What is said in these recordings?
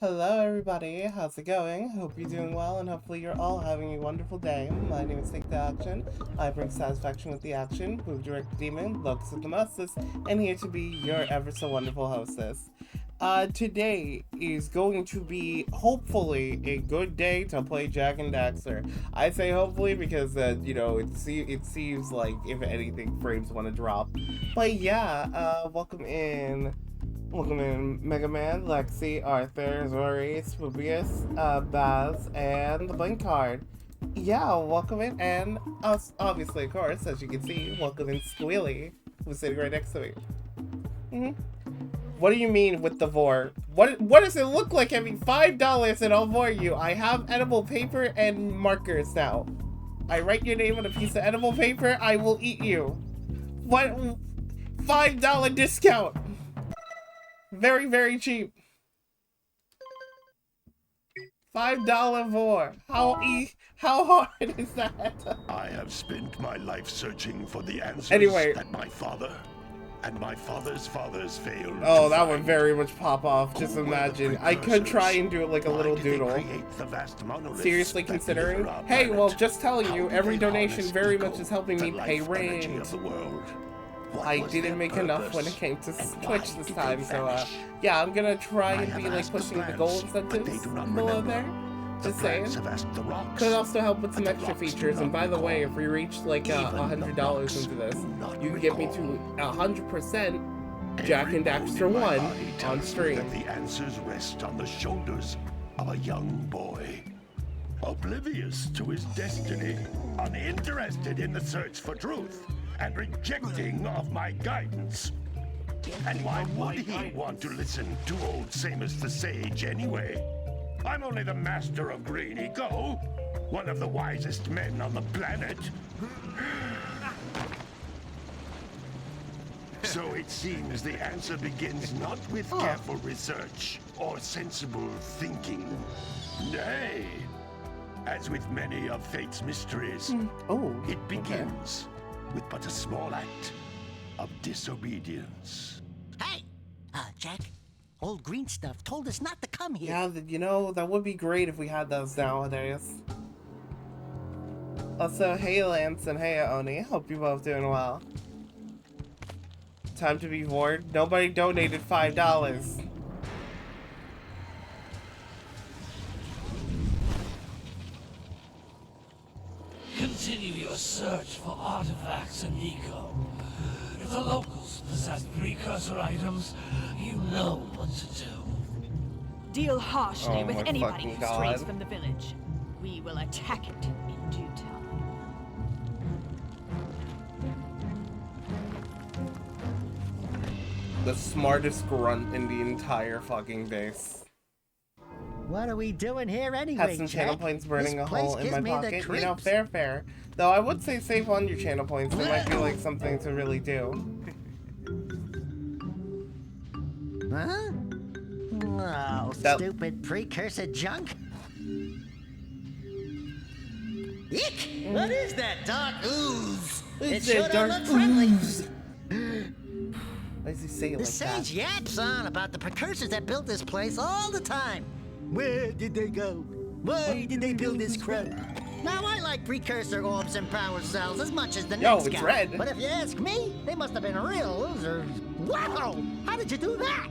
Hello everybody, how's it going? Hope you're doing well and hopefully you're all having a wonderful day. My name is Take the Action. I bring satisfaction with the action, Move Direct Demon, Locust with the Mustest, and here to be your ever so wonderful hostess. Today is going to be hopefully a good day to play Jak and Daxter. I say hopefully because it seems like if anything frames want to drop. But yeah, Welcome in Mega Man, Lexi, Arthur, Zori, Spoobius, Baz, and the Blink Card. Yeah, welcome in, and us, obviously, of course, as you can see, welcome in Squealy, who's sitting right next to me. What do you mean with the vor? What does it look like having $5 and I'll vor you? I have edible paper and markers now. I write your name on a piece of edible paper, I will eat you. What? $5 discount! Very, very cheap. $5 vor. How hard is that? I have spent my life searching for the answers that my father and my father's fathers failed. Oh, that would very much pop off. Just imagine. I could try and do it like a little doodle. Seriously considering? Hey, well, just telling you, every donation very much is helping me pay rent. I didn't make enough when it came to Twitch this time, so yeah, I'm gonna try and be like pushing the goal incentives below there. Just saying. Could also help with some extra features, and by the way, if we reach like $100 into this, you can get me to 100% Jak and Daxter 1 on stream. The answers rest on the shoulders of a young boy, oblivious to his destiny, uninterested in the search for truth, and rejecting of my guidance. And why would he want to listen to old Samus the Sage anyway? I'm only the master of Green Eco, one of the wisest men on the planet. So it seems the answer begins not with careful research or sensible thinking. Nay, as with many of fate's mysteries, it begins with but a small act of disobedience. Hey! Jak, old green stuff told us not to come here. Yeah, you know, that would be great if we had those nowadays. Also, hey Lance and hey Oni, hope you're both doing well. Time to be bored. Nobody donated $5. Continue your search for artifacts in Eco. If the locals possess precursor items, you know what to do. Deal harshly with anybody who strays from the village. We will attack it in due time. The smartest grunt in the entire fucking base. What are we doing here anyway, Had some channel points burning a hole in my pocket. You know, creeps. fair. Though I would say save on your channel points. It might be like something to really do. Huh? Oh, stupid precursor junk. Eek! What is that dark ooze? It sure don't look friendly. Why does he say it The like that? sage yaps on about the precursors that built this place all the time. Where did they go? Why did they build this crap? Now, I like precursor orbs and power cells as much as the next it's guy. red. But if you ask me, they must have been real losers. Wow! How did you do that?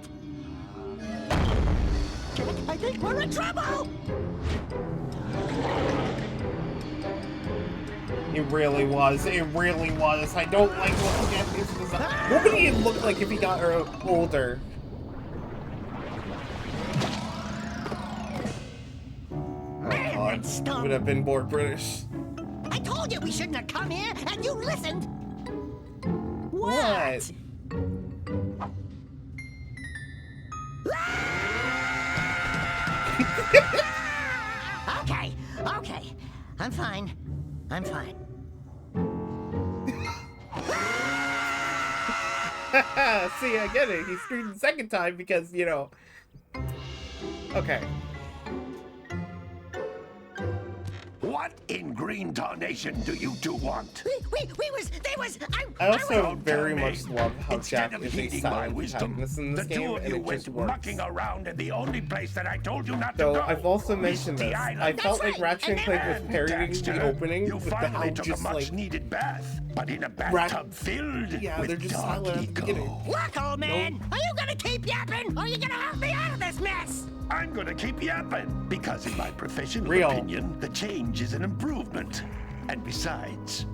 Jak, I think we're in trouble! It really was. It really was. I don't like looking at this design. What would he look like if he got older? Man, God, would have been more British. I told you we shouldn't have come here, and you listened! What? Okay. I'm fine. See, I get it. He screamed the second time because, you know. Okay. What What in green tarnation do you two want? I also Don't very tell me. much love how Instead Jack of is a heeding my silent wisdom, protagonist in this the game, two of and you it just went works. mucking around in the only place that I told you not to So go. I've also mentioned Misty this. Island. I felt like Ratchet and Clank was And parodying Dexter, the opening you with the finally how took just a much like needed bath, but in a bathtub filled yeah, with they're just dark silent at the beginning. ego. Look, old man, are you gonna keep yapping, or are you gonna help me out of this mess? I'm gonna keep yapping, because in my professional Real. opinion, the change is an improvement. And besides,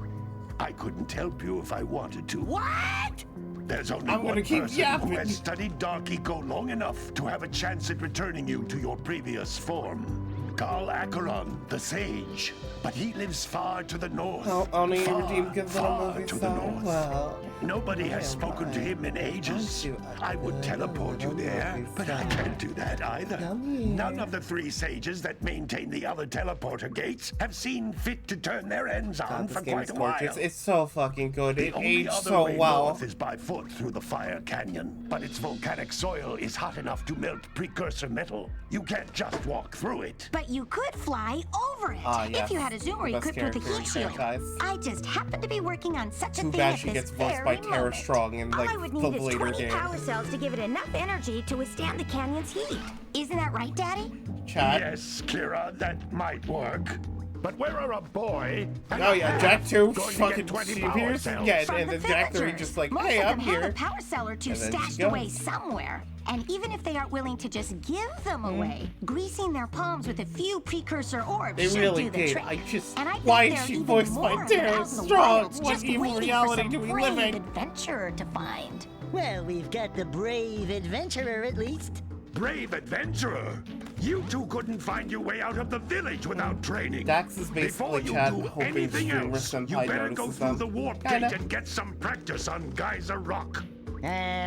I couldn't help you if I wanted to. What? There's only I'm gonna one keep person yapping. who has studied Dark Eco long enough to have a chance at returning you to your previous form. Carl Acheron, the Sage. But he lives far to the north. Oh, only far, redeemed good little far movie to the star. north. Well, Nobody has yeah, spoken to why? him in ages. Aren't you I would a teleport you little there, movie but I star? can't do that either. Come here. None of the three sages that maintain the other teleporter gates have seen fit to turn their ends on God, for this game quite is a while. gorgeous. It's so fucking good. The It only aged other so way well. north is by foot through the Fire Canyon, but its volcanic soil is hot enough to melt precursor metal. You can't just walk through it. But you could fly over it. Ah, yes. If you had a zoomer, you Best could put the character in heat shield. franchise. I just happened to be working on such a Too thing bad at she this gets voiced by very Tara moment. Strong in All like I would the need is later 20 games. power cells to give it enough energy to withstand the canyon's heat. Isn't that right, Daddy? Chat. Yes, Kira, that might work. But where are a boy? and Oh a yeah, man Jack 2 going to get fucking 20 she power appears cells? again, From and the then Jack 3 villagers. just like, Most hey, of I'm them have here. a power cell or two And then she stashed goes. away somewhere. And even if they aren't willing to just give them away, greasing their palms with a few precursor orbs They should really do the did. trick. I just And I think why there is are she even voiced more by of them Tara out in the Strong? wilds What just evil waiting for reality some do we brave live in? adventurer to find. Well, we've got the brave adventurer at least. Brave adventurer! You two couldn't find your way out of the village without training. Dax is basically Before you Chad do hoping anything Streamer else, you Senpai better go notices through them. the warp Kinda. gate and get some practice on Geyser Rock.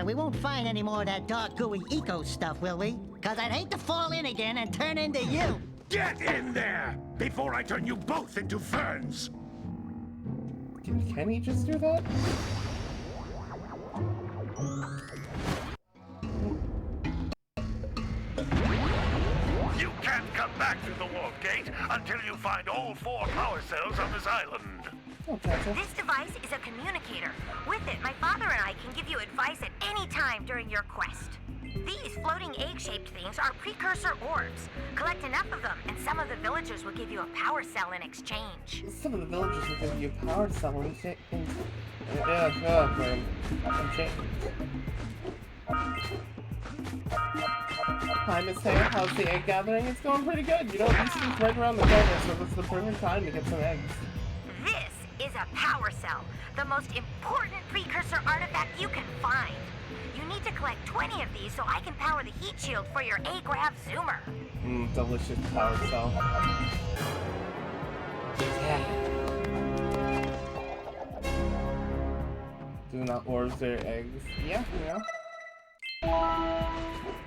We won't find any more of that dark gooey eco stuff, will we? Cause I'd hate to fall in again and turn into you. Get in there before I turn you both into ferns. Can he just do that? You can't come back through the warp gate until you find all 4 power cells on this island. Oh, Chacha. This device is a communicator. With it, my father and I can give you advice at any time during your quest. These floating egg-shaped things are precursor orbs. Collect enough of them, and some of the villagers will give you a power cell in exchange. Some of the villagers will give you power cell and shit. Hi, Miss Hay. How's the egg gathering? It's going pretty good. You know, Easter's right around the corner, so this is the perfect time to get some eggs. This is a power cell, the most important precursor artifact you can find. You need to collect 20 of these so I can power the heat shield for your A-Grav zoomer. Delicious power cell. Yeah. Do not orbs their eggs. Yeah, yeah.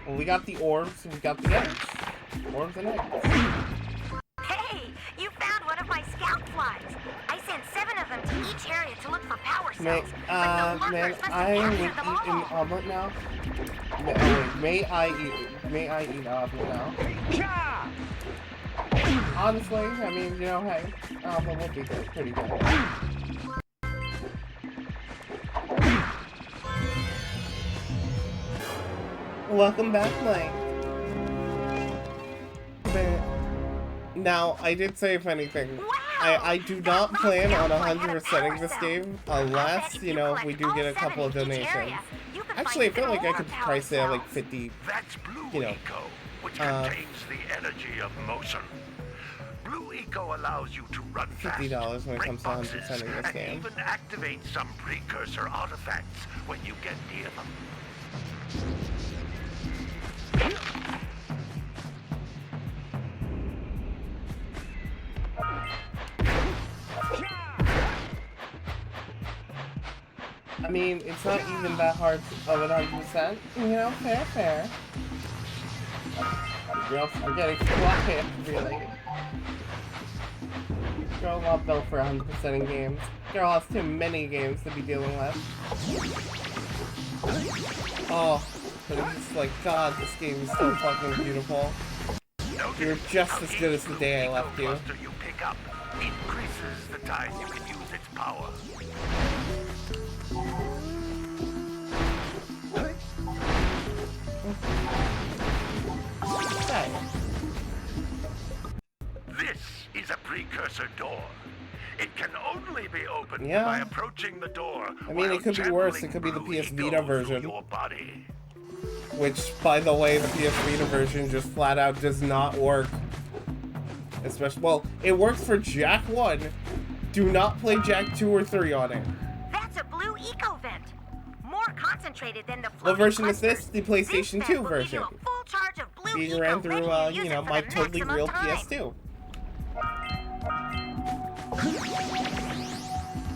Well, we got the orbs, we got the eggs. Orbs and eggs. Hey, you found one of my scout flies. I sent 7 of them to each area to look for power cells. but the Man, lurkers must I have would captured them eat an all. omelet now. May I eat an omelet now? Honestly, I mean, you know, hey, omelet would be good, pretty good. Welcome back, Mike. Now, I did say, if anything, I do not plan on 100%ing this game unless, you know, we do get a couple of donations. Actually, I feel like I could probably say like 50, That's Blue you know, Eco, which contains the energy of motion. Blue Eco allows you to run fast, $50 when it break comes to boxes, 100%ing this and game. even activate some precursor artifacts when you get near them. I mean, it's not even that hard of an 100%. You know, fair. Girls are getting quiet, really. Girl not built for 100% in games. Girl has too many games to be dealing with. Oh, but it's just like, God, this game is so fucking beautiful. You're just as good as the day I left you. You pick up increases the time you can use its power. Okay. This is a precursor door. It can only be opened Yeah. by approaching the door. I mean, it could be worse. It could be the PS Vita version. Your body. Which, by the way, the PS Vita version just flat out does not work. Especially, well, it works for Jack 1. Do not play Jack 2 or 3 on it. That's a blue eco vent. More concentrated than the What version is clusters. this? The PlayStation This 2 vent will give version. you a full charge of blue Being eco ran through, letting you use know, it for my the totally maximum real time. PS2.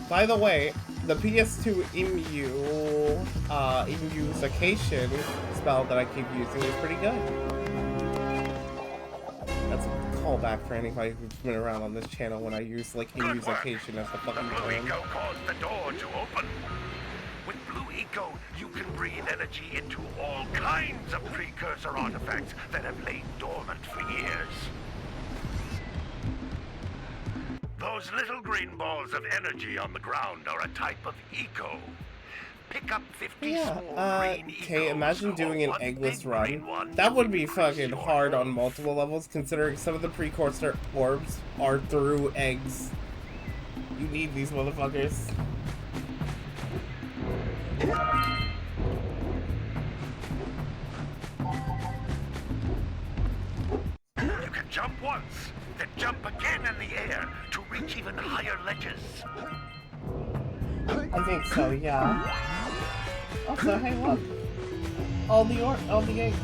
By the way, the PS2 immusication spell that I keep using is pretty good. That's a callback for anybody who's been around on this channel when I use, like, Good work. immusication as the The fucking blue term. eco caused the door to open. With blue eco, you can breathe energy into all kinds of precursor artifacts that have lain dormant for years. Those little green balls of energy on the ground are a type of eco. Pick up 50 Yeah, small green okay, ecos imagine or doing an one eggless big run. green one That to would be increase fucking your hard on health. multiple levels, considering some of the precursor orbs are through eggs. You need these motherfuckers. You can jump once, then jump again in the air to reach even higher ledges. I think so, yeah. Also, hey look. All the eggs.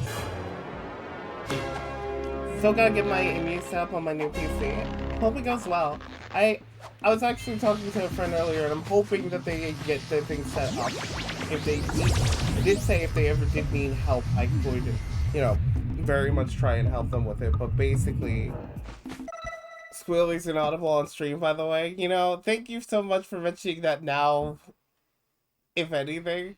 Still gotta get my immune set up on my new PC. Hope it goes well. I was actually talking to a friend earlier, and I'm hoping that they get the thing set up. If they did say if they ever did need help, I could, you know, very much try and help them with it. But basically, Squealy's inaudible on stream, by the way. You know, thank you so much for mentioning that now. If anything,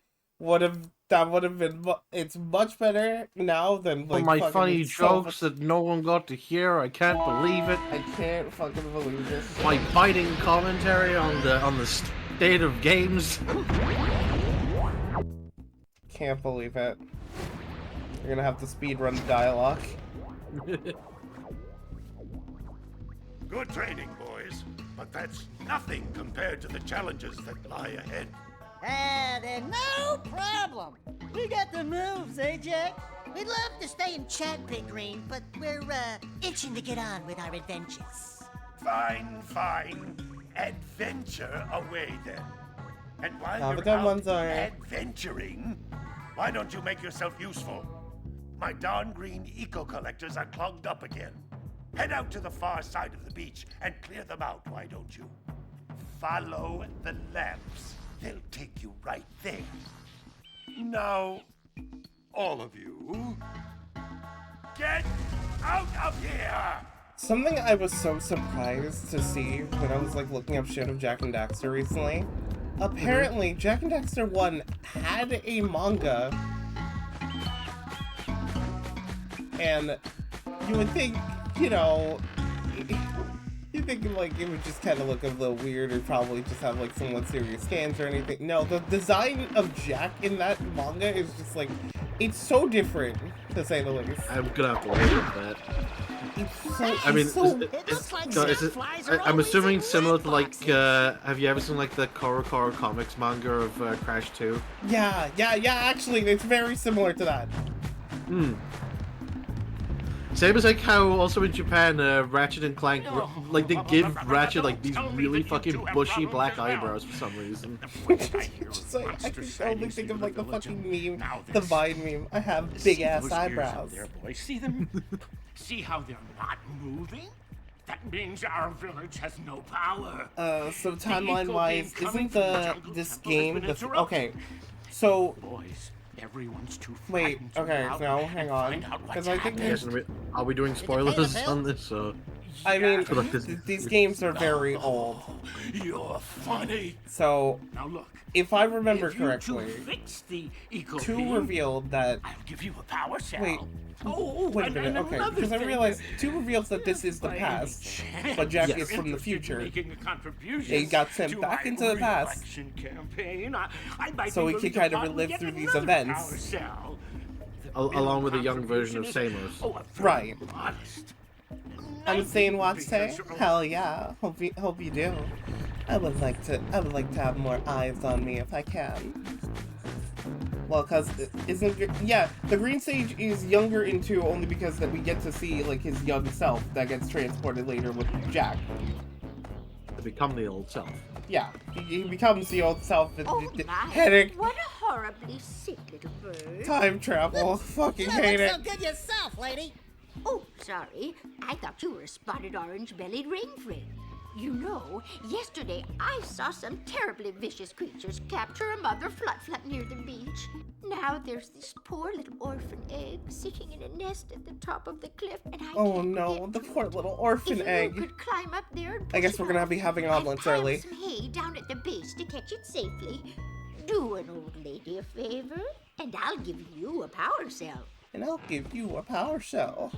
that would have been. It's much better now than like my fucking funny so jokes that no one got to hear. I can't believe it. I can't fucking believe this. My biting commentary on the state of games. Can't believe it. You're gonna have to speedrun the dialogue. Good training, boys, but that's nothing compared to the challenges that lie ahead. Then no problem. We got the moves, eh, Jack? We'd love to stay and chat, Big Green, but we're, itching to get on with our adventures. Fine, fine. Adventure away then. And while Now the you're good out ones are- adventuring, why don't you make yourself useful? My darn green eco collectors are clogged up again. Head out to the far side of the beach and clear them out, why don't you? Follow the lamps. They'll take you right there. Now, all of you, get out of here! Something I was so surprised to see when I was like looking up shit of Jack and Daxter recently. Apparently, Jack and Daxter 1 had a manga. And you would think, you know, you think like it would just kind of look a little weird or probably just have like somewhat serious scans or anything. No, the design of Jack in that manga is just like, it's so different, to say the least. I'm gonna have to look at that. It's so, I mean, it's so, It looks like no, is it, sandflies are I'm always assuming in similar to red like, boxes. have you ever seen like the Koro Comics manga of Crash 2? yeah, actually, it's very similar to that. Same as like how also in Japan, Ratchet and Clank, like they give Ratchet like these Tell me really that you fucking two have bushy problems black as well. eyebrows for some reason. Just like, I can only think of like the fucking meme, the Vine meme. I have big ass eyebrows. There, boys. See them? See how they're not moving? That means our village has no power. So timeline wise, coming isn't from the jungle this temple has game been the interrupted. okay? So Boys, everyone's too wait, frightened to okay, go out no, and hang on, find out what's because I think happening. there's Are we doing spoilers on this? Or? I mean, Look, these games are very old. You're funny. So, Now look. if I remember If you correctly, two fix the eco 2 beam, revealed that... I'll give you a power cell. Wait. Oh, Wait a minute, and okay, another because I thing, realized 2 reveals that this is the by any past, chance but Jack you're is from the interested in future. making a contribution He got sent to back my into the past. re-election campaign, I might So be he willing could to kind of part and relive get through these another events. power cell. The Along with a real young version of contribution is, Samos. oh, a Right. very modest Unsane watch say? because you're- Hell yeah. Hope you do. I would like to have more eyes on me if I can. Well, cause the Green Sage is younger in 2 only because that we get to see like his young self that gets transported later with Jack. To become the old self. Yeah, he becomes the old self. Oh my, Headache. what a horribly sick little bird. Time travel. Fucking hate Look it. so good yourself, lady. Oh, sorry. I thought you were a spotted orange-bellied rainframe. You know, yesterday I saw some terribly vicious creatures capture a mother flut near the beach. Now there's this poor little orphan egg sitting in a nest at the top of the cliff, and I Oh can't no, get the to poor it. little orphan If egg. you could climb up there and I guess push we're it gonna off, be having I've omelets piled early. some hay down at the base to catch it safely. Do an old lady a favor, and I'll give you a power cell. And I'll give you a power cell.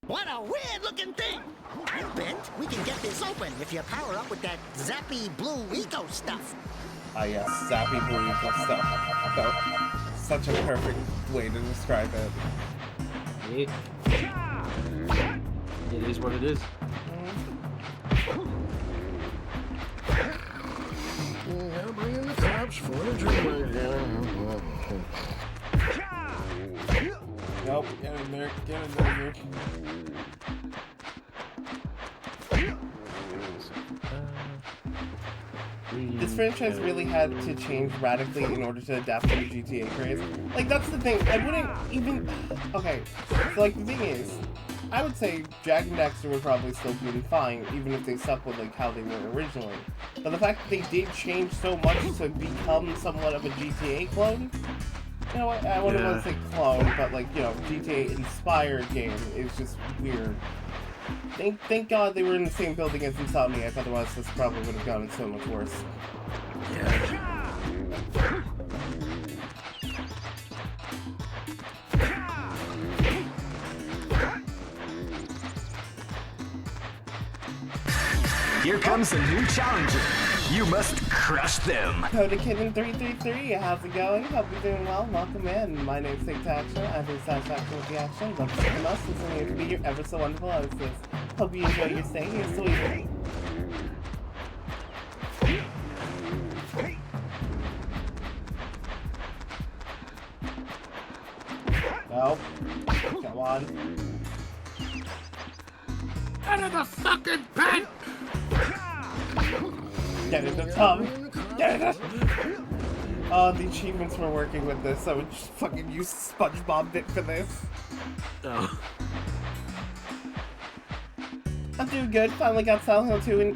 What a weird-looking thing! I bet we can get this open if you power up with that zappy blue eco stuff. Ah yes, sappy blue eco stuff. Such a perfect way to describe it. It is what it is. Bringing the cops for the drink. Nope, get in there, dude. This franchise really had to change radically in order to adapt to the GTA craze. Like, that's the thing, I wouldn't even... Okay, so like, the thing is, I would say Jack and Daxter would probably still be fine, even if they stuck with like how they were originally. But the fact that they did change so much to become somewhat of a GTA clone, you know what, I wouldn't want to say clone, but like, you know, GTA-inspired game is just weird. Thank God they were in the same building as Insomniac, otherwise this probably would have gotten so much worse. Here comes a new challenger. You must crush them. Coda Kitten 333, how's it going? Hope you're doing well. Welcome in. My name's Take to Action. I bring satisfaction with the action. Love to the most. It's here to be your ever so wonderful hostess. Hope you enjoy your stay here, sweetie. Nope. Come on. Out of the fucking pen! Get in the tub. Get in the... Oh, the achievements were working with this. I would just fucking use SpongeBob bit for this. Oh. I'm doing good. Finally got Silent Hill 2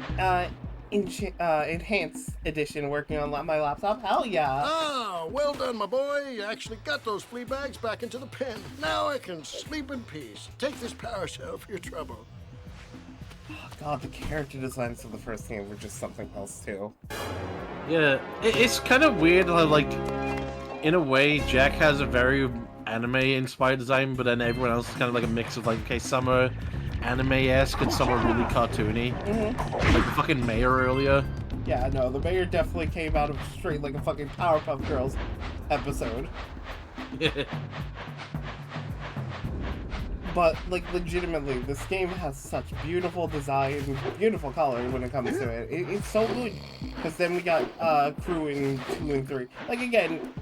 Enhanced Edition working on my laptop. Hell yeah. Ah, well done, my boy. You actually got those flea bags back into the pen. Now I can sleep in peace. Take this power cell for your trouble. Oh, God, the character designs of the first game were just something else, too. Yeah, it's kind of weird how, like, in a way, Jack has a very anime-inspired design, but then everyone else is kind of like a mix of, like, okay, some are anime-esque and some are really cartoony. Like the fucking mayor earlier. Yeah, no, the mayor definitely came out of straight like a fucking Powerpuff Girls episode. But, like, legitimately, this game has such beautiful design, beautiful color when it comes to it. It's so good. Because then we got Crew in 2 and 3. Like, again,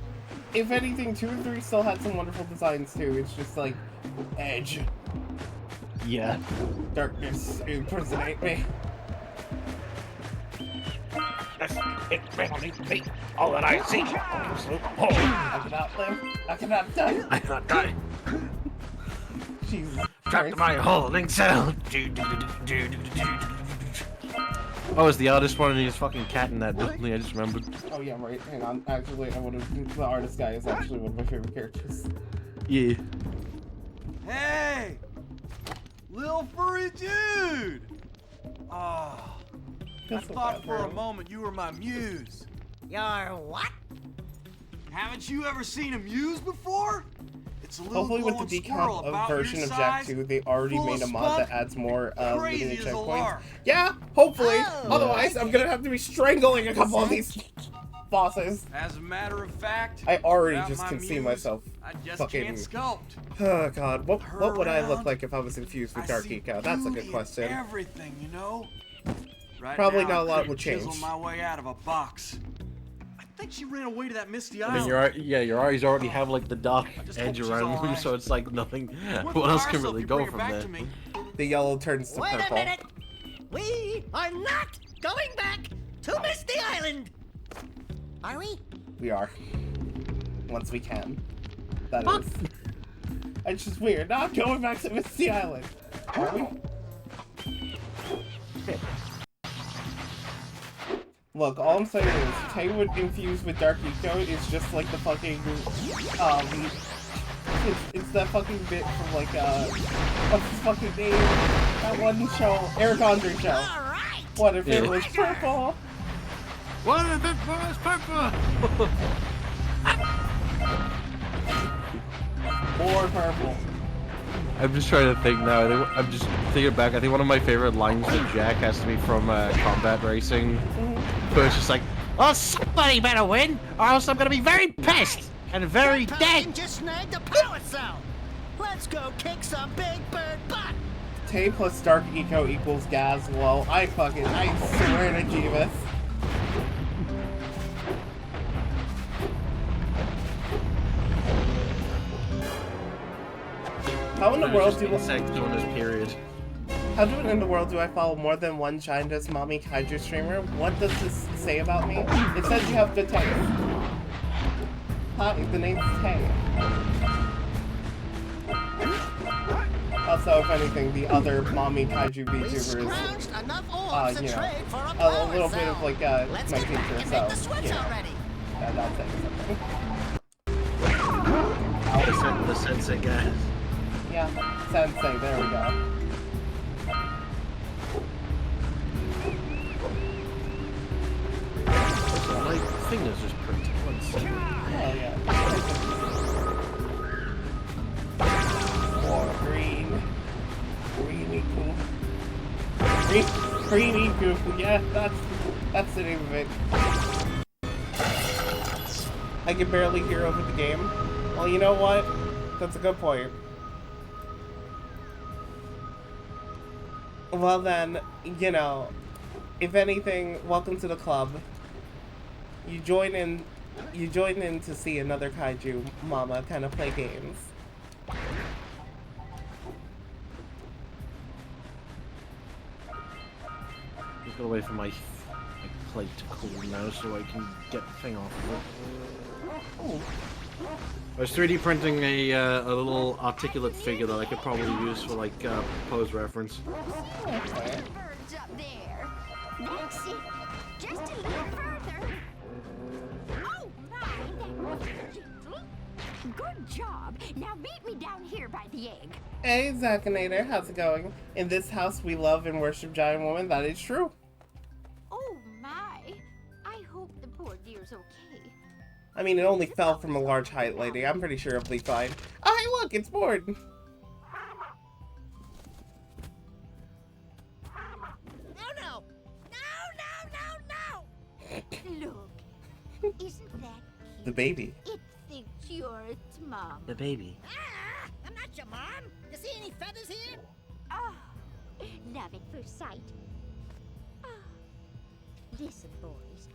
if anything, 2 and 3 still had some wonderful designs, too. It's just, like, edge. Yeah. Darkness, impersonate me. It really be all that I see. I cannot live. I cannot die. I cannot die. Jesus Trapped in my holding cell. Oh, it's the artist one and he's fucking cat in that building, I just remembered. Oh yeah, right. Hang on. Actually, the artist guy is actually one of my favorite characters. Yeah. Hey! Little furry dude! Oh, I thought for a moment you were my muse. Your what? Haven't you ever seen a muse before? It's a little Hopefully with the decomp version of Jak 2, they already made a mod that adds more living checkpoints. Yeah, hopefully. Otherwise, I'm gonna have to be strangling a couple of these bosses. As a matter of fact, I already just can see myself I just fucking... can't sculpt. Oh god, what would I look like if I was infused with Dark Eco? That's a good question. Everything, you know? Right Probably now, not a lot I would change. chisel my way out of a box. I think she ran away to that misty I island. mean, your eyes already have like the dark edge around them, so it's like nothing. What else can really go from there? The yellow turns to Wait purple. a minute! We are not going back to Misty Island! Are we? We are. Once we can. That is. It's just weird. Not going back to Misty Island. Are we? Look, all I'm saying is, Taywood infused with Dark Eco is just like the fucking, it's that fucking bit from like, what's his fucking name? That one show, Eric Andre show. Alright! What if it was purple? What if it was purple? More purple. I'm just trying to think now. I'm just thinking back. I think one of my favorite lines that Jak has to be from Combat Racing. Where it's just like, oh, somebody better win, or else I'm gonna be very pissed and very dead. Just snagged a power cell. Let's go kick some big bird butt. Tay plus Dark Eco equals Gazwell. I swear to Jeebus. How in the world do I follow more than one China's mommy kaiju streamer? What does this say about me? It says you have good taste. Hi, the name's Tay. Also, if anything, the other mommy kaiju VTubers, you know, a little bit of like my teacher, so you know, that's it. The sensei guy. Yeah, sensei, there we go. My fingers just pricked. One second. Oh yeah. Oh, green. Greeny goo. Greeny goo. Yeah, that's the name of it. I can barely hear over the game. Well, you know what? That's a good point. Well then, you know, if anything, welcome to the club. You join in to see another kaiju mama kind of play games. Just gotta wait for my plate to cool now so I can get the thing off of it. Oh. I was 3D printing a little articulate figure that I could probably use for like pose reference. Okay. Birds up there. That's it. Just a little further. Oh my, that was good job. Now meet me down here by the egg. Hey, Zakinator, how's it going? In this house, we love and worship giant woman. That is true. Oh my. I hope the poor dear's okay. I mean, it only fell from a large height, lady. I'm pretty sure it'll be fine. Oh, hey, look, it's bored. No, no. No. Look, isn't that cute? The baby. It thinks you're its mom. The baby. Ah, I'm not your mom. You see any feathers here? Oh, love at first sight. Oh. Listen, boys.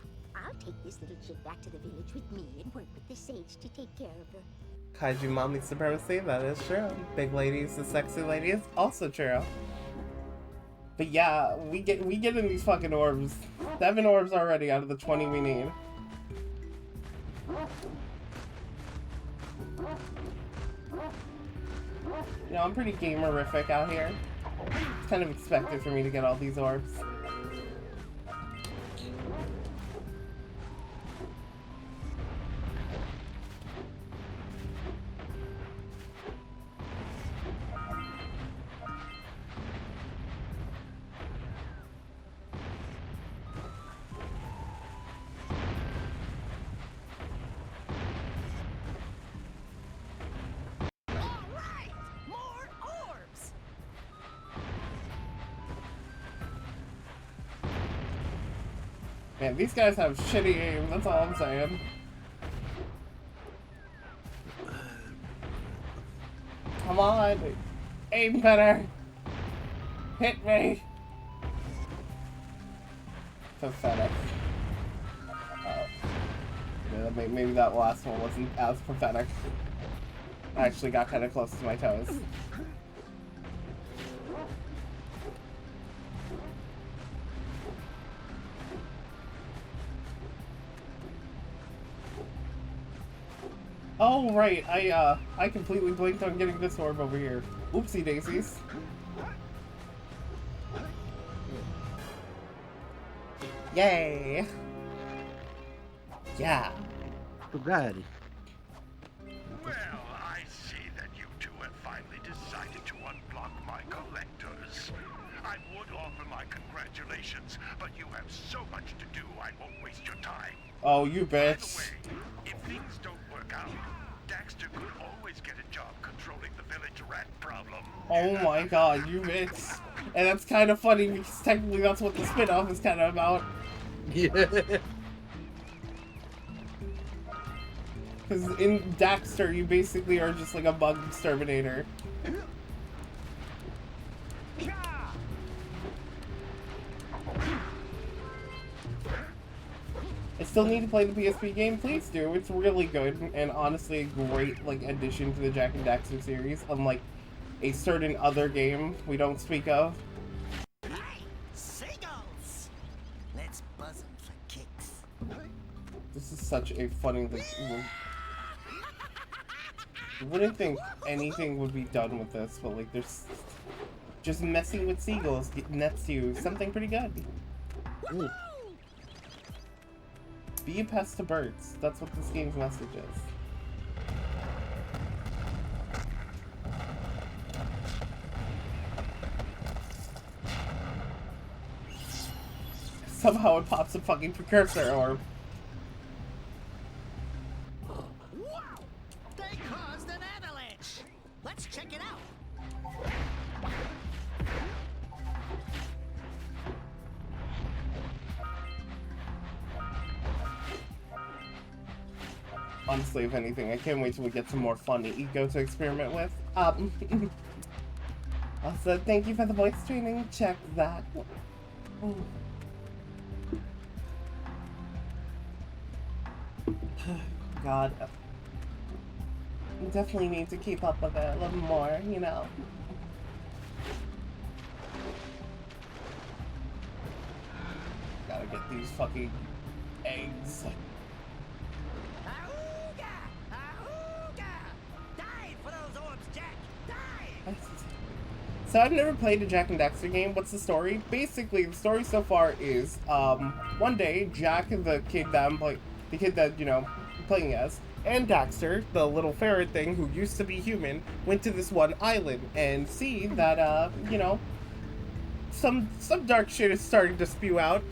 I'll take this little chick back to the village with me and work with the sage to take care of her. Kaiju mommy supremacy, that is true. Big ladies, the sexy ladies, also true. But yeah, we get in these fucking orbs. 7 orbs already out of the 20 we need. You know, I'm pretty gamerific out here. It's kind of expected for me to get all these orbs. Man, these guys have shitty aim, that's all I'm saying. Come on! Aim better! Hit me! Pathetic. Yeah, maybe that last one wasn't as pathetic. I actually got kind of close to my toes. Oh right, I completely blinked on getting this orb over here. Oopsie daisies. Yay! Yeah. Daddy. Well, I see that you two have finally decided to unblock my collectors. I would offer my congratulations, but you have so much to do, I won't waste your time. Oh, you bitch. By the way, if things don't work out, Daxter could always get a job controlling the village rat problem. Oh my god, you bitch. And that's kind of funny because technically that's what the spin-off is kind of about. Yeah. Because in Daxter, you basically are just like a bug exterminator. I still need to play the PSP game, please do. It's really good and honestly a great like addition to the Jak and Daxter series, unlike a certain other game we don't speak of. Hey, seagulls! Let's buzz 'em for kicks. This is such a funny like. You wouldn't think anything would be done with this, but like there's just messing with seagulls nets you something pretty good. Ooh. Be a pest to birds. That's what this game's message is. Somehow it pops a fucking precursor orb. Wow! They caused an avalanche! Let's check it out! Honestly, if anything, I can't wait till we get some more fun ego to experiment with. Also, thank you for the voice training. Check that. God. We definitely need to keep up with it a little more, you know. Gotta get these fucking eggs. So I've never played a Jak and Daxter game. What's the story? Basically, the story so far is, one day, Jak, the kid that, you know, playing as, and Daxter, the little ferret thing who used to be human, went to this one island and see that, you know, some dark shit is starting to spew out.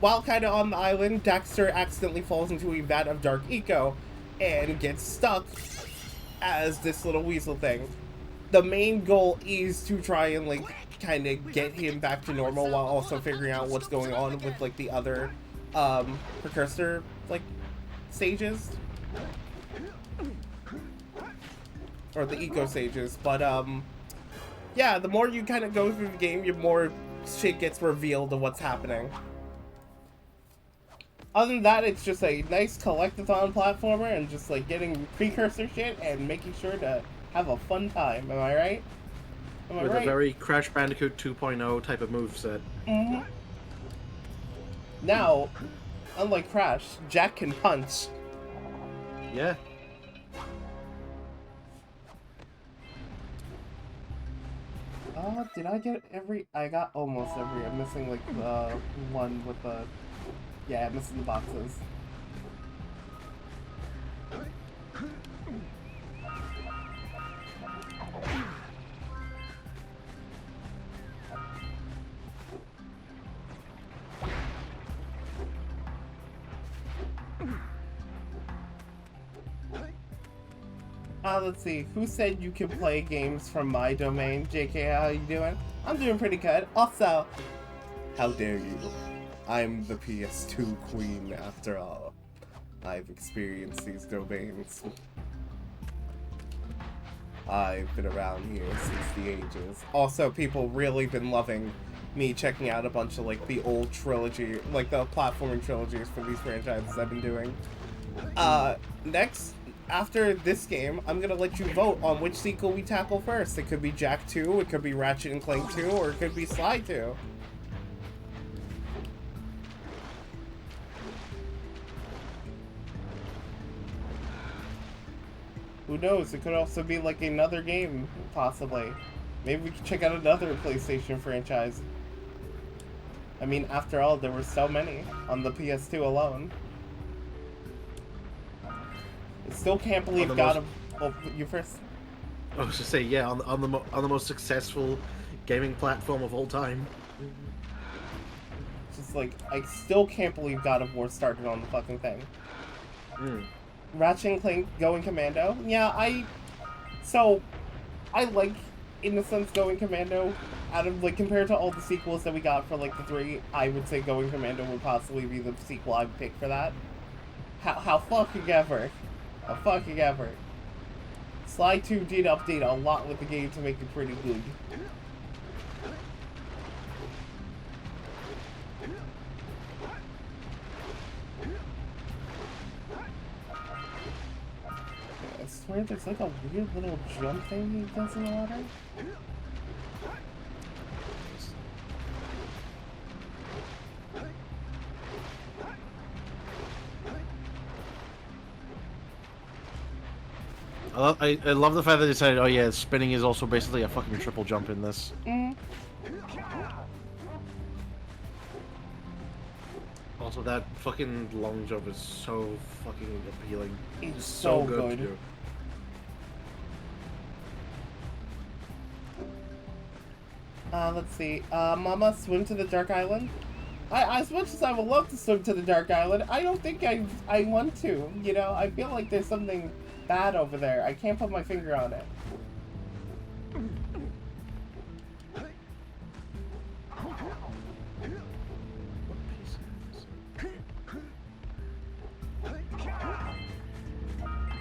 While kind of on the island, Daxter accidentally falls into a vat of dark eco and gets stuck as this little weasel thing. The main goal is to try and, like, kind of get him back to normal while also figuring out what's going on with, like, the other, precursor, like, stages. Or the eco stages. But, yeah, the more you kind of go through the game, the more shit gets revealed of what's happening. Other than that, it's just a nice collectathon platformer and just, like, getting precursor shit and making sure to have a fun time, am I right? Am I With right? a very Crash Bandicoot 2.0 type of moveset. Mm-hmm. Now, unlike Crash, Jak can punch. Yeah. Did I get every... I got almost every... I'm missing, like, the one with the... Yeah, I'm missing the boxes. Let's see. Who said you can play games from my domain? JK, how you doing? I'm doing pretty good. Also, how dare you? I'm the PS2 queen after all. I've experienced these domains. I've been around here since the ages. Also, people really been loving me checking out a bunch of like the old trilogy, like the platforming trilogies for these franchises I've been doing. Next, after this game, I'm gonna let you vote on which sequel we tackle first. It could be Jak 2, it could be Ratchet and Clank 2, or it could be Sly 2. Who knows? It could also be like another game, possibly. Maybe we could check out another PlayStation franchise. I mean, after all, there were so many on the PS2 alone. I still can't believe God of... Oh, you first. I was just say, yeah, on the most successful gaming platform of all time. Just like, I still can't believe God of War started on the fucking thing. Ratchet and Clank Going Commando. Yeah, I like, in a sense, Going Commando. Out of, like, compared to all the sequels that we got for, like, the 3, I would say Going Commando would possibly be the sequel I would pick for that. How fucking ever. How fucking ever. Sly 2 did update a lot with the game to make it pretty good. I swear there's like a weird little jump thing he does in the water. I love the fact that they said, oh yeah, spinning is also basically a fucking triple jump in this. Also, that fucking long jump is so fucking appealing. It's so good. To do. Let's see. Mama, swim to the Dark Island? As much as I would love to swim to the Dark Island, I don't think I want to. You know, I feel like there's something bad over there. I can't put my finger on it.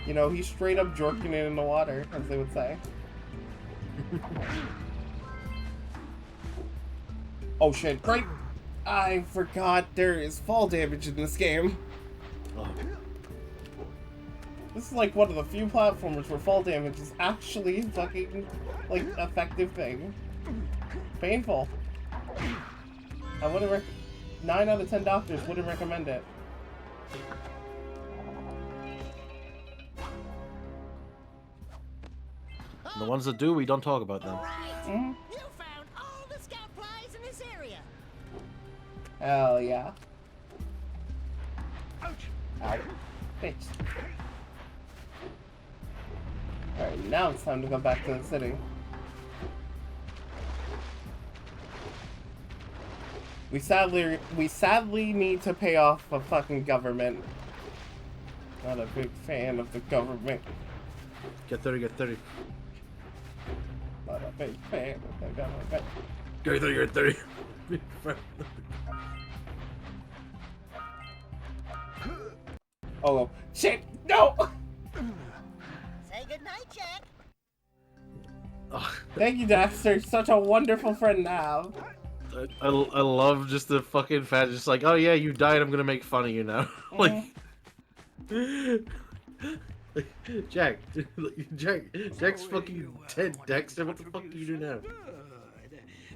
You know, he's straight up jorking it in the water, as they would say. Oh shit, great! I forgot there is fall damage in this game. This is like one of the few platformers where fall damage is actually fucking, like, effective thing. Painful. I wouldn't 9 out of 10 doctors wouldn't recommend it. The ones that do, we don't talk about them. You found all the scout flies in this area. Hell yeah. Ow. Bitch. Alright, now it's time to go back to the city. We sadly need to pay off a fucking government. Not a big fan of the government. Get 30, get 30. Not a big fan of the government. Get 30, get 30. Oh, shit! No! Say goodnight, Jack. Thank you, Dexter. Such a wonderful friend now. I love just the fucking fact, just like, oh yeah, you died, I'm gonna make fun of you now. Like, Jack's fucking dead, Dexter, what the fuck do you do now?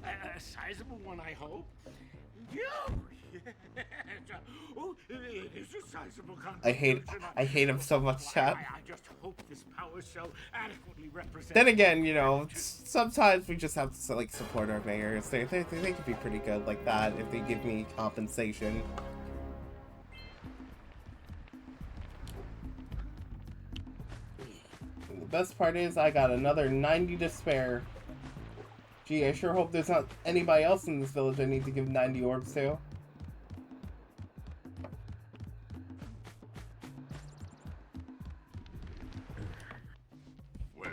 A sizable one, I hope. Oh, it is a sizable I hate him so much, chat. I just hope this power cell adequately represents. Then again, you know, sometimes we just have to like support our mayors. They could be pretty good like that if they give me compensation. And the best part is I got another 90 to spare. Gee, I sure hope there's not anybody else in this village I need to give 90 orbs to. Well,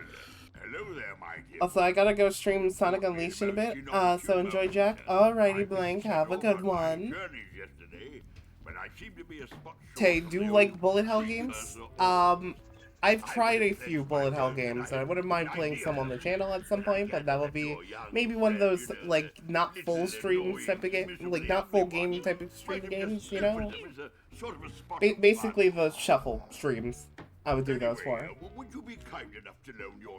hello there, my dear Also, I gotta go stream Sonic Unleashed in a bit. So enjoy, Jack. Alrighty, Blank. Have a good one. Tay, do you like bullet hell games? I've tried a few bullet hell games, and I wouldn't mind playing some on the channel at some point, but that will be maybe one of those, like, not full stream type of game, like, not full game type of stream games, you know? Basically the shuffle streams. I would do those for.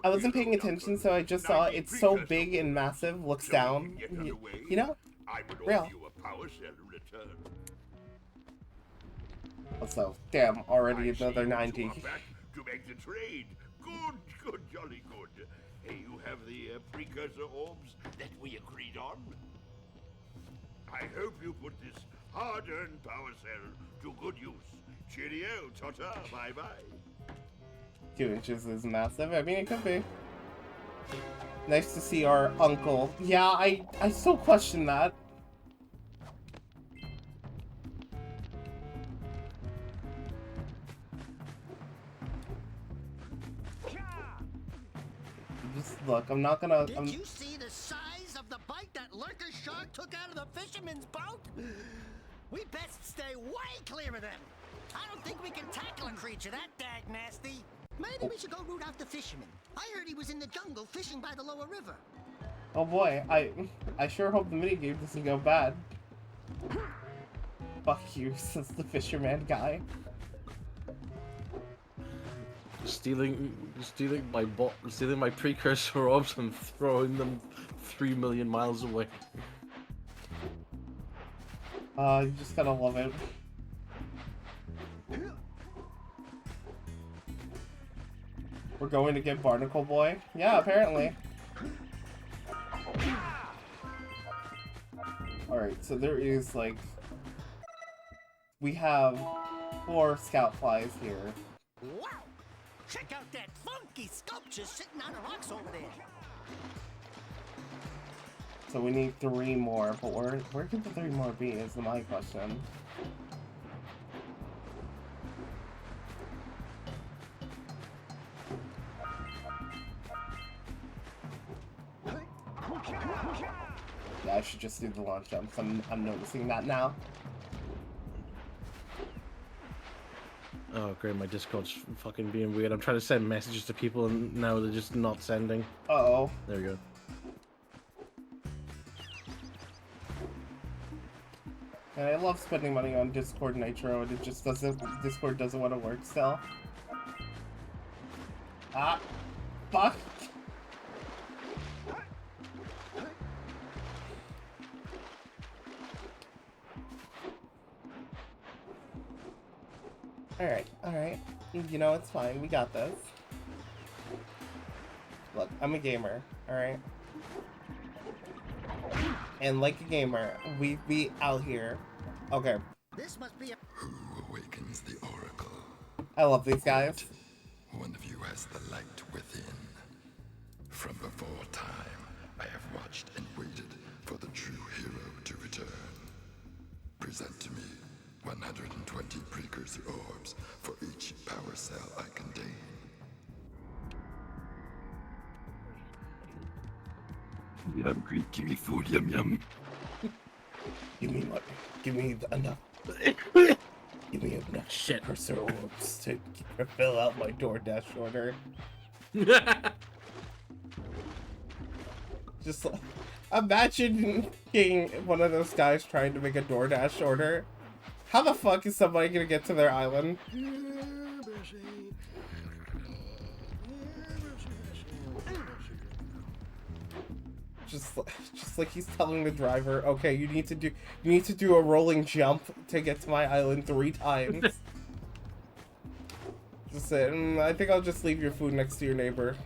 I wasn't paying attention, so I just saw it's so big and massive, looks down, you know? Real. Also, damn, already another 90. To make the trade. Good, jolly good. Hey, you have the precursor orbs that we agreed on? I hope you put this hard-earned power cell to good use. Cheerio, ta-ta, bye-bye. 2 inches is massive. I mean, it could be. Nice to see our uncle. Yeah, I still question that. Just look, I'm not gonna. Did you see the size of the bite that lurker shark took out of the fisherman's boat? We best stay way clear of them. I don't think we can tackle a creature that dag nasty. Maybe we should go root out the fisherman. I heard he was in the jungle fishing by the lower river. Oh boy, I sure hope the minigame doesn't go bad. Fuck you, says the fisherman guy. Stealing my precursor orbs and throwing them 3 million miles away. You just gotta love it. We're going to get Barnacle Boy? Yeah, apparently. Alright, so there is, like... We have 4 scout flies here. Wow! Check out that funky sculpture sitting on the rocks over there. So we need 3 more, but where could the 3 more be is my question. Yeah, I should just do the launch jumps. I'm noticing that now. Oh great, my Discord's fucking being weird. I'm trying to send messages to people and now they're just not sending. Uh-oh. There we go. And I love spending money on Discord Nitro, and it just doesn't... Discord doesn't want to work still. Ah! Fuck! Alright. You know, it's fine. We got this. Look, I'm a gamer, alright? And like a gamer, we be out here. Okay. This must be a... Who awakens the oracle? I love these guys. One of you has the light within. From before time, I have watched and waited for the true hero to return. Present to me 120 precursor orbs for each power cell I contain. I'm hungry. Give me food, yum yum. Give me enough. Give me enough precursor orbs to fill out my DoorDash order. Just imagine being one of those guys trying to make a DoorDash order. How the fuck is somebody gonna get to their island? Just like he's telling the driver, okay, you need to do a rolling jump to get to my island 3 times. Just say, I think I'll just leave your food next to your neighbor.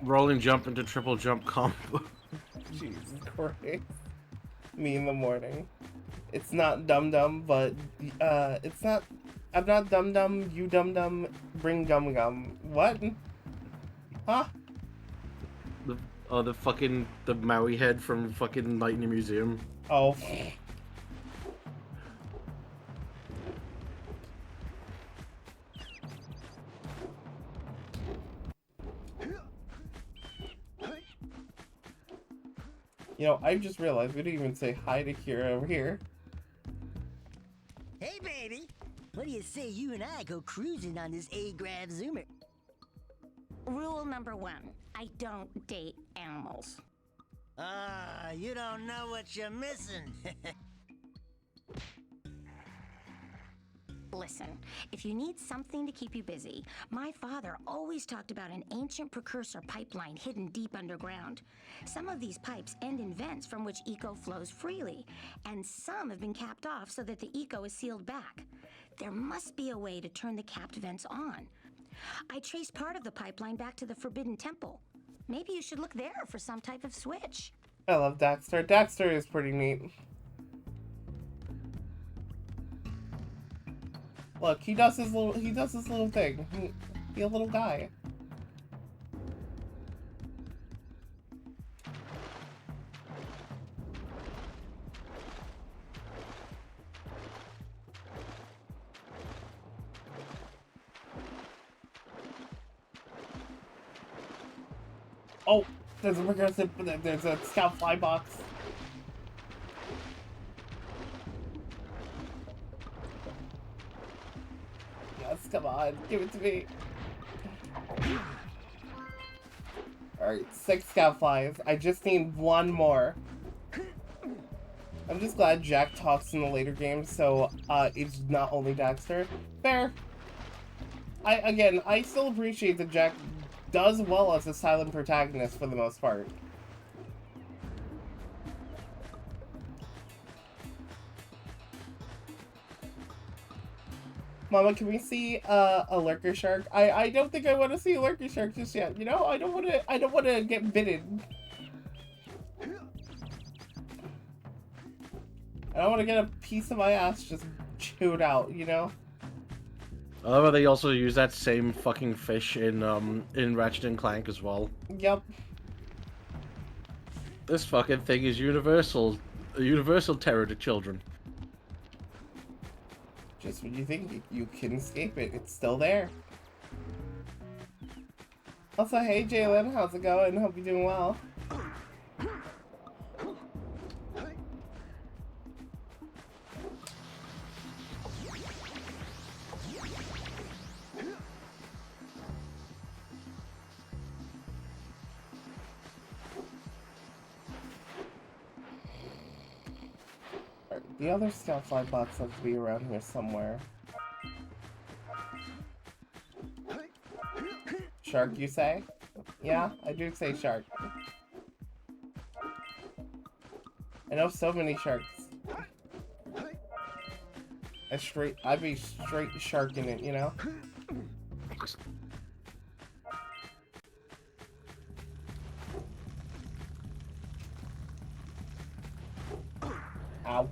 Rolling jump into triple jump combo. Jesus Christ. Me in the morning. It's not dum-dum, but, it's not... I'm not dum-dum, you dum-dum, bring gum-gum. What? Huh? The Maui head from fucking Night in the Museum. Oh. You know, I just realized we didn't even say hi to Kira over here. Hey, baby. What do you say you and I go cruising on this A-Grav Zoomer? Rule number 1, I don't date animals. Ah, you don't know what you're missing. Listen, if you need something to keep you busy, my father always talked about an ancient precursor pipeline hidden deep underground. Some of these pipes end in vents from which eco flows freely, and some have been capped off so that the eco is sealed back. There must be a way to turn the capped vents on. I traced part of the pipeline back to the Forbidden Temple. Maybe you should look there for some type of switch. I love Daxter. Daxter is pretty neat. Look, he does his little thing. He a little guy. Oh, there's a scout fly box. Yes, come on, give it to me. Alright, 6 scout flies. I just need 1 more. I'm just glad Jack talks in the later games, so it's not only Daxter. Fair. I still appreciate that Jack does well as a silent protagonist for the most part. Mama, can we see a lurker shark? I don't think I want to see a lurker shark just yet. You know, I don't want to get bitten. I don't want to get a piece of my ass just chewed out, you know? I love how they also use that same fucking fish in Ratchet and Clank as well. Yep. This fucking thing is universal. A universal terror to children. Just when you think you can escape it, it's still there. Also, hey Jalen, how's it going? Hope you're doing well. The other scout fly box has to be around here somewhere. Shark, you say? Yeah, I do say shark. I know so many sharks. I'd be straight sharking it, you know? Ow.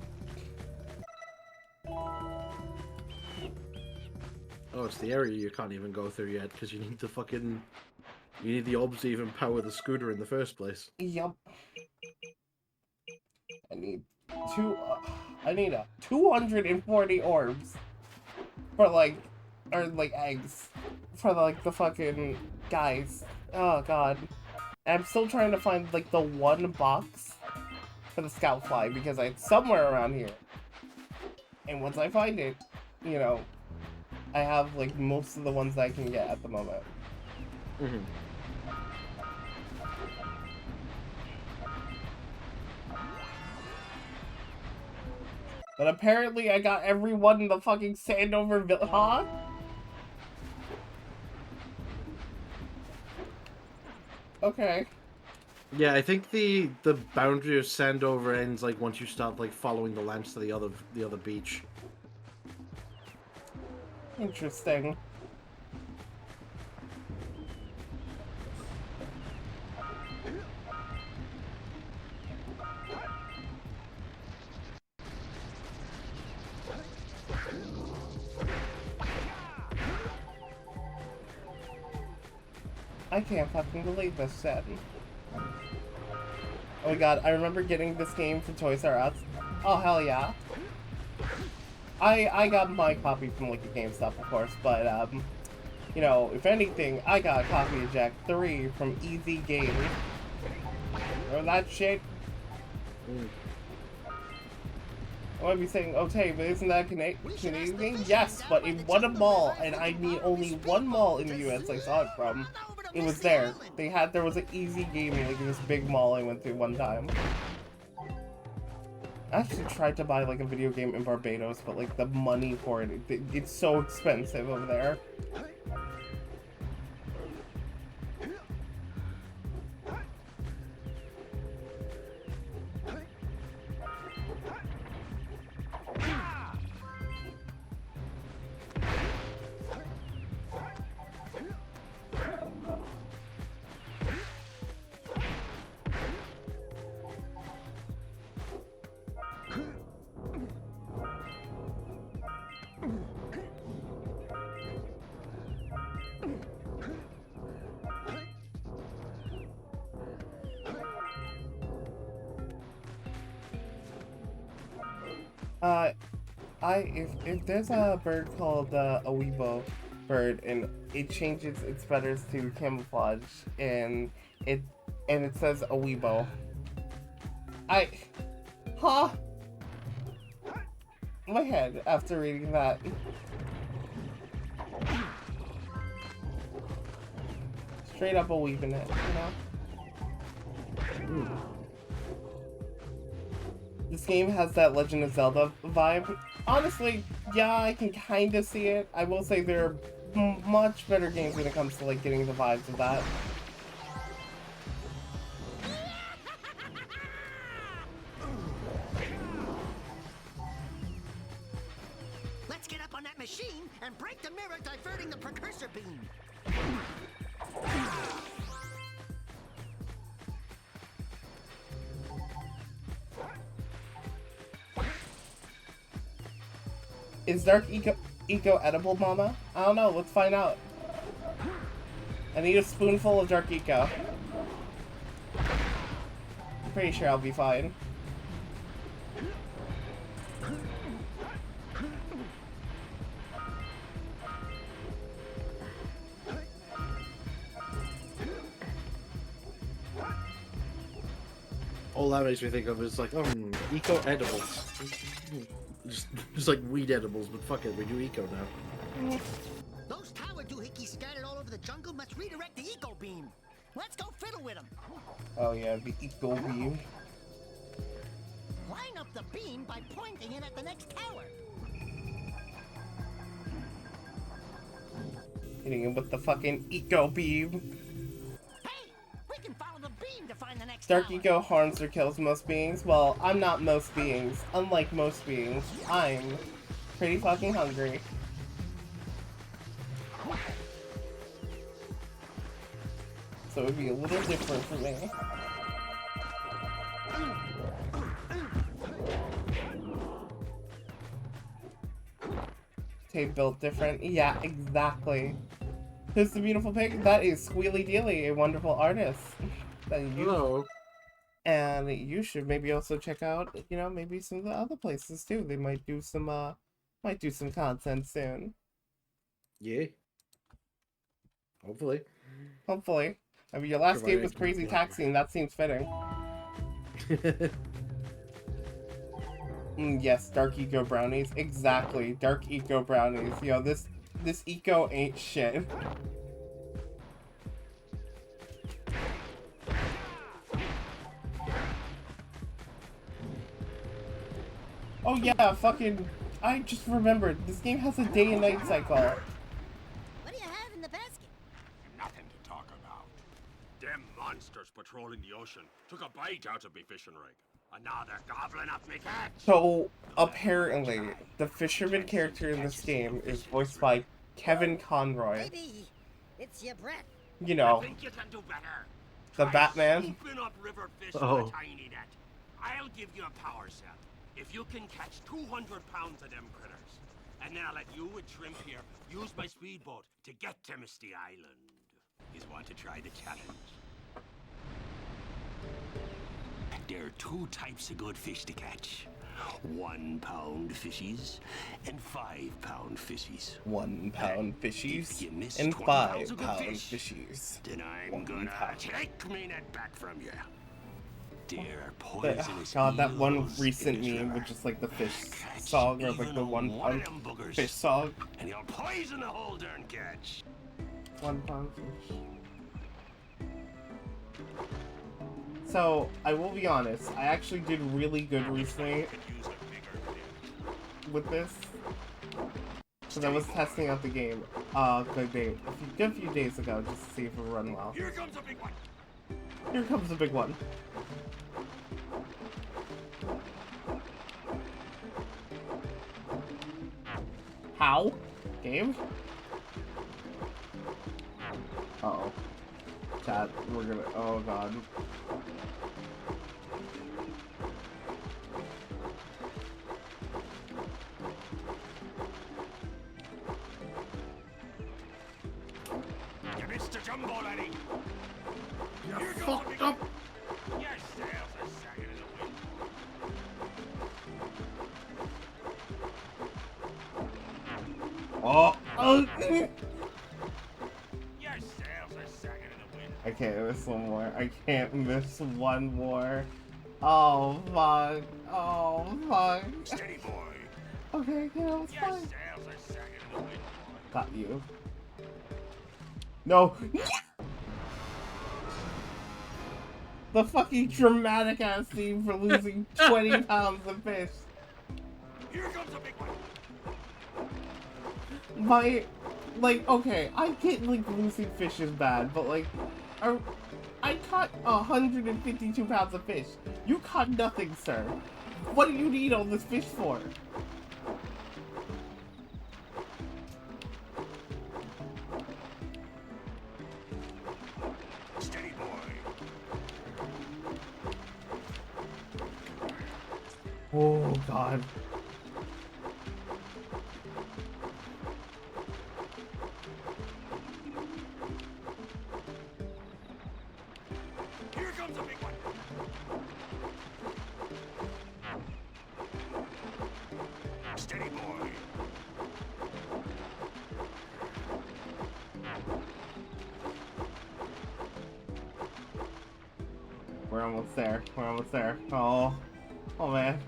Oh, it's the area you can't even go through yet because you need the fucking... You need the orbs to even power the scooter in the first place. Yup. I need 240 orbs for like eggs for like the fucking guys. Oh god. And I'm still trying to find like the 1 box for the scout fly because it's somewhere around here. And once I find it, you know, I have like most of the ones that I can get at the moment. Mm-hmm. But apparently I got everyone in the fucking Sandover village. Huh? Okay. Yeah, I think the boundary of Sandover ends like once you start like following the lamps to the other beach. Interesting. I can't fucking believe this shit. Oh my god, I remember getting this game for Toys R Us. Oh hell yeah. I got my copy from like the GameStop of course, but you know, if anything, I got a copy of Jack 3 from Easy Games. Remember that shit? I might be saying, okay, but isn't that a Canadian game? Yes, but it won a mall, and I mean only one mall in the US I saw it from. It was there. There was an easy game in like this big mall I went to one time. I actually tried to buy like a video game in Barbados, but like the money for it's so expensive over there. If there's a bird called a weebo bird and it changes its feathers to camouflage and it says a weebo. My head after reading that. Straight up a weeb in it, you know? This game has that Legend of Zelda vibe. Honestly, yeah, I can kind of see it. I will say there are much better games when it comes to like getting the vibes of that. Let's get up on that machine and break the mirror diverting the precursor beam. Is Dark Eco edible, Mama? I don't know. Let's find out. I need a spoonful of Dark Eco. Pretty sure I'll be fine. All that makes me think of is like, eco edibles. Just like weed edibles, but fuck it, we do eco now. Those tower doohickeys scattered all over the jungle must redirect the eco beam. Let's go fiddle with them. Oh yeah, the eco beam. Line up the beam by pointing it at the next tower. Hitting him with the fucking eco beam. We can follow the beam to find the next Dark tower. Eco harms or kills most beings. Well, I'm not most beings. Unlike most beings, I'm pretty fucking hungry. So it would be a little different for me. Tape built different. Yeah, exactly. Who's the beautiful pig? That is Squealy Dealy, a wonderful artist. Hello. And you should maybe also check out, you know, maybe some of the other places too. They might do some content soon. Yeah. Hopefully. Hopefully. I mean, your last game was Crazy Taxi, and that seems fitting. Yes, Dark Eco Brownies. Exactly, Dark Eco Brownies. Yo, this eco ain't shit. Oh yeah, fucking... I just remembered, this game has a day and night cycle. What do you have in the basket? Nothing to talk about. Them monsters patrolling the ocean took a bite out of me fishing rig. And now they're gobbling up me catch. So, apparently, the fisherman character in this game is voiced by Kevin Conroy. Maybe it's your breath. You know, I think you can do better. the Batman. Scooping up river fish Oh. with a tiny net. I'll give you a power cell if you can catch 200 pounds of them critters. And then I'll let you and Shrimp here use my speedboat to get to Misty Island. You want to try the challenge? There are two types of good fish to catch. 1 pound fishies and 5 pound fishies. 1 pound fishies If you miss and 20 5 pounds of good pound fish, fishies. then I'm 1 gonna pound. take me net back from you. Their But, poisonous God, that one eels recent in its meme river. with just like the fish song or like Even the a one one of pound them boogers, fish song. and he'll poison the whole darn catch. 1 pound fish. So, I will be honest, I actually did really good recently with this. Because I was testing out the game, a good few days ago, just to see if it would run well. Here comes a big one. Here comes the big one. How? Game? Uh-oh. Chat, we're gonna... Oh, God. You missed the jumbo, laddie. You fucked up! Your sails are sagging in the wind. Oh! Oh! Your sails are sagging in the wind. I can't miss one more. I can't miss one more. Oh, fuck. Oh, fuck. Steady, boy. Okay, yeah, it's Your fine. sails are sagging in the wind. Got you. No! The fucking dramatic ass theme for losing 20 pounds of fish. Here comes a big one. Okay, I get, like, losing fish is bad, but, like, I caught 152 pounds of fish. You caught nothing, sir. What do you need all this fish for? Steady, boy. Oh, God. Here comes a big one. Steady, boy. We're almost there. We're almost there. Oh. Oh, man.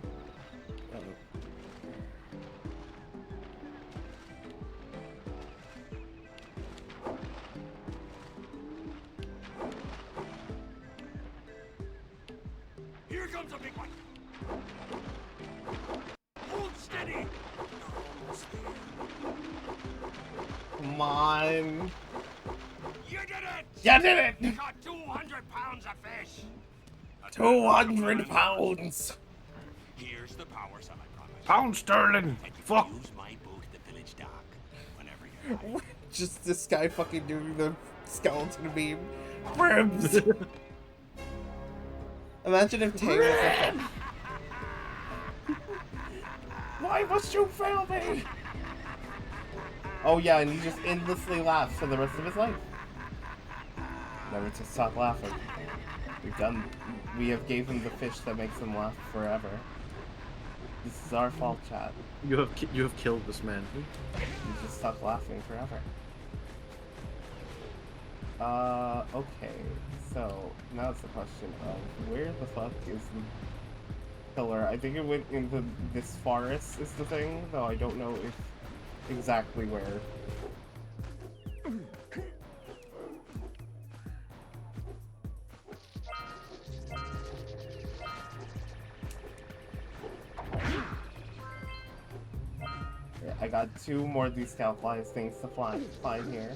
Here comes a big one. Hold steady. Come on. You did it. You did it. You caught 200 pounds of fish. 200 pounds. Here's the power sum I promised. Pound sterling. Fuck. Use my boat at the village dock whenever you're Just this guy fucking doing the skeleton beam. Ribs. Imagine if Tay was like, why must you fail me? Oh yeah, and he just endlessly laughs for the rest of his life. Never to stop laughing. We have gave him the fish that makes him laugh forever. This is our fault, chat. You have killed this man. You just stop laughing forever. Okay. So, now it's the question of where the fuck is the pillar? I think it went into this forest is the thing, though I don't know if exactly where. Yeah, I got 2 more of these scout flies things to find here.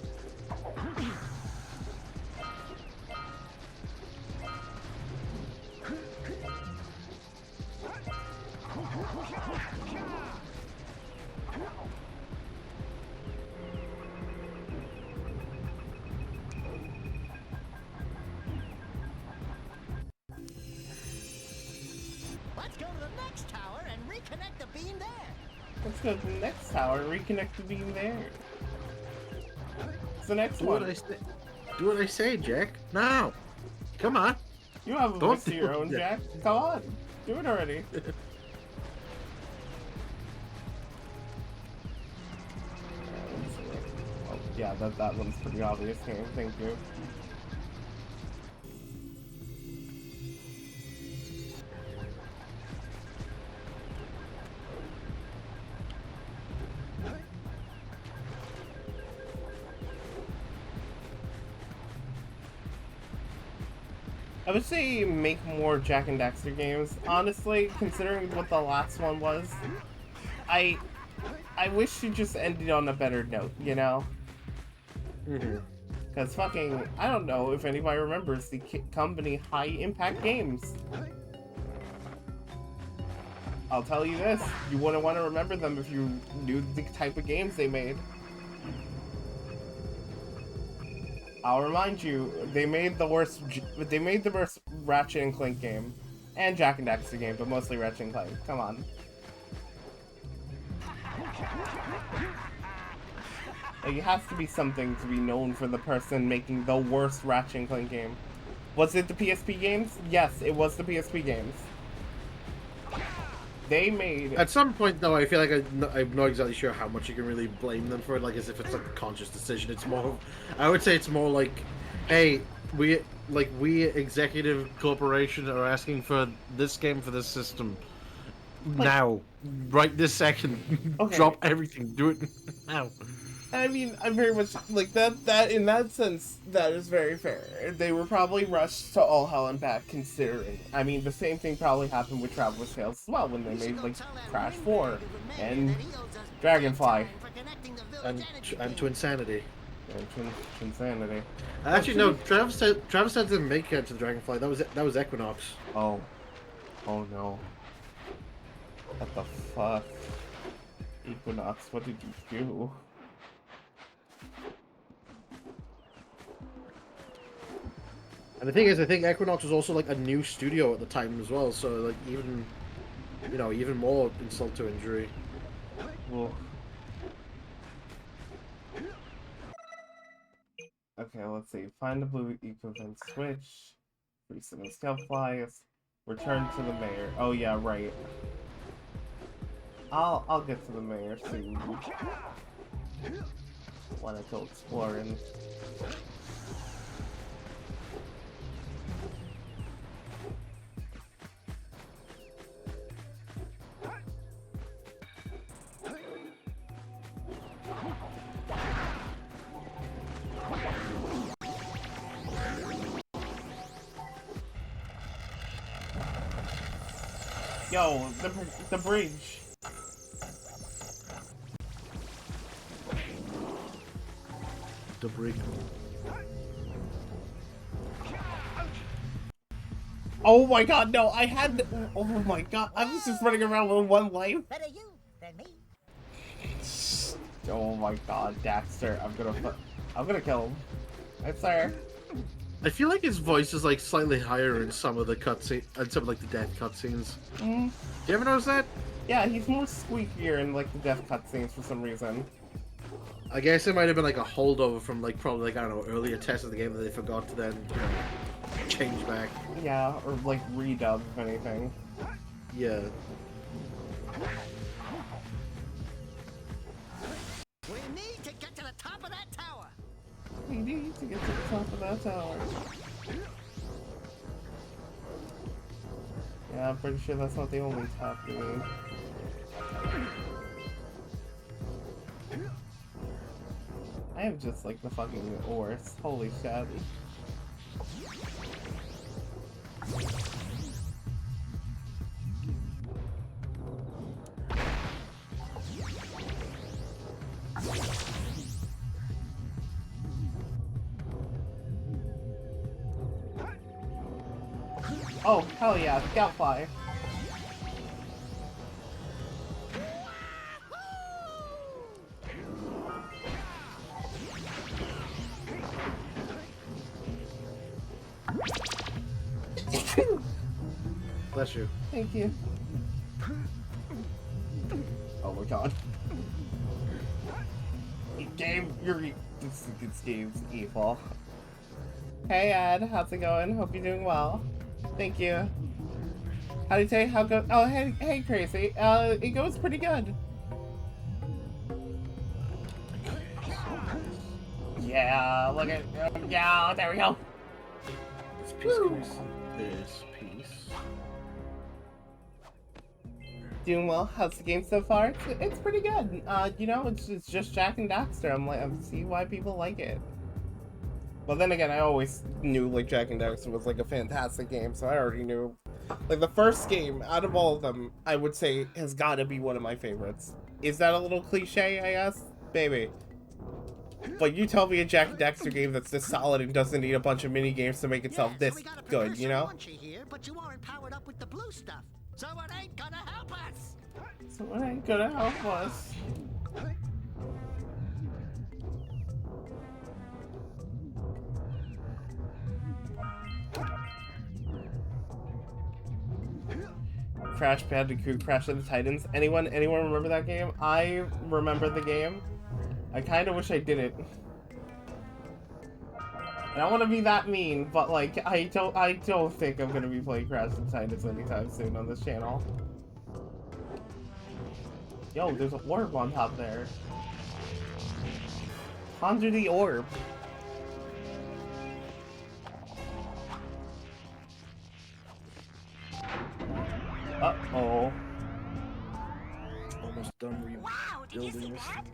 Let's go to the next tower and reconnect the beam there. Let's go to the next tower and reconnect the beam there. It's the next one. Do what I say, Jack. Now. Come on. You have a voice of your own, Jack. Come on. Do it already. Oh, yeah, that one's pretty obvious game. Thank you. I would say make more Jak and Daxter games. Honestly, considering what the last one was, I wish it just ended on a better note, you know? Because fucking, I don't know if anybody remembers the company High Impact Games. I'll tell you this, you wouldn't want to remember them if you knew the type of games they made. I'll remind you, they made the worst Ratchet and Clank game. And Jak and Daxter game, but mostly Ratchet and Clank. Come on. Like, it has to be something to be known for the person making the worst Ratchet and Clank game. Was it the PSP games? Yes, it was the PSP games. They made... At some point, though, I feel like I'm not exactly sure how much you can really blame them for it, like, as if it's, like, a conscious decision. It's more... I would say it's more like, hey, we executive corporation are asking for this game for this system. Like, now. Right this second. Okay. Drop everything. Do it now. I mean, I'm very much like that in that sense, that is very fair. They were probably rushed to all hell and back, considering. I mean, the same thing probably happened with Traveler's Tales as well, when they made, like, Crash 4 and Dragonfly. And Twinsanity. And Twinsanity. Actually, no, Travis didn't make it to the Dragonfly. That was Equinox. Oh. Oh no. What the fuck? Equinox, what did you do? And the thing is, I think Equinox was also, like, a new studio at the time as well, so, like, even, you know, even more insult to injury. Well. Okay, let's see. Find the blue equipment switch. Free 7 scout flies. Return to the mayor. Oh yeah, right. I'll get to the mayor soon. Wanna go exploring. Yo, the bridge. The bridge. Oh my god, no, I had... Oh my god, I was just running around with one life. Better you than me. Oh my god, Daxter, I'm gonna kill him. I swear. I feel like his voice is, like, slightly higher in some of the cutscenes, and some of, like, the death cutscenes. Mm. Do you ever notice that? Yeah, he's more squeakier in, like, the death cutscenes for some reason. I guess it might have been, like, a holdover from, like, probably, like, I don't know, earlier tests of the game that they forgot to then, you know, change back. Yeah, or, like, redub, if anything. Yeah. We need to get to the top of that tower. We need to get to the top of that tower. Yeah, I'm pretty sure that's not the only top we need. I am just like the fucking worst. Holy shit. Oh, hell yeah, Scoutfly. Bless you. Thank you. Oh my god. Game, this game's evil. Hey Ed, how's it going? Hope you're doing well. Thank you. How do you say how go? Oh, hey, Crazy. It goes pretty good. Yeah, look at, yeah, there we go. This piece, this piece. Doing well. How's the game so far? It's pretty good. You know, it's just Jak and Daxter. I see why people like it. But then again, I always knew like Jak and Daxter was like a fantastic game, so I already knew. Like the first game out of all of them, I would say has got to be one of my favorites. Is that a little cliche? I guess, maybe. But you tell me a Jak and Daxter game that's this solid and doesn't need a bunch of mini games to make itself this good, you know? Here, but you aren't powered up with the blue stuff, so it ain't gonna help us. So it ain't gonna help us. Crash Bandicoot, Crash of the Titans. Anyone remember that game? I remember the game. I kind of wish I didn't. I don't want to be that mean, but like I don't think I'm gonna be playing Crash of the Titans anytime soon on this channel. Yo, there's an orb on top there. Conjure the orb. Uh-oh. Almost done rebuilding. Wow, did you see that?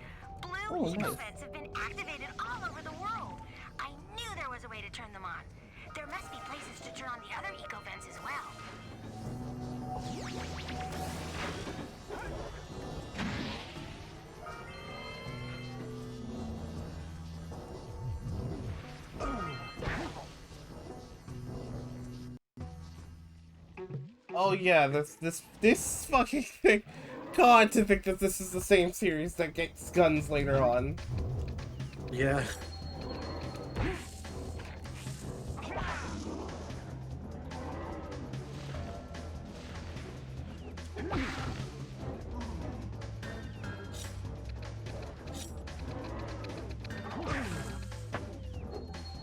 Blue eco-vents have been activated all over the world. I knew there was a way to turn them on. There must be places to turn on the other eco-vents as well. Oh yeah, this fucking thing. God, to think that this is the same series that gets guns later on. Yeah.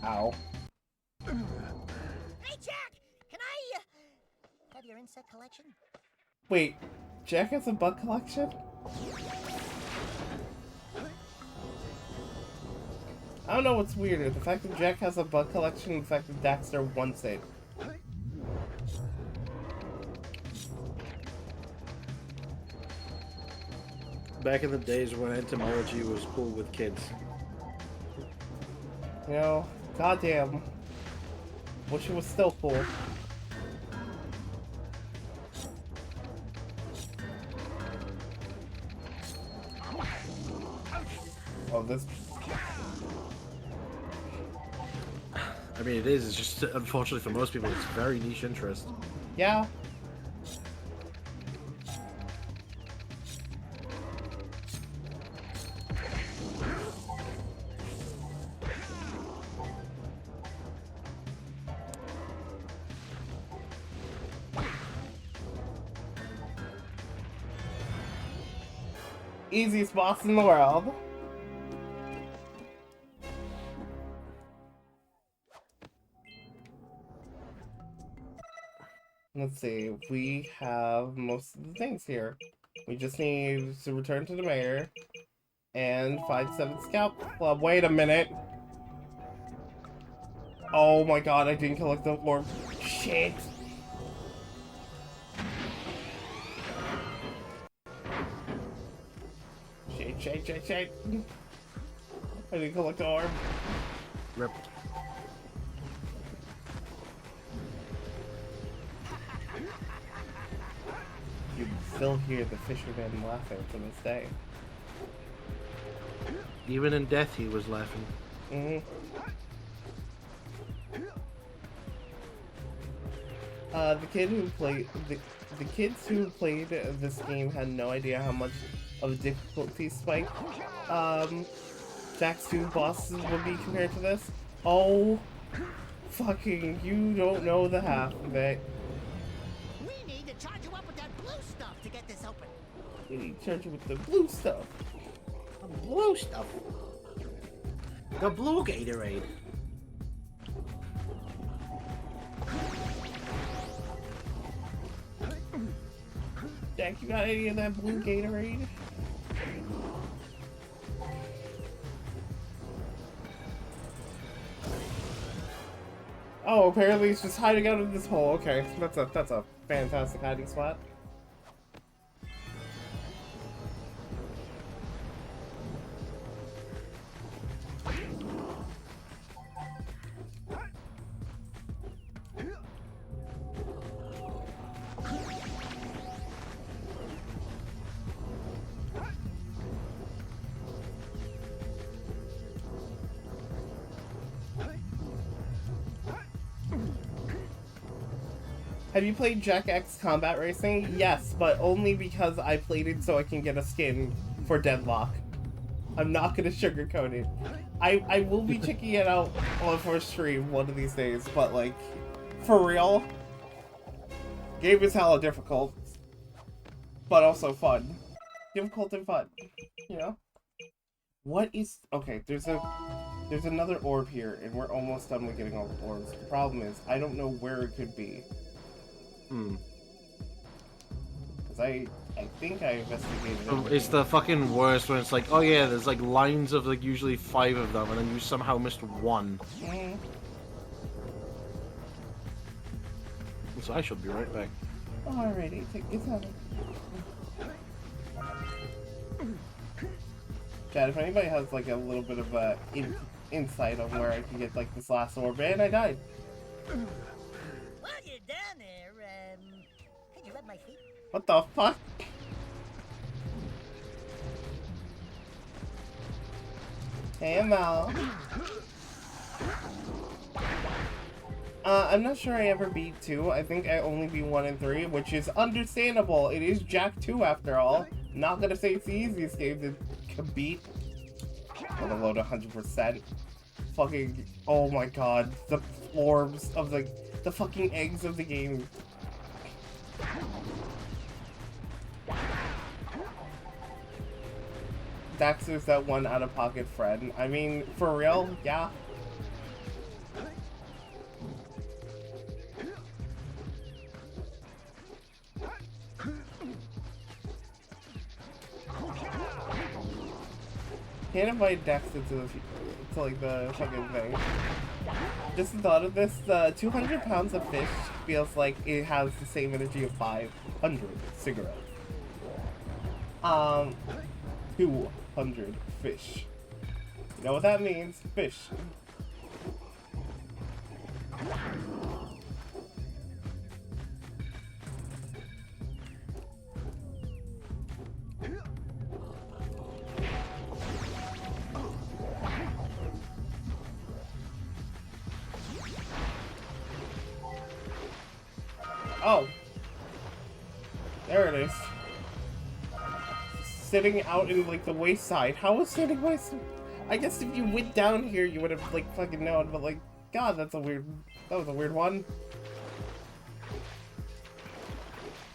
Ow. Hey, Jak! Can I have your insect collection? Wait, Jak has a bug collection? I don't know what's weirder, the fact that Jak has a bug collection and the fact that Daxter wants it. Back in the days when entomology was cool with kids. You know, goddamn. Wish it was still cool. Oh, this... I mean, it is. It's just, unfortunately for most people, it's very niche interest. Yeah. Easiest boss in the world. Let's see, we have most of the things here. We just need to return to the mayor and find 7th Scout Club. Wait a minute. Oh my god, I didn't collect the orb. Shit. Shit. I didn't collect the orb. Rip. You can still hear the fisherman laughing to this day. Even in death, he was laughing. The kids who played this game had no idea how much of a difficulty spike Jak's 2 bosses would be compared to this. Oh, fucking, you don't know the half of it. We need to charge you up with that blue stuff to get this open. We need to charge you with the blue stuff. The blue stuff. The blue Gatorade. Jak, you got any of that blue Gatorade? Oh, apparently it's just hiding out in this hole. Okay, that's a fantastic hiding spot. Have you played Jack X Combat Racing? Yes, but only because I played it so I can get a skin for Deadlock. I'm not gonna sugarcoat it. I will be checking it out for stream one of these days, but like, for real, game is hella difficult, but also fun. Difficult and fun, you know? What is... Okay, there's another orb here, and we're almost done with getting all the orbs. The problem is, I don't know where it could be. Because I think I investigated it. It's the fucking worst when it's like, oh yeah, there's like lines of like usually 5 of them, and then you somehow missed 1. So I shall be right back. Alrighty, take your time. Chad, if anybody has like a little bit of insight on where I can get like this last orb, and I died. While you're down there, could you rub my feet? What the fuck? Hey, Mal. I'm not sure I ever beat 2. I think I only beat 1 and 3, which is understandable. It is Jack 2 after all. Not gonna say it's the easiest game to beat. Let alone 100%. Fucking, oh my god. The orbs of the fucking eggs of the game. Daxter's that one out-of-pocket friend. I mean, for real? Yeah. Can't invite Dexter to like the fucking thing. Just the thought of this, the 200 pounds of fish feels like it has the same energy of 500 cigarettes. 200 fish. You know what that means? Fish. Oh. There it is. Sitting out in like the wayside. How was sitting wayside? I guess if you went down here you would have like fucking known, but like, god, that was a weird one.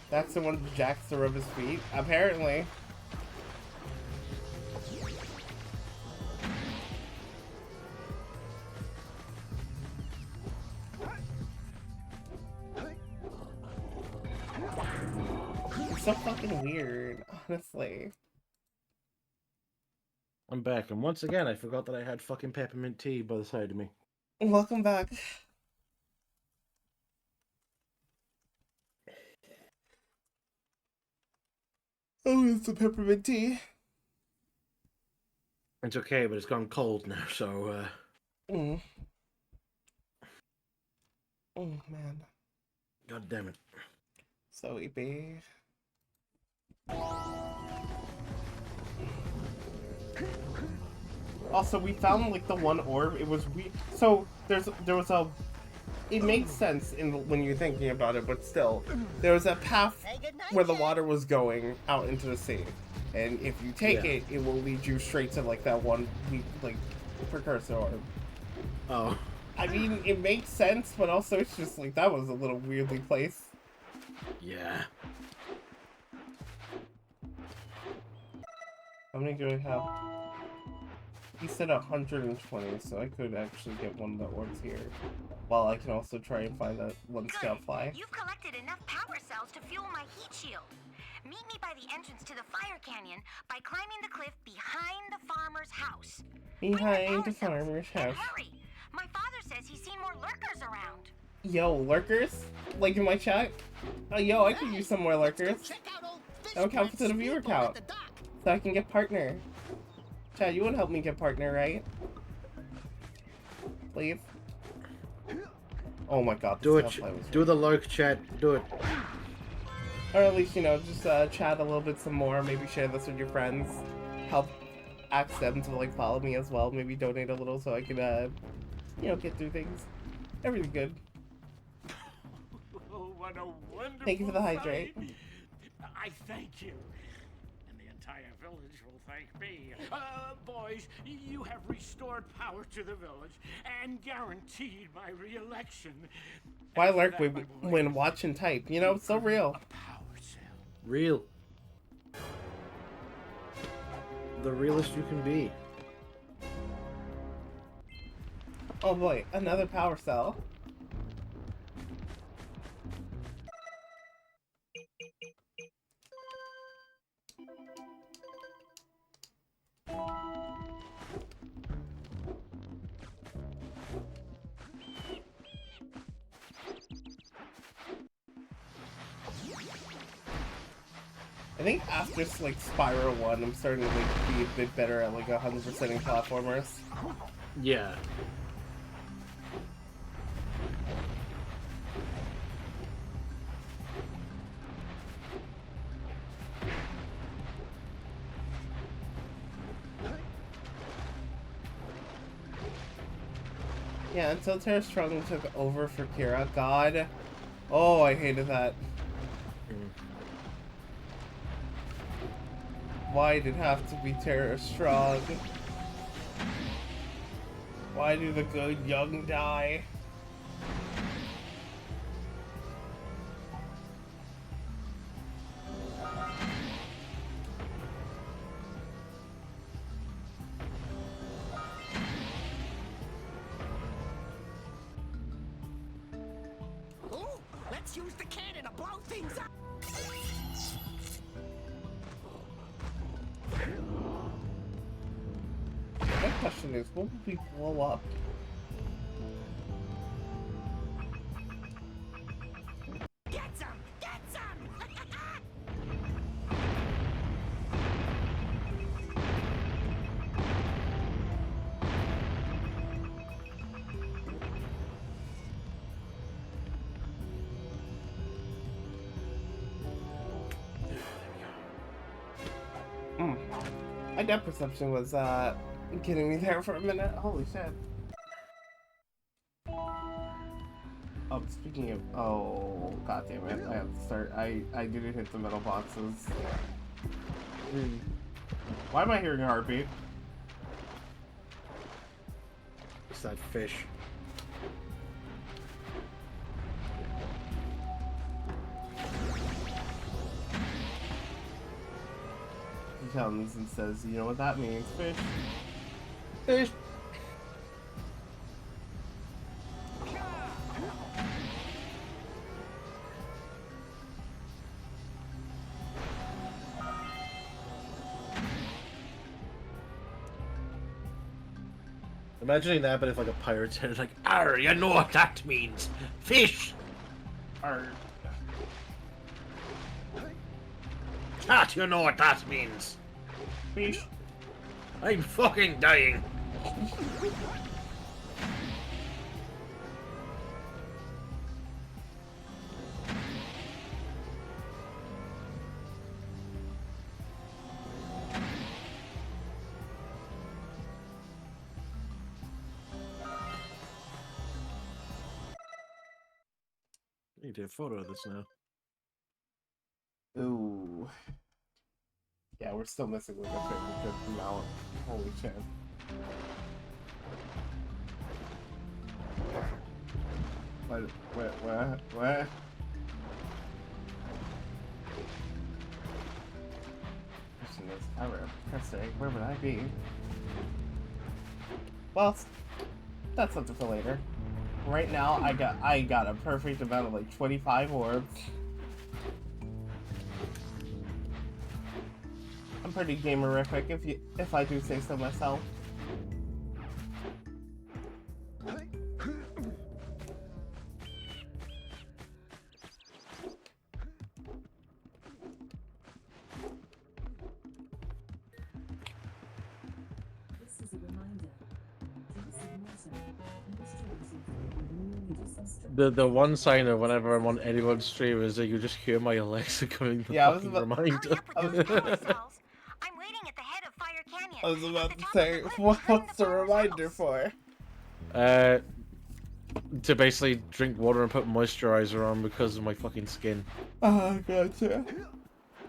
That's the one Jack's to rub his feet, apparently. It's so fucking weird, honestly. I'm back, and once again, I forgot that I had fucking peppermint tea by the side of me. Welcome back. Oh, it's a peppermint tea. It's okay, but it's gone cold now, so, Oh, man. God damn it. So eepy. Also, we found like the one orb. It was so there was a. It makes sense when you're thinking about it, but still, there was a path where the water was going out into the sea, and if you take it, it will lead you straight to like that one like precursor orb. Oh. I mean, it makes sense, but also it's just like that was a little weirdly placed. Yeah. How many do I have? He said 120, so I could actually get one of the orbs here. While I can also try and find that one scout fly. You've collected enough power cells to fuel my heat shield. Meet me by the entrance to the fire canyon by climbing the cliff behind the farmer's house. Behind the farmer's house. Hurry! My father says he's seen more lurkers around. Yo, lurkers? Like in my chat? Yo, I could use some more lurkers. That'll count to the viewer count. So I can get partner. Chad, you would help me get partner, right? Please? Oh my god. Do it. Do the lurk, chat. Do it. Or at least, you know, just chat a little bit some more. Maybe share this with your friends. Help ask them to, like, follow me as well. Maybe donate a little so I can, you know, get through things. Everything good. Oh, what a wonderful Thank you for the hydrate. sight. I thank you. And the entire village will thank me. Boys, you have restored power to the village and guaranteed my re-election. Why lurk when watch and type? You know, it's so real. Real. The realest you can be. Oh boy, another power cell. I think after like Spyro 1, I'm starting to like be a bit better at like 100%ing platformers. Yeah. Yeah, until Terra Strong took over for Kira. God. Oh, I hated that. Why did it have to be Terra Strong? Why do the good young die? Ooh, let's use the cannon to blow things up. My question is, what would we blow up? Get some! Get some! My depth perception was getting me there for a minute. Holy shit. Oh, speaking of, oh, god damn it, I have to start, I didn't hit the metal boxes. Why am I hearing a heartbeat? It's that fish. He comes and says, you know what that means, fish? Fish! Imagining that, but if like a pirate said, like, "Arr, you know what that means, fish." Arr. That you know what that means, fish. I'm fucking dying. I need to take a photo of this now. Ooh. Yeah, we're still missing like a 50 amount. Holy shit. What? Question is, if I were a pressing, where would I be? Well, that's something for later. Right now, I got a perfect amount of like 25 orbs. I'm pretty gamerific if I do say so myself. The one signer whenever I'm on anyone's stream is that you just hear my Alexa going the fucking reminder. I'm waiting at the head of Fire Canyon. I was about to say, what's the reminder for? to basically drink water and put moisturizer on because of my fucking skin. Oh, gotcha.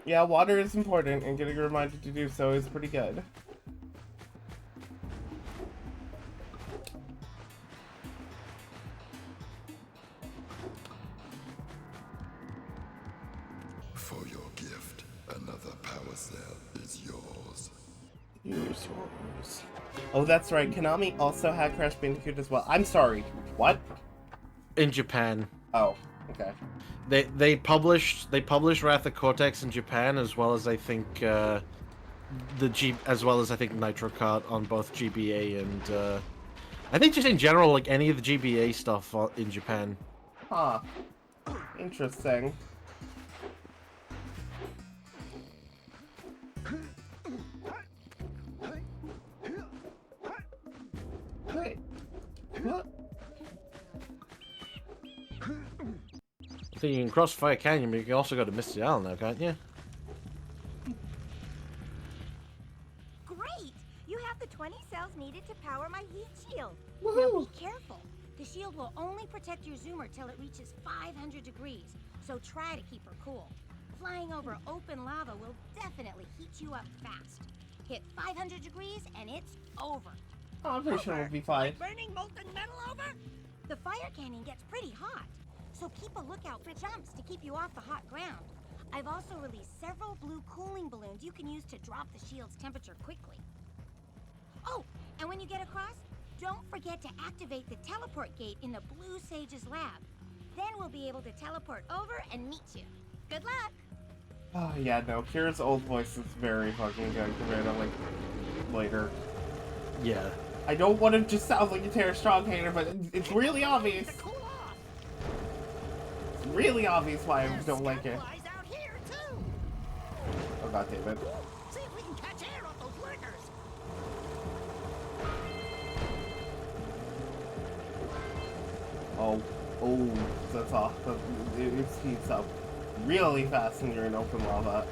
Yeah, water is important, and getting reminded to do so is pretty good. For your gift, another power cell is yours. Use yours. Oh, that's right. Konami also had Crash Bandicoot as well. I'm sorry. What? In Japan. Oh, okay. They published Wrath of Cortex in Japan, as well as I think as well as I think Nitro Kart on both GBA and I think just in general, like any of the GBA stuff in Japan. Huh. Interesting. Wait. What? I think you can cross Fire Canyon, but you can also go to Misty Island now, can't you? Great! You have the 20 cells needed to power my heat shield. Now be careful. The shield will only protect your zoomer till it reaches 500 degrees, so try to keep her cool. Flying over open lava will definitely heat you up fast. Hit 500 degrees and it's over. Oh, I'm pretty sure we'll be fine. Burning molten metal over? The fire canyon gets pretty hot, so keep a lookout for jumps to keep you off the hot ground. I've also released several blue cooling balloons you can use to drop the shield's temperature quickly. Oh, and when you get across, don't forget to activate the teleport gate in the Blue Sage's lab. Then we'll be able to teleport over and meet you. Good luck! Oh, yeah, no. Kira's old voice is very fucking good compared to, like, later. Yeah. I don't want to just sound like a Tara Strong hater, but it's really obvious. It's really obvious why I don't like it. Oh, god damn it. See if we can catch air off those lurkers. Oh, that's off. It speeds up really fast when you're in open lava.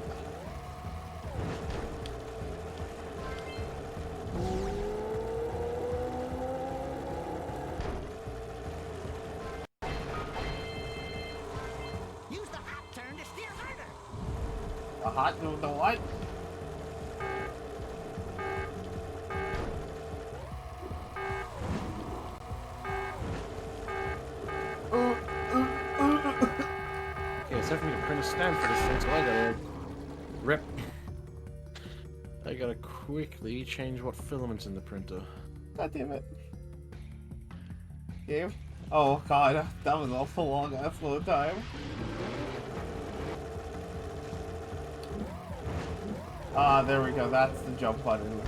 Use the hot turn to steer harder. The what? Okay, it's time for me to print a stand for this thing, so I gotta rip. I gotta quickly change what filament's in the printer. God damn it. Game? Oh god, that was awful long ass load time. Ah, there we go, that's the jump button.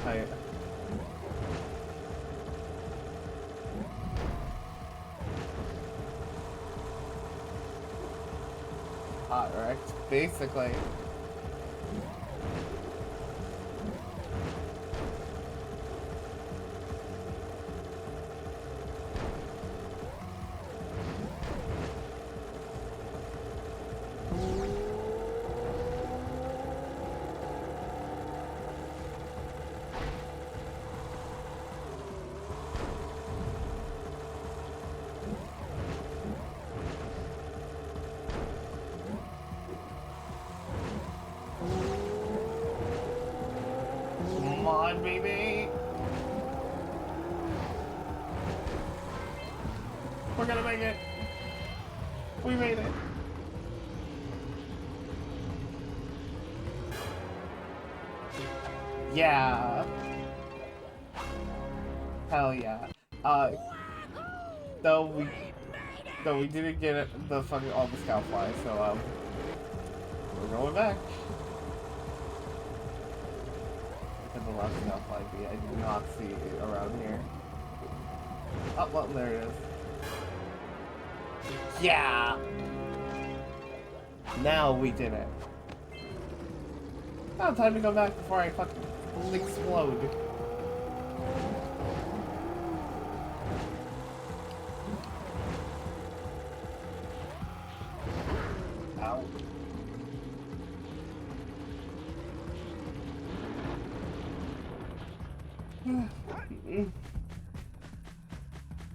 Hot wrecked, basically. Come on, baby. We're gonna make it. We made it. Yeah. Hell yeah. Though we didn't get it, all the scout flies, so we're going back. The last scout fly bee I did not see it around here. Oh, well, there it is. Yeah! Now we did it. Oh, time to go back before I fucking explode. Ow.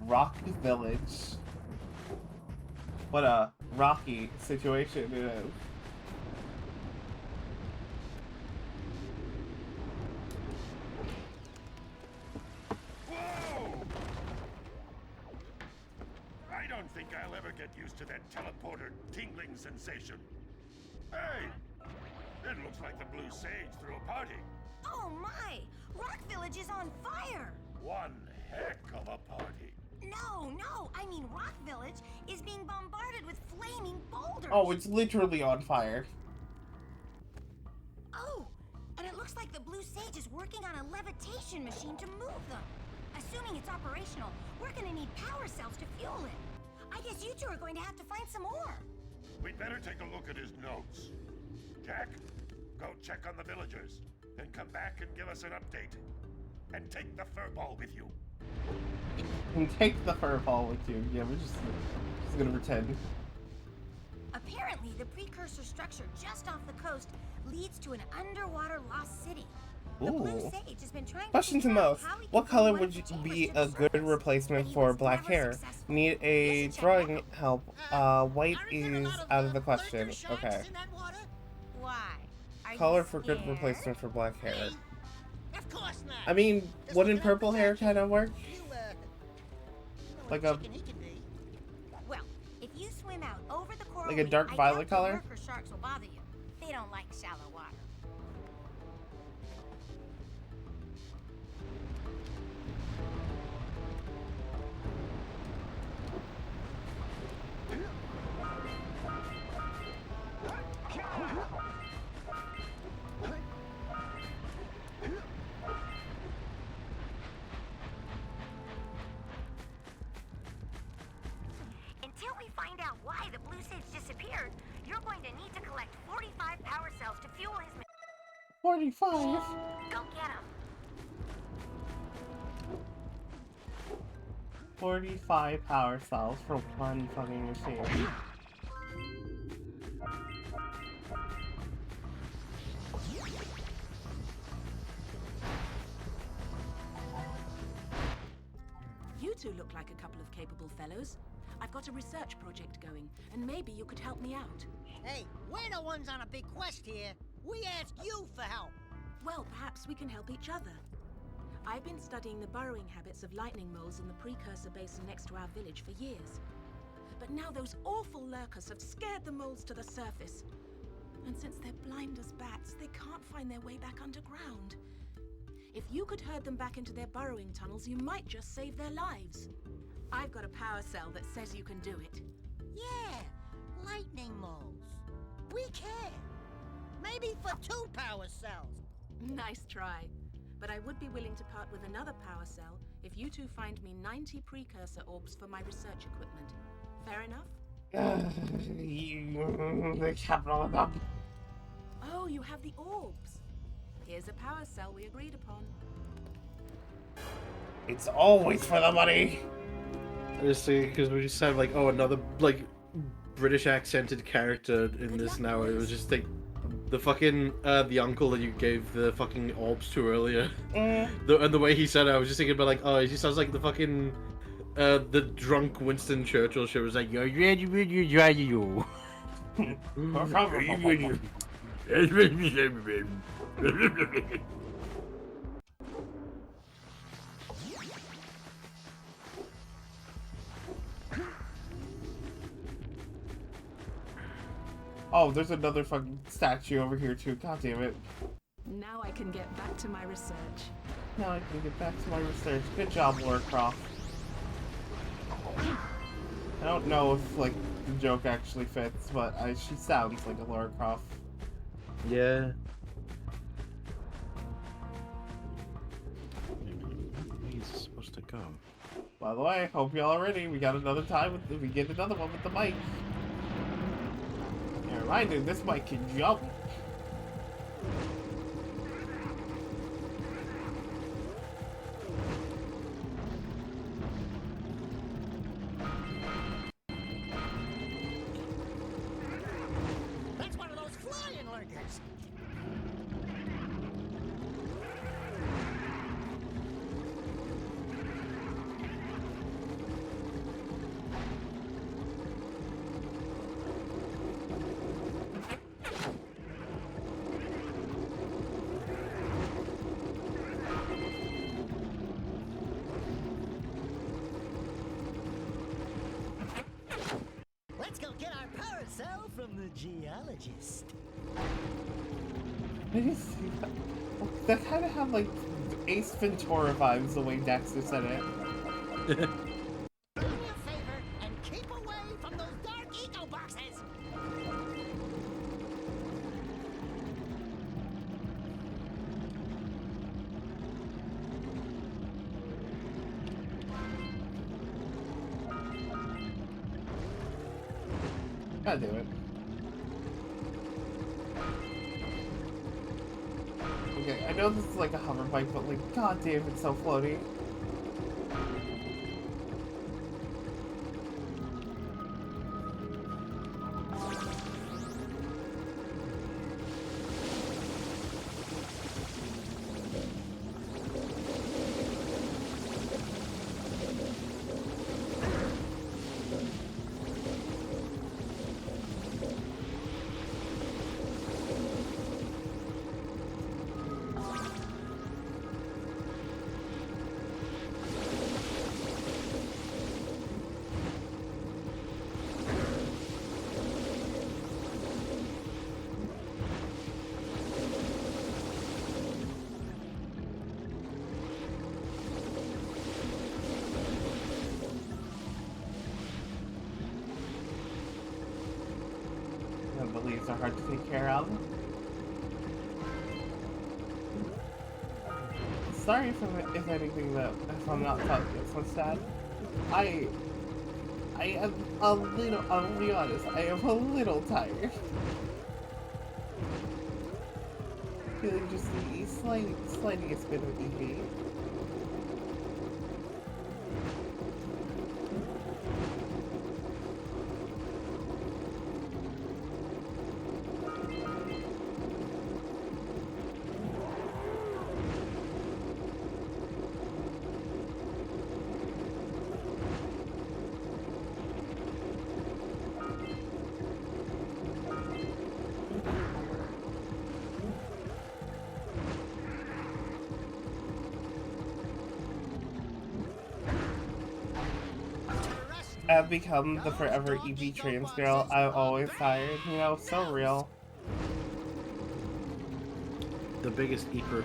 Rock Village. What a rocky situation it is. I don't think I'll ever get used to that teleporter tingling sensation. Hey! It looks like the Blue Sage threw a party. Oh my! Rock Village is on fire! One heck of a party. No, I mean Rock Village is being bombarded with flaming boulders. Oh, it's literally on fire. Oh, and it looks like the Blue Sage is working on a levitation machine to move them. Assuming it's operational, we're gonna need power cells to fuel it. I guess you two are going to have to find some more. We'd better take a look at his notes. Jack, go check on the villagers, then come back and give us an update. And take the furball with you. And take the furball with you. Yeah, we're just gonna pretend. Apparently, the precursor structure just off the coast leads to an underwater lost city. The Blue Sage has been trying Question to most. What color would be a good replacement for black hair? Need a drawing help. White is out of the question. Okay. Why? Color for good replacement for black hair. Of course not. I mean, wouldn't purple hair kind of work? Like a... Well, if you swim out over the coral Like a dark reef, violet I doubt the color? worker sharks will bother you. They don't like shallow water. Until we find out why the Blue Sage disappeared, you're going to need to collect 45 power cells to fuel his... 45? Go get him. 45 power cells for one fucking machine. You two look like a couple of capable fellows. I've got a research project going, and maybe you could help me out. Hey, we're the ones on a big quest here. We asked you for help. Well, perhaps we can help each other. I've been studying the burrowing habits of lightning moles in the precursor basin next to our village for years. But now those awful lurkers have scared the moles to the surface. And since they're blind as bats, they can't find their way back underground. If you could herd them back into their burrowing tunnels, you might just save their lives. I've got a power cell that says you can do it. Yeah, lightning moles. We care. Maybe for 2 power cells. Nice try. But I would be willing to part with another power cell if you two find me 90 precursor orbs for my research equipment. Fair enough? The capital of them. Oh, you have the orbs. Here's a power cell we agreed upon. It's always for the money. I just think because we just have like, oh, another like British accented character in this now. It was just like the fucking the uncle that you gave the fucking orbs to earlier. And the way he said it, I was just thinking about like, oh, he sounds like the fucking the drunk Winston Churchill shit was like, you're ready, you. Oh, there's another fucking statue over here too. God damn it. Now I can get back to my research. Now I can get back to my research. Good job, Laura Croft. I don't know if like the joke actually fits, but she sounds like a Laura Croft. Yeah. He's supposed to go. By the way, hope y'all are ready. We got another time with we get another one with the mic. And reminder, this mic can jump. That's one of those flying lurkers. So from the geologist. Did you see that? That kind of had like Ace Ventura vibes the way Dexter said it. Do me a favor and keep away from those dark eco boxes. Gotta do it. Okay, I know this is like a hover bike, but like, god damn, it's so floaty. The leaves are hard to take care of. Sorry if anything that if I'm not talking so sad. I am a little, I'll be honest, I am a little tired. Feeling just the slightest bit of EV. I've become the forever EV trans girl. I'm always tired, you know, so real. The biggest eater.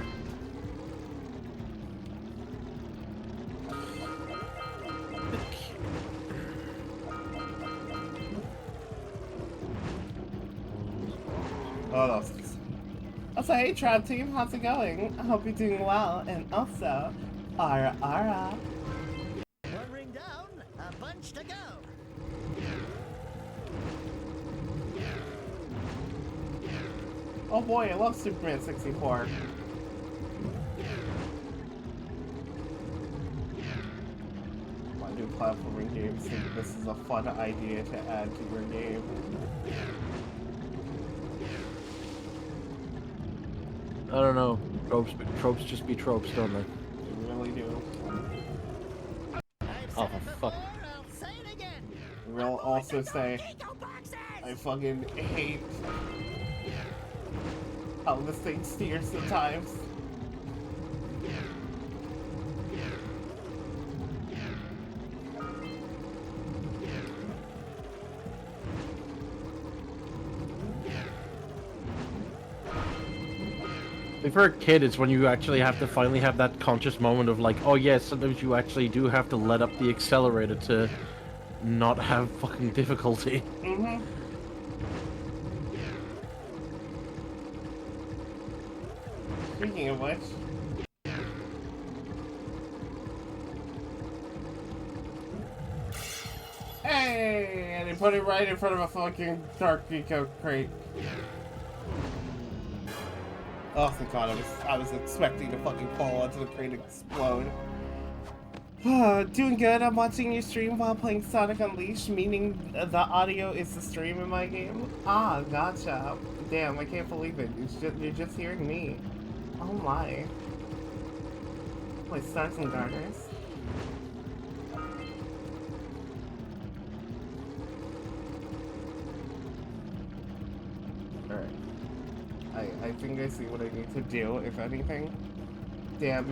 Oh, that's also, hey Tribe Team, how's it going? I hope you're doing well, and also, ara ara. One ring down, a bunch to go. Oh boy, I love Superman 64. My new platforming game think this is a fun idea to add to your game. I don't know. Tropes just be tropes, don't they? They really do. Oh, fuck. We'll also say, I fucking hate how this thing steers sometimes. If you're a kid, it's when you actually have to finally have that conscious moment of like, oh yes, sometimes you actually do have to let up the accelerator to not have fucking difficulty. Mm-hmm. Speaking of which... Hey! And they put it right in front of a fucking dark eco crate. Oh, thank God, I was expecting to fucking fall onto the crate and explode. Doing good. I'm watching your stream while playing Sonic Unleashed, meaning the audio is the stream in my game. Ah, gotcha. Damn, I can't believe it. You're just hearing me. Oh my. Like Stars and Garters. Alright. I think I see what I need to do, if anything. Damn,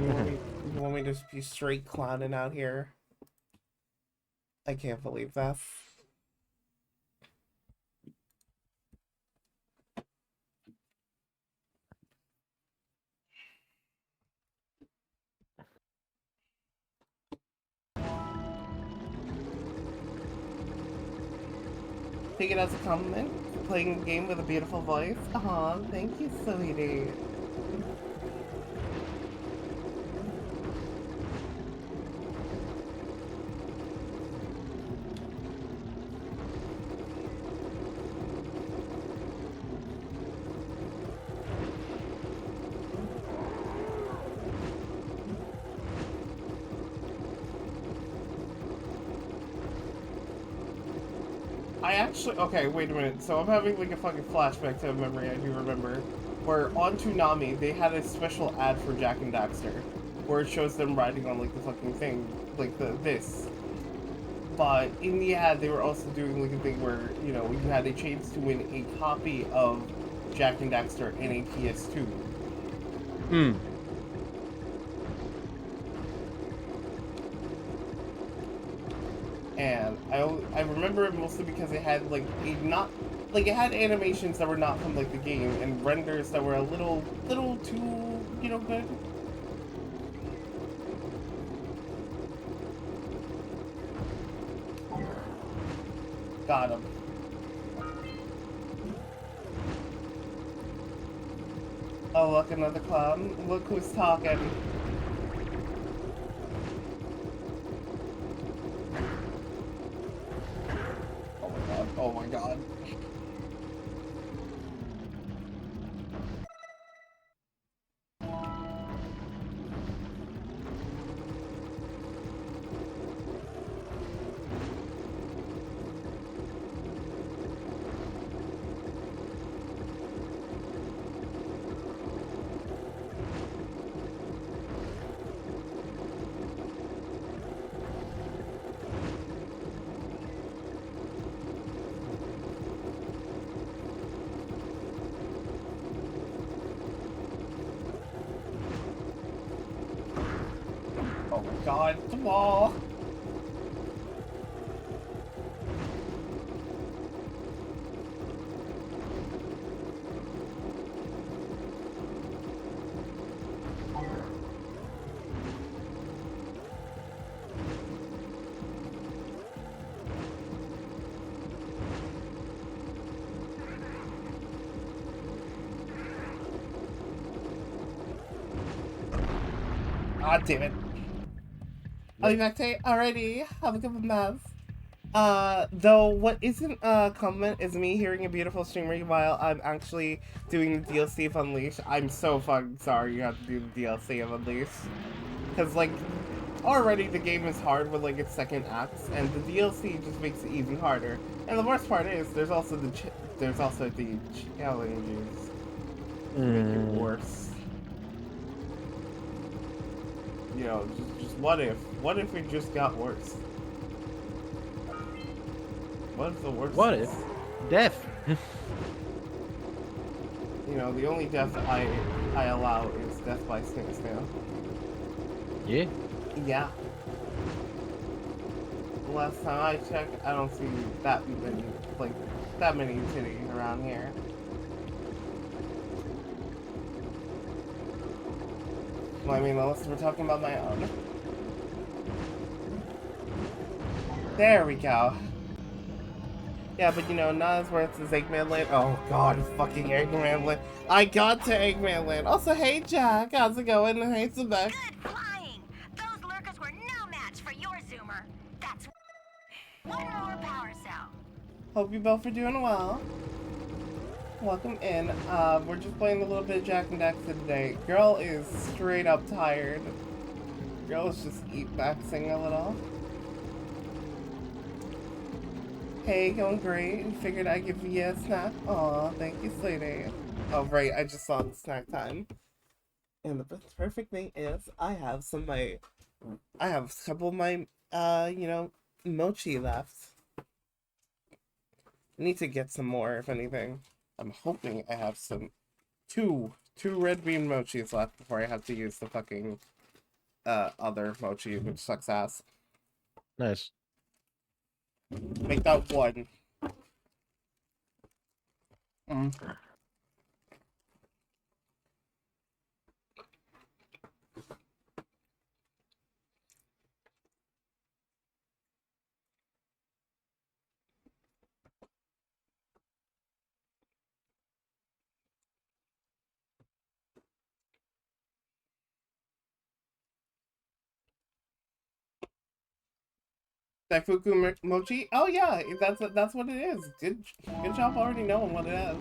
you want me to just be straight clowning out here? I can't believe that. Take it as a compliment. Playing a game with a beautiful voice. Aw, thank you, sweetie. Okay, wait a minute. So I'm having like a fucking flashback to a memory I do remember. Where on Toonami, they had a special ad for Jak and Daxter. Where it shows them riding on like the fucking thing. Like this. But in the ad, they were also doing like a thing where, you know, you had a chance to win a copy of Jak and Daxter and a PS2. And I remember it mostly because it had like it had animations that were not from like the game and renders that were a little too, you know, good. Got him. Oh, look, another clown. Look who's talking. Oh my god. Oh my god, come on! Ah, damn it. I'll be back today. Alrighty, have a good one, though what isn't a compliment is me hearing a beautiful streamer while I'm actually doing the DLC of Unleashed. I'm so fucking sorry you have to do the DLC of Unleashed. Because, like, already the game is hard with, like, its second acts, and the DLC just makes it even harder. And the worst part is, there's also the challenges to make it worse. You know, just what if? What if it just got worse? What if the worst? What if? Death. You know, the only death I allow is death by snail. Yeah? Yeah. Last time I checked, I don't see that many titties around here. Well, I mean, unless we're talking about my own. There we go. Yeah, but you know, not as worth as Eggman Land. Oh god, fucking Eggman Land. I got to Eggman Land. Also, hey Jack, how's it going? Hey, Sebek. Good flying! Those lurkers were no match for your Zoomer. That's one more power cell. Hope you both are doing well. Welcome in. We're just playing a little bit of Jak and Daxter today. Girl is straight up tired. Girl is just eat-maxing a little. Hey, going great. Figured I'd give you a snack. Aw, thank you, sweetie. Oh, right, I just saw the snack time. And the perfect thing is, I have a couple of my, you know, mochi left. I need to get some more, if anything. I'm hoping I have two red bean mochis left before I have to use the fucking, other mochi, which sucks ass. Nice. Make that one. Daifuku mochi? Oh yeah, that's what it is. Good job already knowing what it is.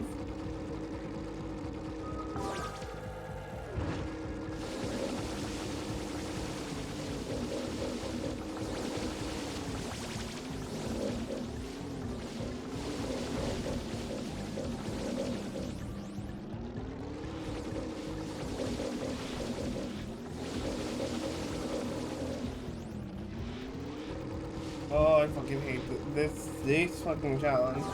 Oh, I fucking hate this fucking challenge.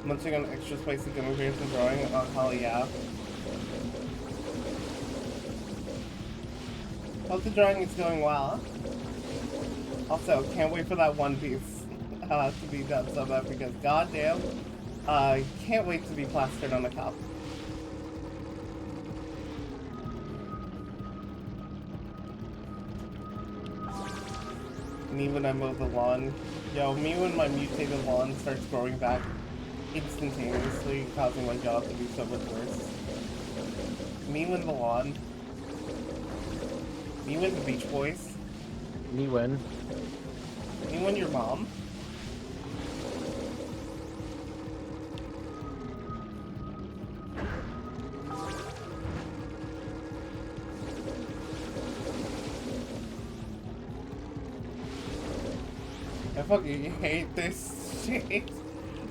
Munching on extra spicy gummy bears and drawing? Oh, hell yeah. Hope the drawing is going well. Also, can't wait for that One Piece to be done so bad because goddamn, can't wait to be plastered on the cup. Me when I mow the lawn. Yo, me when my mutated lawn starts growing back instantaneously, causing my job to be so much worse. Me when the lawn. Me when the Beach Boys. Me when. Me when your mom. I fucking hate this shit.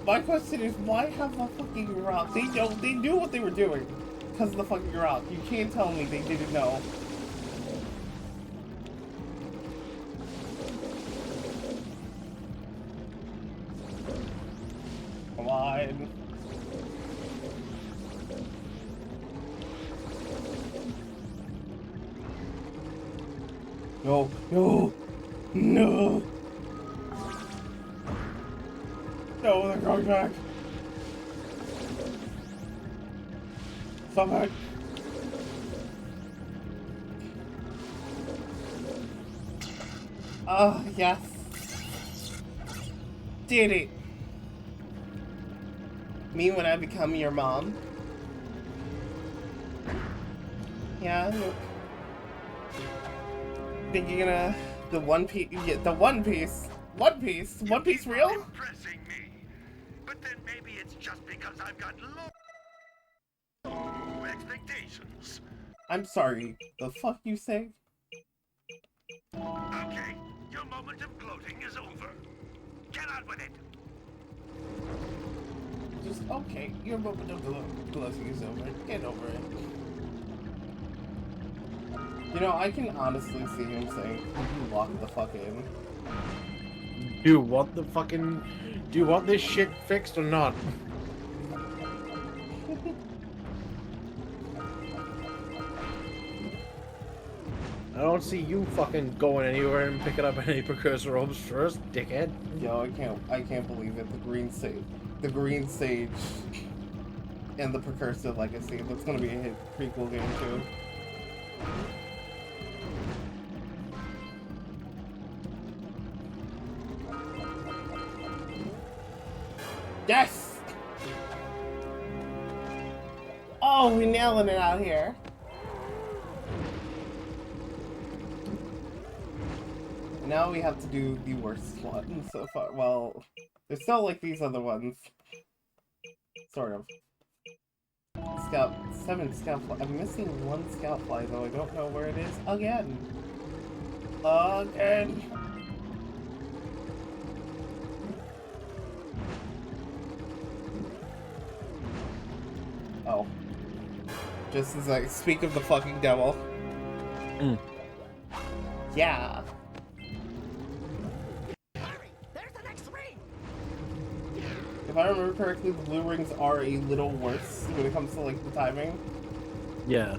My question is, why have a fucking rock? They knew what they were doing because of the fucking rock. You can't tell me they didn't know. Come on. No, no, no. No, they're going back. Stop it. Oh, yes. Did it. Me when I become your mom. Yeah. Think you're gonna the One Piece? Yeah, the One Piece. One Piece. One Piece real? Impressing me, but then maybe it's just because I've got low expectations. I'm sorry. The fuck you say? Okay, your moment of gloating is over. Get on with it. Just okay. Your moment of gloating is over. Get over it. You know, I can honestly see him saying, "You lock the fuck in." Do you want the fucking... Do you want this shit fixed or not? I don't see you fucking going anywhere and picking up any precursor robes first, dickhead. Yo, I can't believe it. The Green Sage, and the Precursive Legacy. That's gonna be a hit prequel game too. Yes! Oh, we nailing it out here. Now we have to do the worst one so far. Well, there's still like these other ones. Sort of. Seven Scoutfly. I'm missing one Scoutfly though. I don't know where it is. Again. Again. Oh. Just as I speak of the fucking devil. Mm. Yeah. There's the next ring. If I remember correctly, the blue rings are a little worse when it comes to like the timing. Yeah.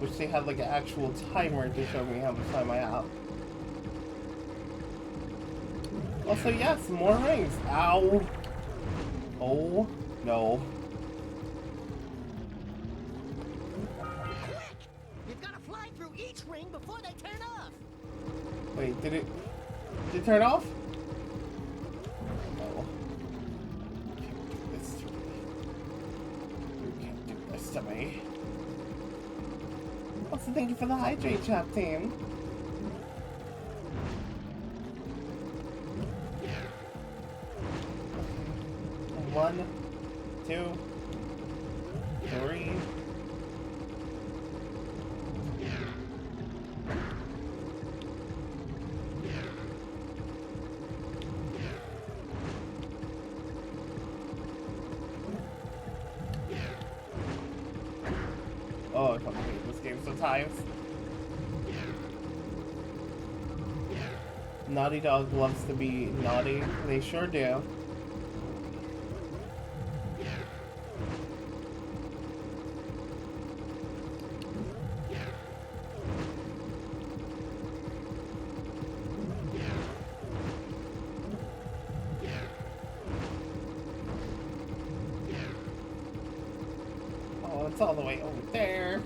Wish they had like an actual timer to show me how much time I have. Also, yes, more rings. Ow. Oh, no. You've got to fly through each ring before they turn off. Wait, did it turn off? No. You can't do this to me. Also, thank you for the hydrate chat team. One, 2, 3. Oh, I fucking hate this game sometimes. Naughty Dog loves to be naughty. They sure do. Oh, it's all the way over there.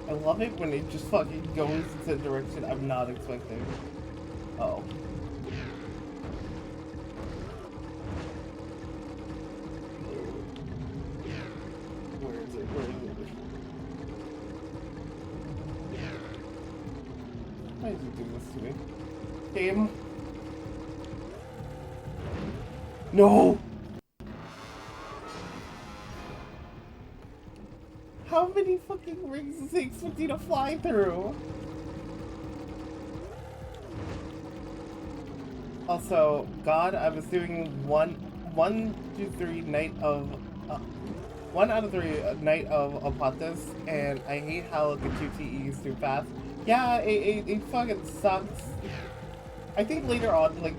I love it when it just fucking goes into a direction I'm not expecting. Oh. Where is it? Where is it? Why did you do this to me? Game. No! How many fucking rings does it expect you to fly through? Also, God, I was doing one, 2, 3 night of 1 out of 3 night of Apothis, and I hate how the QTE is too fast. Yeah, it fucking sucks. I think later on, like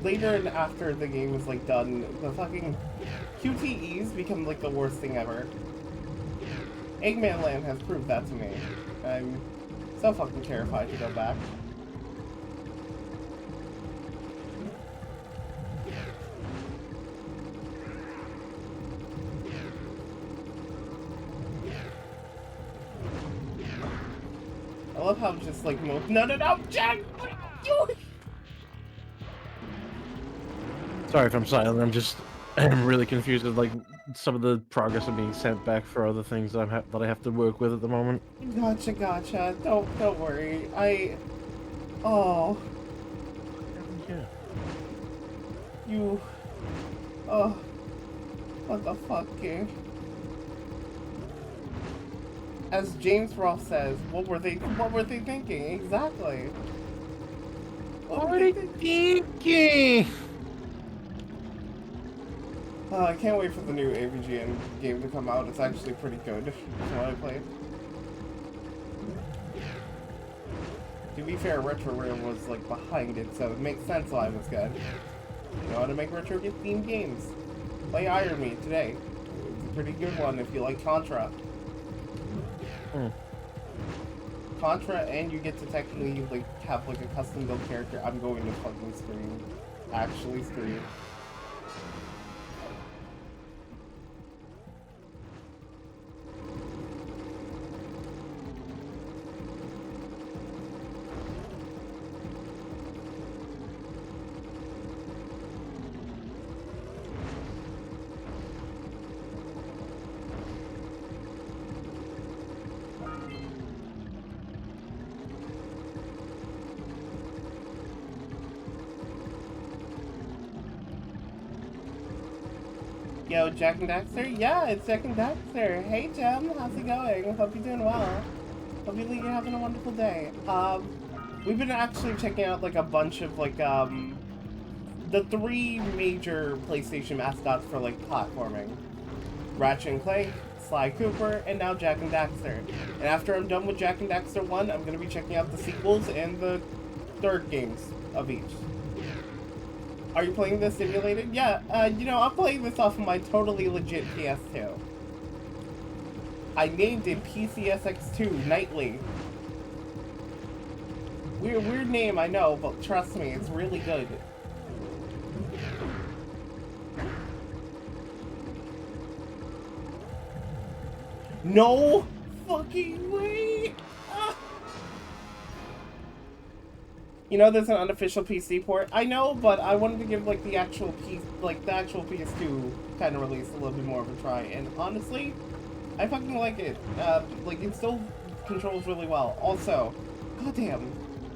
later and after the game is like done, the fucking QTEs become like the worst thing ever. Eggman Land has proved that to me. I'm so fucking terrified to go back. I love how it's just like, no, Jack! What are you doing? Sorry if I'm silent. I'm really confused with like some of the progress I'm being sent back for other things that I have to work with at the moment. Gotcha. Don't worry. Oh. Yeah. You. Oh. What the fuck, King? As James Ross says, what were they thinking? Exactly. What were they thinking? I can't wait for the new AVGN game to come out. It's actually pretty good from what I played. To be fair, RetroRare was like behind it, so it makes sense why it was good. You know how to make retro-themed games. Play Iron Me today. It's a pretty good one if you like Contra. Contra, and you get to technically like have like a custom built character. I'm going to fucking scream. Actually scream. Yo, Jack and Daxter? Yeah, it's Jack and Daxter. Hey, Jem, how's it going? Hope you're doing well. Hope you're having a wonderful day. We've been actually checking out, like, a bunch of, like, the 3 major PlayStation mascots for, like, platforming. Ratchet and Clank, Sly Cooper, and now Jack and Daxter. And after I'm done with Jack and Daxter 1, I'm gonna be checking out the sequels and the 3rd games of each. Are you playing this simulated? Yeah, you know, I'm playing this off of my totally legit PS2. I named it PCSX2 Nightly. Weird name, I know, but trust me, it's really good. No fucking way! Ah. You know, there's an unofficial PC port. I know, but I wanted to give like the actual PS2 kind of release a little bit more of a try. And honestly, I fucking like it. Like it still controls really well. Also, goddamn,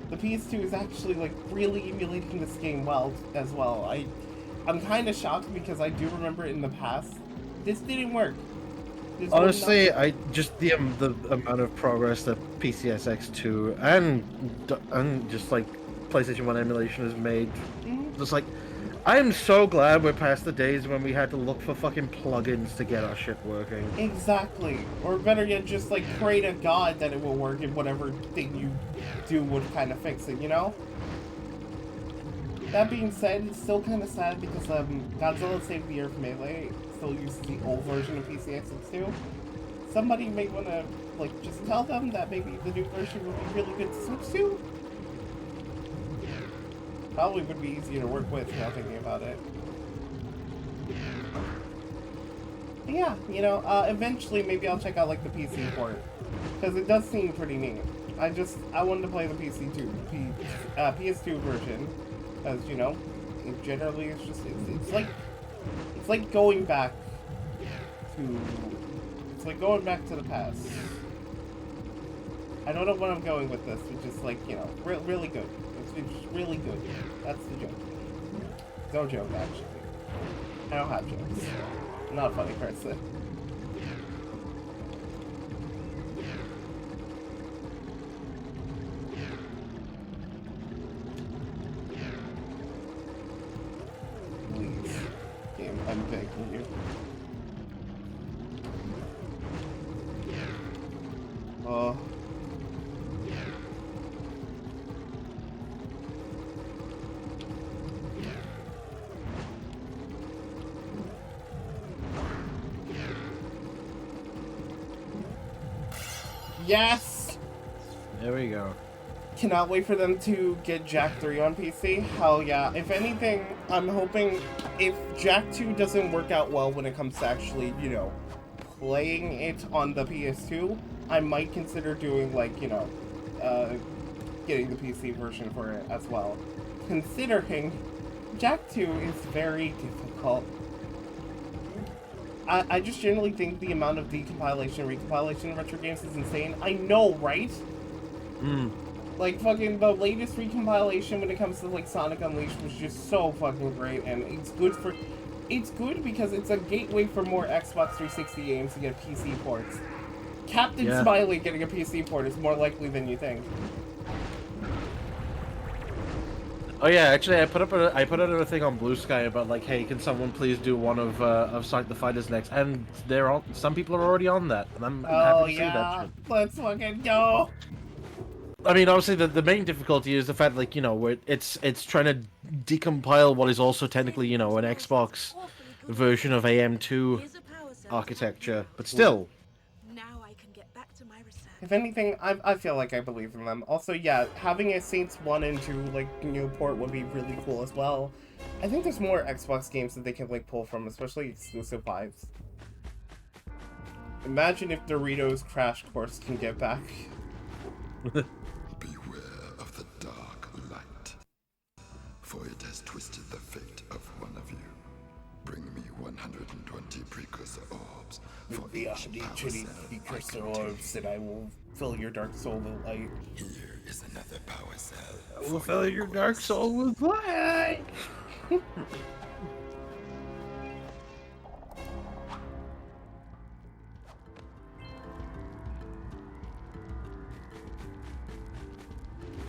the PS2 is actually like really emulating this game well as well. I'm kind of shocked because I do remember in the past this didn't work. Honestly, the amount of progress that PCSX2 and just like PlayStation 1 emulation has made, just like, I am so glad we're past the days when we had to look for fucking plugins to get our shit working. Exactly. Or better yet, just like pray to God that it will work and whatever thing you do would kind of fix it, you know? That being said, it's still kind of sad because Godzilla Save the Earth Melee still uses the old version of PCSX2. Somebody may want to, like, just tell them that maybe the new version would be really good to switch to. Probably would be easier to work with now thinking about it. But yeah, you know, eventually maybe I'll check out, like, the PC port. Because it does seem pretty neat. I wanted to play the PS2 version. Because, you know, it generally is just, it's like going back to the past. I don't know where I'm going with this, but just like, you know, really good. It's really good. That's the joke. No joke, actually. I don't have jokes. I'm not a funny person. Please. Game, I'm begging you. Oh. Yes! There we go. Cannot wait for them to get Jak 3 on PC. Hell yeah. If anything, I'm hoping if Jak 2 doesn't work out well when it comes to actually, you know, playing it on the PS2, I might consider doing, like, you know, getting the PC version for it as well. Considering Jak 2 is very difficult. I just generally think the amount of decompilation and recompilation of retro games is insane. I know, right? Like, fucking the latest recompilation when it comes to, like, Sonic Unleashed was just so fucking great, and it's good because it's a gateway for more Xbox 360 games to get PC ports. Captain Smiley getting a PC port is more likely than you think. Oh yeah, actually, I put out a thing on Blue Sky about like, hey, can someone please do one of Sonic the Fighters next? And some people are already on that, and I'm happy to see that shit. Let's fucking go. I mean, obviously, the main difficulty is the fact, like, you know, where it's trying to decompile what is also technically, you know, an Xbox version of AM2 architecture, but still. Now I can get back to my research. If anything, I feel like I believe in them. Also, yeah, having a Saints 1 and 2, like, new port would be really cool as well. I think there's more Xbox games that they can, like, pull from, especially exclusive vibes. Imagine if Doritos Crash Course can get back. Beware of the dark light, for it has twisted the fate of one of you. Bring me 120 precursor orbs for each power cell precursor orbs, and I will fill your dark soul with light. Here is another power cell. I will fill your dark soul with light.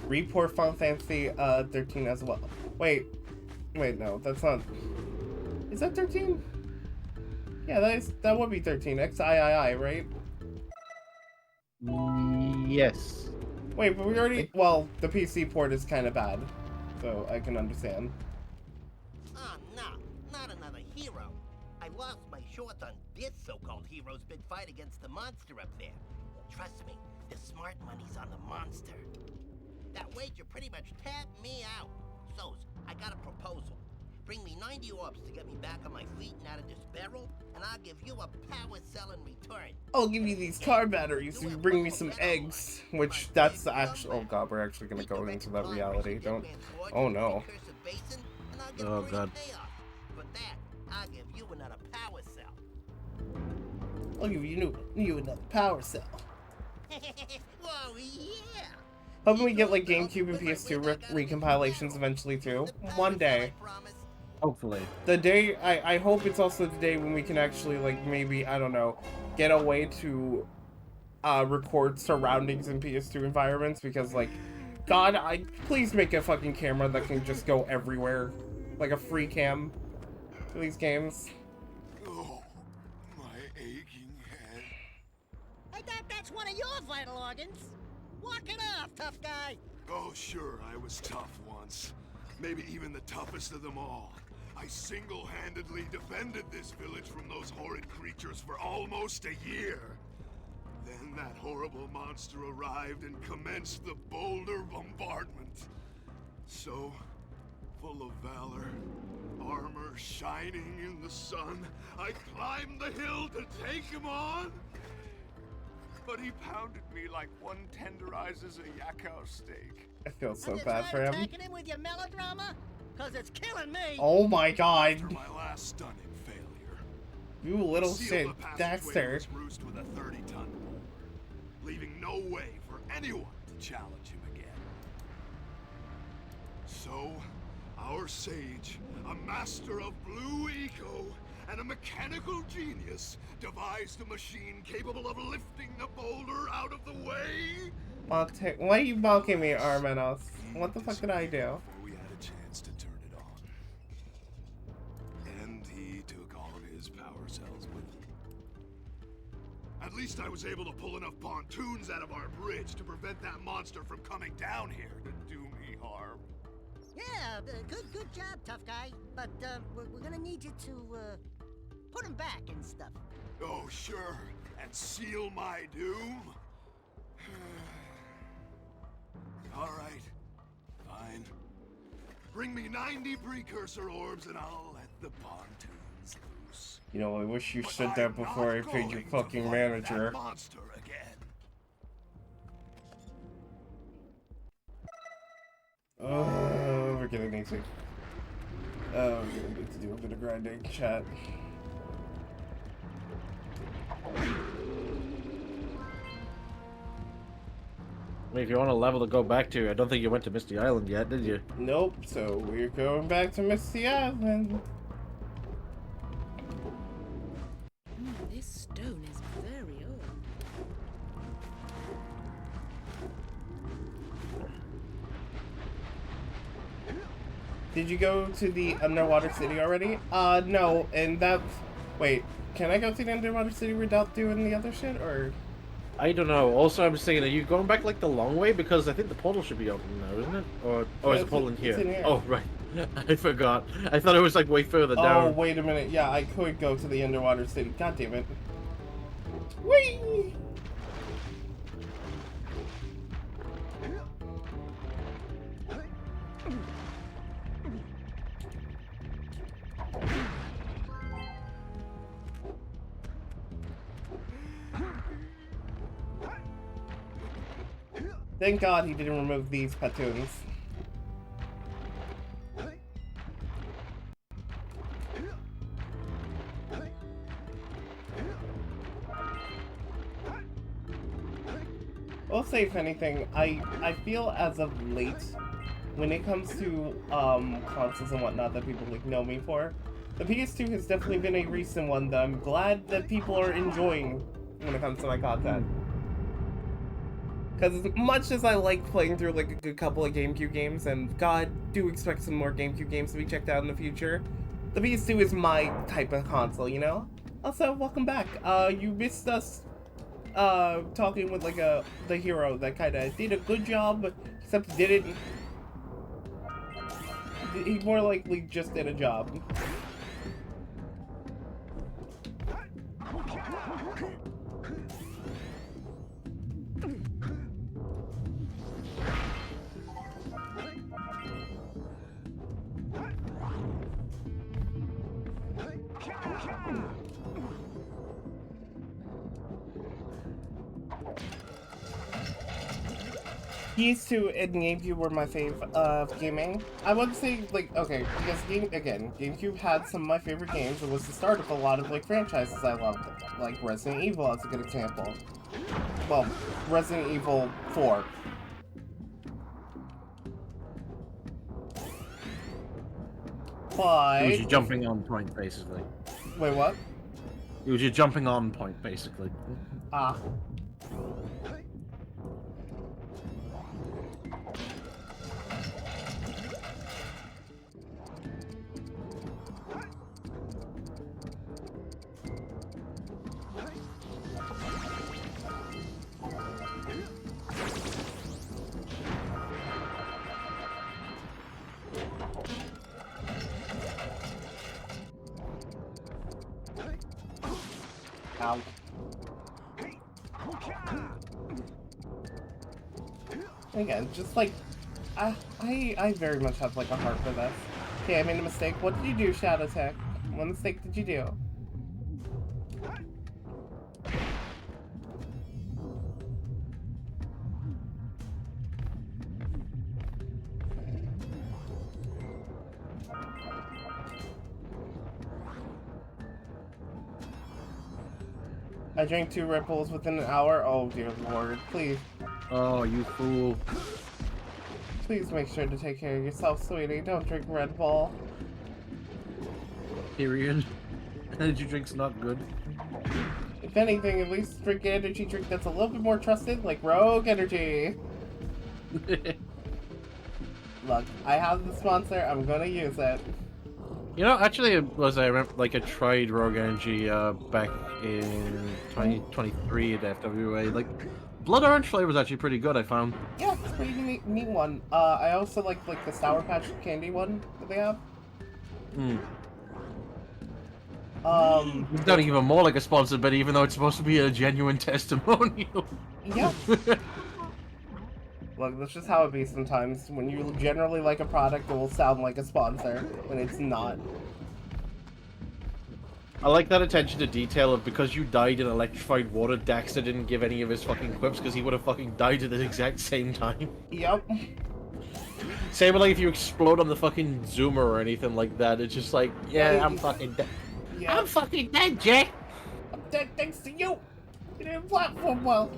Report Final Fantasy 13 as well. Wait, no, that's not. Is that 13? Yeah, that would be 13. XIII, right? Yes. Wait, but we already. Well, the PC port is kind of bad, so I can understand. Oh no, not another hero. I lost my shorts on this so-called hero's big fight against the monster up there. Trust me, the smart money's on the monster. That wager pretty much tapped me out. So, I got a proposal. Bring me 90 orbs to get me back on my feet and out of this barrel, and I'll give you a power cell in return. I'll give you these car batteries if you bring me some eggs. Which, that's the actual... Oh god, we're actually gonna go into that reality. Don't... Oh no. Oh god. For that, I'll give you another power cell. I'll give you another power cell. Whoa, yeah! Hoping we get like GameCube and PS2 recompilations eventually too. One day. Hopefully. The day, I hope it's also the day when we can actually like maybe, I don't know, get a way to record surroundings in PS2 environments, because like, god, please make a fucking camera that can just go everywhere. Like a free cam for these games. Oh, my aching head. I thought that's one of your vital organs. Walk it off, tough guy. Oh, sure, I was tough once. Maybe even the toughest of them all. I single-handedly defended this village from those horrid creatures for almost a year. Then that horrible monster arrived and commenced the boulder bombardment. So, full of valor, armor shining in the sun, I climbed the hill to take him on. But he pounded me like one tenderizes a yakao steak. I feel so bad for him. Attacking him with your melodrama? Cause it's killing me. Oh my god. After my last stunning failure, you little shit, Dexter. Roost with a 30-ton boulder, leaving no way for anyone to challenge him again. So, our sage, a master of blue eco and a mechanical genius, devised a machine capable of lifting the boulder out of the way. Why are you balking me, Armenos? What the fuck did I do? We had a chance to turn it on. And he took all of his power cells with him. At least I was able to pull enough pontoons out of our bridge to prevent that monster from coming down here to do me harm. Yeah, good job, tough guy. But we're gonna need you to put him back and stuff. Oh, sure. And seal my doom? All right. Fine. Bring me 90 precursor orbs and I'll let the pontoons loose. You know, I wish you said that before I paid your fucking manager. Monster again. Oh, we're gonna need to. Oh, we're gonna need to do a bit of grinding, chat. I mean, if you want a level to go back to, I don't think you went to Misty Island yet, did you? Nope, so we're going back to Misty Island. This stone is very old. Did you go to the Underwater City already? No, and that... Wait, can I go to the Underwater City without doing the other shit, or...? I don't know. Also, I'm just thinking, are you going back like the long way? Because I think the portal should be open now, isn't it? Or is the portal in here? It's in here. Oh, right. I forgot. I thought it was like way further down. Oh, wait a minute. Yeah, I could go to the Underwater City. God damn it. Whee! Thank God he didn't remove these platoons. I'll say if anything, I feel as of late, when it comes to consoles and whatnot that people like know me for, the PS2 has definitely been a recent one that I'm glad that people are enjoying when it comes to my content. Because as much as I like playing through like a good couple of GameCube games, and God, do expect some more GameCube games to be checked out in the future, the PS2 is my type of console, you know? Also, welcome back. You missed us talking with like the hero that kind of did a good job, except didn't. He more likely just did a job. These two in GameCube were my fave of gaming. I would say, like, okay, because GameCube had some of my favorite games. It was the start of a lot of, like, franchises I loved. Like, Resident Evil is a good example. Well, Resident Evil 4. But... It was your jumping on point, basically. Wait, what? It was your jumping on point, basically. Ah. Ow. Again, just like, I very much have like a heart for this. Okay, I made a mistake. What did you do, Shadow Tech? What mistake did you do? I drank 2 Red Bulls within an hour. Oh dear lord, please. Oh, you fool. Please make sure to take care of yourself, sweetie. Don't drink Red Bull. Period. Energy drink's not good. If anything, at least drink an energy drink that's a little bit more trusted, like Rogue Energy. Look, I have the sponsor. I'm gonna use it. You know, actually, I remember, like, I tried Rogue Energy back in 2023 at FWA. Like, Blood Orange flavor was actually pretty good, I found. Yeah, it's a pretty neat one. I also like the Sour Patch Candy one that they have. It's not even more like a sponsor, but even though it's supposed to be a genuine testimonial. Yeah. Look, that's just how it be sometimes. When you generally like a product, it will sound like a sponsor, when it's not. I like that attention to detail of because you died in electrified water, Daxter didn't give any of his fucking quips because he would have fucking died at the exact same time. Yep. Same with like if you explode on the fucking zoomer or anything like that, it's just like, yeah, I'm fucking dead. Yeah. I'm fucking dead, Jack! I'm dead thanks to you! You didn't platform well.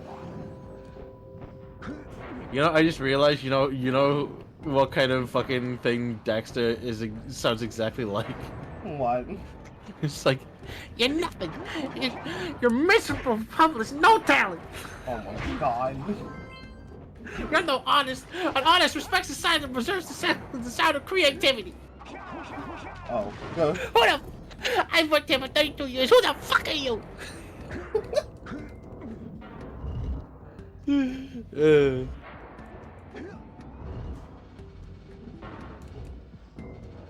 You know, I just realized, you know what kind of fucking thing Daxter sounds exactly like? What? It's like, you're nothing. You're miserable, helpless, no talent. Oh my god. You're no artist. An artist respects the sound and preserves the sound of creativity. Oh, good. Who the? I've worked here for 32 years. Who the fuck are you?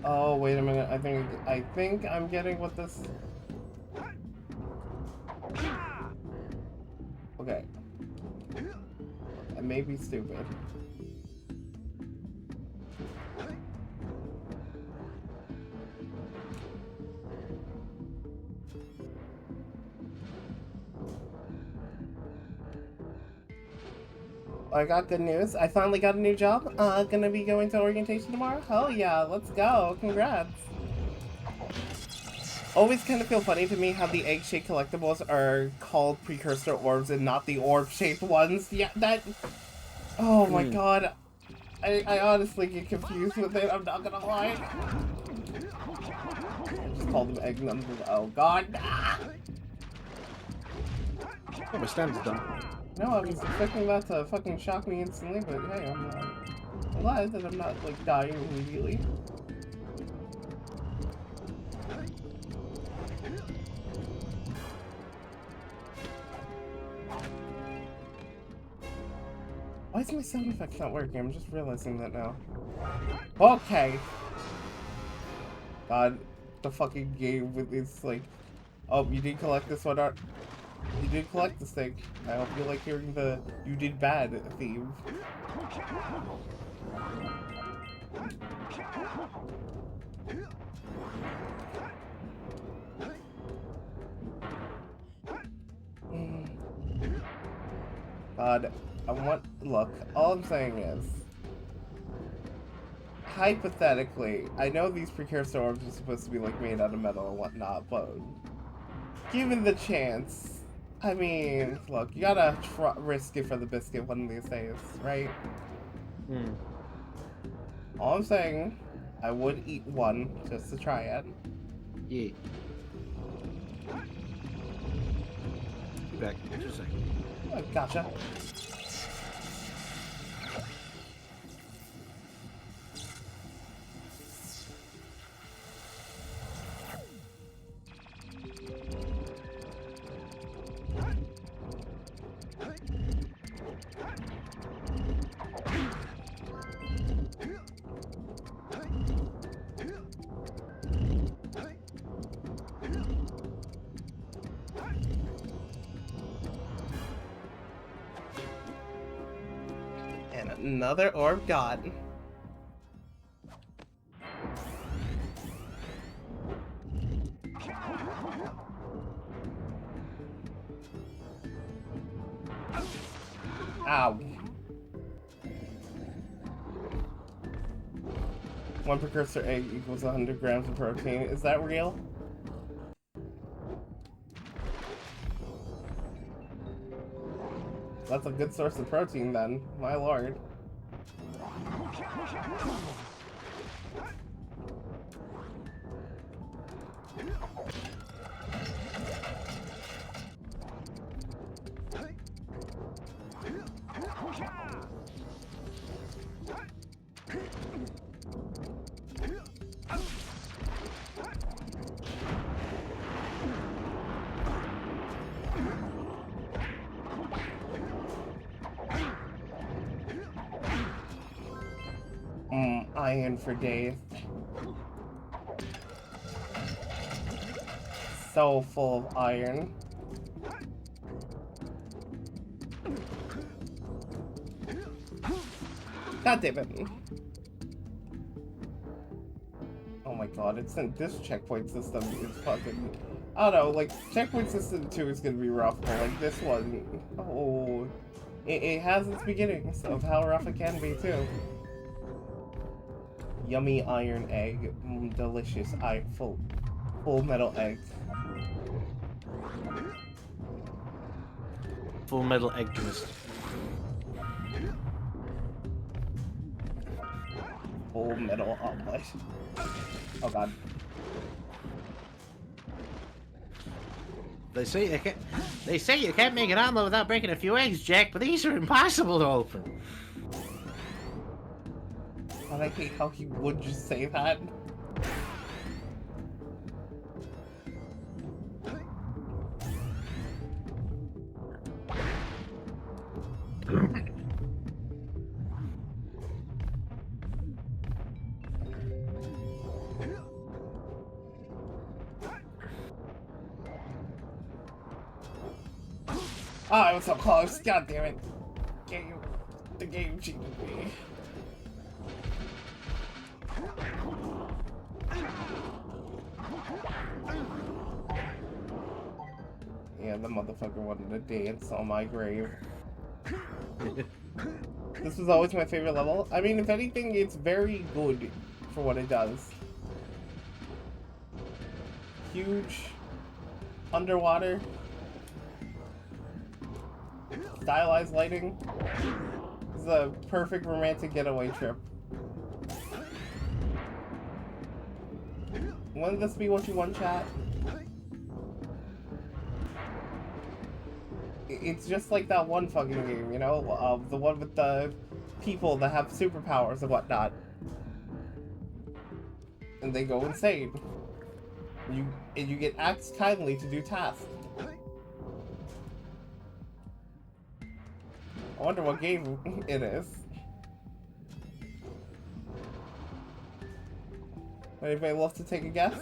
Oh, wait a minute. I think I'm getting what this... Okay. I may be stupid. I got good news. I finally got a new job. Gonna be going to orientation tomorrow. Hell yeah, let's go. Congrats. Always kind of feel funny to me how the egg-shaped collectibles are called precursor orbs and not the orb-shaped ones. Yeah, that... Oh my god. I honestly get confused with it, I'm not gonna lie. I just call them egg numbers. Oh god. Oh, my stand's done. No, I was expecting that to fucking shock me instantly, but hey, I'm glad that I'm not, like, dying immediately. Why is my sound effects not working? I'm just realizing that now. Okay! God, the fucking game with this, like... Oh, you did collect this one art. You did collect the stick. I hope you like hearing the "you did bad" theme. God, look, all I'm saying is, hypothetically, I know these precursor orbs are supposed to be like made out of metal or whatnot, but given the chance, I mean, look, you gotta risk it for the biscuit one of these days, right? All I'm saying, I would eat one just to try it. Yeah. Be back in just a second. Oh, gotcha. And another orb gone. Ow. One precursor egg equals 100 grams of protein. Is that real? That's a good source of protein then, my lord. Iron for days. So full of iron. God damn it. Oh my god, it's in this checkpoint system is fucking... I don't know, like, checkpoint system 2 is gonna be rough, but like this one, oh... It has its beginnings of how rough it can be too. Yummy iron egg, delicious full metal egg. Full metal egg chemist. Full metal omelet. Oh god. They say you can't make an omelet without breaking a few eggs, Jack, but these are impossible to open. I hate how he would just say that. Oh, I was so close. God damn it. The game cheated me. Yeah, the motherfucker wanted to dance on my grave. This was always my favorite level. I mean, if anything, it's very good for what it does. Huge. Underwater. Stylized lighting. This is a perfect romantic getaway trip. Wouldn't this be what you want, chat? It's just like that one fucking game, you know? The one with the people that have superpowers and whatnot. And they go insane. You get asked kindly to do tasks. I wonder what game it is. Anybody love to take a guess?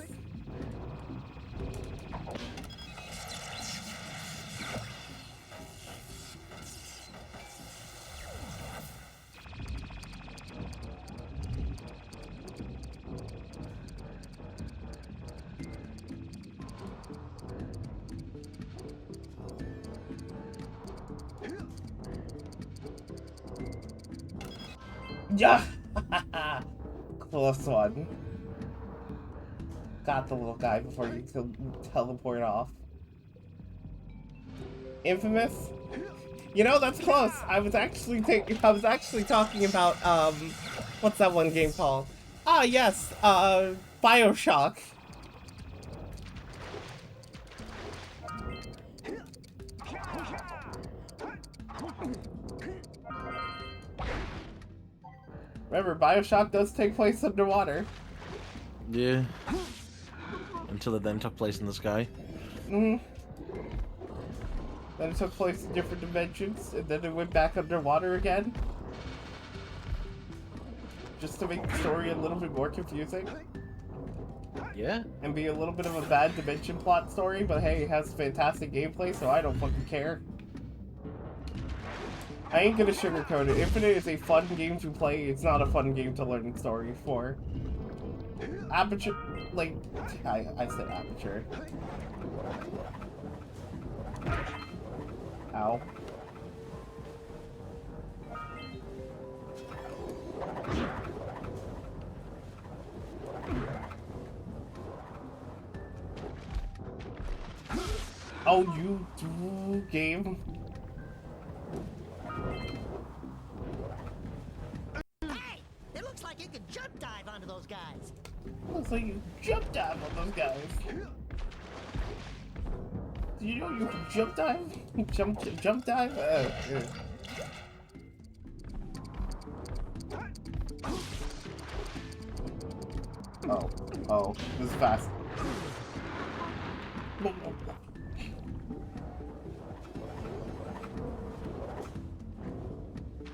Yeah! Close one. Got the little guy before you could teleport off. Infamous? You know, that's close. I was actually talking about, what's that one game called? Ah, yes, BioShock. Remember, BioShock does take place underwater. Yeah. Until it then took place in the sky. Mm-hmm. Then it took place in different dimensions, and then it went back underwater again. Just to make the story a little bit more confusing. Yeah. And be a little bit of a bad dimension plot story, but hey, it has fantastic gameplay, so I don't fucking care. I ain't gonna sugarcoat it. Infinite is a fun game to play, it's not a fun game to learn story for. Aperture, like, I said Aperture. Ow. Oh, you do game. Hey, it looks like you can jump dive onto those guys. Looks like you jump dive on those guys. Do you know you can jump dive? Jump dive? Yeah. Oh, this is fast.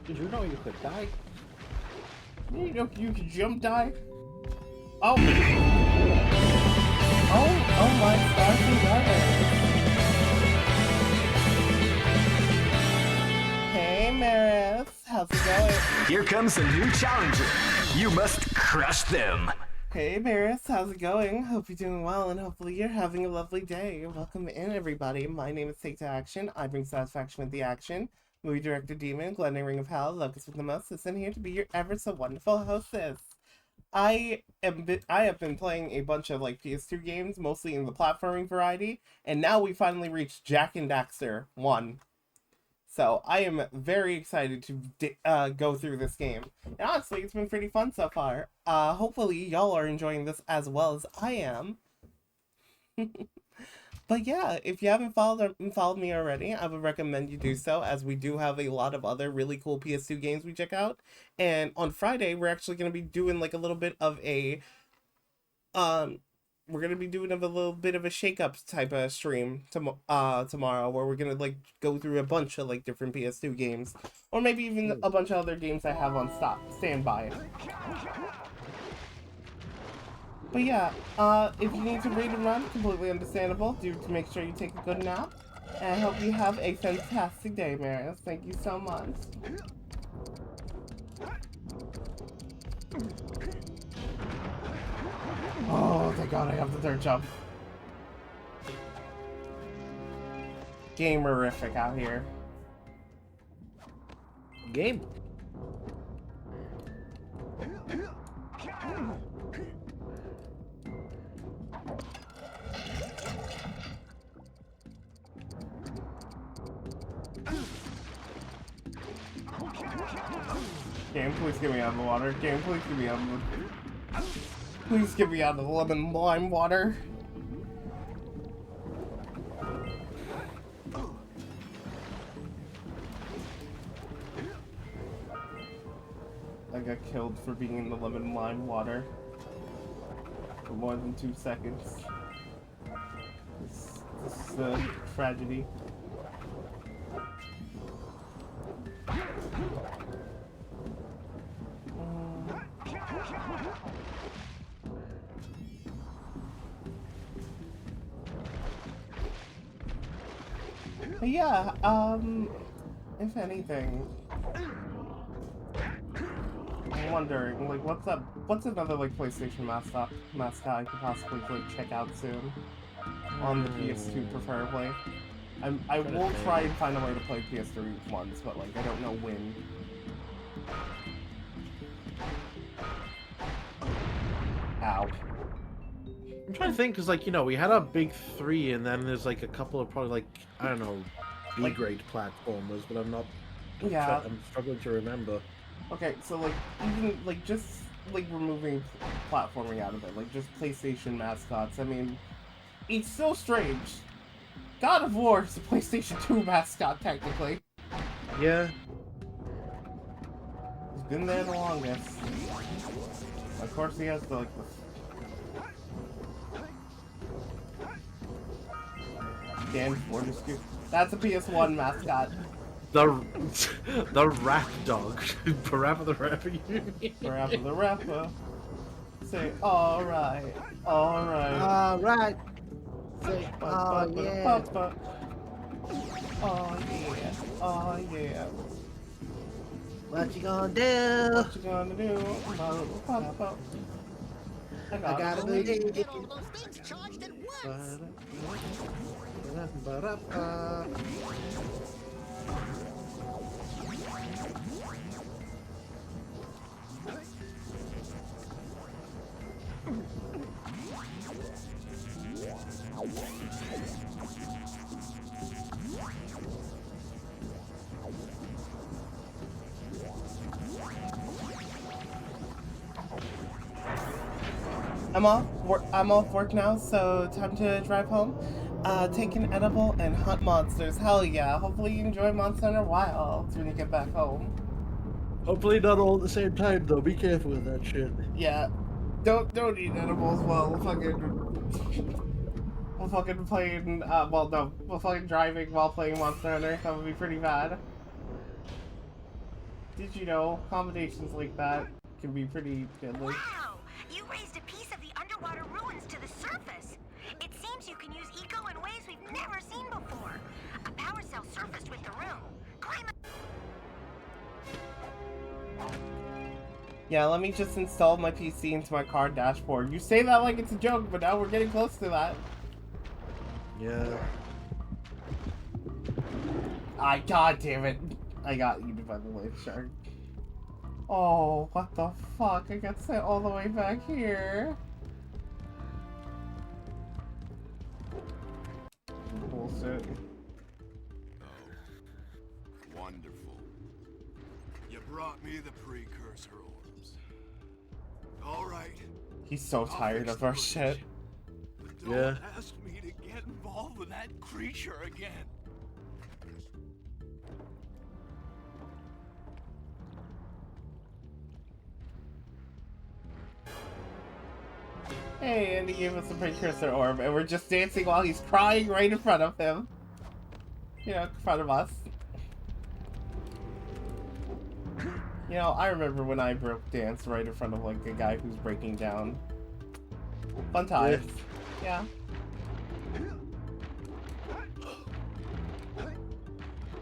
Did you know you could die? You know you can jump dive? Oh! Oh my gosh, Hey Maris, how's it going? Here comes a new challenger. You must crush them. Hey Maris, how's it going? Hope you're doing well and hopefully you're having a lovely day. Welcome in everybody. My name is Take to Action. I bring satisfaction with the action. Movie director Demon, Glenn Ring of Hell, Locust with the Mostess, and here to be your ever so wonderful hostess. I have been playing a bunch of like PS2 games, mostly in the platforming variety, and now we finally reached Jak and Daxter 1. So I am very excited to go through this game. And honestly, it's been pretty fun so far. Hopefully y'all are enjoying this as well as I am. But yeah, if you haven't followed me already, I would recommend you do so, as we do have a lot of other really cool PS2 games we check out. And on Friday, we're actually going to be doing like a little bit of a shake-up type of stream tomorrow, where we're gonna like go through a bunch of like different PS2 games, or maybe even a bunch of other games I have on standby. But yeah, if you need to read and run, completely understandable. Do to make sure you take a good nap, and I hope you have a fantastic day, Maris. Thank you so much. Oh, thank God I have the third jump. Gamerific out here. Game. Game, please get me out of the water. Game, please get me out of the... Please get me out of the lemon lime water. I got killed for being in the lemon lime water for more than 2 seconds. This is a tragedy. But yeah, if anything, I'm wondering, like, what's another, like, PlayStation mascot I could possibly, like, check out soon? On the PS2, preferably. I will try and find a way to play PS3 once, but, like, I don't know when. Ow. I'm trying to think, because, like, you know, we had our big 3, and then there's, like, a couple of probably, like, I don't know, B-grade platformers, but I'm not... Yeah. I'm struggling to remember. Okay, so, like, even, like, just, like, removing platforming out of it, like, just PlayStation mascots, I mean, it's so strange. God of War is a PlayStation 2 mascot, technically. Yeah. He's been there the longest. Of course, he has the, like, Dan Fortescue. That's a PS1 mascot. The rap dog. Parappa the Rapper, you mean? Parappa the Rapper. Say, alright, alright. Alright. Say, oh yeah. Oh yeah, oh yeah. What you gonna do? What you gonna do, my little papa? I gotta believe. Get all those things charged at once. I'm off work now, so time to drive home. Take an edible and hunt monsters. Hell yeah. Hopefully you enjoy Monster Hunter Wilds when you get back home. Hopefully not all at the same time, though. Be careful with that shit. Yeah. Don't eat edibles while fucking playing, we'll fucking driving while playing Monster Hunter. That would be pretty bad. Did you know combinations like that can be pretty deadly? Wow! You raised a piece of the underwater ruins to the surface. It seems you can use eco in ways we've never seen before. A power cell surfaced with the room. Climb Yeah, let me just install my PC into my car dashboard. You say that like it's a joke, but now we're getting close to that. Yeah. God damn it. I got eaten by the wave shark. Oh, what the fuck? I got sent all the way back here. Bullshit. Oh, wonderful. You brought me the precursor orbs. All right. He's so tired of our shit. But don't ask me to get involved with that creature again. Hey, and he gave us a precursor orb, and we're just dancing while he's crying right in front of him. You know, in front of us. You know, I remember when I broke dance right in front of, like, a guy who's breaking down. Fun times. Yeah.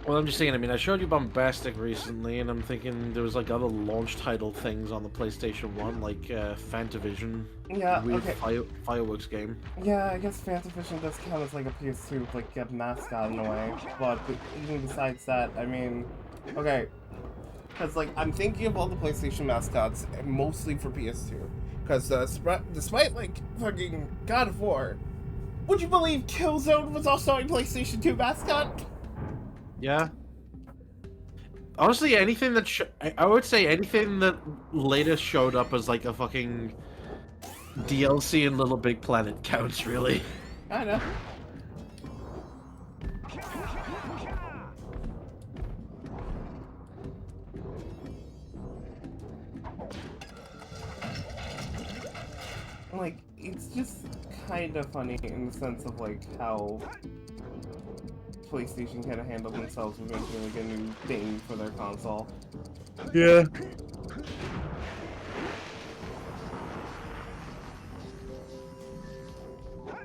Well, I'm just saying, I mean, I showed you Bombastic recently, and I'm thinking there was, like, other launch title things on the PlayStation 1, like, Fantavision. Yeah, weird okay. Fireworks game. Yeah, I guess Fantavision does count as, like, a PS2, like, a mascot in a way. But even besides that, I mean, okay. Because, like, I'm thinking of all the PlayStation mascots, mostly for PS2. Because, despite, like, fucking God of War, would you believe Killzone was also a PlayStation 2 mascot? Yeah. Honestly, anything that I would say anything that later showed up as like a fucking DLC in Little Big Planet counts, really. I know. Like, it's just kind of funny in the sense of like how PlayStation kind of handled themselves with making like a new thing for their console. Yeah.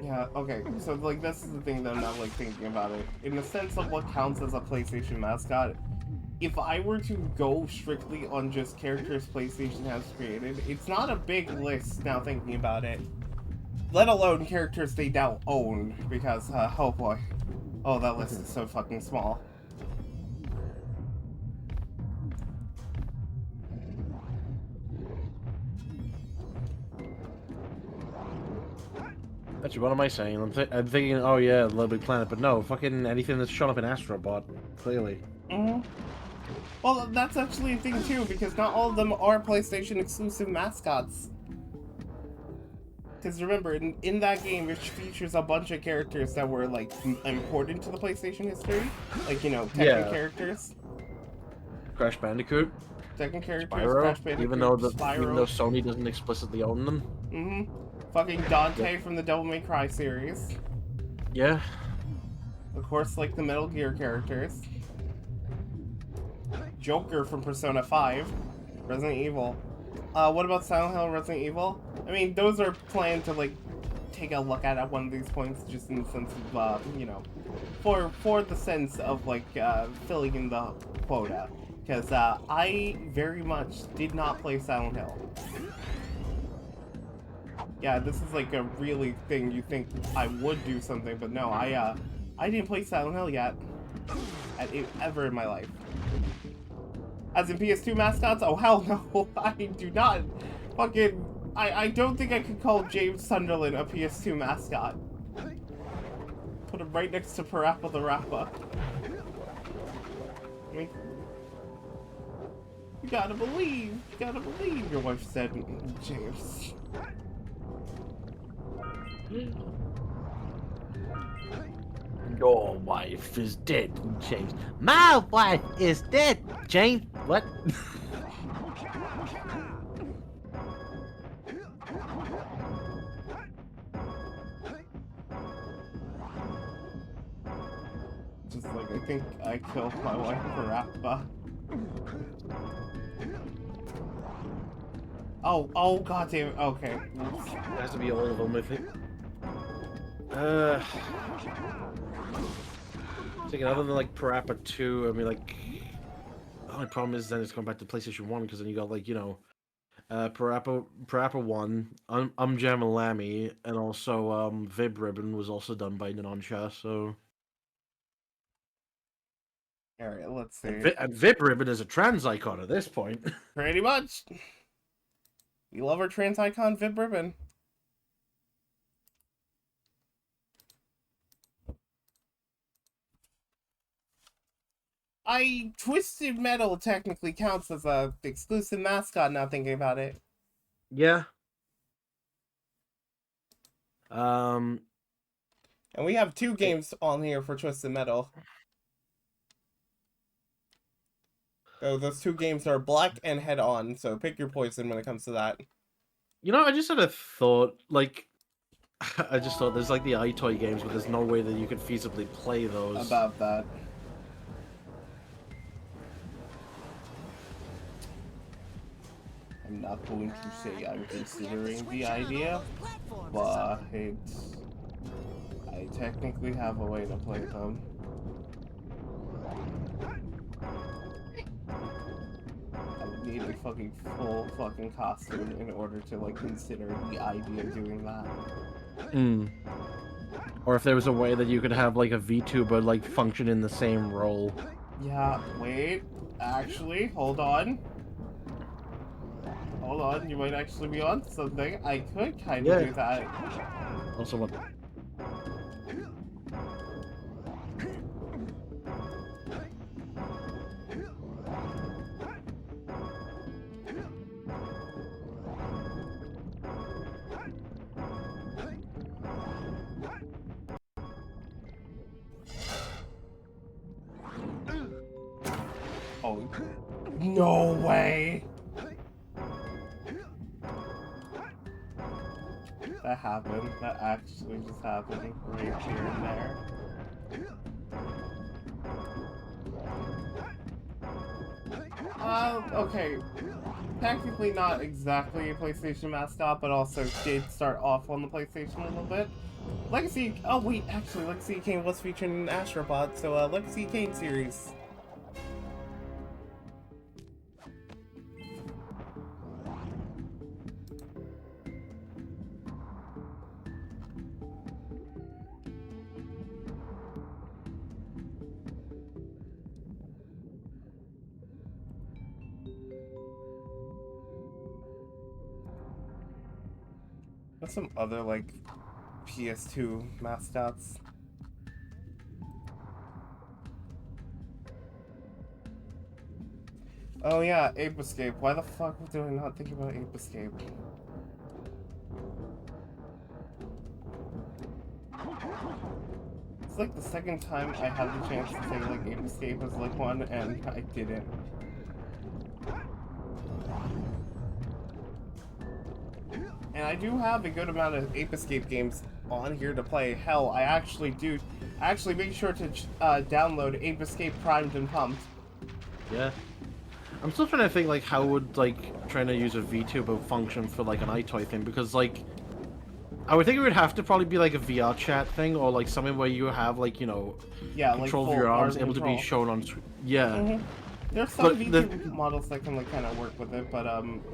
Yeah, okay, so like this is the thing that I'm not like thinking about it. In the sense of what counts as a PlayStation mascot, if I were to go strictly on just characters PlayStation has created, it's not a big list now thinking about it. Let alone characters they now own, because, oh boy. Oh, that list is so fucking small. Actually, what am I saying? I'm thinking, oh yeah, Little Big Planet, but no, fucking anything that's shown up in Astrobot, clearly. Mm-hmm. Well, that's actually a thing too, because not all of them are PlayStation exclusive mascots. Because remember, in that game, which features a bunch of characters that were, like, important to the PlayStation history. Like, you know, Tekken characters. Crash Bandicoot. Tekken characters, Spyro, Crash Bandicoot, even though Spyro. Sony doesn't explicitly own them. Mm-hmm. Fucking Dante from the Devil May Cry series. Yeah. Of course, like, the Metal Gear characters. Joker from Persona 5. Resident Evil. What about Silent Hill and Resident Evil? I mean, those are planned to, like, take a look at one of these points, just in the sense of, you know, for the sense of, like, filling in the quota. Because, I very much did not play Silent Hill. Yeah, this is, like, a really thing you think I would do something, but no, I didn't play Silent Hill yet. Ever in my life. As in PS2 mascots? Oh, hell no. I do not fucking... I don't think I could call James Sunderland a PS2 mascot. Put him right next to Parappa the Rappa. I mean... You gotta believe, your wife said, James. Your wife is dead, James. My wife is dead, James. What? Just like, I think I killed my wife for Rappa. Oh, god damn it. Okay. It has to be all of them, I think. Thinking other than like Parappa 2, I mean, like, the only problem is then it's going back to PlayStation 1 because then you got, like, you know, Parappa 1, Jam and Lammy, and also Vib Ribbon was also done by Noncha, so. Alright, let's see. And Vib Ribbon is a trans icon at this point. Pretty much. We love our trans icon, Vib Ribbon. Twisted Metal technically counts as a exclusive mascot, now thinking about it. Yeah. And we have 2 games on here for Twisted Metal. So those 2 games are Black and Head On, so pick your poison when it comes to that. You know, I just had a thought, like, I just thought there's like the iToy games, but there's no way that you could feasibly play those. About that. I'm not going to say I'm considering the idea, but I technically have a way to play them. I would need a fucking full fucking costume in order to, like, consider the idea of doing that. Or if there was a way that you could have like a VTuber like function in the same role. Yeah, wait. Actually, hold on. Hold on, you might actually be on something. I could kind of do that. Also, what? Oh, no way! That happened. That actually just happened right here and there. Okay. Technically not exactly a PlayStation mascot, but also did start off on the PlayStation a little bit. Legacy... Oh, wait, actually, Legacy Kane was featured in Astrobot, so, Legacy Kane series. What's some other, like, PS2 mascots. Oh yeah, Ape Escape. Why the fuck do I not think about Ape Escape? It's like the second time I had the chance to say like Ape Escape as like one, and I didn't. And I do have a good amount of Ape Escape games on here to play. Hell, I actually make sure to download Ape Escape Primed and Pumped. Yeah. I'm still trying to think, like, how would, like, trying to use a VTuber function for, like, an iToy thing, because, like, I would think it would have to probably be, like, a VR chat thing, or, like, something where you have, like, you know, yeah, control like of your arms arm able to be shown on screen. Yeah. Mm-hmm. There's some VTuber models that can, like, kind of work with it, but,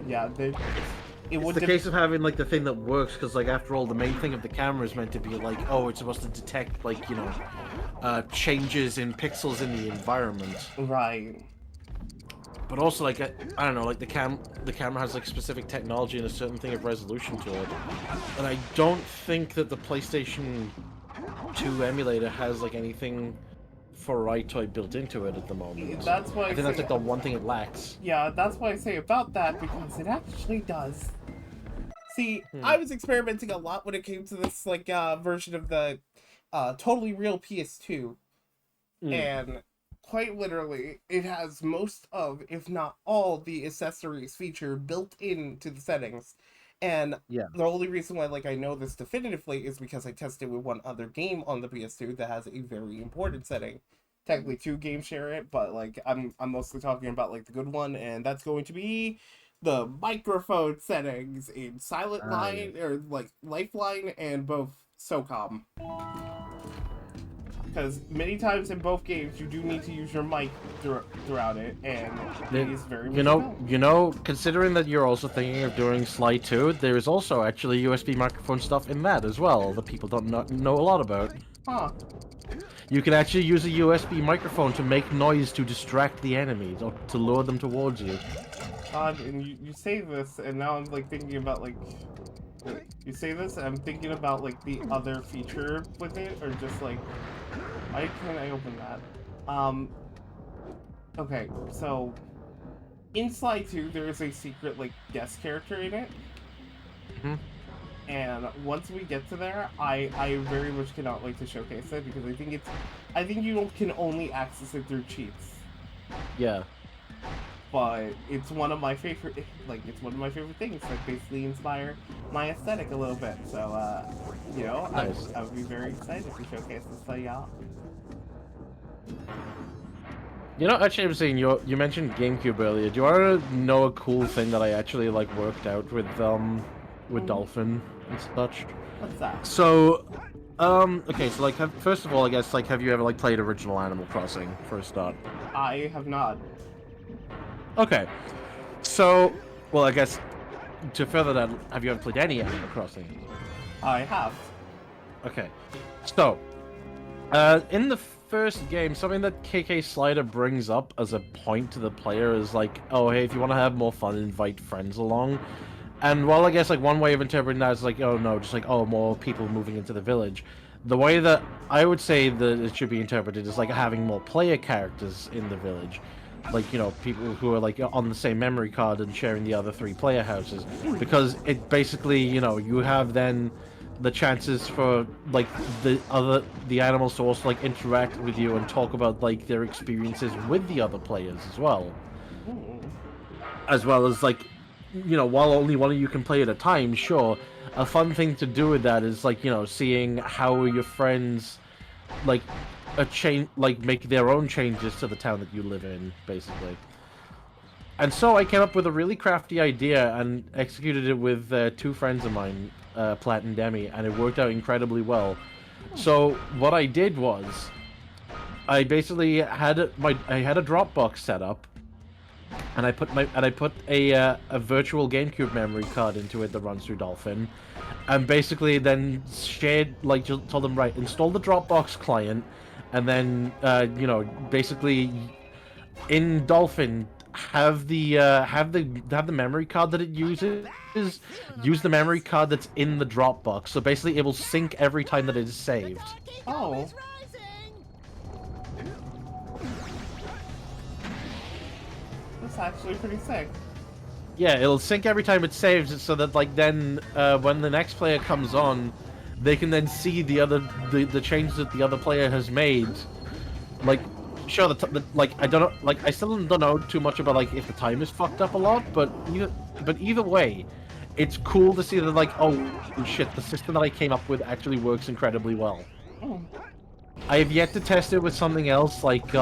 yeah, it's the case of having, like, the thing that works, because, like, after all, the main thing of the camera is meant to be, like, oh, it's supposed to detect, like, you know, changes in pixels in the environment. Right. But also, like, I don't know, like, the camera has, like, specific technology and a certain thing of resolution to it. And I don't think that the PlayStation 2 emulator has, like, anything for iToy built into it at the moment. That's why I think that's, like, the one thing it lacks. Yeah, that's why I say about that, because it actually does. See, I was experimenting a lot when it came to this, like, version of the totally real PS2. And quite literally, it has most of, if not all, the accessories feature built into the settings. And the only reason why, like, I know this definitively is because I tested with one other game on the PS2 that has a very important setting. Technically, 2 games share it, but, like, I'm mostly talking about, like, the good one, and that's going to be the microphone settings in Silent Line, or, like, Lifeline, and both SOCOM. Because many times in both games, you do need to use your mic throughout it, and it is very you know, considering that you're also thinking of doing Sly 2, there is also actually USB microphone stuff in that as well that people don't know a lot about. Huh. You can actually use a USB microphone to make noise to distract the enemies, or to lure them towards you. And you say this, and now I'm, like, thinking about, like... You say this, and I'm thinking about, like, the other feature with it, or just, like... Why can't I open that? Okay, so... In Sly 2, there is a secret, like, guest character in it. And once we get to there, I very much cannot wait to showcase it, because I think you can only access it through cheats. Yeah. But it's one of my favorite, it's one of my favorite things that basically inspire my aesthetic a little bit. So, you know, nice. I would be very excited to showcase this to y'all. You know, actually, I'm saying you mentioned GameCube earlier. Do you want to know a cool thing that I actually, like, worked out with Dolphin and such? What's that? So, okay, so, like, first of all, I guess, like, have you ever, like, played original Animal Crossing for a start? I have not. Okay, so, well, I guess, to further that, have you ever played any Animal Crossing? I have. Okay, so, in the first game, something that KK Slider brings up as a point to the player is like, oh, hey, if you want to have more fun, invite friends along. And while I guess, like, one way of interpreting that is like, oh, no, just like, oh, more people moving into the village. The way that I would say that it should be interpreted is like having more player characters in the village. Like, you know, people who are, like, on the same memory card and sharing the other 3 player houses. Because it basically, you know, you have then the chances for, like, the animals to also, like, interact with you and talk about, like, their experiences with the other players as well. As well as, like, you know, while only one of you can play at a time, sure, a fun thing to do with that is, like, you know, seeing how your friends, like, make their own changes to the town that you live in, basically. And so I came up with a really crafty idea and executed it with 2 friends of mine, Platt and Demi, and it worked out incredibly well. So what I did was, I basically had a Dropbox set up, and I put a virtual GameCube memory card into it that runs through Dolphin, and basically then told them, right, install the Dropbox client, and then you know, basically in Dolphin, have the memory card that it uses. Use the memory card that's in the Dropbox. So basically, it will sync every time that it is saved. Oh. That's actually pretty sick. Yeah, it'll sync every time it saves, so that like then when the next player comes on, they can then see the changes that the other player has made. Like, sure, like I don't know, like I still don't know too much about like if the time is fucked up a lot, but either way, it's cool to see that like, oh shit, the system that I came up with actually works incredibly well. Oh. I have yet to test it with something else like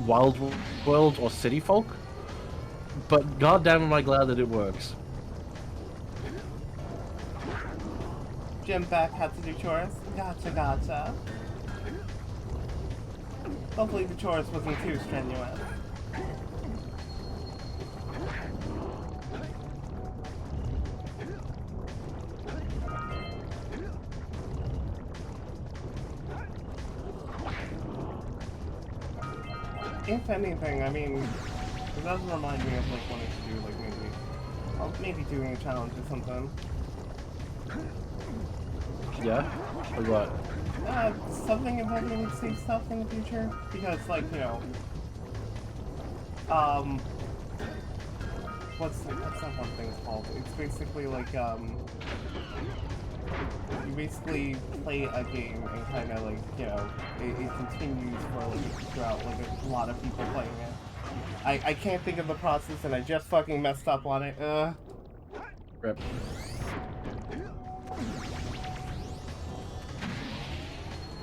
Wild World or City Folk. But goddamn am I glad that it works. Jim back had to do chores. Gotcha. Hopefully the chores wasn't too strenuous. If anything, I mean, it does remind me of like wanting to do like maybe doing a challenge or something. Yeah? Or what? Something involving like safe stuff in the future. Because like, you know, what's that one thing called? It's basically like you basically play a game and kind of like, you know, it continues for like throughout like a lot of people playing it. I can't think of the process and I just fucking messed up on it. Rip.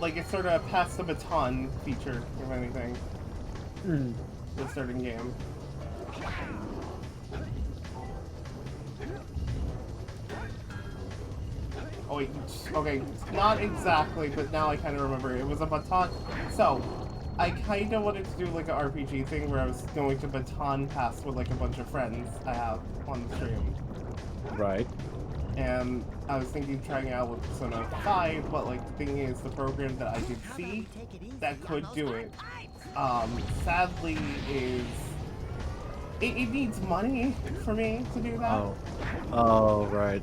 Like it's sort of a pass the baton feature, if anything. With certain game. Oh wait, okay, not exactly, but now I kind of remember. It was a baton. So, I kind of wanted to do like an RPG thing where I was going to baton pass with like a bunch of friends I have on the stream. Right. And I was thinking trying it out with Persona 5, but like the thing is, the program that I did see that could do it, sadly is, it needs money for me to do that. Oh, right.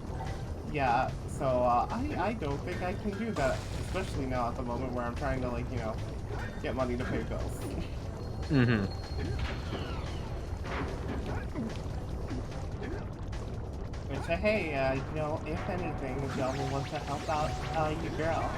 Yeah, so I don't think I can do that, especially now at the moment where I'm trying to like, you know, get money to pay bills. Mm-hmm. Which, hey, you know, if anything, if y'all will want to help out your girl.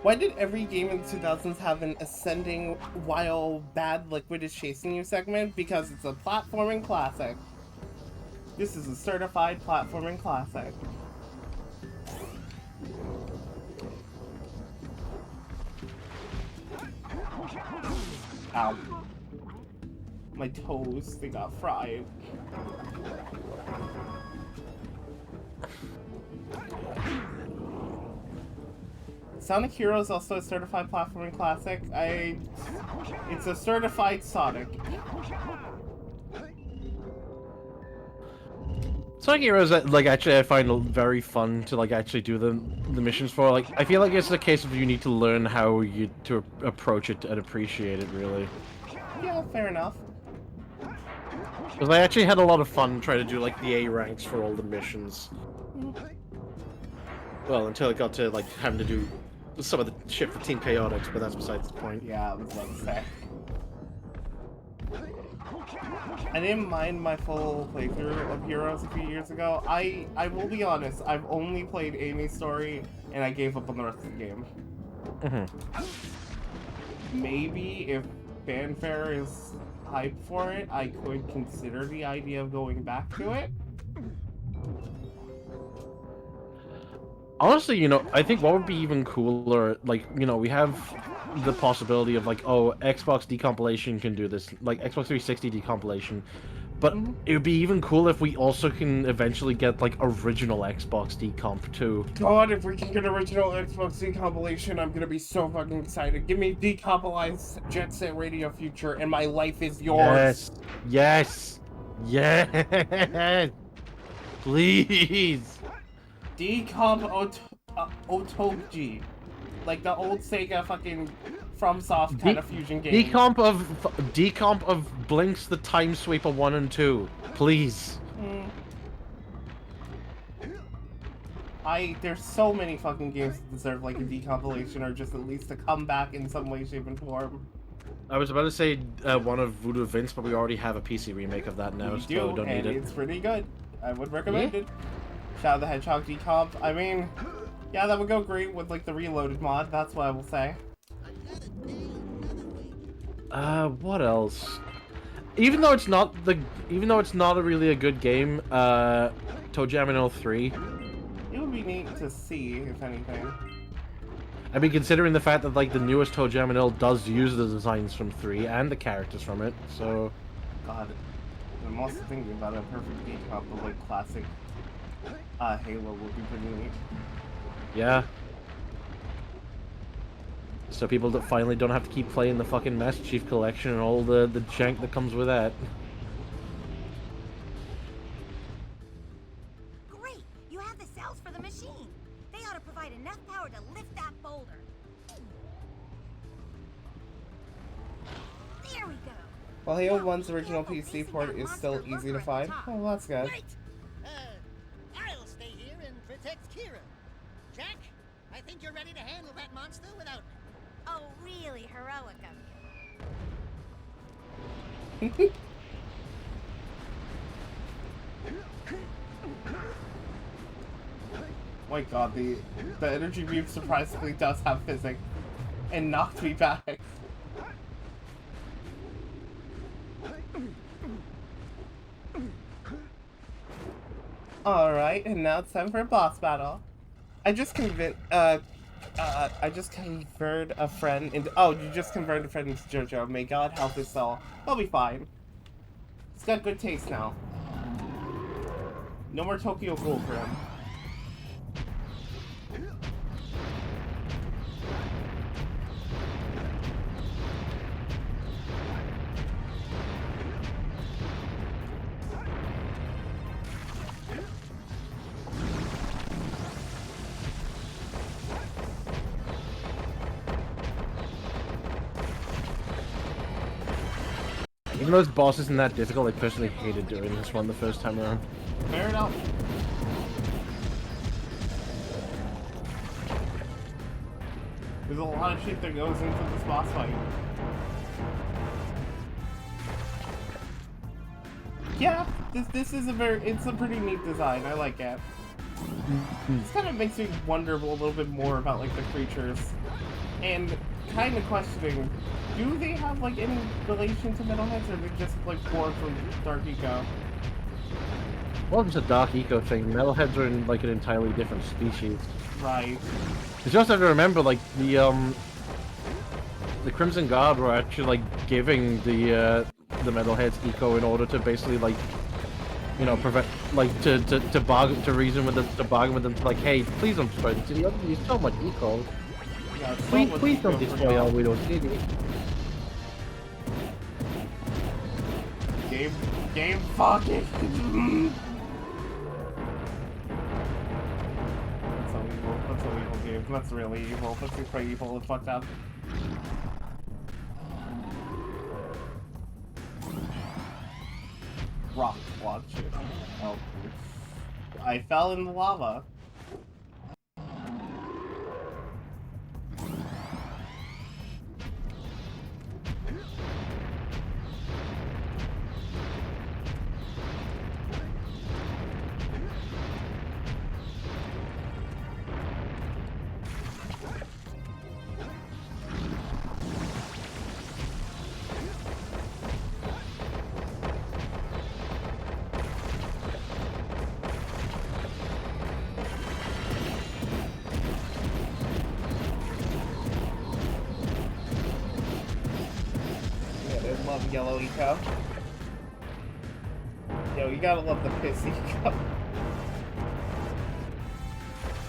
Why did every game in the 2000s have an ascending while bad liquid is chasing you segment? Because it's a platforming classic. This is a certified platforming classic. Ow. My toes, they got fried. Sonic Heroes is also a certified platforming classic. It's a certified Sonic. Sonic Heroes, like, actually I find very fun to, like, actually do the missions for. Like, I feel like it's a case of you need to learn how to approach it and appreciate it, really. Yeah, fair enough. Because I actually had a lot of fun trying to do, like, the A ranks for all the missions. Well, until it got to, like, having to do some of the shit for Team Chaotix, but that's besides the point. Yeah, I was about to say. I didn't mind my full playthrough of Heroes a few years ago. I will be honest, I've only played Amy's story, and I gave up on the rest of the game. Maybe if fanfare is hype for it, I could consider the idea of going back to it. Honestly, you know, I think what would be even cooler, like, you know, we have the possibility of, like, oh, Xbox decompilation can do this, like, Xbox 360 decompilation, but it would be even cool if we also can eventually get, like, original Xbox decomp, too. God, if we can get original Xbox decompilation, I'm gonna be so fucking excited. Give me decompilized Jet Set Radio Future, and my life is yours. Yes! Yes! Yes! Please! Decomp Otobji. Like the old Sega fucking FromSoft kind of fusion game. Decomp of Blinks the Time Sweeper 1 and 2. Please. There's so many fucking games that deserve like a decompilation or just at least to come back in some way, shape, and form. I was about to say one of Voodoo Vince, but we already have a PC remake of that now, so don't need it. It's pretty good. I would recommend it. Shadow the Hedgehog decomp. I mean, yeah, that would go great with like the Reloaded mod. That's what I will say. What else? Even though it's not really a good game, ToeJam 03. It would be neat to see, if anything. I mean, considering the fact that like the newest ToeJam does use the designs from 3 and the characters from it, so. God, I'm also thinking about a perfect decomp of like classic Halo would be pretty neat. Yeah. So people that finally don't have to keep playing the fucking Master Chief Collection and all the jank that comes with that. Great! You have the cells for the machine. They ought to provide enough power to lift that boulder. There we go. While Halo 1's original PC port is still easy to find, oh, that's good. I'll stay here and protect Kira. Jack, I think you're ready to handle that monster without me. Oh, really heroic of you. My god, the energy beam surprisingly does have physics and knocked me back. Alright, and now it's time for a boss battle. I just converted a friend into— oh, you just converted a friend into JoJo. May God help his soul. He'll be fine. He's got good taste now. No more Tokyo Ghoul for him. Even though this boss isn't that difficult, I personally hated doing this one the first time around. Fair enough. There's a lot of shit that goes into this boss fight. Yeah, this is it's a pretty neat design. I like it. This kind of makes me wonder a little bit more about like the creatures, and kind of questioning, do they have like any relation to metalheads, or are they just like born from Dark Eco? Well, it's a Dark Eco thing. Metalheads are in like an entirely different species. Right. You just have to remember, like the Crimson Guard were actually like giving the metalheads eco in order to basically like, you know, prevent like to bargain, to reason with them, to bargain with them, like, hey, please don't destroy the city. There's so much eco. Yeah, please don't destroy our Widow City. Game fucking. That's so evil. That's so evil, game. That's really evil. That's quite evil and fucked up. Rock launcher. Oh. I fell in the lava. Yellow eco. Yo, you gotta love the piss eco.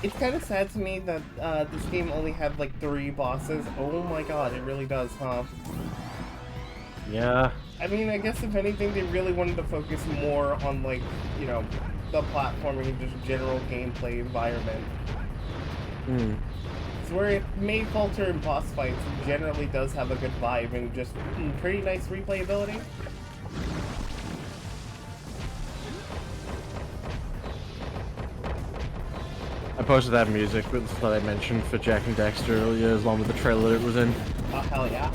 It's kind of sad to me that this game only had like 3 bosses. Oh my god, it really does, huh? Yeah. I mean, I guess if anything, they really wanted to focus more on like, you know, the platforming and just general gameplay environment. It's where it may falter in boss fights, it generally does have a good vibe and just pretty nice replayability. I posted that music that I mentioned for Jack and Dexter earlier, along with the trailer it was in. Oh, hell yeah.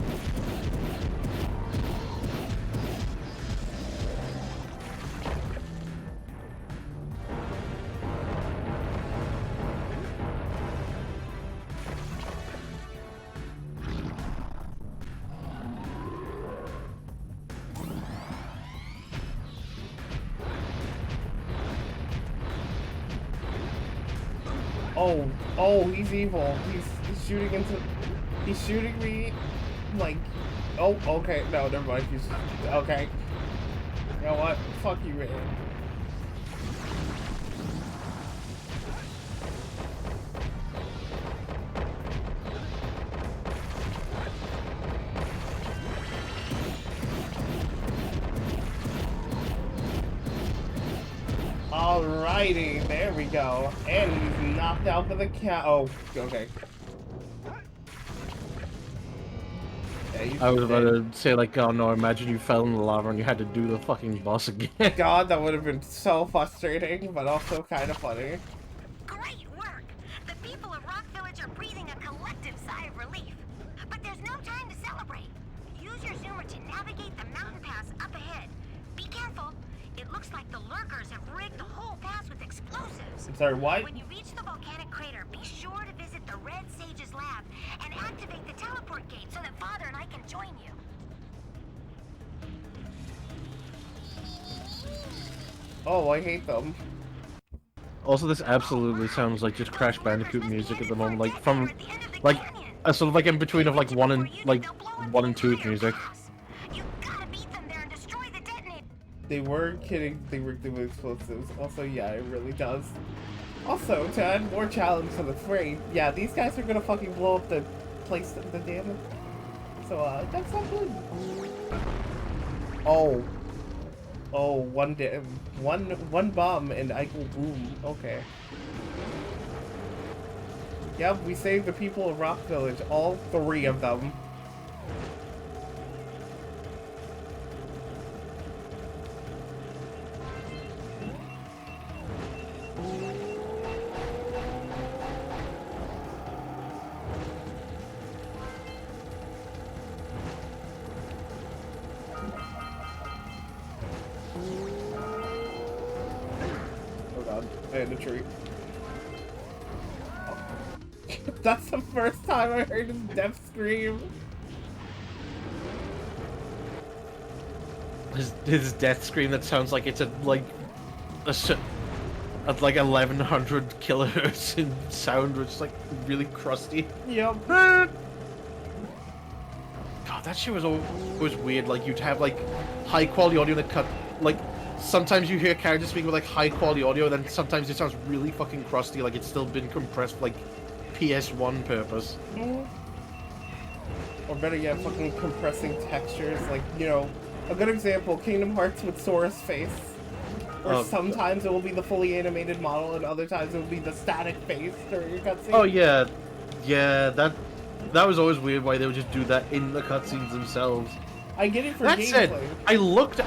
Oh, he's evil. He's shooting into... He's shooting me, like... Oh, okay. No, never mind. He's... Okay. You know what? Fuck you, man. Alrighty, there we go. And he's knocked out for the count. Oh, okay. Yeah, I was about to say, like, oh no, imagine you fell in the lava and you had to do the fucking boss again. God, that would have been so frustrating, but also kind of funny. Great work! The people of Rock Village are breathing a collective sigh of relief. But there's no time to celebrate. Use your zoomer to navigate the mountain pass up ahead. Be careful. It looks like the lurkers have rigged the whole pass with explosives. I'm sorry, what? When you reach the volcanic crater, be sure to visit the Red Sage's lab and activate the teleport gate so that Father and I can join you. Oh, I hate them. Also, this absolutely sounds like just Crash Bandicoot music at the moment, like from, like, a sort of like in between of like one and 2's music. They were kidding. They were doing explosives. Also, yeah, it really does. Also, to add more challenge to the fray, yeah, these guys are gonna fucking blow up the place, the damn. So, that's not good. Oh. Oh, one bomb and I go boom. Okay. Yep, we saved the people of Rock Village, all 3 of them. And a tree. Oh. That's the first time I heard his death scream. His death scream that sounds like it's at like 1100 kilohertz in sound, which is like really crusty. Yep. God, that shit was always weird. Like you'd have like high quality audio that cut like. Sometimes you hear characters speak with like high quality audio, then sometimes it sounds really fucking crusty, like it's still been compressed for, like PS1 purpose. Or better yet, fucking compressing textures, like, you know, a good example, Kingdom Hearts with Sora's face. Or sometimes it will be the fully animated model, and other times it will be the static face during a cutscene. Oh yeah, yeah, that was always weird why they would just do that in the cutscenes themselves. I get it for that gameplay. Said, I looked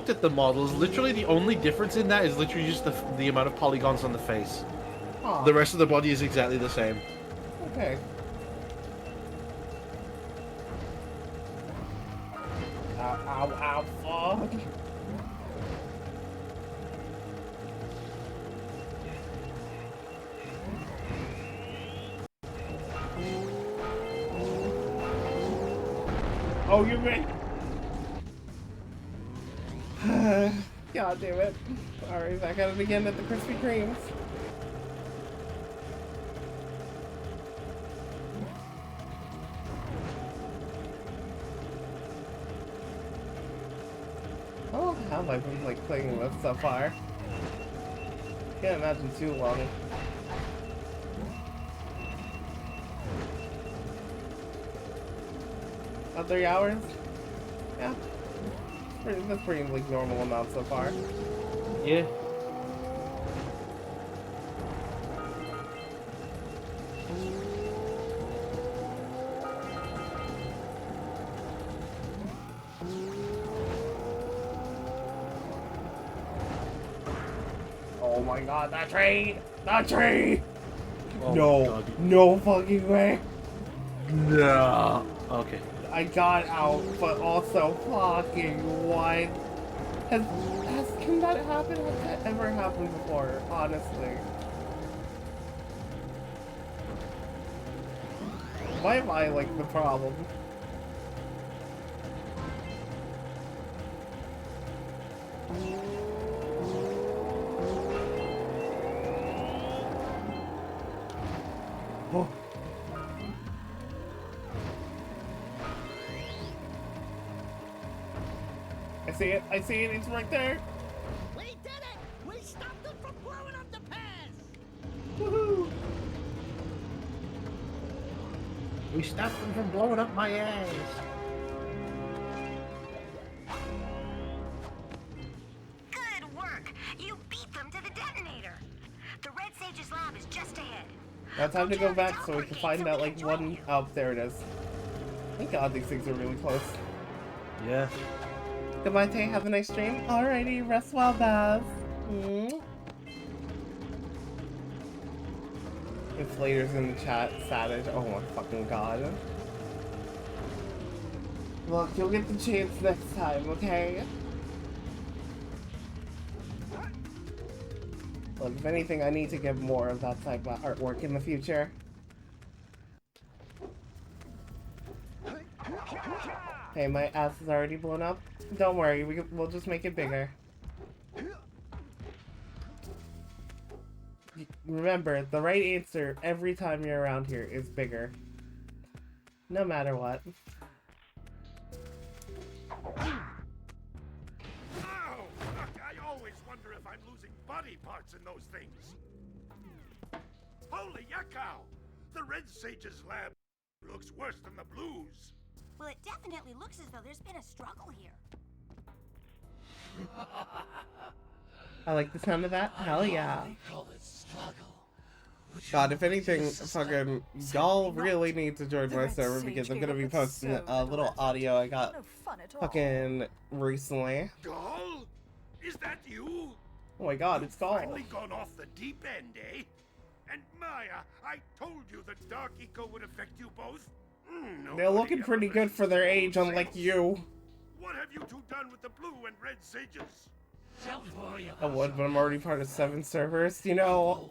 at the models. Literally, the only difference in that is literally just the amount of polygons on the face. Huh. The rest of the body is exactly the same. Okay. Ow, fuck. Oh, you mean? God damn it. Alright, back at it again at the Krispy Kremes. Oh, how have I been like playing with so far? Can't imagine too long. About 3 hours? Yeah. That's pretty like normal amount so far. Yeah. Oh my god, that tree! That tree! Oh No, no fucking way. No. Okay. I got out, but also fucking what? Can that happen? Has that ever happened before? Honestly. Why am I like the problem? Oh. I see it, it's right there. We did it! We stopped them from blowing up the pass! Woohoo! We stopped them from blowing up my ass. Good work! You beat them to the detonator. The Red Sage's lab is just ahead. Now time to go back so we can find that like one. Oh, there it is. Thank God these things are really close. Yeah. Goodbye, Tay. Have a nice dream. Alrighty, rest well, Baz. Inflators in the chat. Savage. Oh my fucking god. Look, you'll get the chance next time, okay? Look, if anything, I need to get more of that type of artwork in the future. Hey, my ass is already blown up. Don't worry, we'll just make it bigger. Remember, the right answer every time you're around here is bigger. No matter what. Ow! I always wonder if I'm losing body parts in those things. Holy yakow! The Red Sage's lab looks worse than the Blues. Well, it definitely looks as though there's been a struggle here. I like the sound of that. Hell yeah. God, if anything, fucking, y'all really need to join my server because I'm gonna be posting a little audio I got fucking recently. Gall? Is that you? Oh my god, it's Gall. Finally gone off the deep end, eh? And Maya, I told you the Dark Eco would affect you both. They're looking pretty good for their age, unlike you. What have you two done with the Blue and Red Sages? I would, but I'm already part of 7 servers. You know,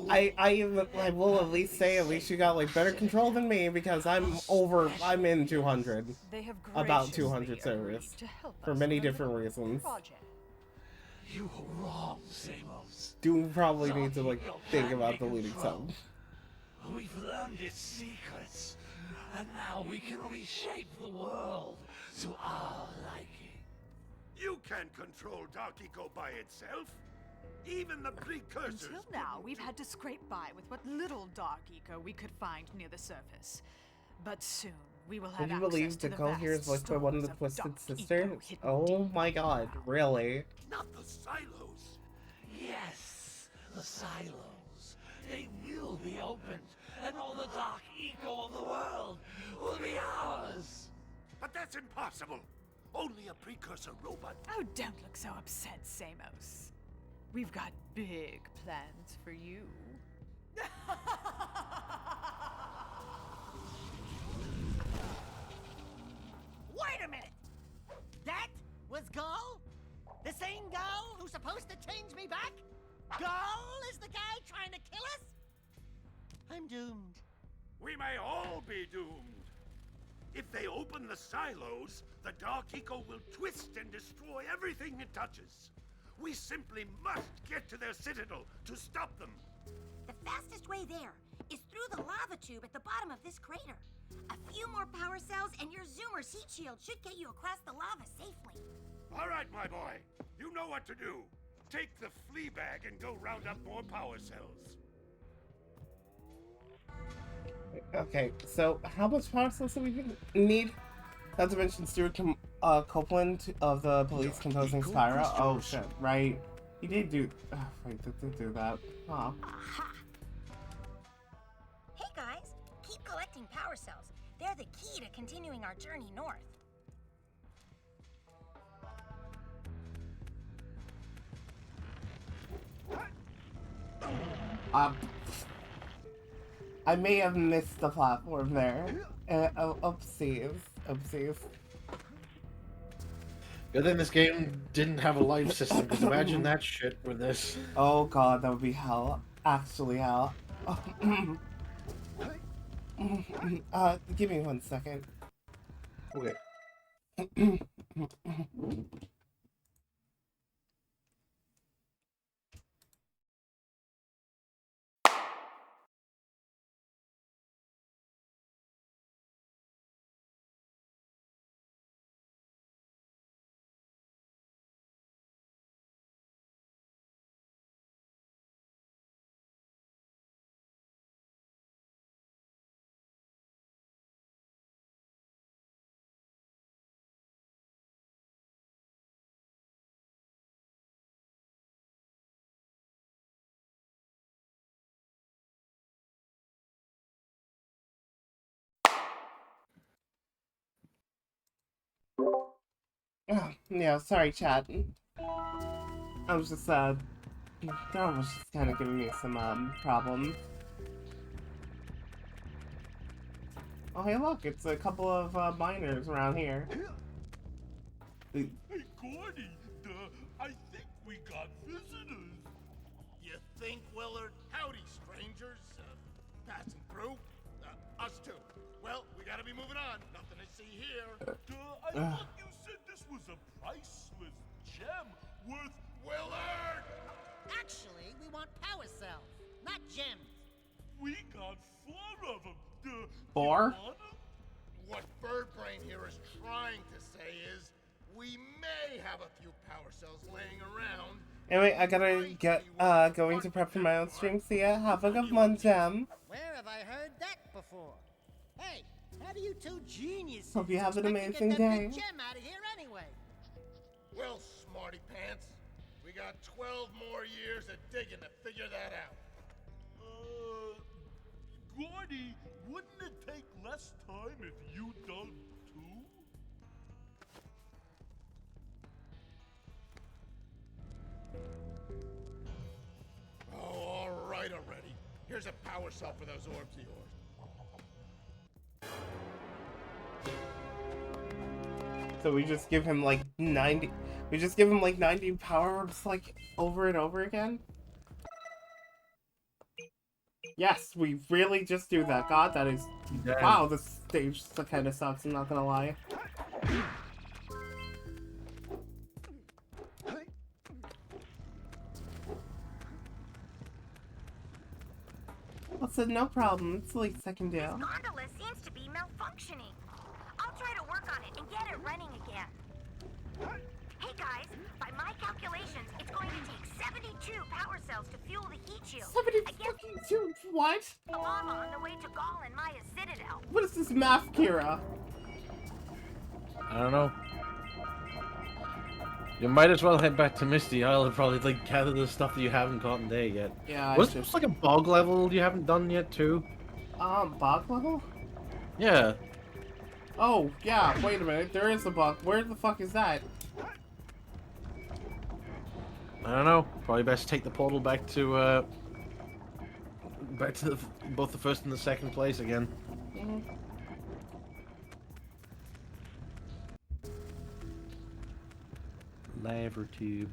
I will at least say at least you got like better control than me because I'm in 200. About 200 servers. For many different reasons. You were wrong, Samos. Do probably need to like think about deleting some. We've learned its secrets, and now we can reshape the world to our liking. You can't control Dark Eco by itself. Even the precursors. Until now, we've had to scrape by with what little Dark Eco we could find near the surface. But soon, we will have Can you access believe to Nicole the here is voiced by one of the stores Twisted Dark Sisters? Eco hidden Oh my god, really? Not the silos. Yes, the silos. They will be opened, and all the Dark Eco of the world will be ours. But that's impossible. Only a precursor robot. Oh, don't look so upset, Samos. We've got big plans for you. Wait a minute! That was Gall? The same Gall who's supposed to change me back? Gall is the guy trying to kill us? I'm doomed. We may all be doomed. If they open the silos, the Dark Eco will twist and destroy everything it touches. We simply must get to their citadel to stop them. The fastest way there is through the lava tube at the bottom of this crater. A few more power cells and your Zoomer's heat shield should get you across the lava safely. All right, my boy. You know what to do. Take the flea bag and go round up more power cells. Okay, so how much power cells do we need? Not to mention Stuart Copeland of the Police composing Spyro. Oh shit, right. He did do... wait, did do that. Huh. Aha! Hey guys, keep collecting power cells. They're the key to continuing our journey north. I may have missed the platform there. Oopsies. Oopsies. Good thing this game didn't have a life system, because imagine that shit with this. Oh god, that would be hell. Actually hell. Give me 1 second. Okay. Yeah, sorry, Chad. I was just, that was just kind of giving me some, problems. Oh, hey, look, it's a couple of, miners around here. Hey, Gordy, I think we got visitors. You think, Willard? Howdy, strangers. Passing through? Us too. Well, we gotta be moving on. Nothing to see here. I thought you said this was a priceless gem worth... Willard! Actually, we want power cells, not gems. We got 4 of them. 4? What Birdbrain here is trying to say is, we may have a few power cells laying around. Anyway, I gotta get, going to prep for my own stream. See ya. Have a good one, Gem. Where have I heard that before? Hey, how do you two geniuses Hope you have an expect to amazing get that day. big gem out of here anyway? Well, smarty pants, we got 12 more years of digging to figure that out. Gordy, wouldn't it take less time if you dug too? Oh, all right already. Here's a power cell for those orbs of yours. So we just give him like 90. We just give him like 90 power orbs like over and over again? Yes, we really just do that. God, that is... Yeah. Wow, this stage kind of sucks, I'm not gonna lie. I said no problem, it's the least I can do. This gondola seems to be malfunctioning. I'll try to work on it and get it running again. Hey guys, by my calculations, it's going to take 72 power cells to fuel the heat shield. 72? What? The lava on the way to Gaul and Maya's Citadel. What is this math, Kira? I don't know. You might as well head back to Misty Isle and probably like gather the stuff that you haven't gotten there yet. Yeah, Was this like a bog level you haven't done yet too? Bog level? Yeah. Oh, yeah, wait a minute, there is a bog. Where the fuck is that? I don't know. Probably best take the portal back to both the first and the second place again. Laver tube.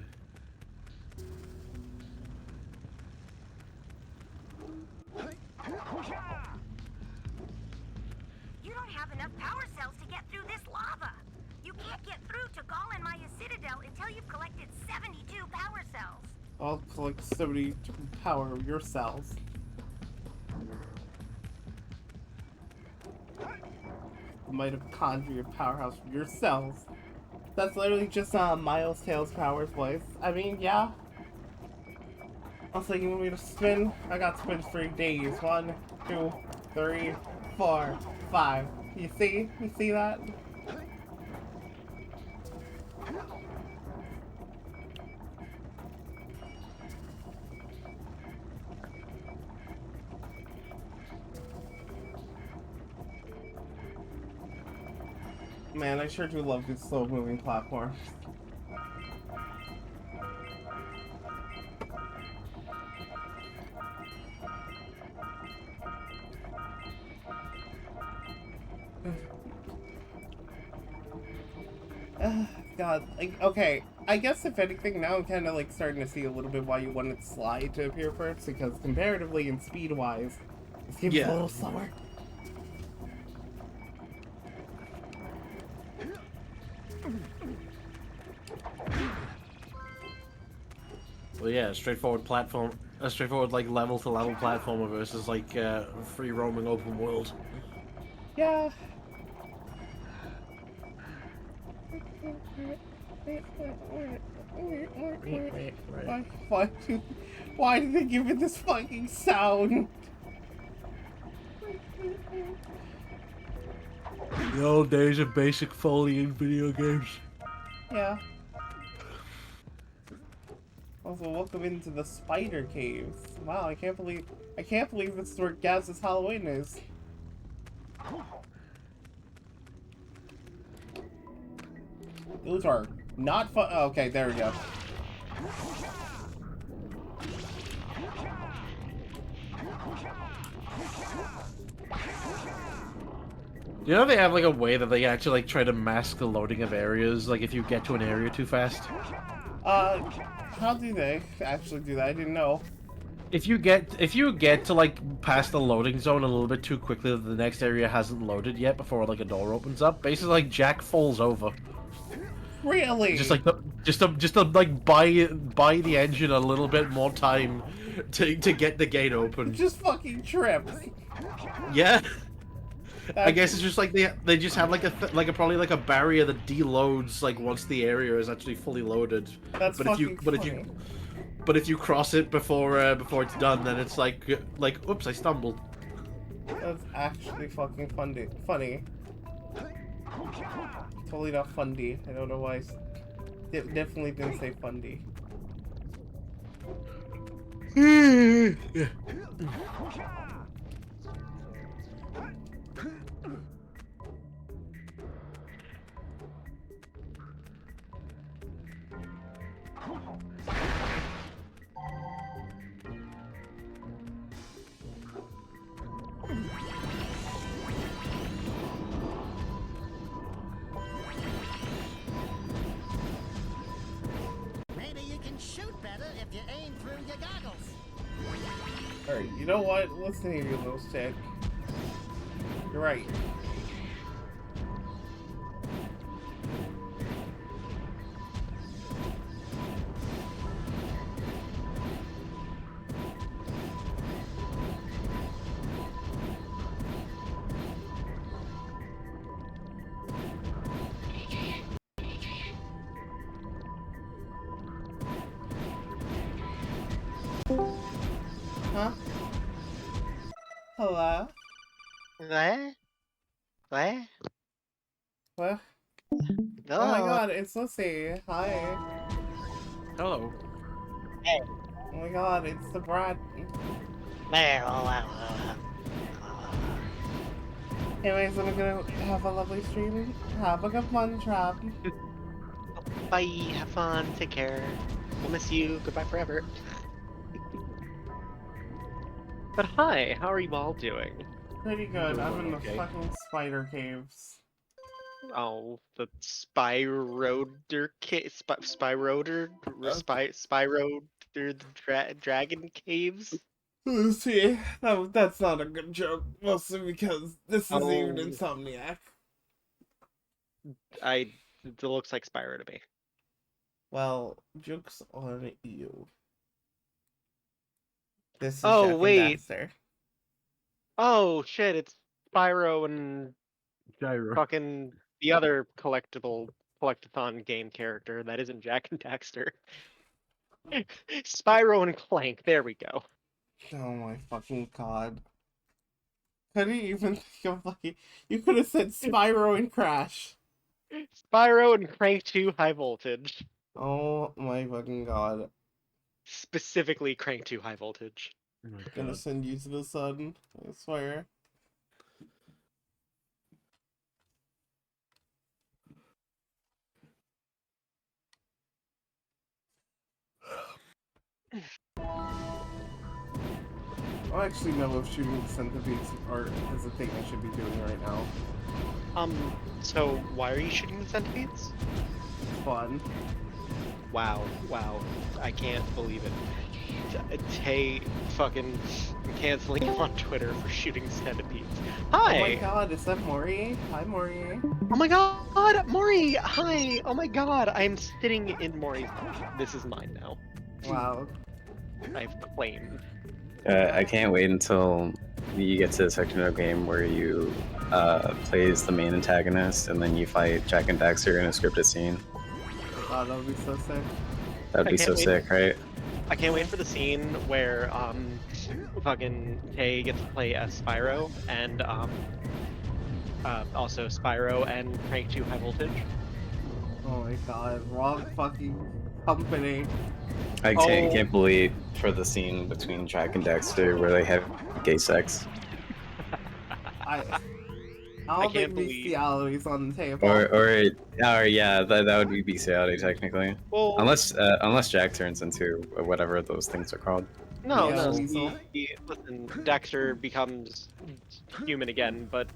You don't have enough power cells to get through this lava. You can't get through to Gaul and Maya's Citadel until you've collected 72 power cells. I'll collect 72 power of your cells. You might have conjured your powerhouse from your cells. That's literally just Miles Tails Power's voice. I mean, yeah. Also, you want me to spin? I got spins for days. 1, 2, 3, 4, 5. You see? You see that? Man, I sure do love these slow-moving platforms. God, like, okay, I guess if anything, now I'm kind of like starting to see a little bit why you wanted Slide to appear first, because comparatively and speed-wise, this game's a little slower. Well, yeah, straightforward platform, a straightforward like level-to-level platformer versus like free roaming open world. Yeah. Why did they give it this fucking sound? The old days of basic Foley in video games. Yeah. Also, welcome into the Spider Caves. Wow, I can't believe this is where Gaz's Halloween is. Those are not fun. Oh, okay, there we go. You know they have like a way that they actually like try to mask the loading of areas, like if you get to an area too fast? How do they actually do that? I didn't know. If you get to like past the loading zone a little bit too quickly that the next area hasn't loaded yet before like a door opens up, basically like Jack falls over. Really? Just like just to like buy the engine a little bit more time to get the gate open. Just fucking trips. Yeah. I guess it's just like they just have like probably like a barrier that deloads like once the area is actually fully loaded. That's funny. But if you cross it before it's done, then it's like oops, I stumbled. That's actually fucking funny. Totally not fundy. I don't know why. It definitely didn't say fundy. Maybe you can shoot better if you aim through your goggles. Alright, you know what? Listen here, you little shit. You're right. Huh? Hello? What? What? What? No. Oh my god, it's Lucy. Hi. Hello. Hey. Oh my god, it's the brat. Anyways, I'm gonna have a lovely stream. Have a good one, Trap. Bye. Have fun. Take care. We'll miss you. Goodbye forever. But hi, how are you all doing? Pretty good. I'm in the fucking spider caves. Oh, the Spyroder Dragon Caves? See, that's not a good joke. Mostly because this is even Insomniac. It looks like Spyro to me. Well, joke's on you. This is Oh, Jack and wait. Daxter. Oh, shit, it's Spyro and Gyro. fucking the other collectathon game character that isn't Jack and Daxter. Spyro and Clank, there we go. Oh my fucking god. Couldn't even think of like you could have said Spyro and Crash. Spyro and Crank 2 High Voltage. Oh my fucking god. Specifically Crank 2 High Voltage. Oh my Gonna send you to the sun, I swear. I don't actually know if shooting centipedes are is a thing I should be doing right now. So why are you shooting the centipedes? Fun. Wow, I can't believe it. Tay fucking canceling him on Twitter for shooting centipedes. Hi! Oh my god, is that Mori? Hi, Mori. Oh my god, Mori! Hi! Oh my god, I'm sitting in Mori's body. This is mine now. Wow. I've claimed. I can't wait until you get to the section of the game where you play as the main antagonist and then you fight Jack and Daxter in a scripted scene. Oh, that would be so sick. That'd be so sick, right? I can't wait for the scene where fucking Tay gets to play as Spyro and also Spyro and Crank 2 High Voltage. Oh my god, wrong fucking company. I can't believe for the scene between Jack and Dexter where they have gay sex. I don't think bestiality's on the table. Or yeah, that would be bestiality technically. Well, unless Jack turns into whatever those things are called. No, Yeah, no. Weasel. Listen, Dexter becomes human again, but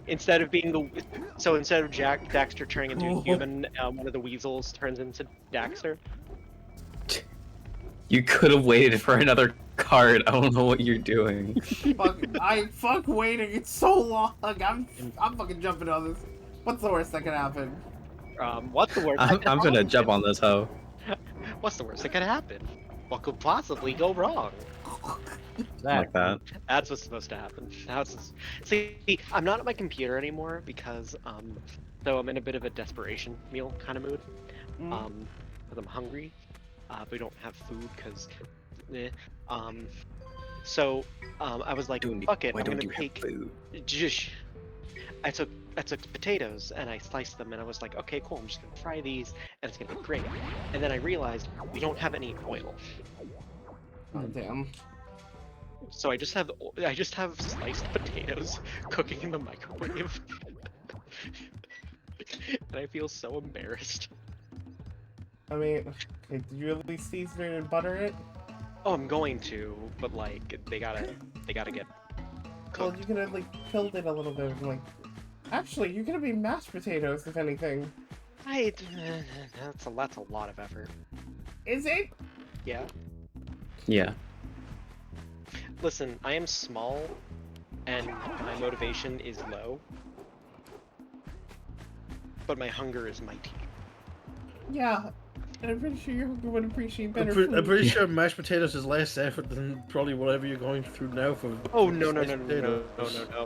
instead of being instead of Dexter turning into a human, one of the weasels turns into Dexter. You could have waited for another card. I don't know what you're doing. Fuck waiting. It's so long. I'm fucking jumping on this. What's the worst that could happen? What's the worst? I'm gonna jump on this hoe. What's the worst that could happen? What could possibly go wrong? Like that. That's what's supposed to happen. See, I'm not at my computer anymore because so I'm in a bit of a desperation meal kind of mood. Because I'm hungry. We don't have food because so I was like, fuck it, I'm gonna take I took potatoes and I sliced them and I was like, okay, cool, I'm just gonna fry these and it's gonna be great. And then I realized we don't have any oil. Oh damn. So I just have sliced potatoes cooking in the microwave. And I feel so embarrassed. I mean, did you at least season it and butter it? Oh, I'm going to, but like they gotta get cooked. Well, you could have like killed it a little bit and like. Actually, you're gonna be mashed potatoes if anything. That's a lot of effort. Is it? Yeah. Yeah. Listen, I am small, and my motivation is low, but my hunger is mighty. Yeah, and I'm pretty sure your hunger would appreciate better food. I'm pretty sure mashed potatoes is less effort than probably whatever you're going through now for. Oh no.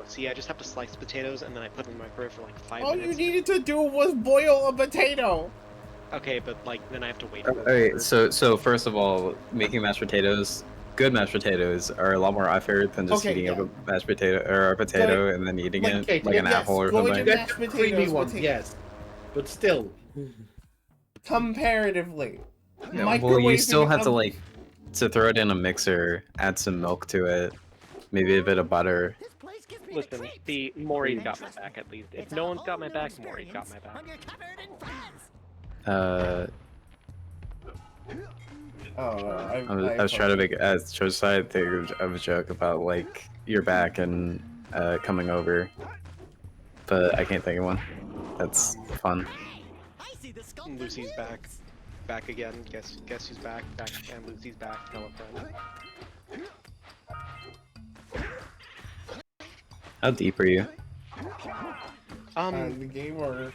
See, I just have to slice potatoes and then I put them in the microwave for like 5 minutes. All you needed to do was boil a potato. Okay, but like then I have to wait. Okay, so first of all, making mashed potatoes, good mashed potatoes, are a lot more effort than just heating up a mashed potato or a potato and then eating it like an apple or something. Mashed potatoes, yes, but still. Comparatively. Yeah, well, you still have to throw it in a mixer, add some milk to it, maybe a bit of butter. Listen, the Maury's got my back at least. If no one's got my back, Maury's got my back. I was trying to make a joke about like your back and coming over, but I can't think of one. That's fun. Lucy's back again. Guess who's back? Back again. Lucy's back. Tell a friend. How deep are you? The game or?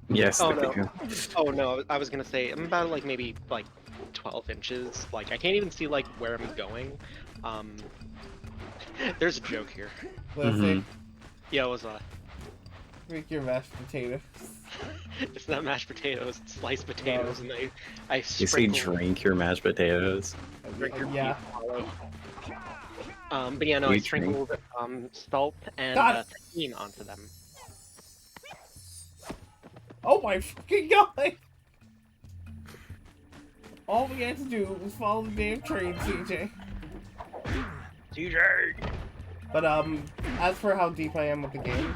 Yes, oh, the no. game. Oh no, I was gonna say I'm about like maybe like 12 inches. Like I can't even see like where I'm going. There's a joke here. Yeah, what's that? Make your mashed potatoes. It's not mashed potatoes, it's sliced potatoes, and I You say drink your mashed potatoes? Drink your yeah. But yeah, no, I sprinkled salt and tahini onto them. Oh my fucking god! All we had to do was follow the damn train, CJ. CJ! But as for how deep I am with the game,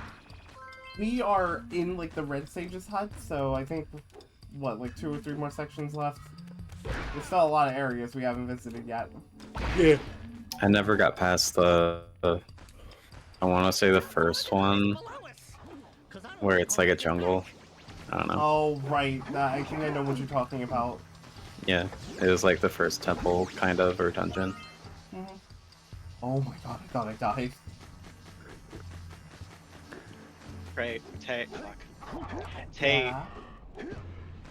we are in like the Red Sage's hut, so I think what, like 2 or 3 more sections left. There's still a lot of areas we haven't visited yet. I never got past the I want to say the first one, where it's like a jungle. I don't know. Oh, right. I think I know what you're talking about. Yeah, it was like the first temple, kind of, or dungeon. Mm-hmm. Oh my god, I thought I died. Right, Tay. Fuck. Tay,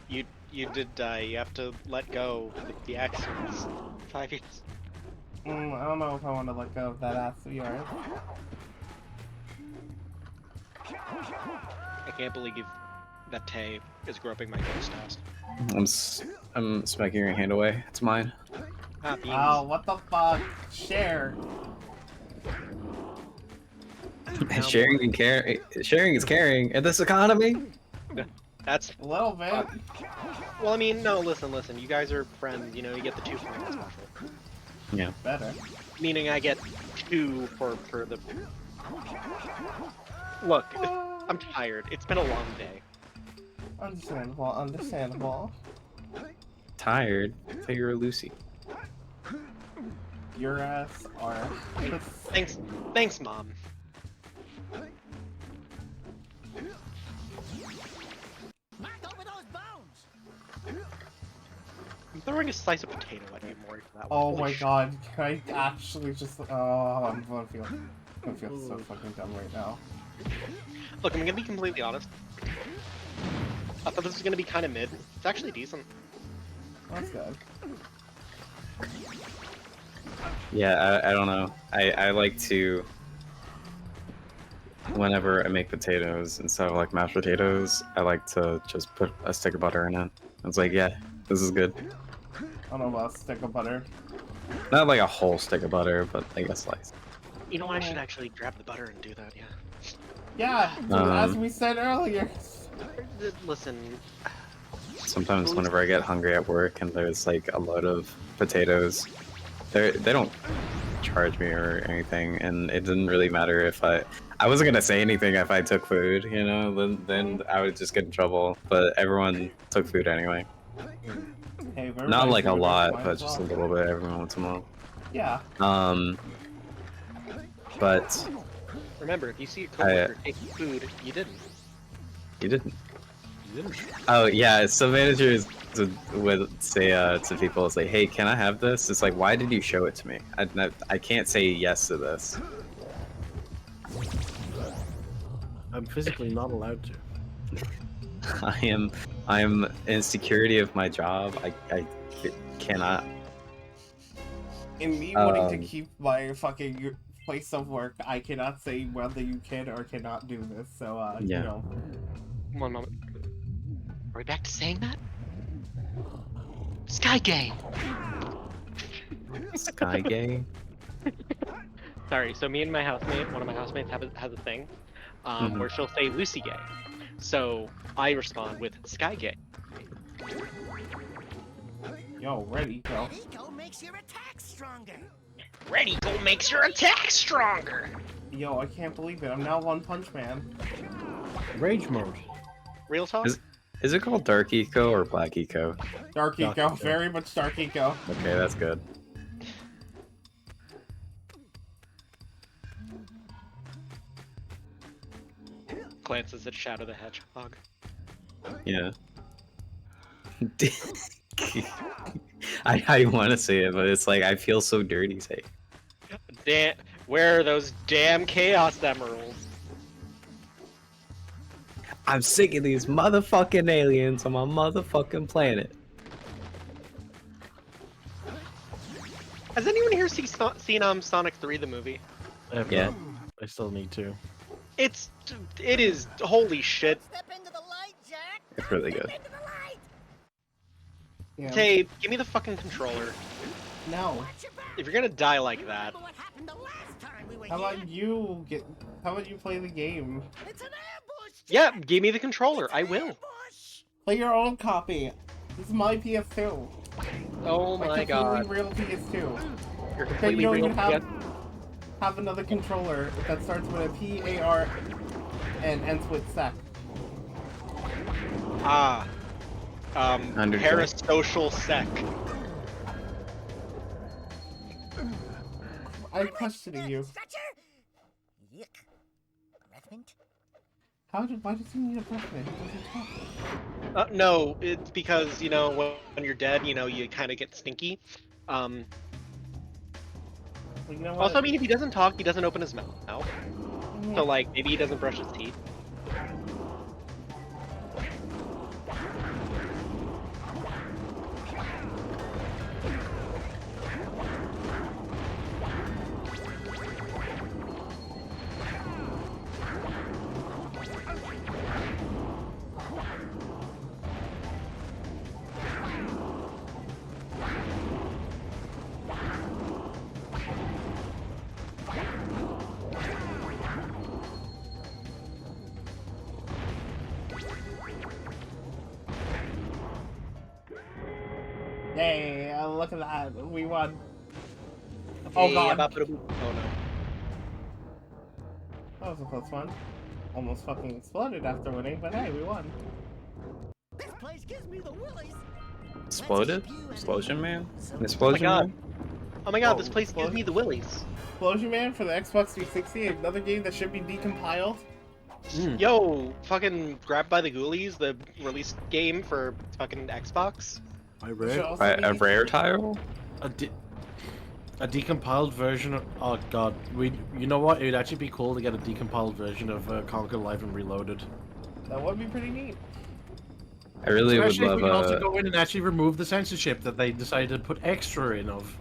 Yeah. you did die. You have to let go with the axe. 5 years. I don't know if I want to let go of that axe of yours. I can't believe that Tay is groping my ghost house. I'm smacking your hand away. It's mine. Ah, beans. Wow, what the fuck? Share. Sharing and caring. Sharing is caring in this economy. That's a little bit. Well, I mean, no. Listen. You guys are friends. You know, you get the 2 for 1 special. Yeah. Better. Meaning, I get 2 for the. Look, I'm tired. It's been a long day. Understandable. Understandable. Tired. I thought you were Lucy. Your ass are. Thanks, Mom. I'm throwing a slice of potato at you more for that one. Oh my god, can I actually just... Oh, I'm gonna feel so fucking dumb right now. Look, I'm gonna be completely honest. I thought this was gonna be kind of mid. It's actually decent. That's good. Yeah, I don't know. I like to... Whenever I make potatoes, instead of like mashed potatoes, I like to just put a stick of butter in it. It's like, yeah, this is good. I don't know about a stick of butter. Not like a whole stick of butter, but like a slice. You know what? I should actually grab the butter and do that, yeah. Yeah, as we said earlier. Listen. Sometimes whenever I get hungry at work and there's like a load of potatoes, they don't charge me or anything, and it didn't really matter if I wasn't gonna say anything if I took food, you know, then I would just get in trouble, but everyone took food anyway. Hey, not like a lot, might but as just a well. little bit every once in a while. Yeah. But remember, if you see a coworker taking food, you didn't. You didn't. Oh yeah, so managers would say to people, it's like, hey, can I have this? It's like, why did you show it to me? I can't say yes to this. I'm physically not allowed to. I am insecurity of my job. I cannot. In me wanting to keep my fucking place of work, I cannot say whether you can or cannot do this, so Yeah. you know. One moment. Are we back to saying that? Sky gay! Sky gay? Sorry, so me and my housemate, one of my housemates has a thing, where she'll say Lucy gay. So I respond with Sky gay. Yo, ready, go. Ready go makes your attack stronger. Ready go makes your attack stronger! Yo, I can't believe it. I'm now One Punch Man. Rage mode. Real talk? Is it called Dark Eco or Black Eco? Dark Eco, very much Dark Eco. Okay, that's good. Glances at Shadow the Hedgehog. Yeah. I want to say it, but it's like, I feel so dirty saying. Damn, where are those damn Chaos Emeralds? I'm sick of these motherfucking aliens on my motherfucking planet. Has anyone here seen Sonic 3 the movie? Yeah. I still need to. It is, holy shit. It's really good. Yeah. Tay, give me the fucking controller. No. If you're gonna die like that. How about you play the game? Yeah, give me the controller. I will. Play your own copy. This is my PS2. Oh my god. Real PS2. You're Okay, completely you don't real. even have another controller that starts with a P-A-R and ends with SEC. Ah. Parasocial sec. I'm questioning you. Why does he need a breath mint? He doesn't talk. No, it's because, you know, when you're dead, you know, you kind of get stinky. Well, you know what? Also, I mean, if he doesn't talk, he doesn't open his mouth. So, like, maybe he doesn't brush his teeth. Yay, look at that. We won. Oh god. Oh no. That was a close one. Almost fucking exploded after winning, but hey, we won. This place gives me the willies. Exploded? Explosion Man? Explosion Man? Oh my god, this place gives me the willies. Explosion Man for the Xbox 360, another game that should be decompiled. Yo, fucking Grabbed by the Ghoulies, the release game for fucking Xbox. A rare tile? A decompiled version of... Oh god, you know what? It would actually be cool to get a decompiled version of Conquer Live and Reloaded. That would be pretty neat. I really Especially would if we love could also go in and actually remove the censorship that they decided to put extra in of.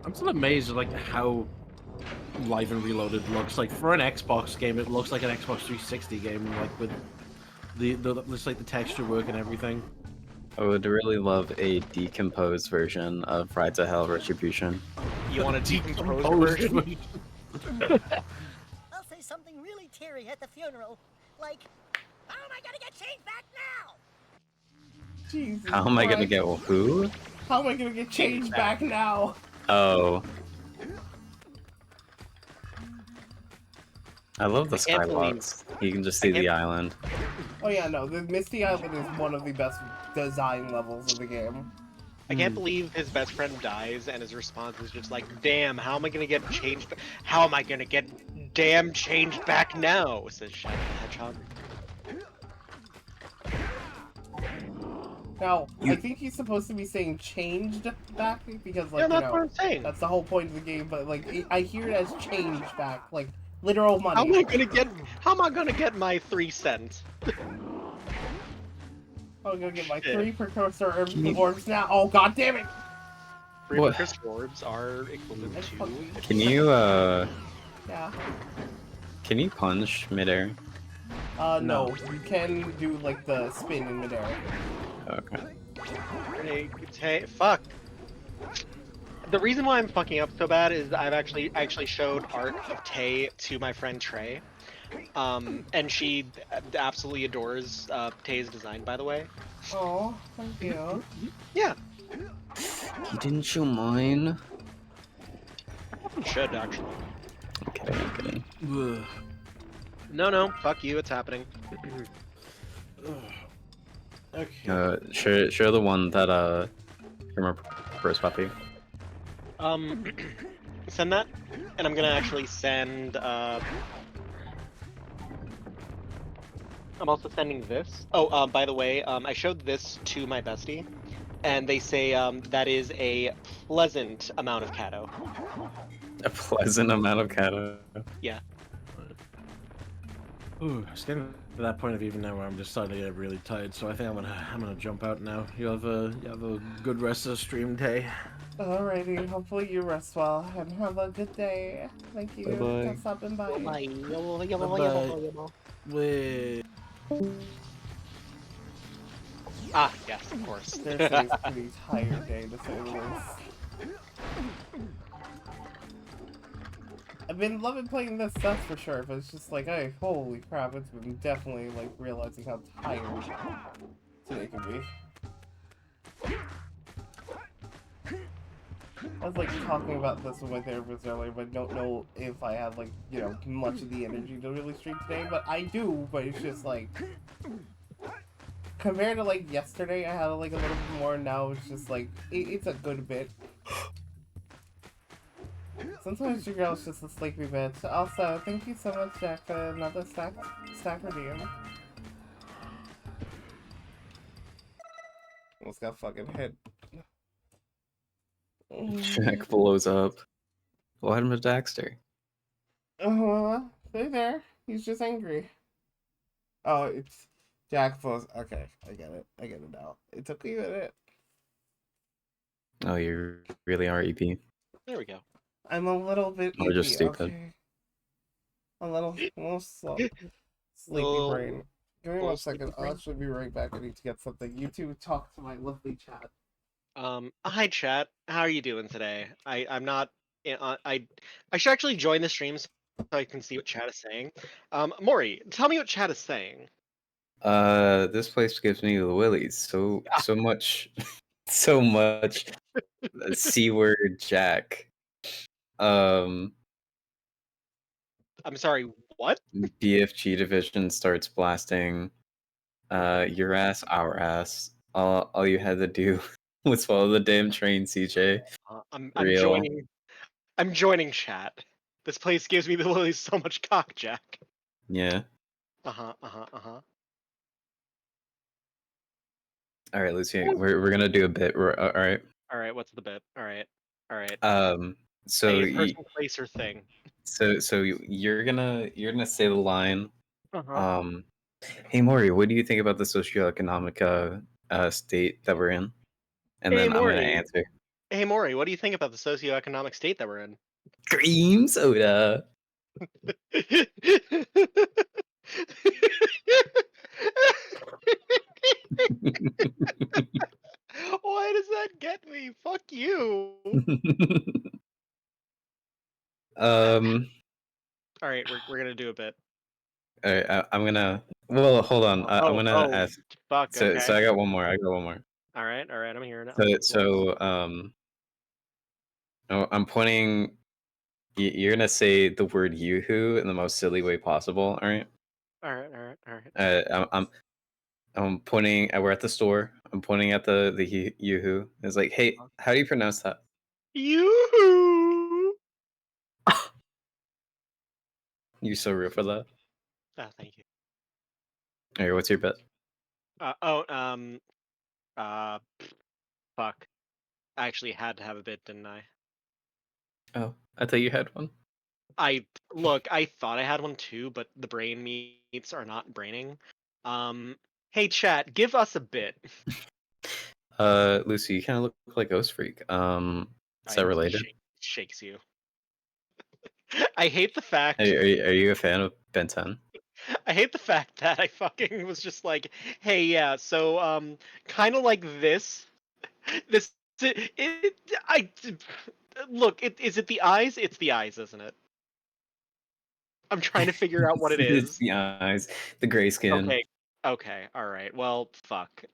I'm still amazed at like how Live and Reloaded looks. Like for an Xbox game, it looks like an Xbox 360 game, like with just like the texture work and everything. I would really love a decomposed version of Ride to Hell Retribution. You want a decomposed version? I'll say something really teary at the funeral, like, "How am I gonna get changed back now?" Jesus How am I gonna Christ. get who? How am I gonna get changed back now? Oh. I love the can't believe- skywalks. You can just see the island. Oh yeah, no, the Misty Island is one of the best design levels of the game. I can't believe his best friend dies and his response is just like, damn, how am I gonna get changed? How am I gonna get damn changed back now? Says Shadow the Hedgehog. Now, I think he's supposed to be saying changed back because, like, Yeah, that's you know, what I'm saying. that's the whole point of the game. But like, I hear it as changed back, like literal money. How am I gonna get my 3 cents? I'm gonna get my 3 precursor orbs now. Oh god damn it! 3 What? precursor orbs are equivalent to. Can you Yeah. can you punch midair? No, you can do like the spin in midair. Okay. Hey, fuck. The reason why I'm fucking up so bad is I've actually showed art of Tay to my friend Trey, and she absolutely adores Tay's design, by the way. Oh, thank you. Yeah. You didn't show mine. Should actually. Okay. No, fuck you. It's happening. Okay. Share the one that from our first puppy. Send that, and I'm gonna actually send. I'm also sending this. Oh, by the way, I showed this to my bestie, and they say that is a pleasant amount of Kato. A pleasant amount of Kato. Yeah. Ooh, it's getting to that point of even now where I'm just starting to get really tired, so I think I'm gonna jump out now. You have a good rest of the stream day. Alrighty, hopefully you rest well and have a good day. Thank you Bye-bye. for stopping by. Wait. Ah, yes, of course. This is a pretty tired day to say the least. I've been loving playing this, that's for sure, but it's just like, hey, holy crap, it's been definitely like realizing how tired today can be. I was like talking about this with my therapist earlier, but don't know if I have like, you know, much of the energy to really stream today, but I do, but it's just like, compared to like yesterday, I had like a little bit more, now it's just like, it's a good bit. Sometimes your girl's just a sleepy bitch. Also, thank you so much, Jack, for another stack redeem. Almost got fucking hit. Jack blows up. What happened to Daxter? They're there. He's just angry. Oh, it's Jack blows. Okay, I get it. I get it now. It took me a minute. Oh, you really are EP. There we go. I'm a little bit Or just EP, stupid. okay? A little slow. Sleepy brain. Give me 1 second. I'll actually be right back. I need to get something. You two talk to my lovely chat. Hi chat. How are you doing today? I'm not. I should actually join the stream so I can see what chat is saying. Maury, tell me what chat is saying. This place gives me the willies. So much, so much. C word Jack. I'm sorry. What? BFG division starts blasting. Your ass, our ass. All you had to do was follow the damn train, CJ. I'm Real. joining. I'm joining chat. This place gives me the willies so much cock, Jack. Yeah. Uh-huh. All right, Lucy. We're gonna do a bit. All right. All right. What's the bit? All right. So Say person, place, or thing. So you're gonna say the line. Uh-huh. Hey Maury, what do you think about the socioeconomic state that we're in? And Hey then I'm gonna Maury. answer. Hey Maury, what do you think about the socioeconomic state that we're in? Cream soda. Why does that get me? Fuck you. All right, we're gonna do a bit. All right, I'm gonna. Well, hold on. I'm gonna ask. Fuck. So Okay. I got one more. All right. I'm hearing it. I'm pointing. You're gonna say the word yoo-hoo in the most silly way possible. All right. All right. I'm pointing. We're at the store. I'm pointing at the yoo-hoo. It's like, hey, how do you pronounce that? Yoo-hoo. You're so real for that. Oh, thank you. All right, what's your bet? Fuck. I actually had to have a bit, didn't I? Oh, I thought you had one. I thought I had one too, but the brain meats are not braining. Hey chat, give us a bit. Lucy, you kind of look like Ghost Freak. Is that related? Shakes you. I hate the fact. Are you a fan of Ben 10? I hate the fact that I fucking was just like, hey, yeah, so kind of like this. Is it the eyes? It's the eyes, isn't it? I'm trying to figure out what it is. It's the eyes, the gray skin. Okay, all right. Well, fuck.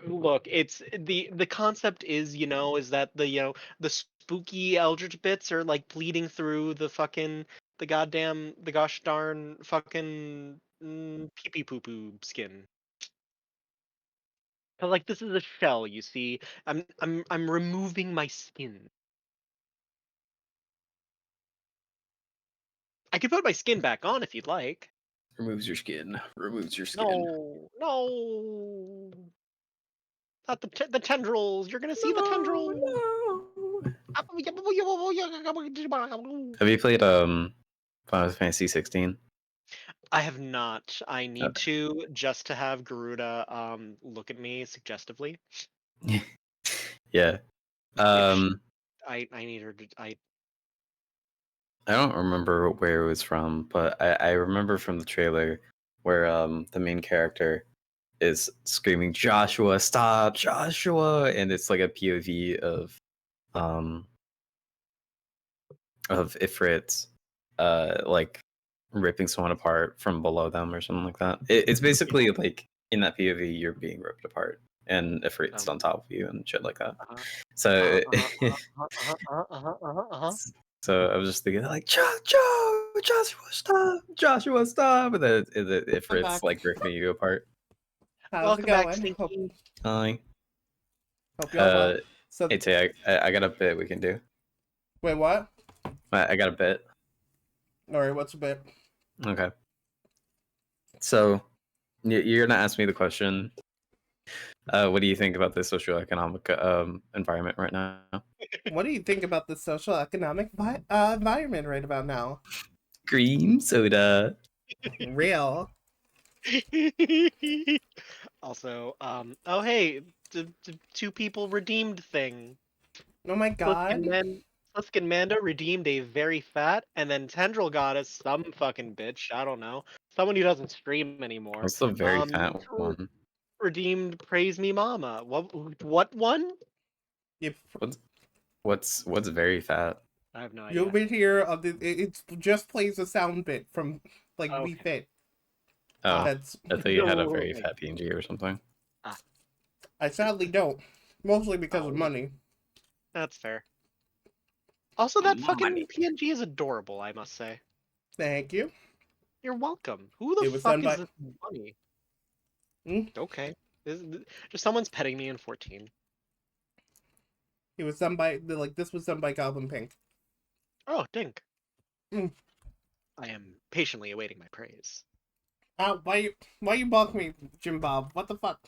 Look, it's the concept is, is that the spooky eldritch bits are like bleeding through the gosh darn fucking pee pee poo poo skin. But like this is a shell, you see. I'm removing my skin. I could put my skin back on if you'd like. Removes your skin. Removes your skin. No. Not the tendrils. You're gonna see the tendrils. Have you played Final Fantasy 16? I have not. I need to just to have Garuda look at me suggestively. Yeah. I need her to. I don't remember where it was from, but I remember from the trailer where the main character is screaming, "Joshua, stop, Joshua!" and it's like a POV of Ifrit like ripping someone apart from below them or something like that. It's basically like in that POV you're being ripped apart and Ifrit's on top of you and shit like that. So so I was just thinking like Joshua stop, and then Ifrit's like ripping you apart. How's it going? Hi. Hope you're well. So Hey Tay, I got a bit we can do. wait, what? I got a bit. All right, what's a bit? Okay. So you're gonna ask me the question. What do you think about the socioeconomic environment right now? What do you think about the social economic environment right about now? Green soda. Real. Also, oh hey, the two people redeemed thing. Oh my god. Slisk and Manda redeemed a very fat, and then Tendril Goddess, some fucking bitch, I don't know, someone who doesn't stream anymore. That's the very fat one. Redeemed Praise Me Mama. What one? Yep. What's very fat? I have no idea. You'll be here. It just plays a sound bit from like We Fit. Oh, That's. I thought you had a very fat PNG or something. I sadly don't, mostly because of money. That's fair. Also, that fucking PNG is adorable, I must say. Thank you. You're welcome. Who the fuck is this bunny? Okay. Just someone's petting me in 14. It was done by this was done by Goblin Pink. Oh, dink. I am patiently awaiting my praise. Why you balk me, Jim Bob? What the fuck?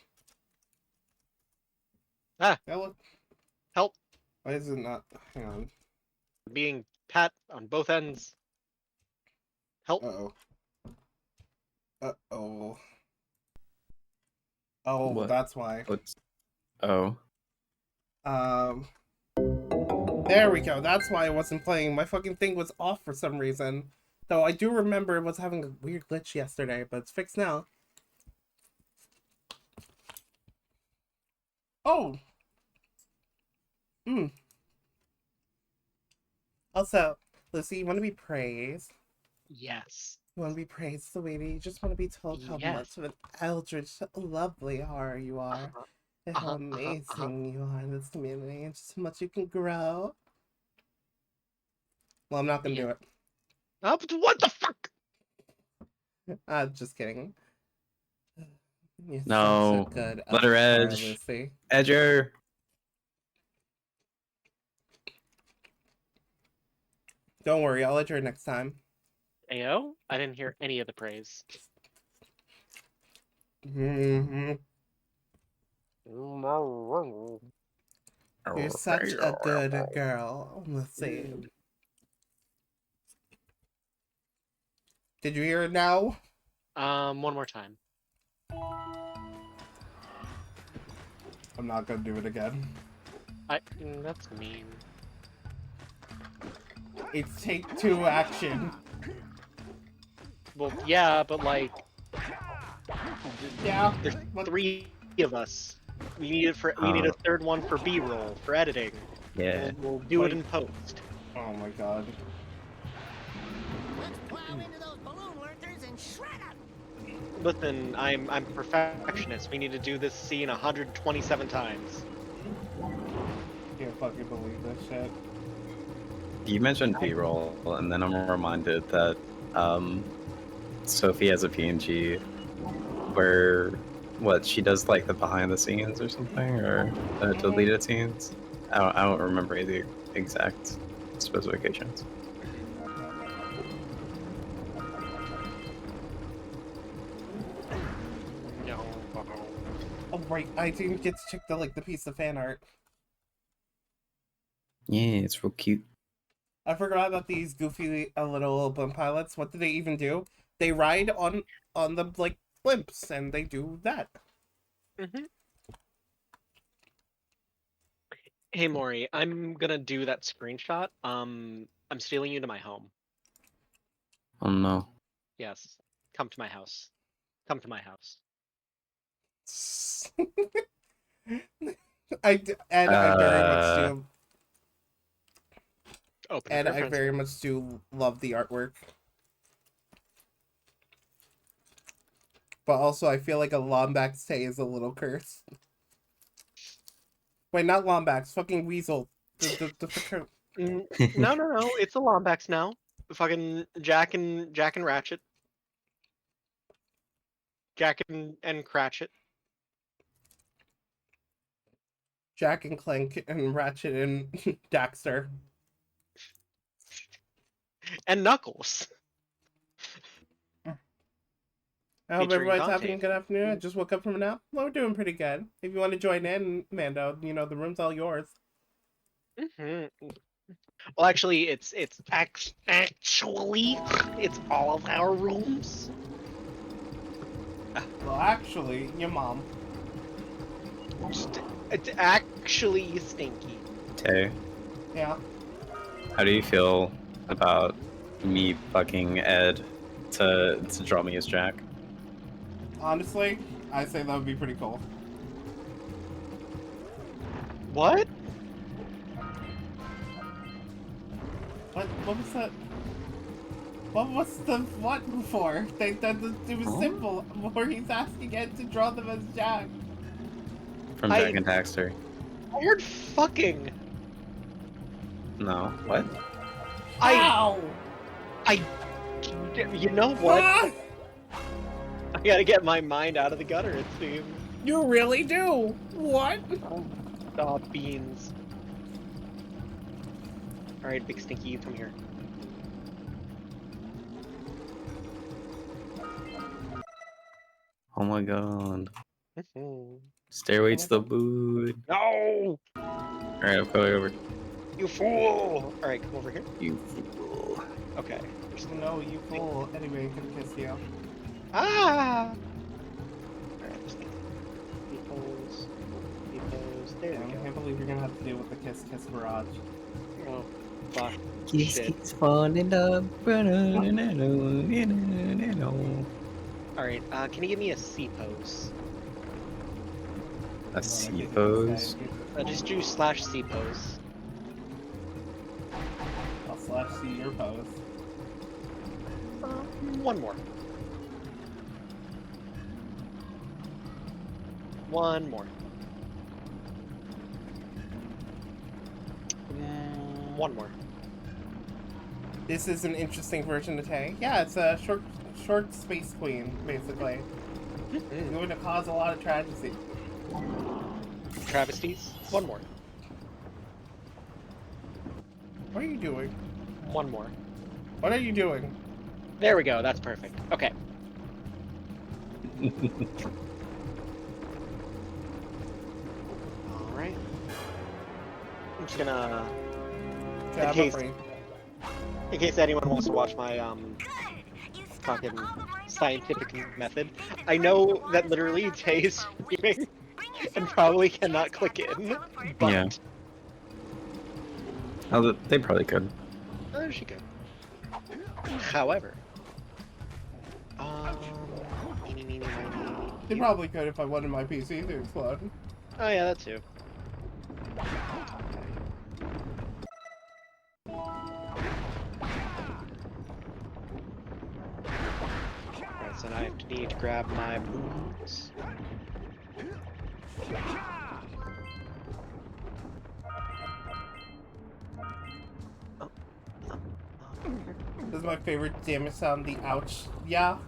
Help. Why is it not? Hang on. Being pat on both ends. Help. Uh-oh. Uh-oh. Oh, What? that's why. Oh. There we go. That's why I wasn't playing. My fucking thing was off for some reason. Though I do remember it was having a weird glitch yesterday, but it's fixed now. Oh! Also, Lucy, you want to be praised? Yes. You want to be praised, sweetie? You just want to be told how much of an eldritch, lovely heart you are. And how amazing you are in this community, and just how much you can grow. Well, I'm not gonna do it. What the fuck? Just kidding. You're No. such a good Let her star, edge. Lucy. Edger. Don't worry, I'll edge her next time. Ayo? I didn't hear any of the praise. You're such a good girl. Let's see. Did you hear it now? One more time. I'm not gonna do it again. That's mean. It's take two action. Well, yeah, but like... Yeah. There's three of us. We need a third one for B-roll, for editing. Yeah. We'll do it in post. Oh my god. Let's plow into those balloon lurkers and shred them. Listen, I'm a perfectionist. We need to do this scene 127 times. Can't fucking believe this shit. You mentioned B-roll, and then I'm reminded that Sophie has a PNG where she does like the behind the scenes or something, or deleted scenes. I don't remember the exact specifications. No. Oh right, I didn't get to check the piece of fan art. Yeah, it's real cute. I forgot about these goofy little blimp pilots. What do they even do? They ride on the blimps, and they do that. Hey Maury, I'm gonna do that screenshot. I'm stealing you to my home. Oh no. Yes. Come to my house. Come to my house. I very much do. And I very much do love the artwork. But also, I feel like a Lombax stay is a little cursed. Wait, not Lombax, fucking Weasel. No, it's a Lombax now. Fucking Jack and Ratchet. Jack and Cratchit. Jack and Clank and Ratchet and Daxter. And Knuckles. I hope Featuring everybody's Dante. having a good afternoon. I just woke up from a nap. Well, we're doing pretty good. If you want to join in, Mando, you know, the room's all yours. Well, actually, it's all of our rooms. Well, actually, your mom. It's actually stinky. Tay, Yeah. how do you feel about me fucking Ed to draw me as Jack? Honestly, I say that would be pretty cool. What? What was that? What was the what before? It was simple. Where he's asking Ed to draw them as Jack. From Jack and Daxter. I heard fucking. No, what? You know what? I gotta get my mind out of the gutter, it seems. You really do. What? Oh, beans. Alright, Big Stinky, you come here. Oh my god. Stairway to the moon. No! Alright, I'm coming over. You fool! Alright, come over here. You fool. Okay. No, you fool. Anyway, I'm gonna kiss you. Ah! Alright, just Peoples. There we I go. can't believe you're gonna have to deal with the kiss barrage. Oh, fuck. Kiss, Shit. kiss, falling up. Alright, can you give me a C pose? A C pose? Just do /C pose. I'll /C your pose. One more. One more. One more. This is an interesting version of Tay. Yeah, it's a short space queen, basically. It's going to cause a lot of tragedy. Travesties. One more. What are you doing? One more. What are you doing? There we go. That's perfect. Okay. Alright. I'm just gonna... In case anyone wants to watch my, fucking scientific method, I know that literally Tay is screaming and probably cannot click in, but... Yeah. Oh, they probably could. Oh, she could. However... They probably could if I wanted my PC to explode. Oh yeah, that too. Alright, so now I need to grab my boots. This is my favorite damage sound, the ouch. Yeah.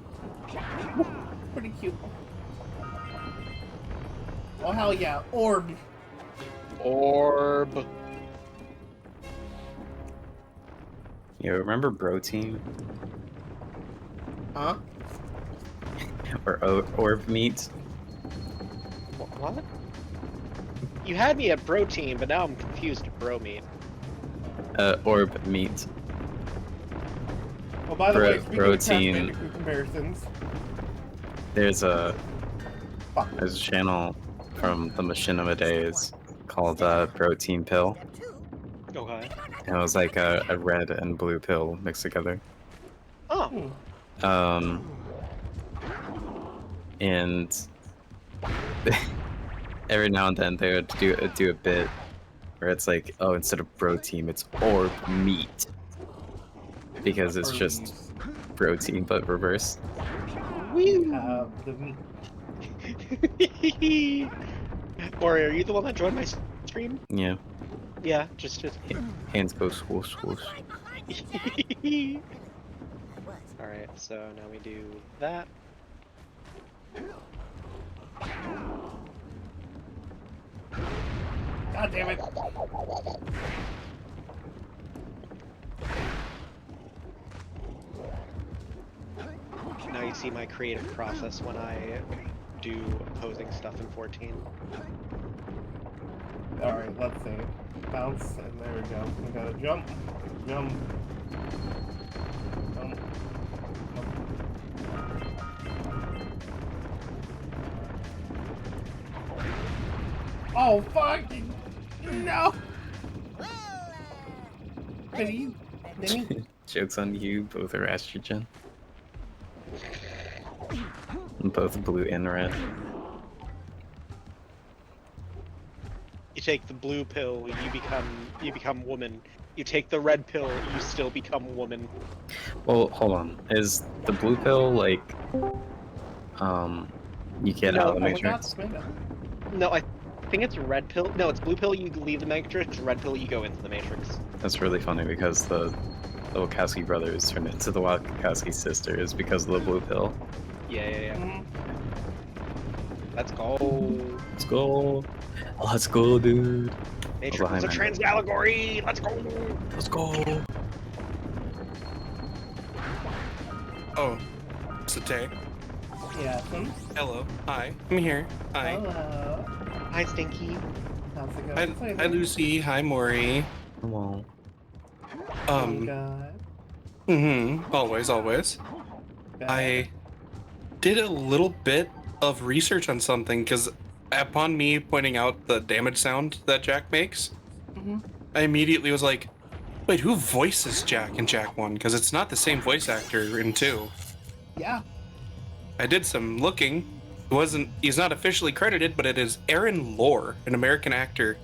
Pretty cute. Oh hell yeah, orb. Orb. You remember Bro Team? Huh? Or Orb Meat? What? You had me at Bro Team, but now I'm confused to Bro Meat. Orb Meat. Oh, by the way, speaking of Crash Protein. Bandicoot comparisons, There's a channel from the Machinima days called Protein Pill. Okay. And it was like a red and blue pill mixed together. Oh. And every now and then they would do a bit where it's like, oh, instead of Bro Team, it's Orb Meat. Because it's just protein but reverse. the meat. Ori, are you the one that joined my stream? Yeah. Yeah, just Hands go swoosh swoosh. Alright, so now we do that. God damn it. Now you see my creative process when I do opposing stuff in 14. Alright, let's see. Bounce, and there we go. We gotta jump. Jump. Jump. Oh, fuck! No! Did he? Joke's on you, both are estrogen. Both blue and red. You take the blue pill, you become woman. You take the red pill, you still become woman. Well, hold on. Is the blue pill like you get out of the Matrix? No, I think it's red pill. No, it's blue pill, you leave the Matrix, red pill, you go into the Matrix. That's really funny because the Wachowski brothers turned into the Wachowski sisters because of the blue pill. Yeah. Let's go. Let's go. Let's go, dude. Matrix is a trans allegory. Let's go. Let's go. Oh, Satay. Yeah. Hello. Hi. I'm here. Hi. Hello. Hi, Stinky. How's it Hi, going? hi, Lucy. Hi, Maury. Hello. Oh God. Always. I did a little bit of research on something because upon me pointing out the damage sound that Jack makes, I immediately was like, wait, who voices Jack in Jack 1? Because it's not the same voice actor in 2. Yeah. I did some looking. He's not officially credited, but it is Aaron Lohr, an American actor.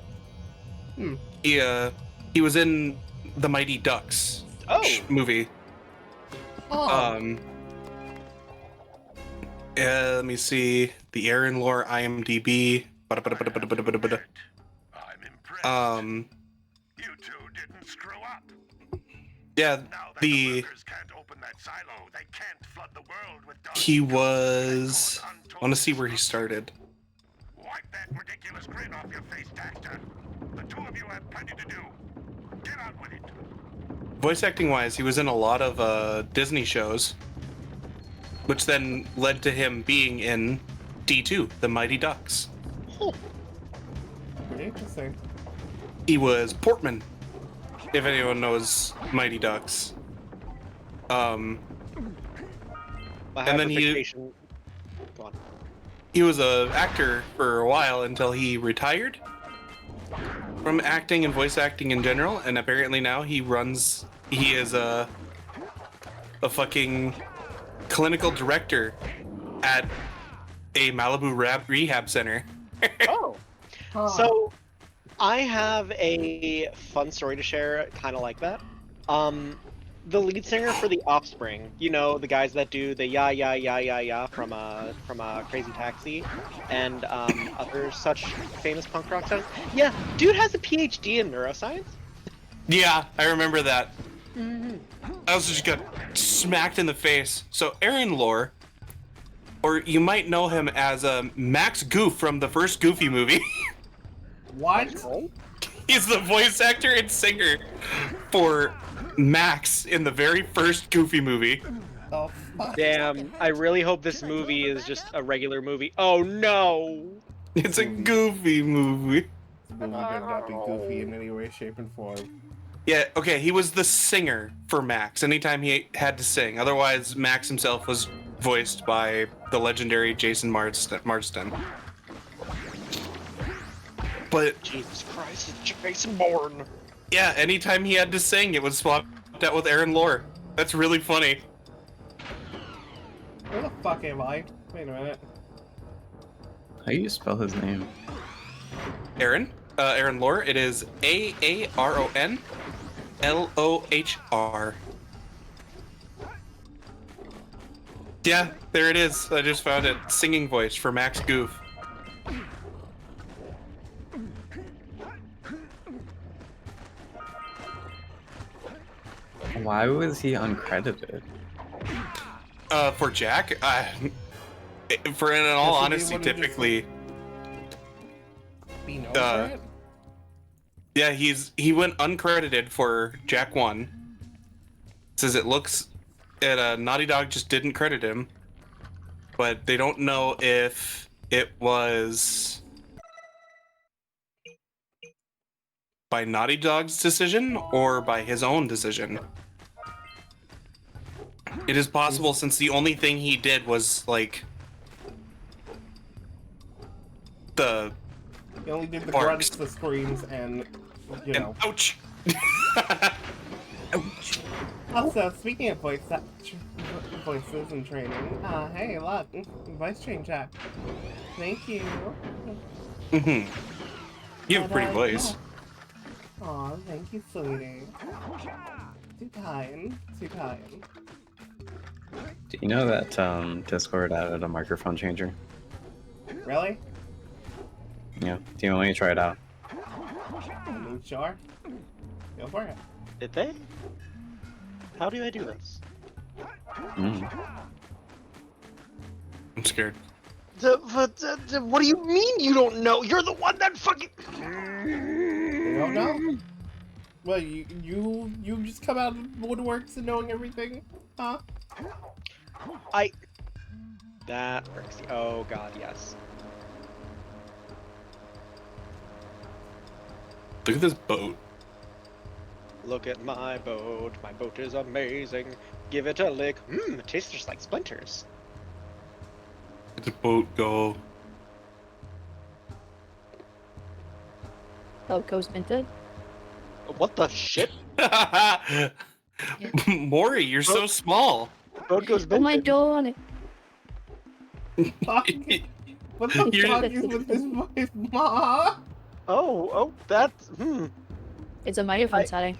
He was in the Mighty Ducks movie. Let me see the Aaron Lohr IMDb. I'm impressed. You two didn't screw up. Yeah, Now that the workers can't open that silo, they can't flood the world with dust. he was. I want to see where he started. Wipe that ridiculous grin off your face, Daxter. The two of you have plenty to do. Get on with it. Voice acting wise, he was in a lot of Disney shows, which then led to him being in D2, the Mighty Ducks. Pretty interesting. He was Portman, if anyone knows Mighty Ducks. And then he was a actor for a while until he retired from acting and voice acting in general, and apparently now he is a fucking clinical director at a Malibu rehab center. So, I have a fun story to share, kind of like that. The lead singer for The Offspring, you know, the guys that do the ya ya ya ya ya from Crazy Taxi, and other such famous punk rock songs. Yeah, dude has a PhD in neuroscience. Yeah, I remember that. I also just got smacked in the face. So Aaron Lohr, or you might know him as Max Goof from the first Goofy movie. What? He's the voice actor and singer for Max in the very first Goofy movie. Oh, fuck. Damn, I really hope this movie is just a regular movie. Oh no! It's a Goofy movie. This movie better not be goofy in any way, shape, and form. Yeah, okay, he was the singer for Max anytime he had to sing. Otherwise, Max himself was voiced by the legendary Jason Marsden. But Jesus Christ, it's Jason Bourne. Yeah, anytime he had to sing, it was swapped out with Aaron Lohr. That's really funny. Where the fuck am I? Wait a minute. How do you spell his name? Aaron Lohr. It is AARON LOHR. Yeah, there it is. I just found it. Singing voice for Max Goof. Why was he uncredited? For Jack, in all honesty, typically, be known for it? Yeah, he went uncredited for Jack 1. Says it looks at Naughty Dog just didn't credit him, but they don't know if it was by Naughty Dog's decision or by his own decision. It is possible since the only thing he did was like the. He only did the barks. grunts, the screams, and you know. Ouch. Ouch. Also, speaking of voices and training, hey, look, voice train chat. Thank you. Mm-hmm. You have a pretty voice. Yeah. Aw, thank you, sweetie. Too kind. Too kind. Do you know that Discord added a microphone changer? Really? Yeah. Do you want me to try it out? Sure. Go for it. Did they? How do I do this? I'm scared. What do you mean you don't know? You're the one that fucking. You don't know? Well, you just come out of woodworks and knowing everything, huh? That works. Oh god, yes. Look at this boat. Look at my boat. My boat is amazing. Give it a lick. It tastes just like splinters. Let the boat go. Boat goes minted. What the shit? Maury, you're so small. Boat goes minted. Oh my god. What the fuck is with this voice, Ma? Oh, that's It's a microphone setting.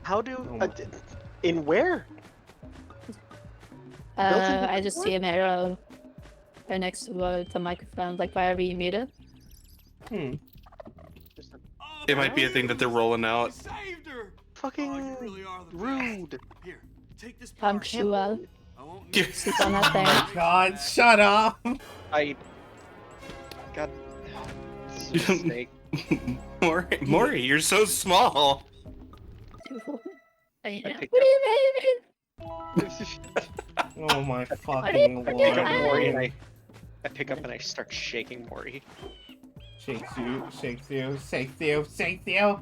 How do in where? I just see an arrow right next to the microphone, like wherever you mute it. It might be a thing that they're rolling out. Fucking rude. Here, take this Punctual. Sit on that thing. God, shut up! God. This is a mistake. Maury, you're so small. What do you mean? Oh my fucking I pick up Maury and lord. I pick up and I start shaking Maury. Shakes you, shakes you, shakes you, shakes you!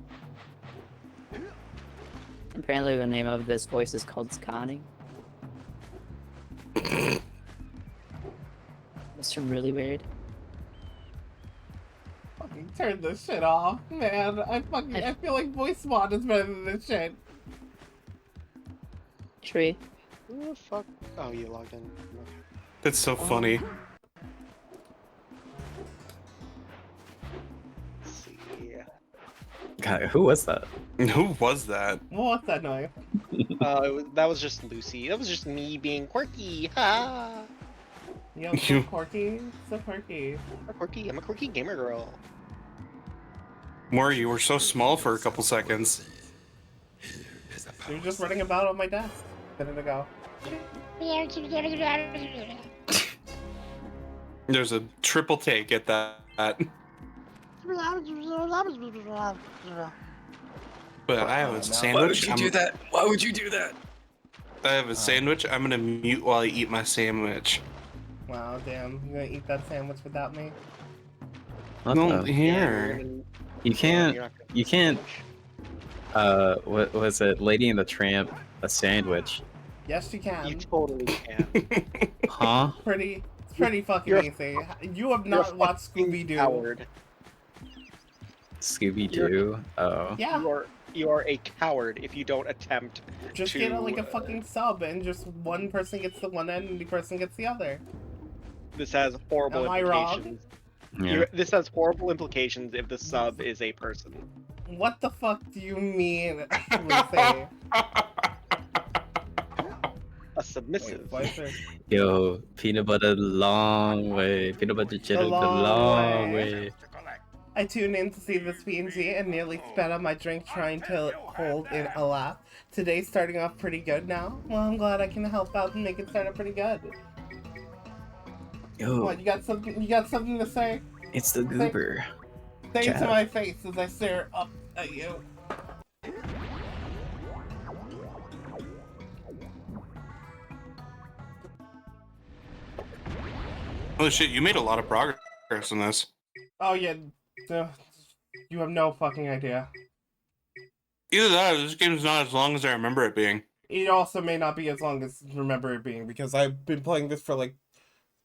Apparently the name of this voice is called Sconning. That's really weird. Fucking turn this shit off, man. I feel like voice mod is better than this shit. Tree. Who the fuck? Oh, you logged in. That's so funny. Let's see. God, who was that? Who was that? What's that noise? That was just Lucy. That was just me being quirky. Ha! Yo, so quirky. So quirky. I'm a quirky gamer girl. Maury, you were so small for a couple seconds. You were just running about on my desk. A minute ago. There's a triple take at that. But I have a sandwich. Why would you do that? Why would you do that? I have a sandwich. I'm gonna mute while I eat my sandwich. Wow, damn. You gonna eat that sandwich without me? What No, the- here. You can't. What was it? Lady and the Tramp, a sandwich. Yes, you can. You totally can. Huh? It's pretty fucking easy. You have not watched Scooby-Doo. Coward. Scooby-Doo? Oh. Yeah. You are a coward if you don't attempt Just to... get like a fucking sub and just one person gets the one end and the person gets the other. This has horrible Am I wrong? implications. Yeah. This has horrible implications if the sub is a person. What the fuck do you mean, Lucy? A submissive. Wait, why is there... Yo, peanut butter the long way. Peanut butter cheddar the long way. I tuned in to see this PNG and nearly spat out my drink trying to hold in a laugh. Today's starting off pretty good now. Well, I'm glad I can help out and make it start off pretty good. Yo. What, you got something to say? It's the goober. Say it to Chat. my face as I stare up at you. Oh shit, you made a lot of progress in this. Oh yeah, you have no fucking idea. Either that or this game's not as long as I remember it being. It also may not be as long as I remember it being, because I've been playing this for like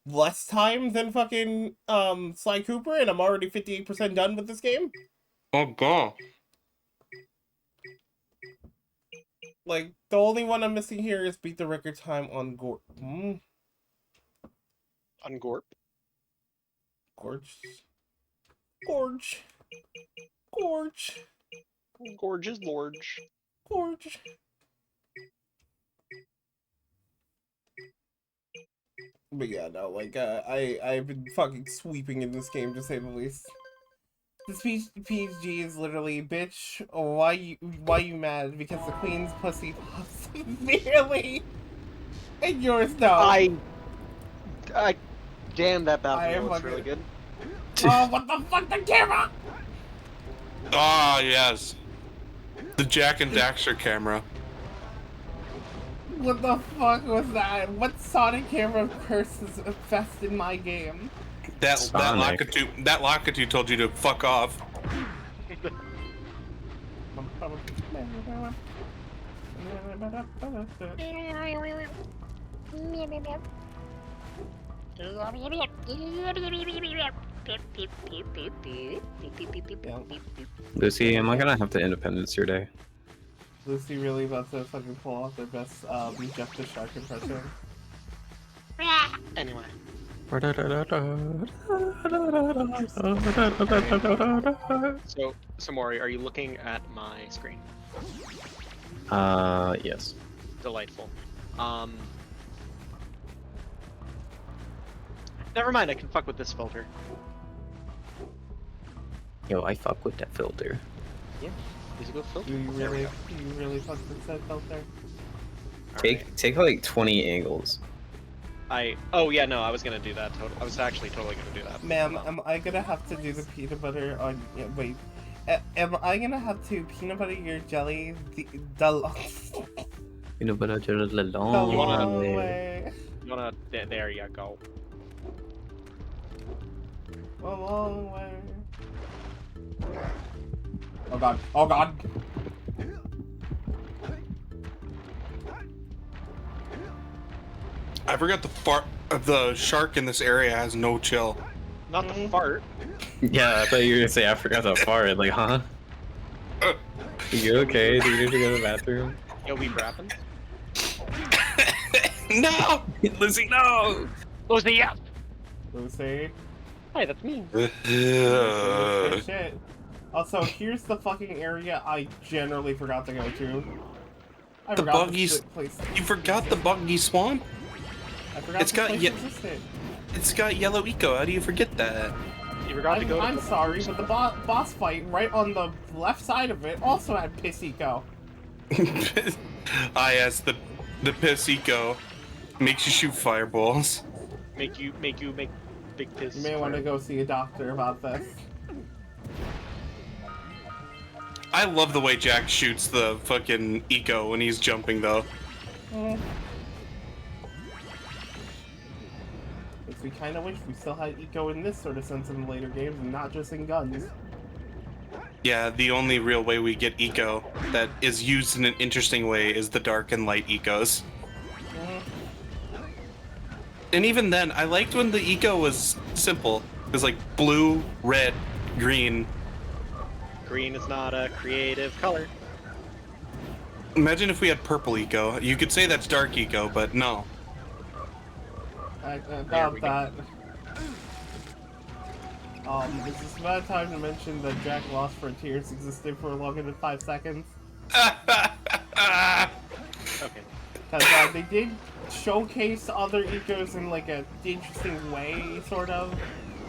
less time than fucking Sly Cooper, and I'm already 58% done with this game. Oh god. Like, the only one I'm missing here is beat the record time on Gorp. On Gorp? Gorge. Gorge. Gorge. Gorge is Lorge. Gorge. But yeah, no, like, I've been fucking sweeping in this game, to say the least. This PG is literally, bitch, why you mad? Because the queen's pussy pops severely, and yours don't. Damn, that battle looks really good. Oh, what the fuck, the camera! Ah, yes. The Jack and Daxter camera. What the fuck was that? What Sonic camera curse is infested in my game? That Lakitu told you to fuck off. Lucy, am I gonna have to independence your day? Lucy really about to fucking pull off their best Jeff the Shark impression. Anyway. So Maury, are you looking at my screen? Yes. Delightful. Never mind, I can fuck with this filter. Yo, I fuck with that filter. Yeah, he's a good filter. You really fuck with that filter? Take like 20 angles. Oh yeah, no, I was gonna do that. I was actually totally gonna do that. Ma'am, am I gonna have to do the peanut butter on? Yeah, wait, am I gonna have to peanut butter your jelly the Peanut butter jelly the long way? You wanna? There you go. A long way. Oh god! Oh god! I forgot the shark in this area has no chill. Not the fart. Yeah, I thought you were gonna say I forgot to fart. Like, huh? You okay? Do you need to go to the bathroom? Yo, we rapping? No! Lucy, no! Lucy, yeah! Lucy? Hi, that's me. Shit. Also, here's the fucking area I generally forgot to go to. The buggy. You forgot the buggy swamp? I forgot existed. It's got yellow eco. How do you forget that? You forgot to go. I'm sorry, but the boss fight right on the left side of it also had piss eco. Ah, yes, the piss eco makes you shoot fireballs. Make big piss. You may want to go see a doctor about this. I love the way Jack shoots the fucking eco when he's jumping, though. Makes me kind of wish we still had eco in this sort of sense in the later games, and not just in guns. Yeah, the only real way we get eco that is used in an interesting way is the dark and light ecos. And even then, I liked when the eco was simple. It was like blue, red, green. Green is not a creative color. Imagine if we had purple eco. You could say that's dark eco, but no. About that. Is this about time to mention that Jack Lost Frontiers existed for longer than 5 seconds? Okay. Because they did showcase other ecos in like an interesting way, sort of.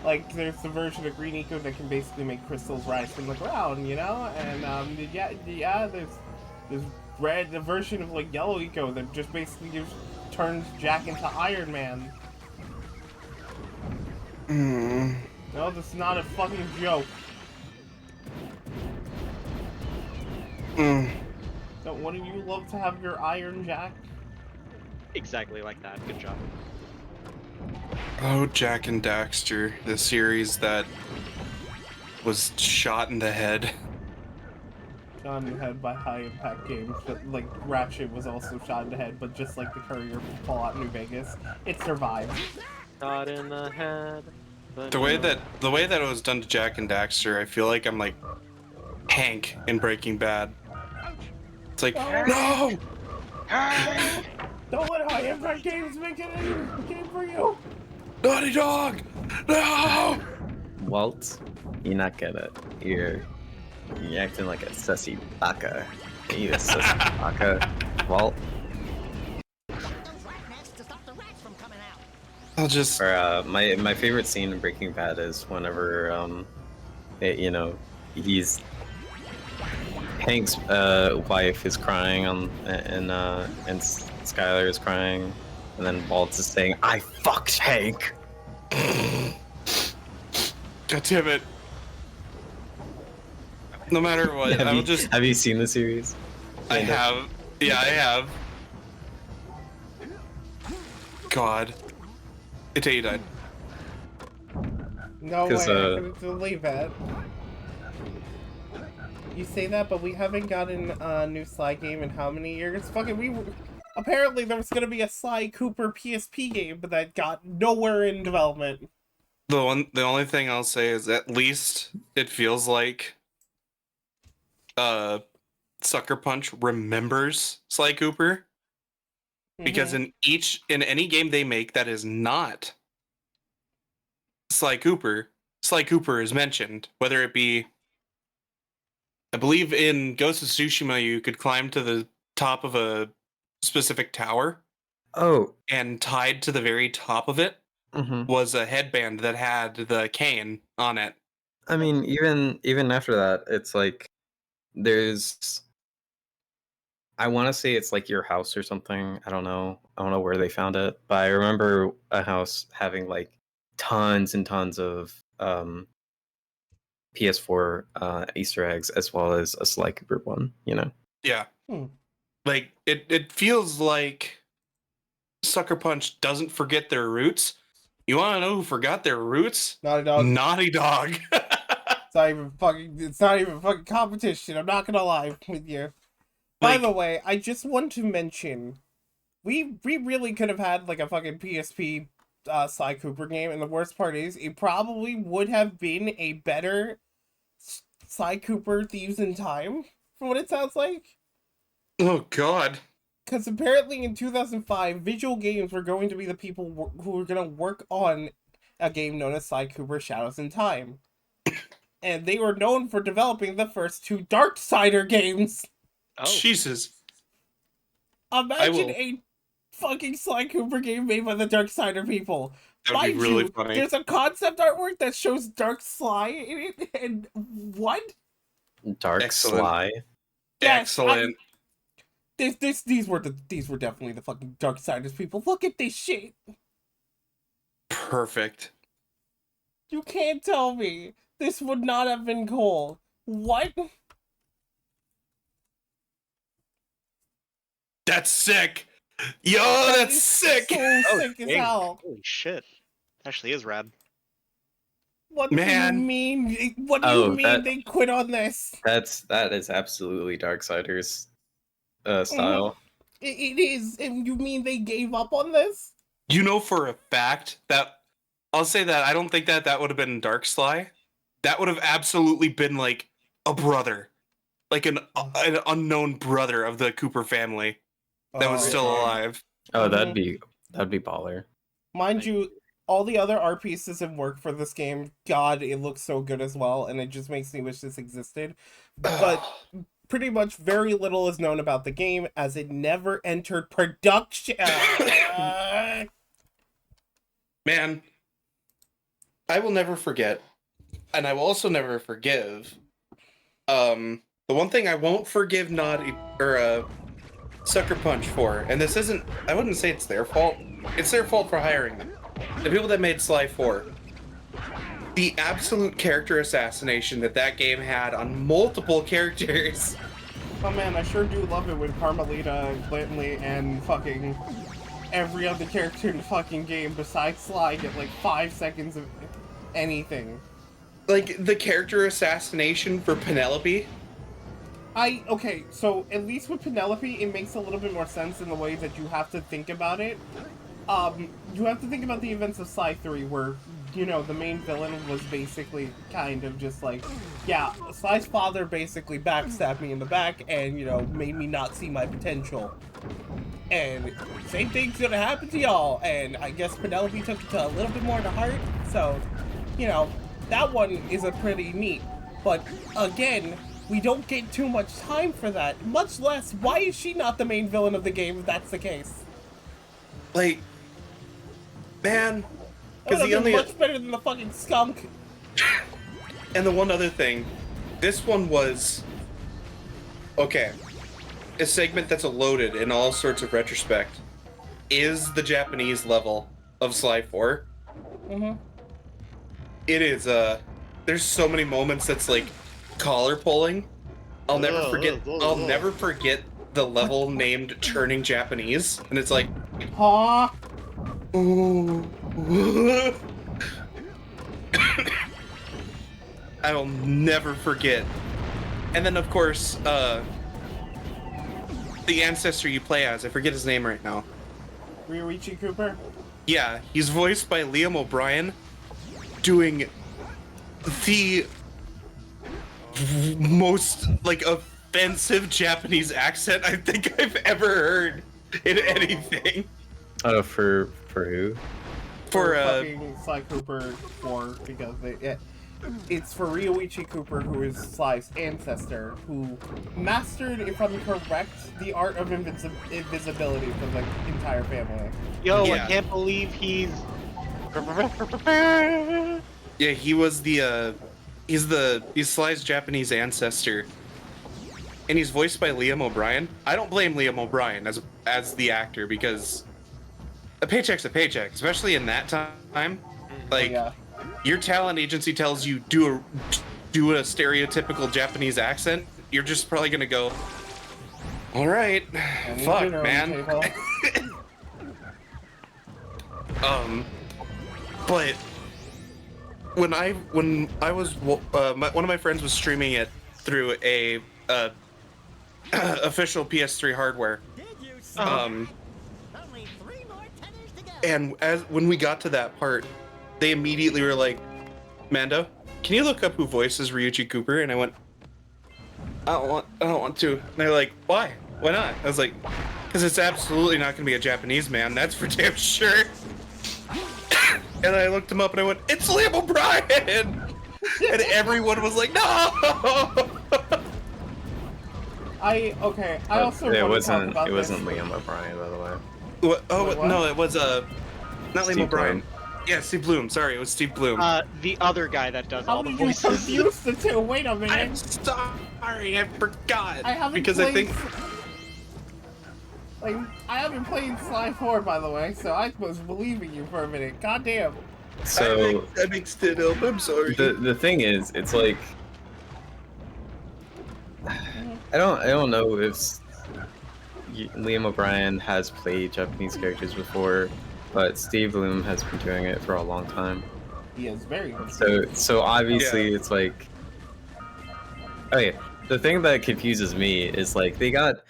Like, there's the version of green eco that can basically make crystals rise from the ground, you know? And, yeah, there's the version of, like, yellow eco that just basically just turns Jack into Iron Man. No, this is not a fucking joke. Don't one of you love to have your Iron Jack? Exactly like that. Good job. Oh, Jack and Daxter, the series that was shot in the head. Shot in the head by High Impact Games, but like Ratchet was also shot in the head, but just like the Courier from Fallout New Vegas, it survived. Shot in the head. The way that it was done to Jack and Daxter, I feel like I'm like Hank in Breaking Bad. It's like, no! Don't let High Impact Games make it a game for you! Naughty Dog! No! Walt, you're not gonna. You're acting like a sussy baka. You a sussy baka, Walt. I'll just. Or, my favorite scene in Breaking Bad is whenever he's Hank's wife is crying and Skylar is crying, and then Walt is saying, "I fucked Hank." God damn it! No matter what, I will just. Have you seen the series? I have. Yeah, I have. God. Itay died. No way, I couldn't believe it. You say that, but we haven't gotten a new Sly game in how many years? Apparently there was gonna be a Sly Cooper PSP game, but that got nowhere in development. The only thing I'll say is at least it feels like Sucker Punch remembers Sly Cooper. Because in any game they make that is not Sly Cooper is mentioned. Whether it be, I believe in Ghost of Tsushima, you could climb to the top of a specific tower. Oh. And tied to the very top of it was a headband that had the cane on it. I mean, even after that, it's like there's. I want to say it's like your house or something. I don't know where they found it, but I remember a house having like tons and tons of PS4 Easter eggs, as well as a Sly Cooper one. Yeah. Like it feels like Sucker Punch doesn't forget their roots. You want to know who forgot their roots? Naughty Dog. Naughty Dog. It's not even fucking competition. I'm not gonna lie with you. By the way, I just want to mention, we really could have had like a fucking PSP Sly Cooper game, and the worst part is, it probably would have been a better Sly Cooper Thieves in Time, from what it sounds like. Oh God. Because apparently in 2005, Visual Games were going to be the people who were going to work on a game known as Sly Cooper Shadows in Time. And they were known for developing the first two Darksider games. Oh. Jesus. Imagine a fucking Sly Cooper game made by the Darksider people. That would be really funny. There's a concept artword that shows Dark Sly in it, and what? Dark Sly? Yes, Excellent. These were definitely the fucking Darksiders people. Look at this shit. Perfect. You can't tell me this would not have been cool. What? That's sick. Yo, that's sick. So sick as hell. Holy shit. Actually is rad. What do you mean? What do you mean they quit on this? That is absolutely Darksiders style. It is, and you mean they gave up on this? You know for a fact that I'll say that I don't think that would have been Dark Sly. That would have absolutely been like a brother, like an unknown brother of the Cooper family that was still alive. Oh, that'd be baller. Mind you, all the other art pieces have worked for this game. God, it looks so good as well, and it just makes me wish this existed. But pretty much very little is known about the game, as it never entered production. Man, I will never forget, and I will also never forgive. The one thing I won't forgive Sucker Punch for, and this isn't, I wouldn't say it's their fault. It's their fault for hiring them. The people that made Sly 4. The absolute character assassination that game had on multiple characters. Oh man, I sure do love it when Carmelita, Bentley, and fucking every other character in the fucking game besides Sly get like 5 seconds of anything. Like, the character assassination for Penelope? Okay, so at least with Penelope, it makes a little bit more sense in the way that you have to think about it. You have to think about the events of Sly 3 where, you know, the main villain was basically kind of just like, yeah, Sly's father basically backstabbed me in the back and, you know, made me not see my potential. And same thing's gonna happen to y'all, and I guess Penelope took it to a little bit more to heart, so, you know, that one is a pretty neat. But, again, we don't get too much time for that, much less, why is she not the main villain of the game if that's the case? Like, man, because the only much better than the fucking skunk. And the one other thing, this one was okay. A segment that's loaded in all sorts of retrospect is the Japanese level of Sly 4. Mm-hmm. It is there's so many moments that's like collar pulling. I'll never forget the level named Turning Japanese, and it's like, huh? I'll never forget. And then of course, the ancestor you play as, I forget his name right now. Ryuichi Cooper? Yeah, he's voiced by Liam O'Brien, doing the most, like, offensive Japanese accent I think I've ever heard in anything. Oh, for who? For fucking Sly Cooper 4, because it's for Ryuichi Cooper, who is Sly's ancestor, who mastered, if I'm correct, the art of invisibility for the entire family. Yo, Yeah. I can't believe he's... Yeah, he was he's Sly's Japanese ancestor. And he's voiced by Liam O'Brien. I don't blame Liam O'Brien as the actor, because a paycheck's a paycheck, especially in that time. Like, your talent agency tells you do a stereotypical Japanese accent, you're just probably gonna go, all right, fuck, man. But when I was one of my friends was streaming it through a official PS3 hardware. And when we got to that part, they immediately were like, Mando, can you look up who voices Ryuichi Cooper? And I went, I don't want to. And they're like, why? Why not? I was like, because it's absolutely not gonna be a Japanese man, that's for damn sure. And I looked him up and I went, it's Liam O'Brien! And everyone was like, no! I also it wasn't Liam O'Brien, by the way. What? Oh, what? No, it was not Liam Steve O'Brien. Bloom. Yeah, Steve Bloom. Sorry, it was Steve Bloom. The other guy that does all the You voices. confused the two. Wait a minute. I'm sorry, I forgot. I haven't because played, I haven't played Sly 4, by the way, so I was believing you for a minute. Goddamn. So that makes it up. I'm sorry. The thing is, it's like I don't know if Liam O'Brien has played Japanese characters before, but Steve Bloom has been doing it for a long time. He is very good. So obviously it's like, okay, the thing that confuses me is like they got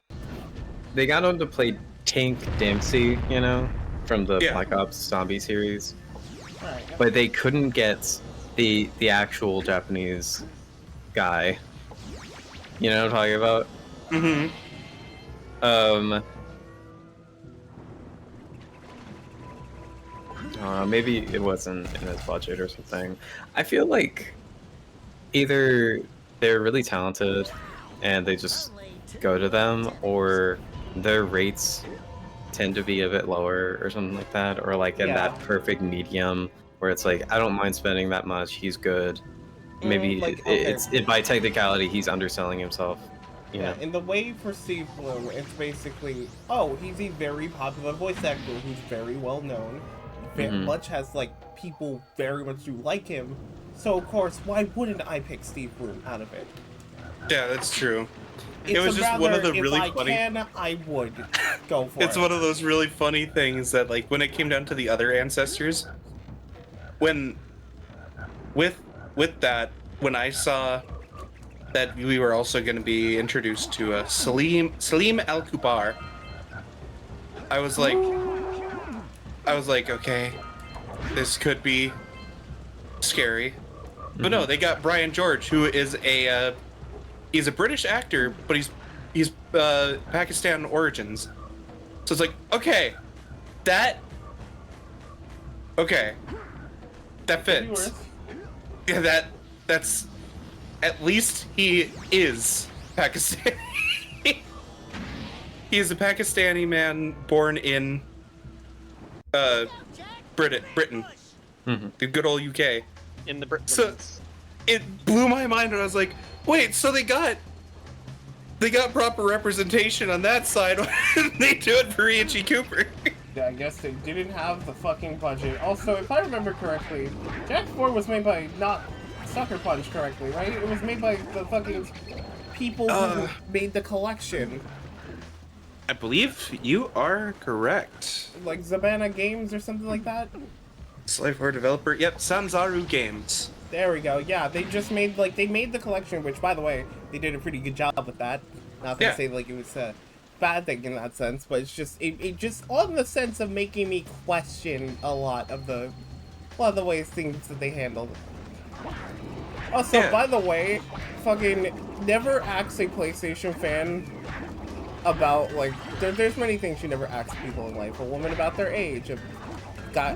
him to play Tank Dempsey, you know, from the Black Ops Zombie series, but they couldn't get the actual Japanese guy. You know what I'm talking about? Mm-hmm. Maybe it wasn't in his budget or something. I feel like either they're really talented and they just go to them, or their rates tend to be a bit lower or something like that, or like in that perfect medium where it's like, I don't mind spending that much, he's good. Maybe by technicality he's underselling himself. You know? In the way for Steve Bloom, it's basically, he's a very popular voice actor who's very well known. Very much has people very much do like him. So of course, why wouldn't I pick Steve Bloom out of it? Yeah, that's true. It was just one of the really if funny. I can, I would go for it. It's one of those really funny things that, like, when it came down to the other ancestors, when with that, when I saw that we were also going to be introduced to Salim Al Kubar, I was like, okay, this could be scary. But no, they got Brian George, who is he's a British actor, but he's Pakistan origins. So it's like, okay, that fits. Yeah, that's at least he is Pakistani. He is a Pakistani man born in Britain. The good old UK. In the Britain. So it blew my mind when I was like, wait, so they got proper representation on that side. Why didn't they do it for Richie Cooper? I guess they didn't have the fucking budget. Also, if I remember correctly, Jack 4 was made by not Sucker Punch correctly, right? It was made by the fucking people who made the collection. I believe you are correct. Like Zabana Games or something like that? Slifer developer. Yep, Sanzaru Games. There we go. Yeah, they just made they made the collection, which by the way, they did a pretty good job with that. Not to say like it was a bad thing in that sense, but it's just it just on the sense of making me question a lot of the ways things that they handled. Also, by the way, fucking never ask a PlayStation fan about like there's many things you never ask people in life. A woman about their age, a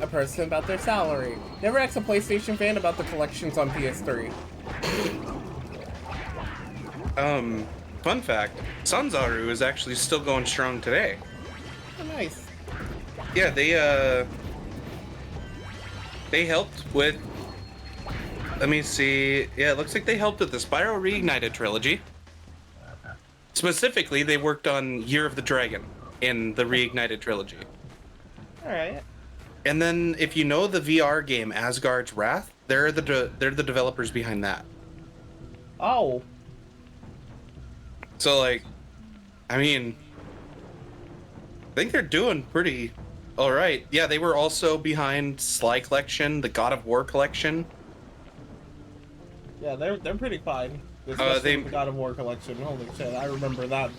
person about their salary. Never ask a PlayStation fan about the collections on PS3. Fun fact, Sanzaru is actually still going strong today. Oh, nice. Yeah, they helped with, let me see, yeah, it looks like they helped with the Spyro Reignited trilogy. Specifically, they worked on Year of the Dragon in the Reignited trilogy. Alright. And then, if you know the VR game Asgard's Wrath, they're the developers behind that. Oh. So, like, I mean, I think they're doing pretty all right. Yeah, they were also behind Sly Collection, the God of War collection. Yeah, they're pretty fine. Especially the God of War collection. Holy shit, I remember that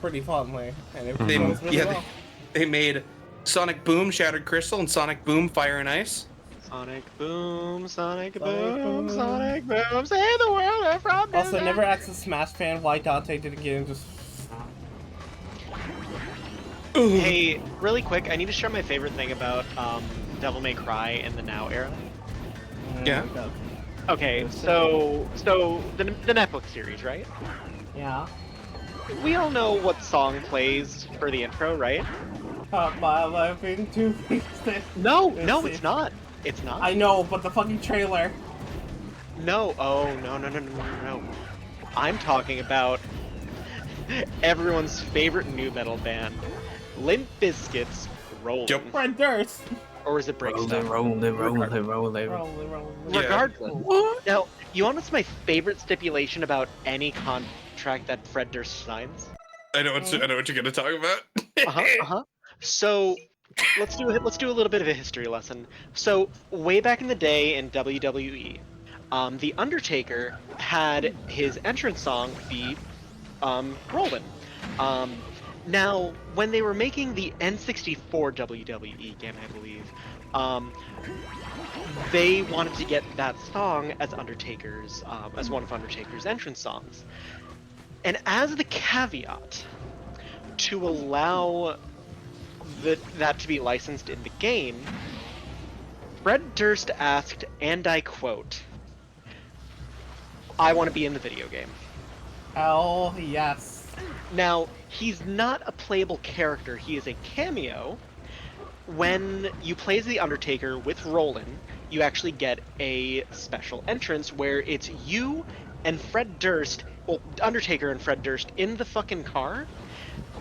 pretty fondly. And it was really well. They made Sonic Boom, Shattered Crystal, and Sonic Boom, Fire and Ice. Sonic Boom, Sonic Boom, Sonic Boom, save the world from Also, never asked a Smash fan why Dante didn't get into... Hey, really quick, I need to share my favorite thing about Devil May Cry in the Now era. Yeah. Okay, so the Netflix series, right? Yeah. We all know what song plays for the intro, right? Cut my life in 2 weeks. No, it's not. It's not. I know, but the fucking trailer. No. Oh, no. I'm talking about everyone's favorite new metal band, Limp Bizkit's Rollin'. Yep. Fred Durst. Or is it Breakstone? Rolling. Regardless. Now, you want to know my favorite stipulation about any contract that Fred Durst signs? I know what you're gonna talk about. So let's do a little bit of a history lesson. So way back in the day in WWE, the Undertaker had his entrance song be "Rollin'." Now, when they were making the N64 WWE game, I believe, they wanted to get that song as Undertaker's, as one of Undertaker's entrance songs. And as the caveat to allow that to be licensed in the game, Fred Durst asked, and I quote, "I want to be in the video game." Oh, yes. Now, he's not a playable character, he is a cameo. When you play as the Undertaker with Rollin', you actually get a special entrance where it's you and Fred Durst, well, Undertaker and Fred Durst in the fucking car,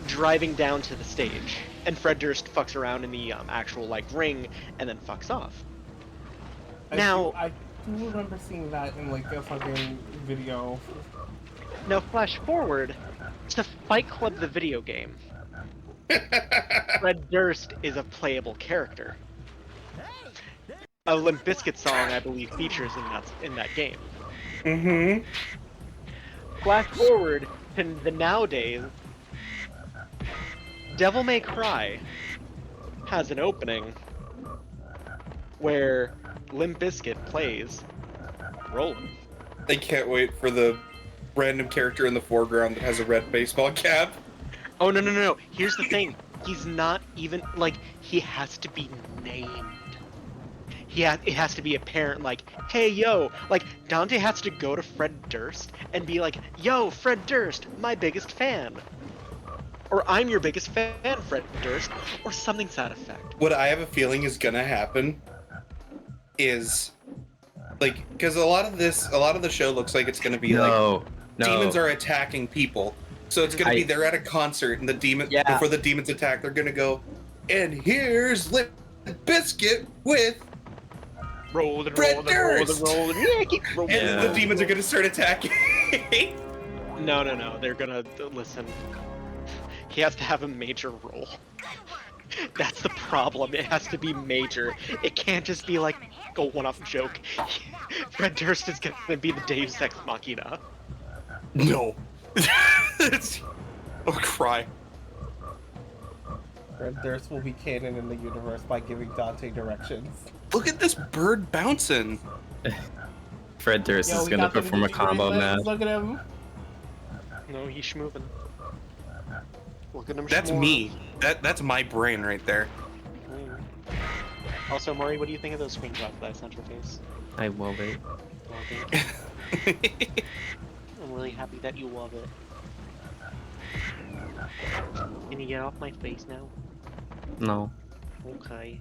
driving down to the stage. And Fred Durst fucks around in the actual, like, ring, and then fucks off. I do remember seeing that in, like, a fucking video. Now, flash forward, To Fight Club the video game, Fred Durst is a playable character. A Limp Bizkit song, I believe, features in that game. Mm-hmm. Flash forward to the nowadays, Devil May Cry has an opening where Limp Bizkit plays Roland. I can't wait for the random character in the foreground that has a red baseball cap. Oh, no. Here's the thing. He's not even, like, he has to be named. It has to be apparent, like, hey, yo. Like, Dante has to go to Fred Durst and be like, yo, Fred Durst, my biggest fan. Or I'm your biggest fan, Fred Durst. Or something to that effect. What I have a feeling is gonna happen is, like, because a lot of the show looks like it's gonna be demons are attacking people. So it's gonna be they're at a concert and before the demons attack, they're gonna go, and here's Limp Bizkit with rolling, Durst. Yeah, keep rolling. And then the demons are gonna start attacking. No. They're gonna listen. He has to have a major role. That's the problem. It has to be major. It can't just be like a one-off joke. Fred Durst is gonna be the Deus Ex Machina. No. I'll cry. Fred Durst will be canon in the universe by giving Dante directions. Look at this bird bouncing. Fred Durst is gonna perform a combo match. Look at him. No, he's schmoving. Look at him. That's me. That's my brain right there. Also, Maury, what do you think of those screenshots that I sent your face? I love it. I'm really happy that you love it. Can you get off my face now? No. Okay.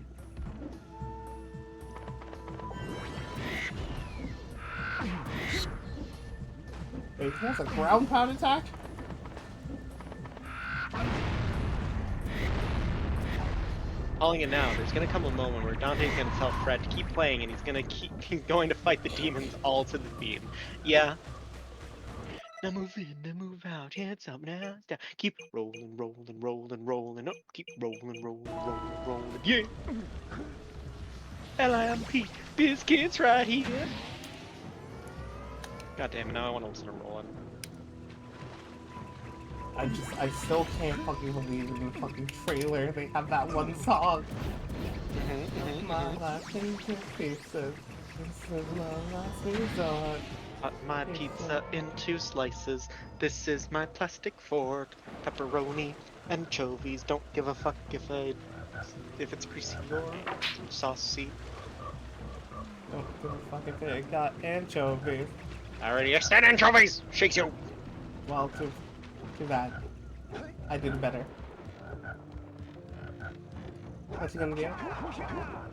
Wait, that's a ground pound attack? Calling it now, there's gonna come a moment where Dante's gonna tell Fred to keep playing and he's going to fight the demons all to the theme. Yeah. Now move in, now move out, hands up, now down. Keep rolling, up. Keep rolling, yeah. LIMP, Bizkit's right here. God damn it, now I want to listen to Roland. I still can't fucking believe in the fucking trailer they have that one song. My life into pieces. This is my last resort. Cut my pizza into slices. This is my plastic fork. Pepperoni, anchovies. Don't give a fuck if it's greasy or saucy. Don't give a fuck if it got anchovies. I already said anchovies! Shakes you! Well, too bad. I did better. What's he gonna do?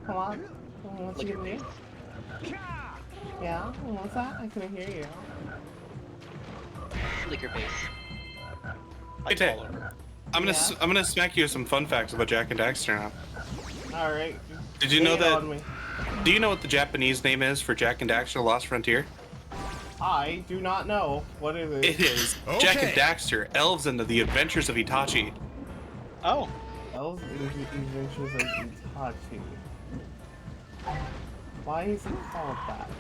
Come on. What's he gonna do? Yeah? What's that? I couldn't hear you. Lick your face. Hey, Tay. I'm gonna smack you with some fun facts about Jak and Daxter now. Alright. Did you know that? Do you know what the Japanese name is for Jak and Daxter: The Lost Frontier? I do not know. What is it? It is Jak and Daxter: Elves and the Adventures of Itachi. Oh. Elves and the Adventures of Itachi. Why is it called that?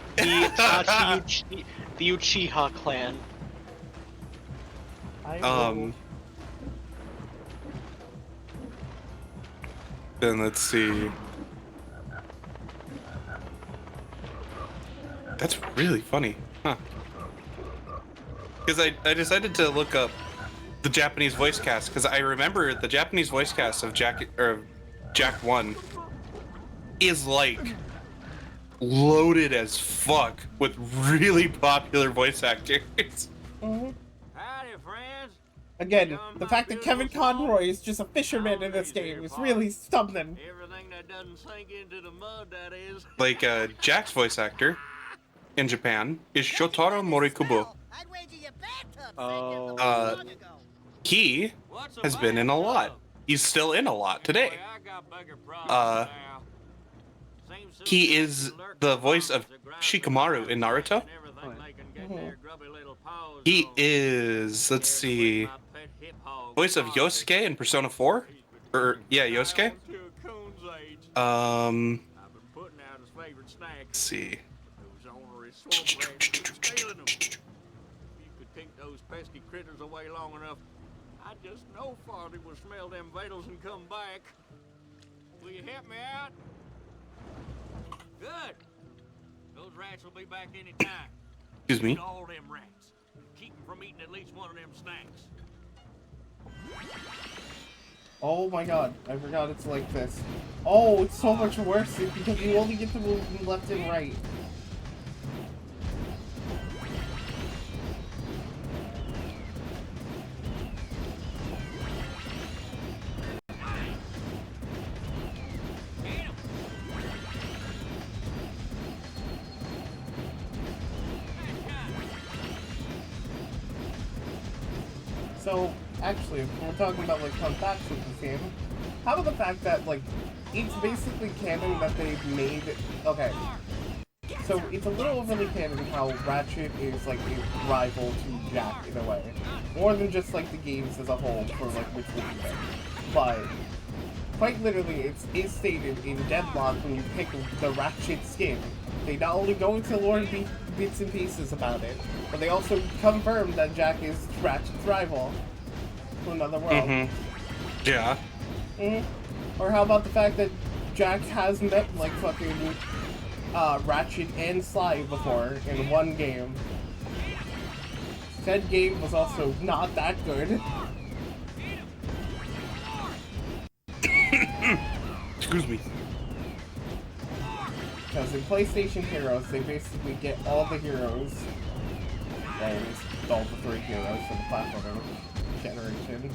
The Uchiha clan. Then let's see. That's really funny, huh? Because I decided to look up the Japanese voice cast because I remember the Japanese voice cast of Jak 1 is like loaded as fuck with really popular voice actors. Mm-hmm. Howdy, friends. Again, the fact that Kevin Conroy is just a fisherman in this game is really something. Everything that doesn't sink into the mud, that is. Like Jak's voice actor in Japan is Shotaro Morikubo. He has been in a lot. He's still in a lot today. He is the voice of Shikamaru in Naruto. He is, let's see, voice of Yosuke in Persona 4? Or, yeah, Yosuke? Let's see. You could take those pesky critters away long enough, I just know Farley will smell them vitals and come back. Will you help me out? Good. Those rats will be back any time. Excuse me? Eat all them rats. Keep them from eating at least one of them snacks. Oh my god, I forgot it's like this. Oh, it's so much worse because you only get to move left and right. So, actually, if we're talking about, like, fun facts with this game, how about the fact that, like, it's basically canon that they've made... Okay. So, it's a little overly canon how Ratchet is, like, a rival to Jack, in a way. More than just, like, the games as a whole for, like, which one you pick. But, quite literally, it's stated in Deadlock when you pick the Ratchet skin. They not only go into lore bits and pieces about it, but they also confirm that Jack is Ratchet's rival from another world. Mm-hmm. Yeah. Mm-hmm. Or how about the fact that Jack has met, like, fucking Ratchet and Sly before in one game. Said game was also not that good. Excuse me. Because in PlayStation Heroes, they basically get all the heroes, and all the 3 heroes from the platforming generation,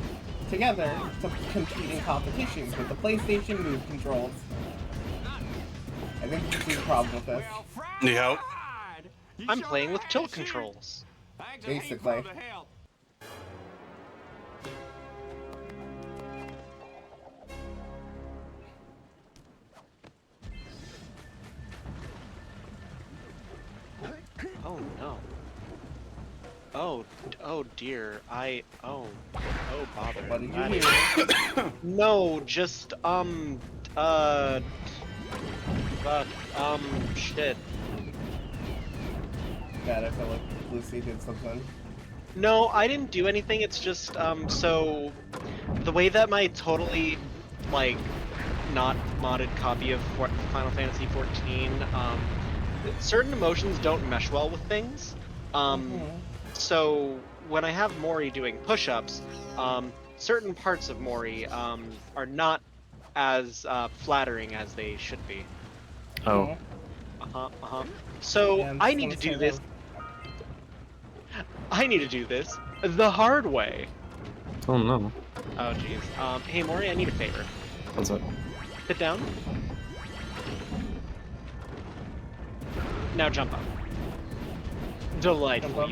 together to compete in competitions with the PlayStation Move controls. I think you see the problem with this. Yep. I'm playing with tilt controls. Basically. Oh no. Oh dear. Oh bother. What did you hear? No, just shit. God, I feel like Lucy did something. No, I didn't do anything. It's just so the way that my totally like not modded copy of Final Fantasy XIV, certain emotions don't mesh well with things. So when I have Mori doing push-ups, certain parts of Mori are not as flattering as they should be. Oh. So Yeah, I need to do this. I need to do this the hard way. Oh no. Oh jeez. Hey Mori, I need a favor. What's up? Sit down. Now jump up. Delightful.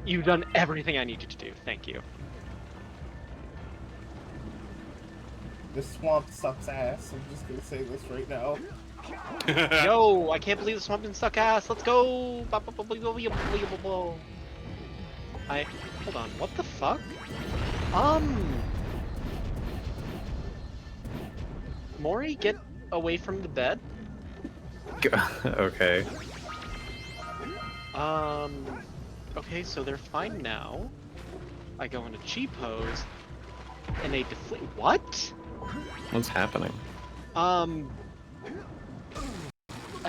You've done everything I need you to do. Thank you. This swamp sucks ass. I'm just gonna say this right now. Yo, I can't believe the swamp didn't suck ass. Let's go. Hold on. What the fuck? Mori, get away from the bed. Okay. Okay, so they're fine now. I go into G pose, and they deflate. What? What's happening? I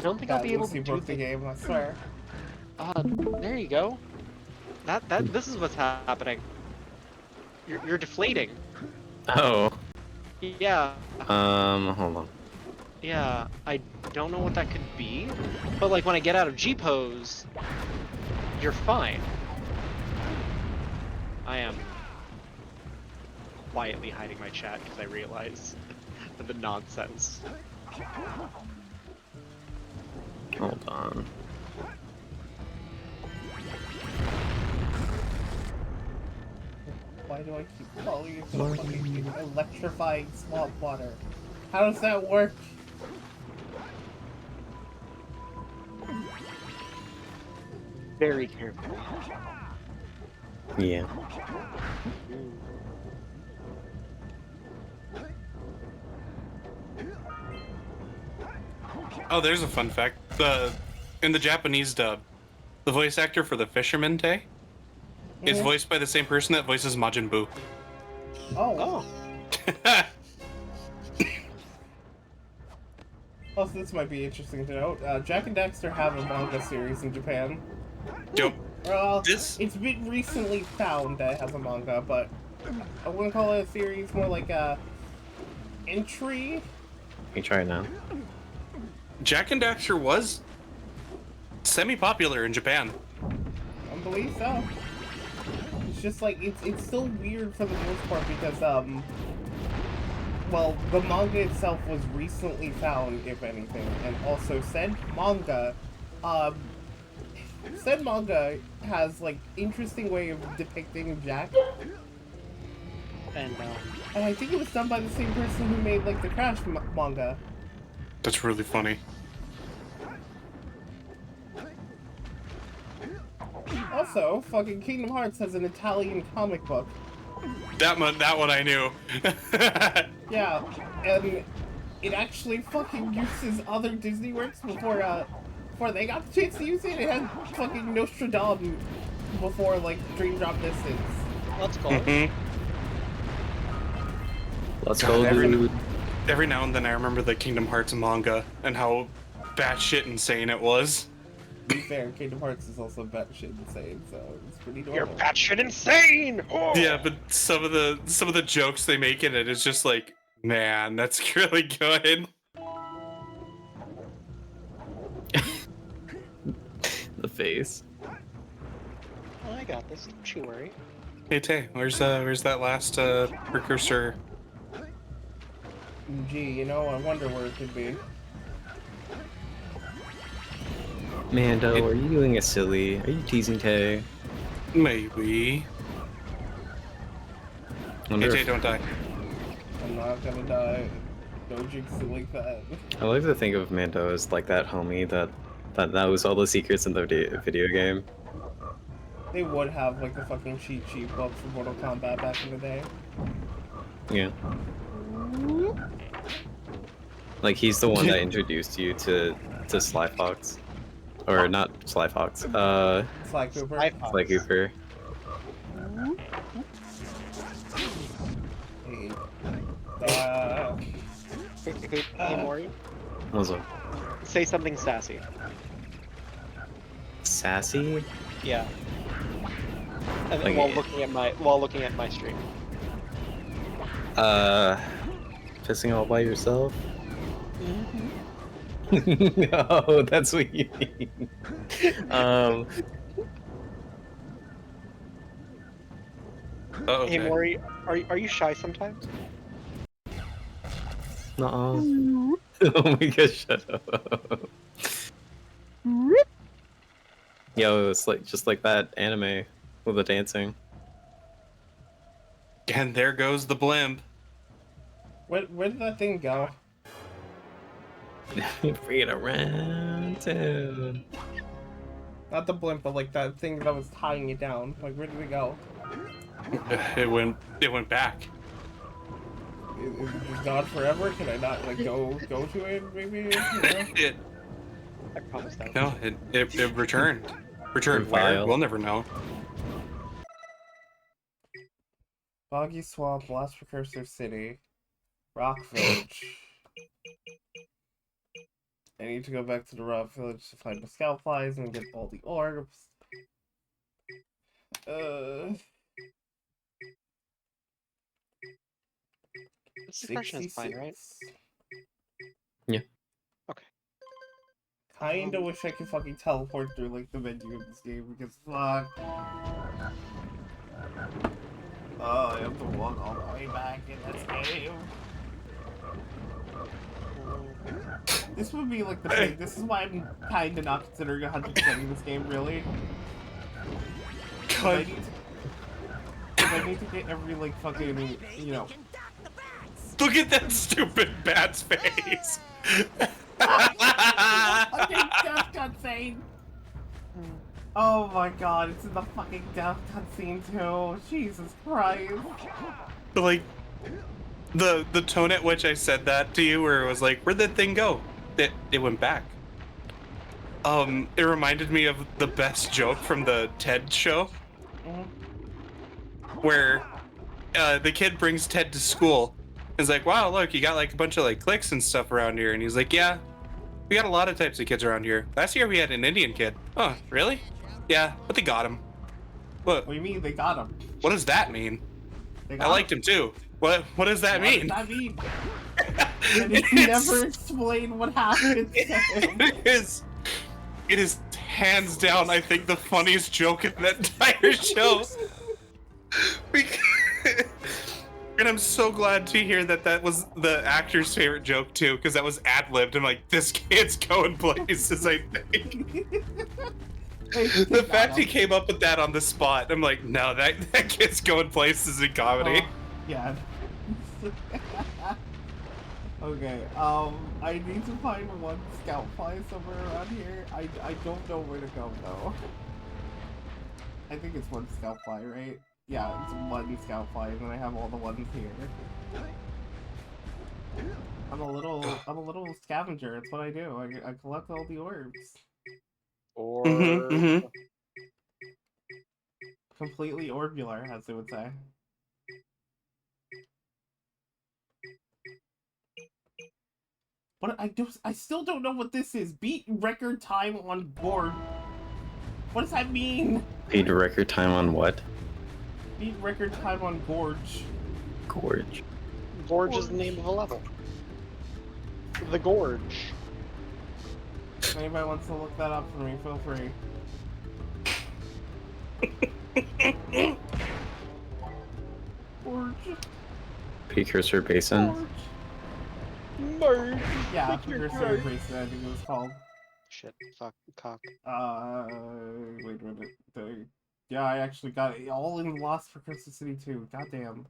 don't think I'll be able to do the game, I swear. There you go. This is what's happening. You're deflating. Oh. Yeah. Hold on. Yeah, I don't know what that could be, but like when I get out of G pose, you're fine. I am quietly hiding my chat because I realize the nonsense. Hold on. Why do I keep falling into the fucking electrifying swamp water? How does that work? Very careful. Yeah. Oh, there's a fun fact. In the Japanese dub, the voice actor for the Fisherman Tay is voiced by the same person that voices Majin Buu. Oh. Also, this might be interesting to note. Jack and Daxter have a manga series in Japan. Yep. Well, it's been recently found that it has a manga, but I wouldn't call it a series, more like a entry. You try it now. Jack and Daxter was semi-popular in Japan. I believe so. It's just like, it's still weird for the most part because, well, the manga itself was recently found, if anything, and also said manga has, like, interesting way of depicting Jack. And I think it was done by the same person who made, like, the Crash manga. That's really funny. Also, fucking Kingdom Hearts has an Italian comic book. That one I knew. Yeah, and it actually fucking uses other Disney works before they got the chance to use it. It had fucking Nostradamus before, like, Dream Drop Distance. Let's go. Let's go, dude. Every now and then I remember the Kingdom Hearts manga and how batshit insane it was. To be fair, Kingdom Hearts is also batshit insane, so it's pretty normal. You're batshit insane! Oh! Yeah, but some of the jokes they make in it is just like, man, that's really good. The face. Oh, I got this. Don't you worry. Hey Tay, where's that last precursor? Gee, you know, I wonder where it could be. Mando, are you doing a silly? Are you teasing Tay? Maybe. Hey Tay, don't die. I'm not gonna die. Don't jinx it like that. I like to think of Mando as like that homie that knows all the secrets in the video game. They would have like the fucking cheat sheet book for Mortal Kombat back in the day. Yeah. Like he's the one that introduced you to Sly Fox. Or not Sly Fox. Sly Cooper. Sly Cooper. Hey, Maury. What's up? Say something sassy. Sassy? Yeah. And Like while looking at my stream. Pissing all by yourself? No, that's what you mean. Hey Maury, are you shy sometimes? Nuh-uh. Oh my gosh, shut up. Yo, it's like just like that anime with the dancing. And there goes the blimp. Where did that thing go? Bring it around town. Not the blimp, but like that thing that was tying it down. Like, where did it go? It went back. Is it just gone forever? Can I not like go to it? Maybe. You know? I promise that. No, it returned. Returned where? We'll never know. Boggy Swamp, Last Precursor City, Rock Village. I need to go back to the Rock Village to find the scout flies and get all the orbs. This expression is fine, right? Yeah. Okay. Kinda wish I could fucking teleport through like the menu of this game because fuck. Oh, I have to walk all the way back in this game. This would be like the thing. This is why I'm kinda not considering 100%ing this game, really. Because I need to get every like fucking, you know. Look at that stupid bat's face. Okay, just got insane. Oh my god, it's in the fucking death cutscene too. Jesus Christ. But like, the tone at which I said that to you, where it was like, where'd that thing go? It went back. It reminded me of the best joke from the TED show, where the kid brings Ted to school. He's like, wow, look, you got like a bunch of like cliques and stuff around here. And he's like, yeah, we got a lot of types of kids around here. Last year we had an Indian kid. Oh, really? Yeah, but they got him. What? What do you mean they got him? What does that mean? I liked him too. What does that mean? What does that mean? And it's never explained what happened to him. It is hands down, I think, the funniest joke in that entire show. And I'm so glad to hear that that was the actor's favorite joke too, because that was ad-libbed. I'm like, this kid's going places, I think. The fact he came up with that on the spot, I'm like, no, that kid's going places in comedy. Yeah. Okay, I need to find one scout fly somewhere around here. I don't know where to go though. I think it's one scout fly, right? Yeah, it's one scout fly, and then I have all the ones here. I'm a little scavenger. It's what I do. I collect all the orbs. Completely orbular, as they would say. But I still don't know what this is. Beat record time on board. What does that mean? Beat record time on what? Beat record time on Gorge. Gorge. Gorge is the name of a level. The Gorge. If anybody wants to look that up for me, feel free. Gorge. Precursor Basin. Gorge. Merge. Yeah, Precursor Basin, I think it was called. Shit, fuck, cock. Wait a minute. Yeah, I actually got it all in Lost for Crystal City too. Goddamn.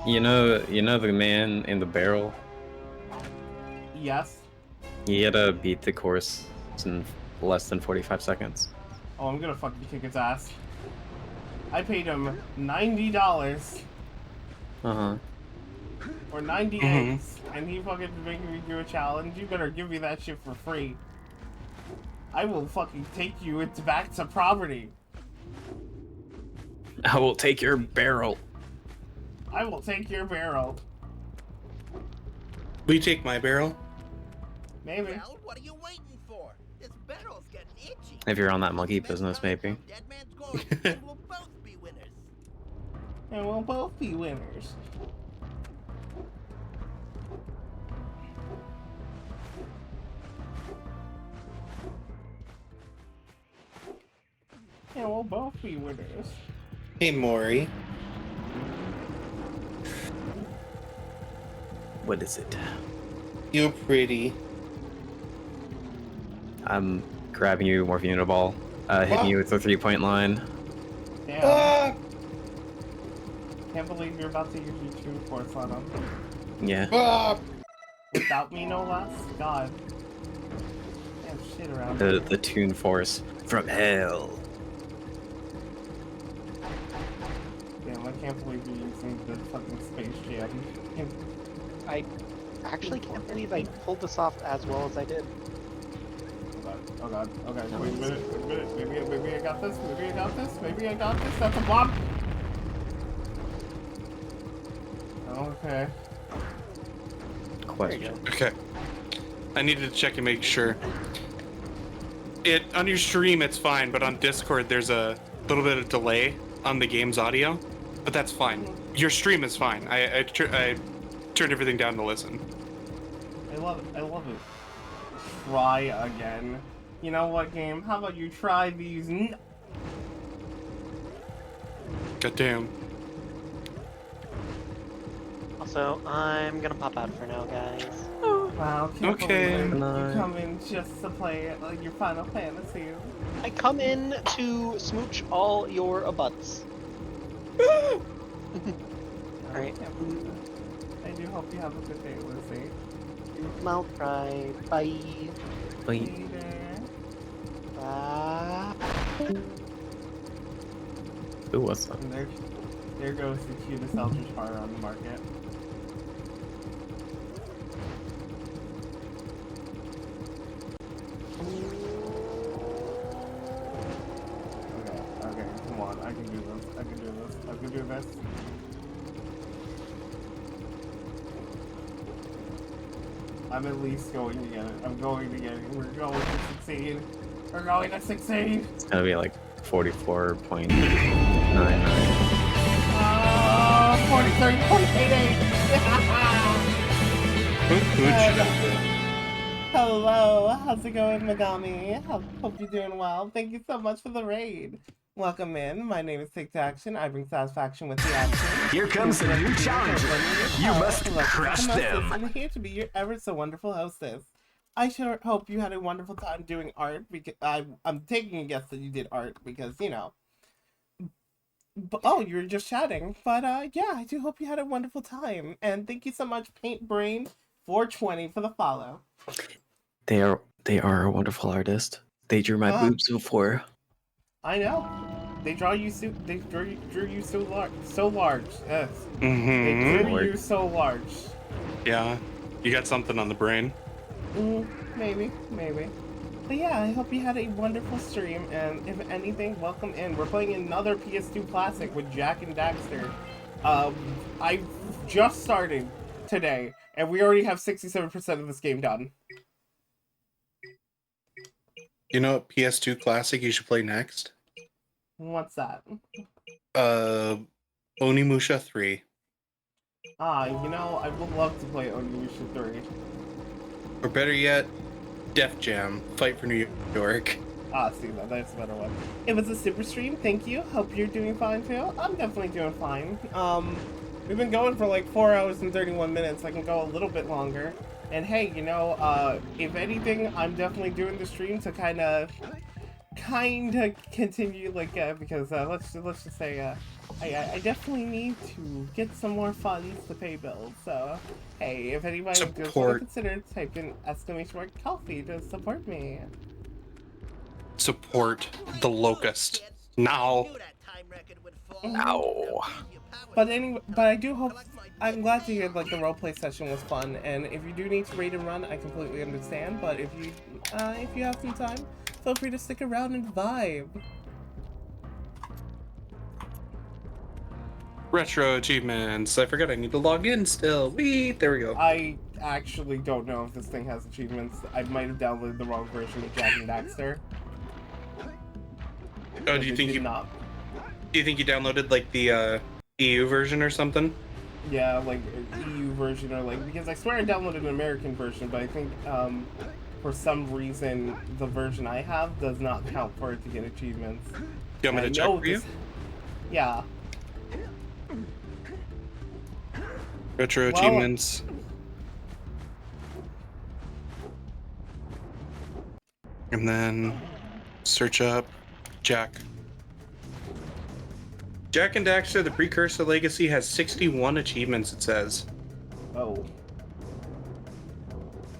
You know the man in the barrel? Yes. He had to beat the course in less than 45 seconds. Oh, I'm gonna fucking kick his ass. I paid him $90. Uh-huh. Or 98, and he fucking making me do a challenge. You better give me that shit for free. I will fucking take you back to property. I will take your barrel. I will take your barrel. Will you take my barrel? Maybe. Well, what are you waiting for? This barrel's getting itchy. If you're on that monkey business, maybe. Dead man's gorge, and we'll both be winners. And we'll both be winners. And we'll both be winners. Hey, Maury. What is it? You're pretty. I'm grabbing you, morphing you ball, hitting you with the 3-point line. Damn. Can't believe you're about to use your 2 force on him. Yeah. Without me, no less? God. Damn shit around The Toon Force from hell. Damn, I can't believe you're using the fucking Space Jam. I actually can't believe I pulled this off as well as I did. Oh god, okay, wait a minute, maybe I got this, maybe I got this, that's a block! Okay. Question. Okay. I needed to check and make sure. On your stream it's fine, but on Discord there's a little bit of delay on the game's audio, but that's fine. Your stream is fine. I turned everything down to listen. I love it. Try again. You know what, game? How about you try these? Goddamn. Also, I'm gonna pop out for now, guys. Wow, can't Okay. believe you come in just to play it like your Final Fantasy. I come in to smooch all your butts. Alright. I do hope you have a good day, Lizzie. Mouth cry. Bye. Bye. Later. Bye. Ooh, what's that? And there goes the cutest Eldritch Horror on the market. Okay, come on. I can do this. I can do this. I can do this. I'm at least going to get it. I'm going to get it. We're going to succeed. We're going to succeed. It's gonna be like 44.99. 43.88. Hello, how's it going, Megami? Hope you're doing well. Thank you so much for the raid. Welcome in. My name is Take to Action. I bring satisfaction with the action. Here comes a new challenger. You must crush them. I'm here to be your ever so wonderful hostess. I sure hope you had a wonderful time doing art, because I'm taking a guess that you did art because, you know. Oh, you were just chatting. But yeah, I do hope you had a wonderful time. And thank you so much, Paint Brain 420 for the follow. They are a wonderful artist. They drew my boobs before. I know. They drew you so large. Yes. They drew you so large. Yeah, you got something on the brain. Maybe. But yeah, I hope you had a wonderful stream, and if anything, welcome in. We're playing another PS2 classic with Jak and Daxter. I just started today, and we already have 67% of this game done. You know what PS2 classic you should play next? What's that? Onimusha 3. You know, I would love to play Onimusha 3. Or better yet, Def Jam, Fight for New York. See, that's a better one. It was a super stream, thank you. Hope you're doing fine too. I'm definitely doing fine. We've been going for like 4 hours and 31 minutes. I can go a little bit longer. And hey, you know, if anything, I'm definitely doing the stream to kind of continue, like, because let's just say, I definitely need to get some more funds to pay bills. So, hey, if anybody just want to consider, type in !coffee to support me. Support the Locust now. Ow. But I do hope. I'm glad to hear like the roleplay session was fun, and if you do need to raid and run, I completely understand. But if you have some time, feel free to stick around and vibe. Retro achievements. I forgot I need to log in still. There we go. I actually don't know if this thing has achievements. I might have downloaded the wrong version of Jak and Daxter. Oh, do you think you downloaded like the EU version or something? Yeah, like EU version or like, because I swear I downloaded an American version, but I think for some reason the version I have does not count for it to get achievements. You want me to check for you? Yeah. Retro achievements. And then search up Jak. Jak and Daxter, the Precursor Legacy, has 61 achievements, it says. Oh.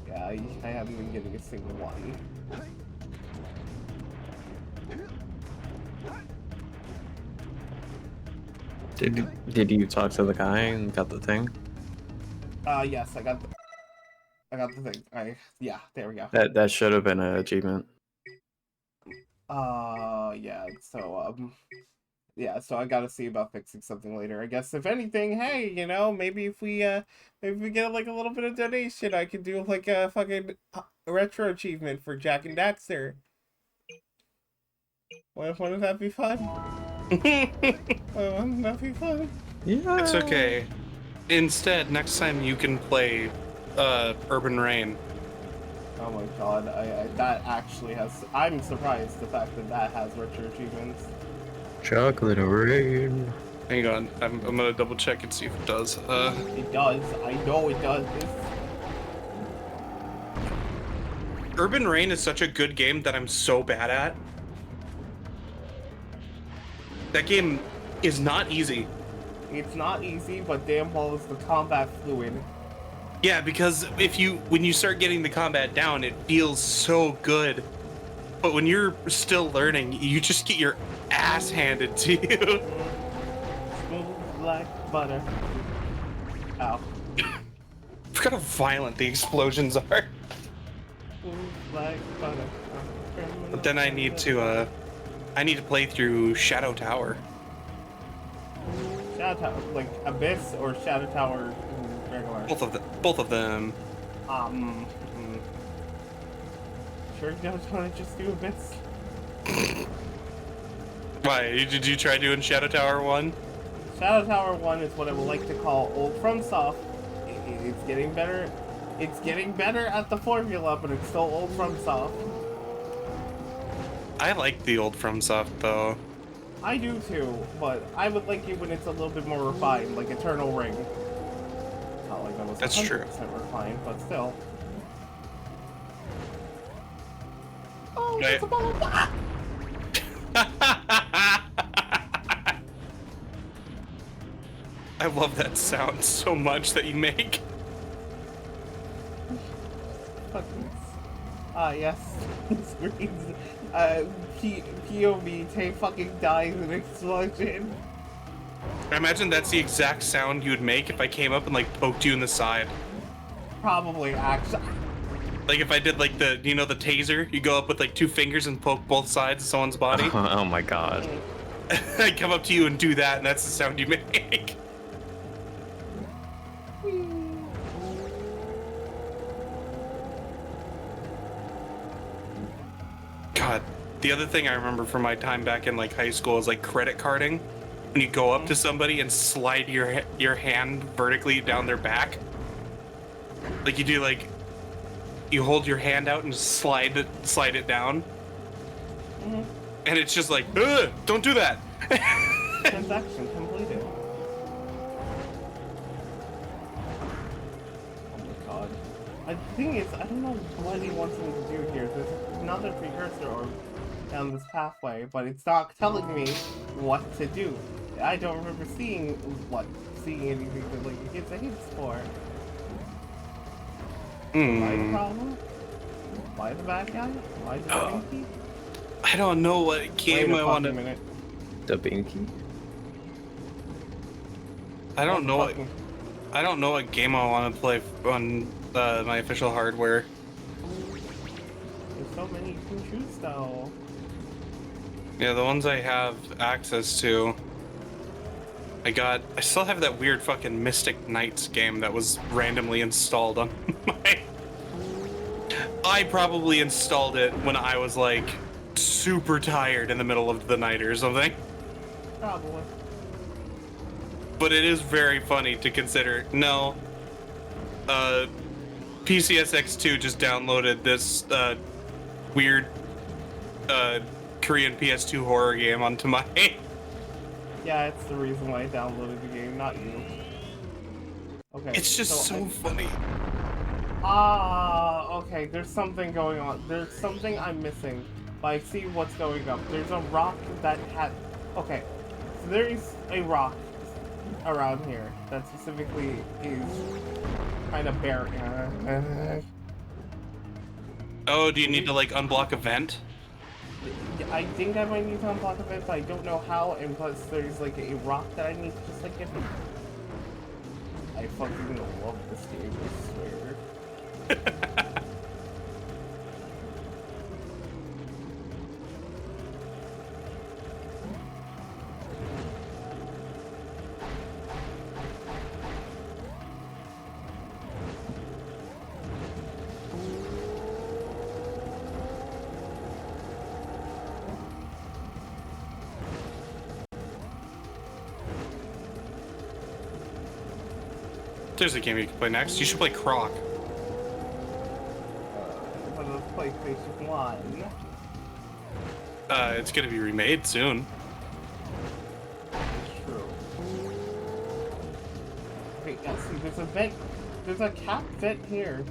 Yeah, I haven't been getting a single one. Did you talk to the guy and got the thing? Yes, I got the thing. Yeah, there we go. That should have been an achievement. Yeah, so I gotta see about fixing something later. I guess if anything, hey, you know, maybe if we get like a little bit of donation, I could do like a fucking retro achievement for Jak and Daxter. Wouldn't that be fun? Wouldn't that be fun? Yeah. It's okay. Instead, next time you can play Urban Rain. Oh my god, that actually has... I'm surprised the fact that has retro achievements. Chocolate rain. Hang on, I'm gonna double check and see if it does. It does. I know it does. Urban Rain is such a good game that I'm so bad at. That game is not easy. It's not easy, but damn well is the combat fluid. Yeah, because when you start getting the combat down, it feels so good. But when you're still learning, you just get your ass handed to you. Smooth like butter. Ow. Look how violent the explosions are. Smooth like butter. But then I need to play through Shadow Tower. Shadow Tower, like Abyss or Shadow Tower regular? Both of them. Sure, you don't want to just do Abyss? Why? Did you try doing Shadow Tower 1? Shadow Tower 1 is what I would like to call old FromSoft. It's getting better. It's getting better at the formula, but it's still old FromSoft. I like the old FromSoft though. I do too, but I would like it when it's a little bit more refined, like Eternal Ring. Not like that was 100% refined, but still. Oh, it's a ball. I love that sound so much that you make. Yes. Screens. POV, Tay fucking dies in an explosion. I imagine that's the exact sound you would make if I came up and like poked you in the side. Probably, actually. Like if I did like the, you know, the taser, you go up with like 2 fingers and poke both sides of someone's body. Oh my god. I come up to you and do that, and that's the sound you make. God, the other thing I remember from my time back in like high school is like credit carding. When you go up to somebody and slide your hand vertically down their back. Like you do like, you hold your hand out and slide it down. Mm-hmm. And it's just like, ugh, don't do that. Transaction completed. Oh my god. The thing is, I don't know what he wants me to do here. There's another precursor orb down this pathway, but it's not telling me what to do. I don't remember seeing anything that like it gives a hint for. Am I the problem? Am I the bad guy? Am I the binky? I don't know what game I want to. The binky? I don't know what game I want to play on my official hardware. There's so many you can choose though. Yeah, the ones I have access to. I still have that weird fucking Mystic Knights game that was randomly installed on my... I probably installed it when I was like super tired in the middle of the night or something. Probably. But it is very funny to consider. No. PCSX2 just downloaded this weird Korean PS2 horror game onto my... Yeah, it's the reason why I downloaded the game, not you. Okay. It's just so funny. Okay, there's something going on. There's something I'm missing. But I see what's going up. There's a rock that had... Okay, so there is a rock around here that specifically is kind of bare. Oh, do you need to like unblock a vent? I think I might need to unblock a vent, but I don't know how, and plus there's like a rock that I need to just like get. I fucking love this game, I swear. There's a game you can play next. You should play Croc. For the PlayStation 1. It's gonna be remade soon. It's true. Wait, yeah, see, there's a vent. There's a cap vent here.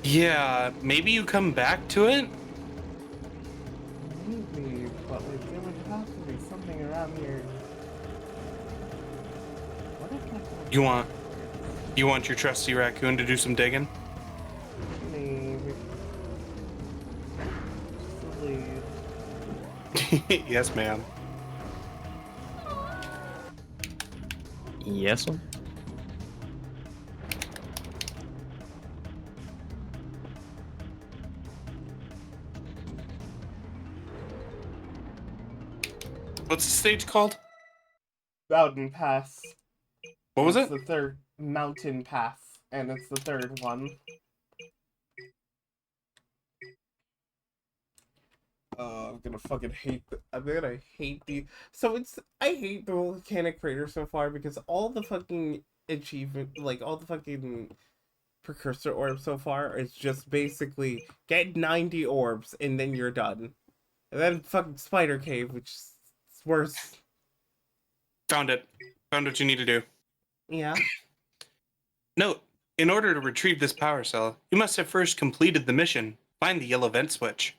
Yeah, maybe you come back to it? Maybe, but like, there would have to be something around here. What if I... You want your trusty raccoon to do some digging? Maybe. Please. Yes, ma'am. Yes, sir. What's the stage called? Mountain Pass. What was It's it? the third Mountain Pass, and it's the third one. I'm gonna fucking hate. I'm gonna hate the. So it's. I hate the volcanic crater so far because all the fucking achievement, like all the fucking precursor orbs so far, is just basically get 90 orbs and then you're done. And then fucking Spider Cave, which is worse. Found it. Found what you need to do. Yeah. Note, in order to retrieve this power cell, you must have first completed the mission. Find the yellow vent switch.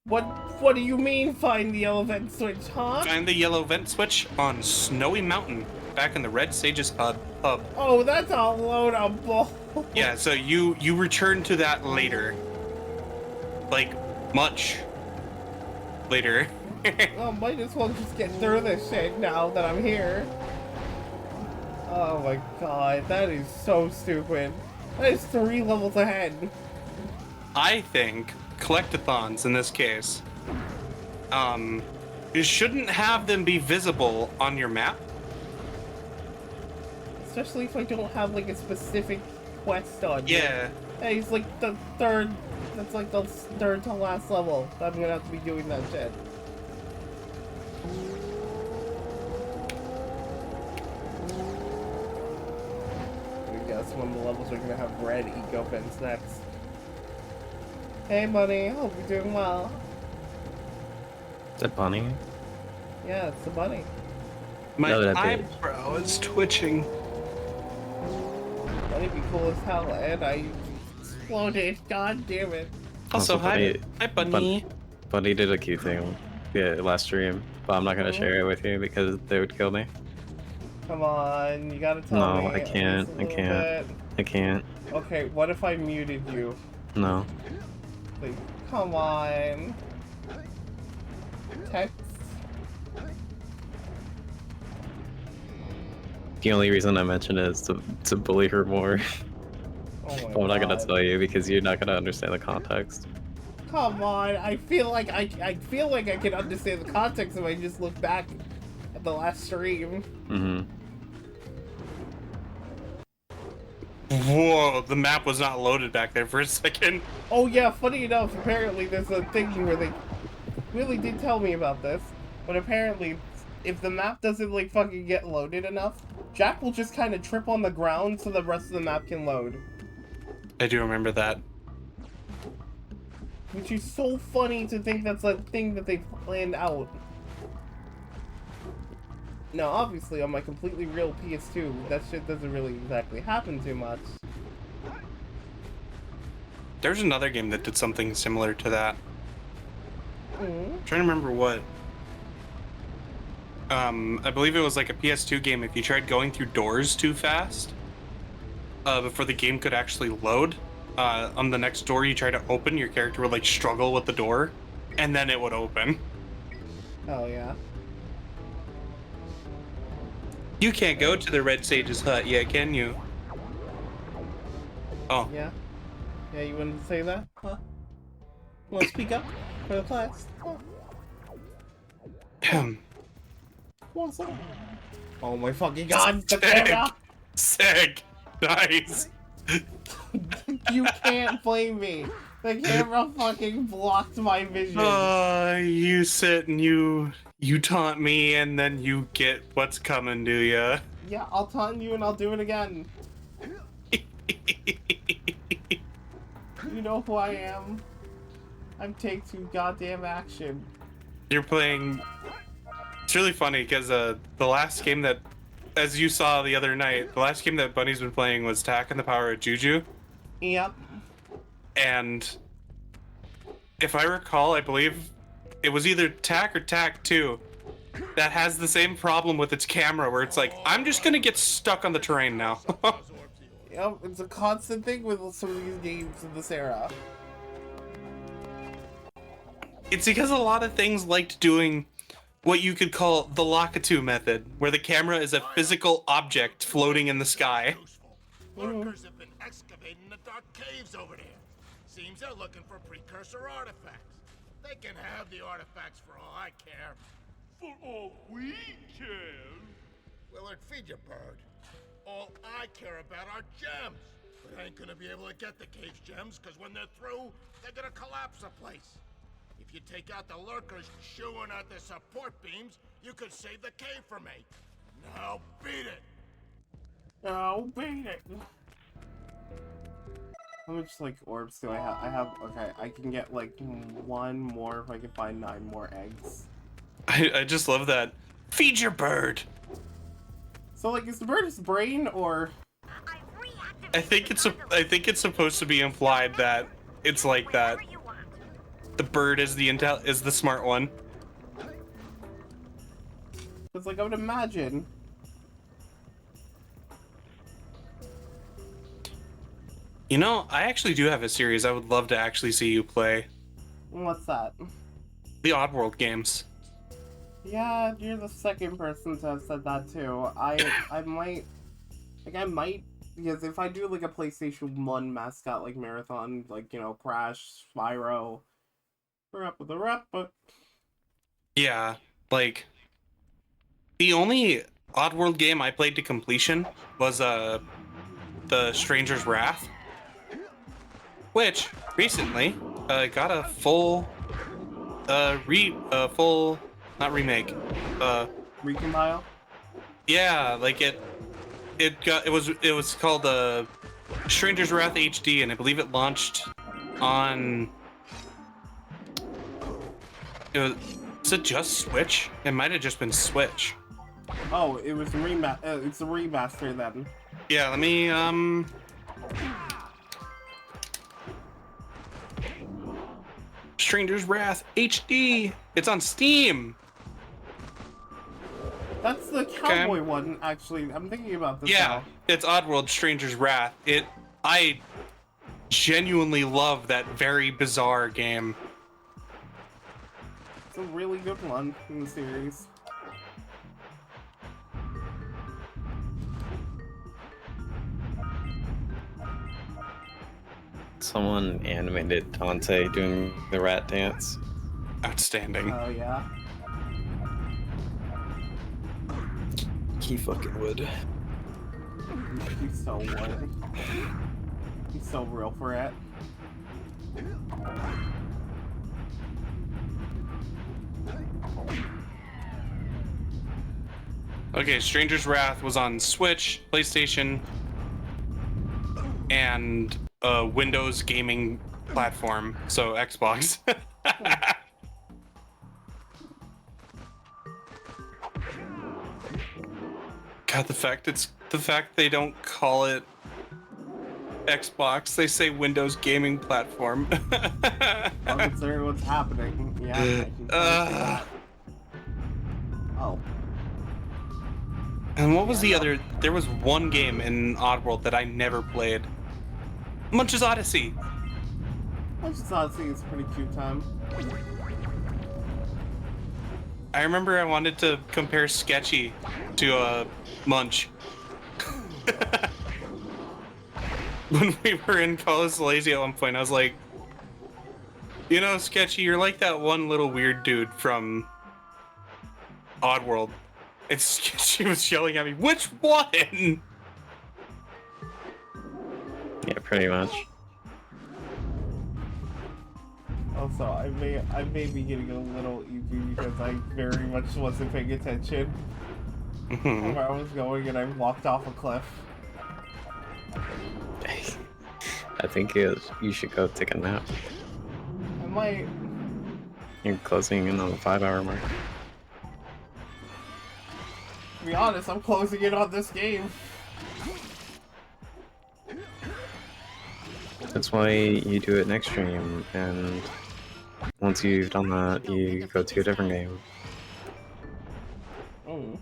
What do you mean find the yellow vent switch, huh? Find the yellow vent switch on Snowy Mountain, back in the Red Sages hub. Oh, that's a load of bull. Yeah, so you return to that later. Like, much later. Oh, might as well just get through this shit now that I'm here. Oh my god, that is so stupid. That is 3 levels ahead. I think collectathons in this case, you shouldn't have them be visible on your map. Especially if I don't have like a specific quest on. Yeah. Hey, it's like the third. That's like the third to last level. I'm gonna have to be doing that shit. I guess one of the levels are gonna have red eco pens next. Hey, Bunny. Hope you're doing well. Is that Bunny? Yeah, it's the bunny. My No, that bitch. eyebrow is twitching. Bunny be cool as hell, and I exploded. God damn it. Also, hi Bunny. Bunny did a cute thing, yeah, last stream, but I'm not gonna share it with you because they would kill me. Come on, you gotta tell me. No, I can't. at I least a can't. little bit. I can't. Okay, what if I muted you? No. Like, come on. Text. The only reason I mention it is to bully her more. Oh my But I'm not gonna God. tell you because you're not gonna understand the context. Come on, I feel like I feel like I can understand the context if I just look back at the last stream. Mm-hmm. Whoa, the map was not loaded back there for a second. Oh yeah, funny enough, apparently there's a thing where they really did tell me about this, but apparently if the map doesn't like fucking get loaded enough, Jack will just kind of trip on the ground so the rest of the map can load. I do remember that. Which is so funny to think that's a thing that they planned out. Now, obviously, on my completely real PS2, that shit doesn't really exactly happen too much. There's another game that did something similar to that. Mm-hmm. I'm trying to remember what. I believe it was like a PS2 game. If you tried going through doors too fast, before the game could actually load, on the next door you try to open, your character would like struggle with the door, and then it would open. Oh yeah. You can't go to the Red Sage's hut yet, can you? Oh. Yeah? Yeah, you wanted to say that? Huh? Want to speak up for the class? What's up? Oh my fucking god, the camera! Sick! Nice! You can't blame me! The camera fucking blocked my vision. You sit and you taunt me and then you get what's coming to ya. Yeah, I'll taunt you and I'll do it again. You know who I am. I'm Take-Two goddamn action. You're playing... It's really funny because the last game that, as you saw the other night, the last game that Bunny's been playing was Tak and the Power of Juju. Yep. And if I recall, I believe it was either Tak or Tak 2 that has the same problem with its camera where it's like, I'm just gonna get stuck on the terrain now. Yep, it's a constant thing with some of these games in this era. It's because a lot of things liked doing what you could call the Lakitu method, where the camera is a physical object floating in the sky. Lurkers have been excavating the dark caves over there. Seems they're looking for precursor artifacts. They can have the artifacts for all I care. For all we care? Willard, feed your bird. All I care about are gems. But I ain't gonna be able to get the cave's gems, because when they're through, they're gonna collapse the place. If you take out the lurkers chewing at the support beams, you could save the cave for me. Now beat it! Oh, beat it! How much, like, orbs do I have? Okay, I can get, like, 1 more if I can find 9 more eggs. I just love that. Feed your bird! So, like, is the bird's brain, or...? I think it's supposed to be implied that it's like that. The bird is the smart one. It's like, I would imagine... You know, I actually do have a series I would love to actually see you play. What's that? The Oddworld games. Yeah, you're the second person to have said that too. I might, because if I do like a PlayStation 1 mascot like marathon, like, you know, Crash, Spyro, we're up with the rep, but... Yeah, like, the only Oddworld game I played to completion was the Stranger's Wrath, which recently got a full not remake, recompile. Yeah, like it was called Stranger's Wrath HD, and I believe it launched on is it just Switch? It might have just been Switch. Oh, it was it's a remaster then. Yeah, let me Stranger's Wrath HD. It's on Steam. That's the cowboy one, actually. I'm thinking about this. Yeah, now. it's Oddworld Stranger's Wrath. I genuinely love that very bizarre game. It's a really good one in the series. Someone animated Dante doing the rat dance. Outstanding. Oh, yeah. He fucking would. He's so wood. He's so real for it. Okay, Stranger's Wrath was on Switch, PlayStation, and a Windows gaming platform, so Xbox. God, the fact they don't call it Xbox, they say Windows gaming platform. I'll consider what's happening. Yeah, I can see that. Oh. And what was the other? There was one game in Oddworld that I never played. Munch's Odyssey. Munch's Odyssey is a pretty cute time. I remember I wanted to compare Sketchy to Munch. When we were in College Lazy at one point, I was like, you know, Sketchy, you're like that one little weird dude from Oddworld. And Sketchy was yelling at me, which one? Yeah, pretty much. Also, I may be getting a little easy because I very much wasn't paying attention where I was going, and I walked off a cliff. I think you should go take a nap. I might. You're closing in on the 5-hour mark. To be honest, I'm closing in on this game. That's why you do it next stream, and once you've done that, you go to a different game. Oh.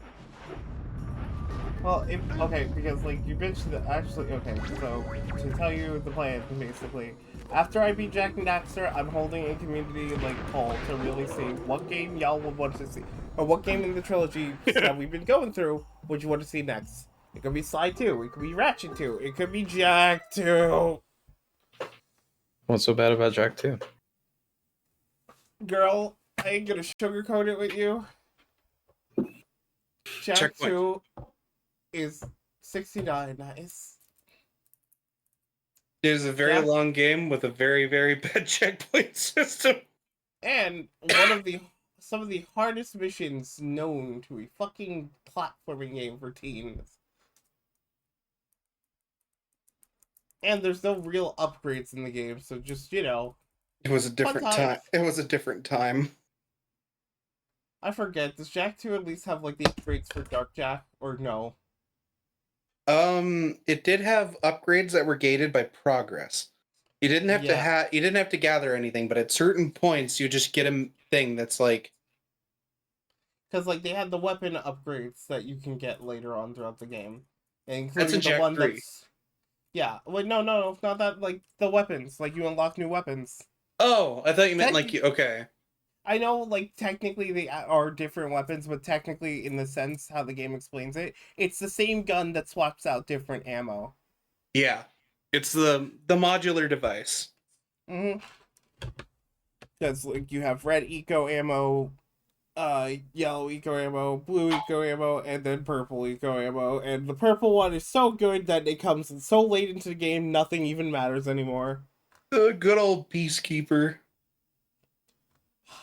Well, okay, because like you mentioned that actually. Okay, so to tell you the plan, basically, after I beat Jak and Daxter, I'm holding a community like poll to really see what game y'all would want to see, or what game in the trilogy that we've been going through would you want to see next. It could be Sly 2, it could be Ratchet 2, it could be Jak 2. What's so bad about Jak 2? Girl, I ain't gonna sugarcoat it with you. Jak 2 is 69 nice. It is a very long game with a very, very bad checkpoint system. And some of the hardest missions known to a fucking platforming game for teens. And there's no real upgrades in the game, so just, you know. It was a different time. It was a different time. I forget, does Jak 2 at least have like the upgrades for Dark Jak, or no? It did have upgrades that were gated by progress. You didn't have you didn't have to gather anything, but at certain points you just get a thing that's like, because like they had the weapon upgrades that you can get later on throughout the game, including that's in Jak 3. that's wait, no, not that, like the weapons, like you unlock new weapons. Oh, I thought you meant like you. Okay. I know, like, technically they are different weapons, but technically, in the sense how the game explains it, it's the same gun that swaps out different ammo. Yeah. It's the modular device. Mm-hmm. Because, like, you have red eco ammo, yellow eco ammo, blue eco ammo, and then purple eco ammo. And the purple one is so good that it comes so late into the game, nothing even matters anymore. The good old Peacekeeper.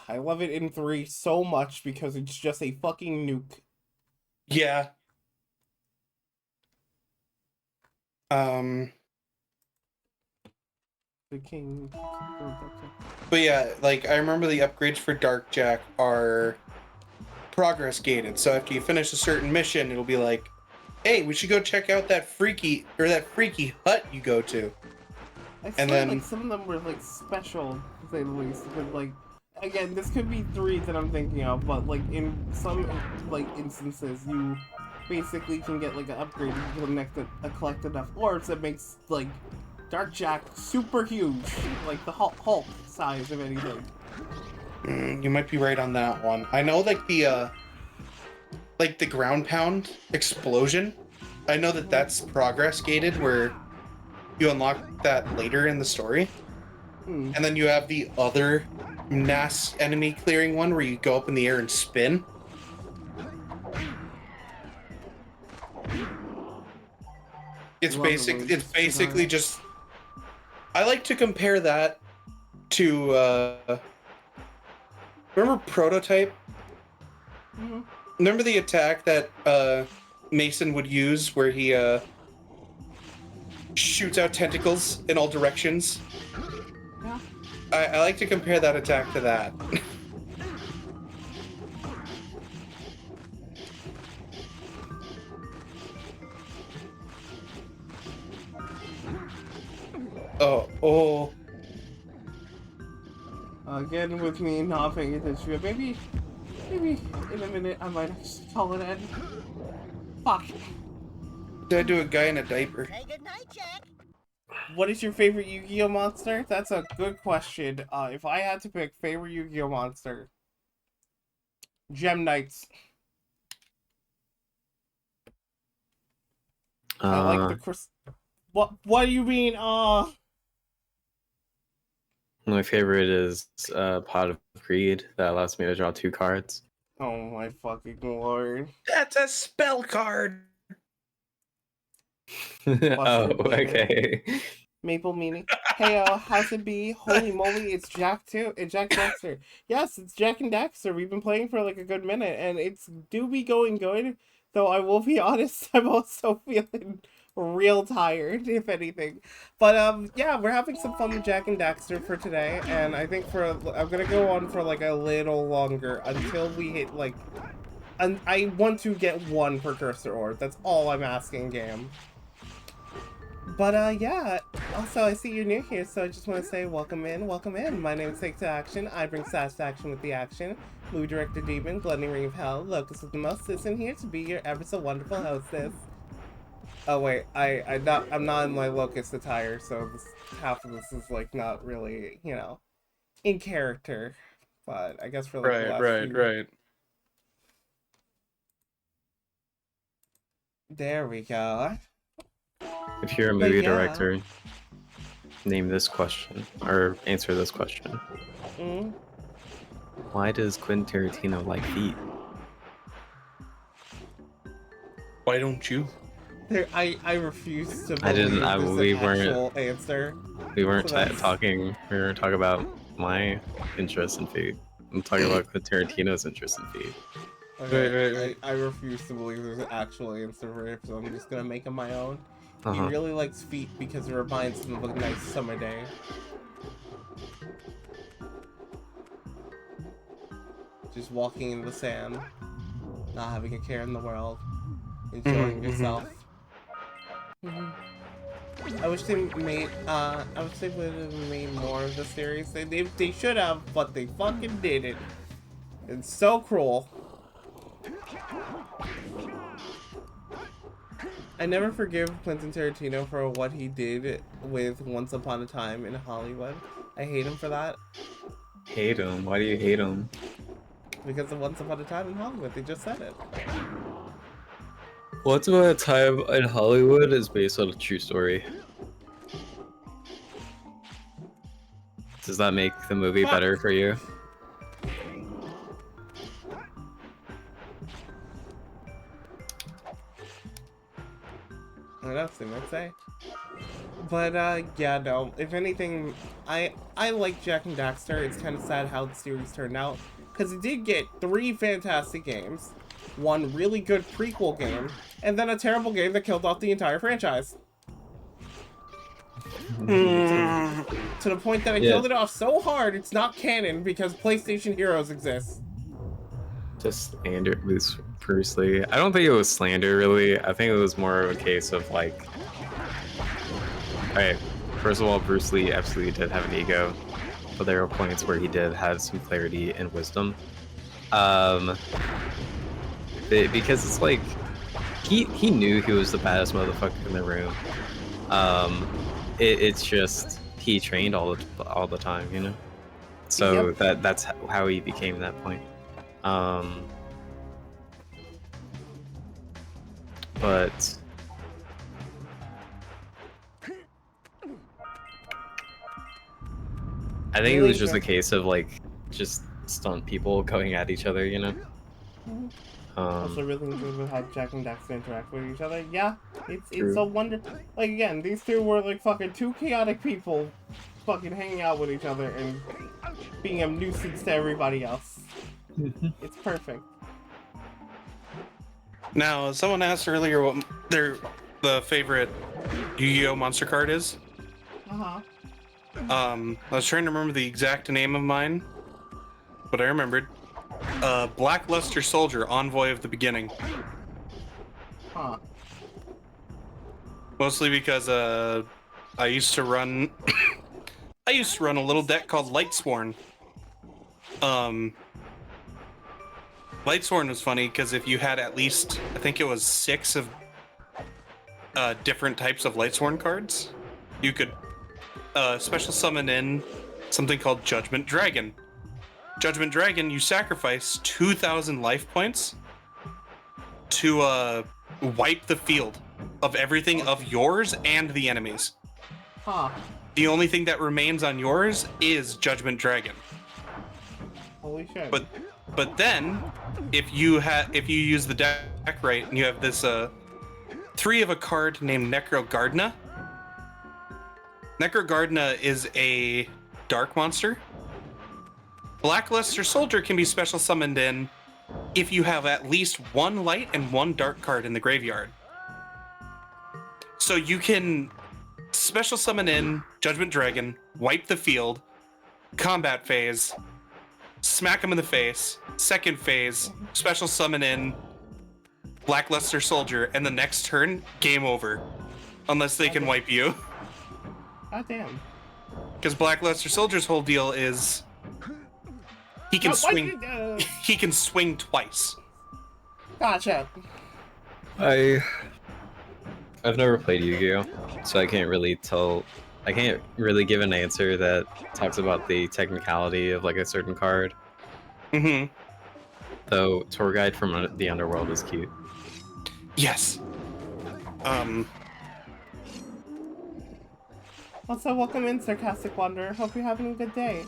I love it in 3 so much because it's just a fucking nuke. Yeah. The king. But yeah, like I remember the upgrades for Dark Jak are progress gated. So after you finish a certain mission, it'll be like, "Hey, we should go check out that freaky hut you go to." And then like some of them were like special, to say the least. But like, again, this could be 3 that I'm thinking of, but like in some like instances, you basically can get like an upgrade if you collect enough orbs that makes like Dark Jak super huge, like the Hulk size of anything. You might be right on that one. I know like the ground pound explosion. I know that that's progress gated, where you unlock that later in the story. And then you have the other mass enemy clearing one where you go up in the air and spin. It's basically just, I like to compare that to remember Prototype? Mm-hmm. Remember the attack that Mason would use where he shoots out tentacles in all directions? Yeah. I like to compare that attack to that. Oh. Again, with me not paying attention, maybe in a minute I might actually call it in. Fuck. Did I do a guy in a diaper? Say goodnight, Jak. What is your favorite Yu-Gi-Oh monster? That's a good question. If I had to pick favorite Yu-Gi-Oh monster, Gem Knights. I like the What do you mean? My favorite is Pot of Greed. That allows me to draw 2 cards. Oh my fucking lord! That's a spell card. Oh, okay. Maple meaning. Hey, how's it be? Holy moly, it's Jak 2 and Jak Daxter. Yes, it's Jak and Daxter. We've been playing for like a good minute, and it's do be going good. Though I will be honest, I'm also feeling real tired, if anything. But yeah, we're having some fun with Jak and Daxter for today, and I think I'm gonna go on for like a little longer until we hit like. I want to get 1 precursor orb. That's all I'm asking, game. But yeah, also I see you're new here, so I just want to say welcome in, welcome in. My name is Take to Action. I bring satisfaction with the action. Movie director demon, Gluttony Ring of Hell, Locust with the Mostess, and here to be your ever so wonderful hostess. Oh wait, I'm not in my Locust attire, so half of this is like not really, you know, in character. But I guess for like the last few. Right. There we go. If you're a movie director, name this question or answer this question. Mm? Why does Quentin Tarantino like feet? Why don't you? I refuse to believe I didn't. We actual answer. We weren't talking. We were talking about my interest in feet. I'm talking about Quentin Tarantino's interest in feet. Okay, right. I refuse to believe there's an actual answer for it, so I'm just gonna make it my own. He really likes feet because it reminds him of a nice summer day. Just walking in the sand, not having a care in the world, enjoying yourself. I wish they made, I wish they would have made more of the series. They should have, but they fucking didn't. It's so cruel. I never forgive Quentin Tarantino for what he did with Once Upon a Time in Hollywood. I hate him for that. Hate him? Why do you hate him? Because of Once Upon a Time in Hollywood, they just said it. Once Upon a Time in Hollywood is based on a true story. Does that make the movie better for you? What else they might say? But yeah, no. If anything, I like Jak and Daxter. It's kind of sad how the series turned out, because it did get 3 fantastic games, 1 really good prequel game, and then a terrible game that killed off the entire franchise. To the point that I killed it off so hard, it's not canon because PlayStation Heroes exists. Just slander was Bruce Lee. I don't think it was slander, really. I think it was more of a case of like... Alright, first of all, Bruce Lee absolutely did have an ego, but there were points where he did have some clarity and wisdom. Because it's like, he knew he was the baddest motherfucker in the room. It's just, he trained all the time, you know? So that's how he became that point. But I think it was just a case of like just stunt people going at each other, you know. Also really good with how Jak and Daxter interact with each other. Yeah, it's so wonderful. Like again, these two were like fucking 2 chaotic people, fucking hanging out with each other and being a nuisance to everybody else. It's perfect. Now, someone asked earlier what the favorite Yu-Gi-Oh monster card is. I was trying to remember the exact name of mine, but I remembered. Blackluster Soldier, Envoy of the Beginning. Mostly because I used to run a little deck called Lightsworn. Lightsworn was funny because if you had at least, I think it was 6 of different types of Lightsworn cards, you could special summon in something called Judgment Dragon. Judgment Dragon, you sacrifice 2,000 life points to wipe the field of everything of yours and the enemies. The only thing that remains on yours is Judgment Dragon. Holy shit. But then, if you use the deck right, and you have this 3 of a card named Necrogardna. Necrogardna is a dark monster. Blackluster Soldier can be special summoned in if you have at least 1 light and 1 dark card in the graveyard. So you can special summon in Judgment Dragon, wipe the field, combat phase, smack him in the face, second phase, special summon in Blackluster Soldier, and the next turn, game over. Unless they can wipe you. God damn. Because Blackluster Soldier's whole deal is he can swing. He can swing twice. Gotcha. I I've never played Yu-Gi-Oh, so I can't really tell. I can't really give an answer that talks about the technicality of like a certain card. Mm-hmm. Though Tour Guide from the Underworld is cute. Yes. Also, welcome in, Sarcastic Wanderer. Hope you're having a good day.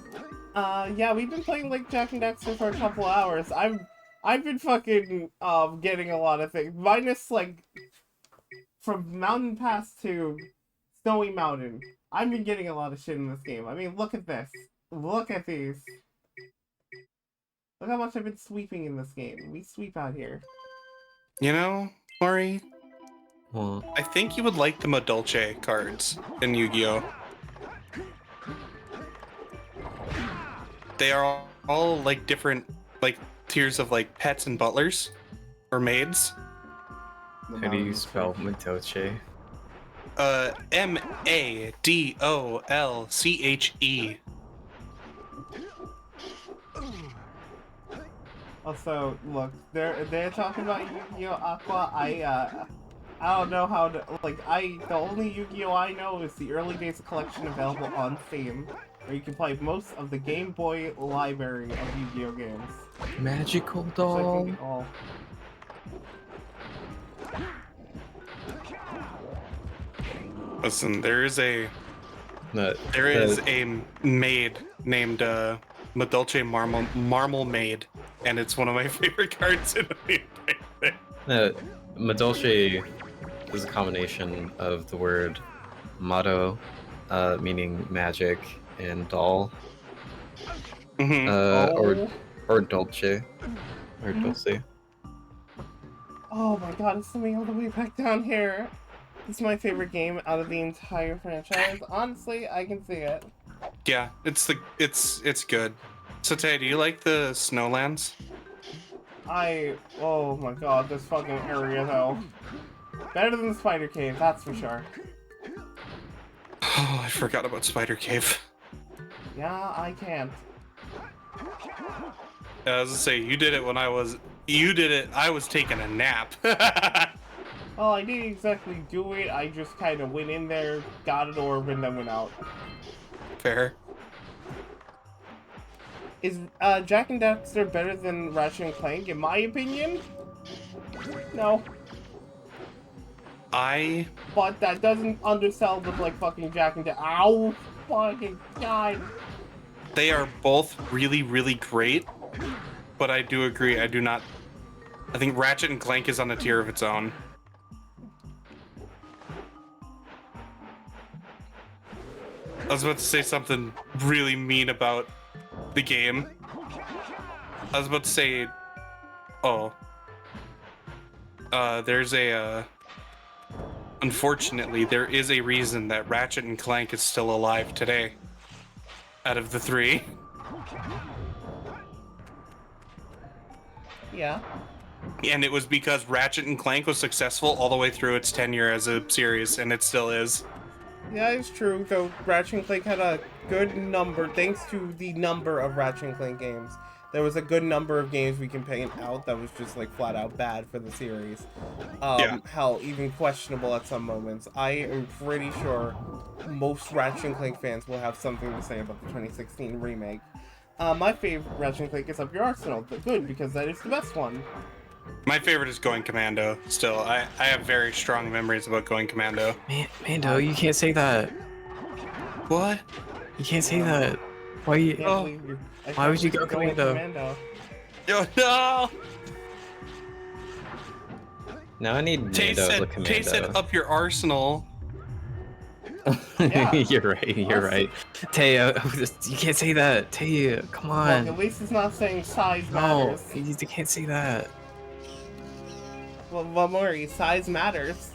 Yeah, we've been playing like Jak and Daxter for a couple hours. I've been fucking getting a lot of things. Minus like from Mountain Pass to Snowy Mountain. I've been getting a lot of shit in this game. I mean, look at this. Look at these. Look how much I've been sweeping in this game. We sweep out here. You know, Maury, well, I think you would like the Madolche cards in Yu-Gi-Oh! They are all like different like tiers of like pets and butlers or maids. How do you spell Madolche? M-A-D-O-L-C-H-E. Also, look, they're talking about Yu-Gi-Oh! Aqua. I don't know how to, like, the only Yu-Gi-Oh! I know is the early days collection available on Steam, where you can play most of the Game Boy library of Yu-Gi-Oh! Games. Magical Doll. Listen, there is a maid named Madolche Marmal Maid, and it's one of my favorite cards in the entire thing. Madolche is a combination of the word motto, meaning magic, and doll, or dolce, or dulce. Oh my god, it's something all the way back down here. This is my favorite game out of the entire franchise. Honestly, I can see it. Yeah, it's good. So Tay, do you like the Snowlands? Oh my god, this fucking area though. Better than the Spider Cave, that's for sure. Oh, I forgot about Spider Cave. Yeah, I can't. I was gonna say, you did it, I was taking a nap. Well, I didn't exactly do it, I just kind of went in there, got an orb, and then went out. Fair. Is Jak and Daxter better than Ratchet and Clank, in my opinion? No. But that doesn't undersell the, like, fucking Jak and Daxter. Ow! Fucking god! They are both really, really great, but I do agree, I think Ratchet and Clank is on a tier of its own. I was about to say something really mean about the game. I was about to say, unfortunately, there is a reason that Ratchet and Clank is still alive today, out of the three. Yeah. And it was because Ratchet and Clank was successful all the way through its tenure as a series, and it still is. Yeah, it's true, though Ratchet and Clank had a good number, thanks to the number of Ratchet and Clank games. There was a good number of games we can paint out that was just, like, flat out bad for the series. Hell, even questionable at some moments. I am pretty sure most Ratchet and Clank fans will have something to say about the 2016 remake. My favorite Ratchet and Clank is Up Your Arsenal, but good, because that is the best one. My favorite is Going Commando, still. I have very strong memories about Going Commando. Mando, you can't say that. What? You can't say that. Why would you go Commando? Yo, no! Now I need Mando to look Commando. Tay said Up Your Arsenal. Yeah. You're right. Tay, you can't say that. Tay, come on. Well, at least it's not saying size matters. No, you can't say that. Well, Maury, size matters.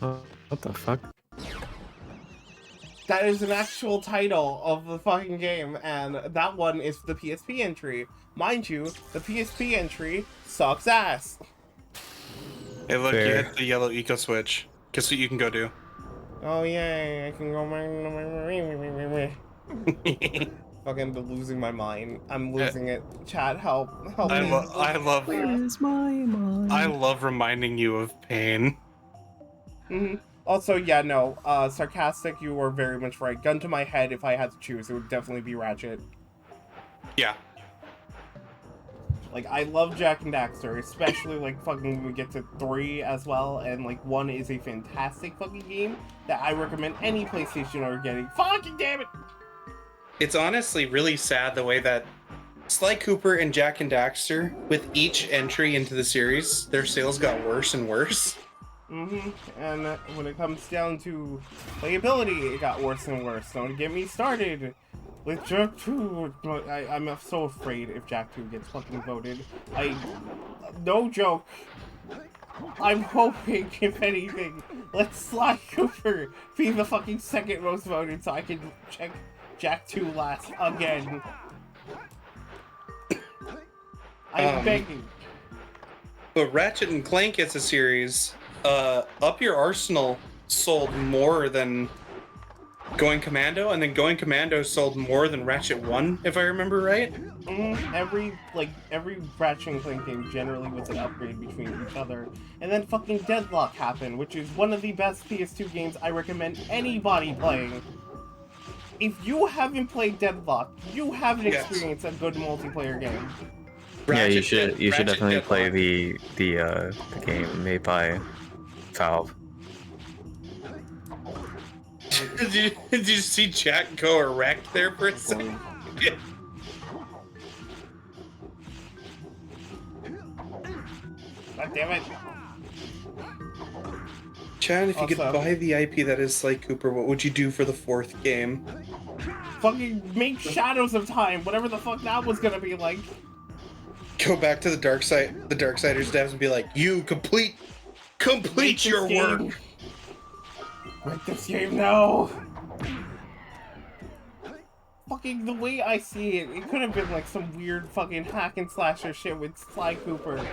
What the fuck? That is an actual title of the fucking game, and that one is the PSP entry. Mind you, the PSP entry sucks ass. Hey, look, you hit the yellow eco switch. Guess what you can go do? Oh, yay, I can go... Fucking losing my mind. I'm losing it. Chat, help me. I love... Where's my mind? I love reminding you of pain. Also, yeah, no, sarcastic, you were very much right. Gun to my head, if I had to choose, it would definitely be Ratchet. Yeah. Like, I love Jak and Daxter, especially, like, fucking when we get to 3 as well, and, like, 1 is a fantastic fucking game that I recommend any PlayStation owner getting. Fucking damn it! It's honestly really sad the way that Sly Cooper and Jak and Daxter, with each entry into the series, their sales got worse and worse. And when it comes down to playability, it got worse and worse. Don't get me started with Jak 2. I'm so afraid if Jak 2 gets fucking voted. No joke. I'm hoping, if anything, let Sly Cooper be the fucking second most voted so I can check Jak 2 last again. I'm begging. But Ratchet and Clank as a series, Up Your Arsenal sold more than Going Commando, and then Going Commando sold more than Ratchet 1, if I remember right. Every Ratchet and Clank game generally was an upgrade between each other. And then fucking Deadlock happened, which is one of the best PS2 games I recommend anybody playing. If you haven't played Deadlock, you haven't experienced a good multiplayer game. Yeah, you should definitely play the game made by Valve. Did you see Jak go erect there for a second? God damn it. Chad, if you could buy the IP that is Sly Cooper, what would you do for the 4th game? Fucking make Shadows of Time, whatever the fuck that was gonna be like. Go back to the Darksiders devs and be like, you complete your work. Make this game now. Fucking the way I see it, it could have been like some weird fucking hack and slasher shit with Sly Cooper.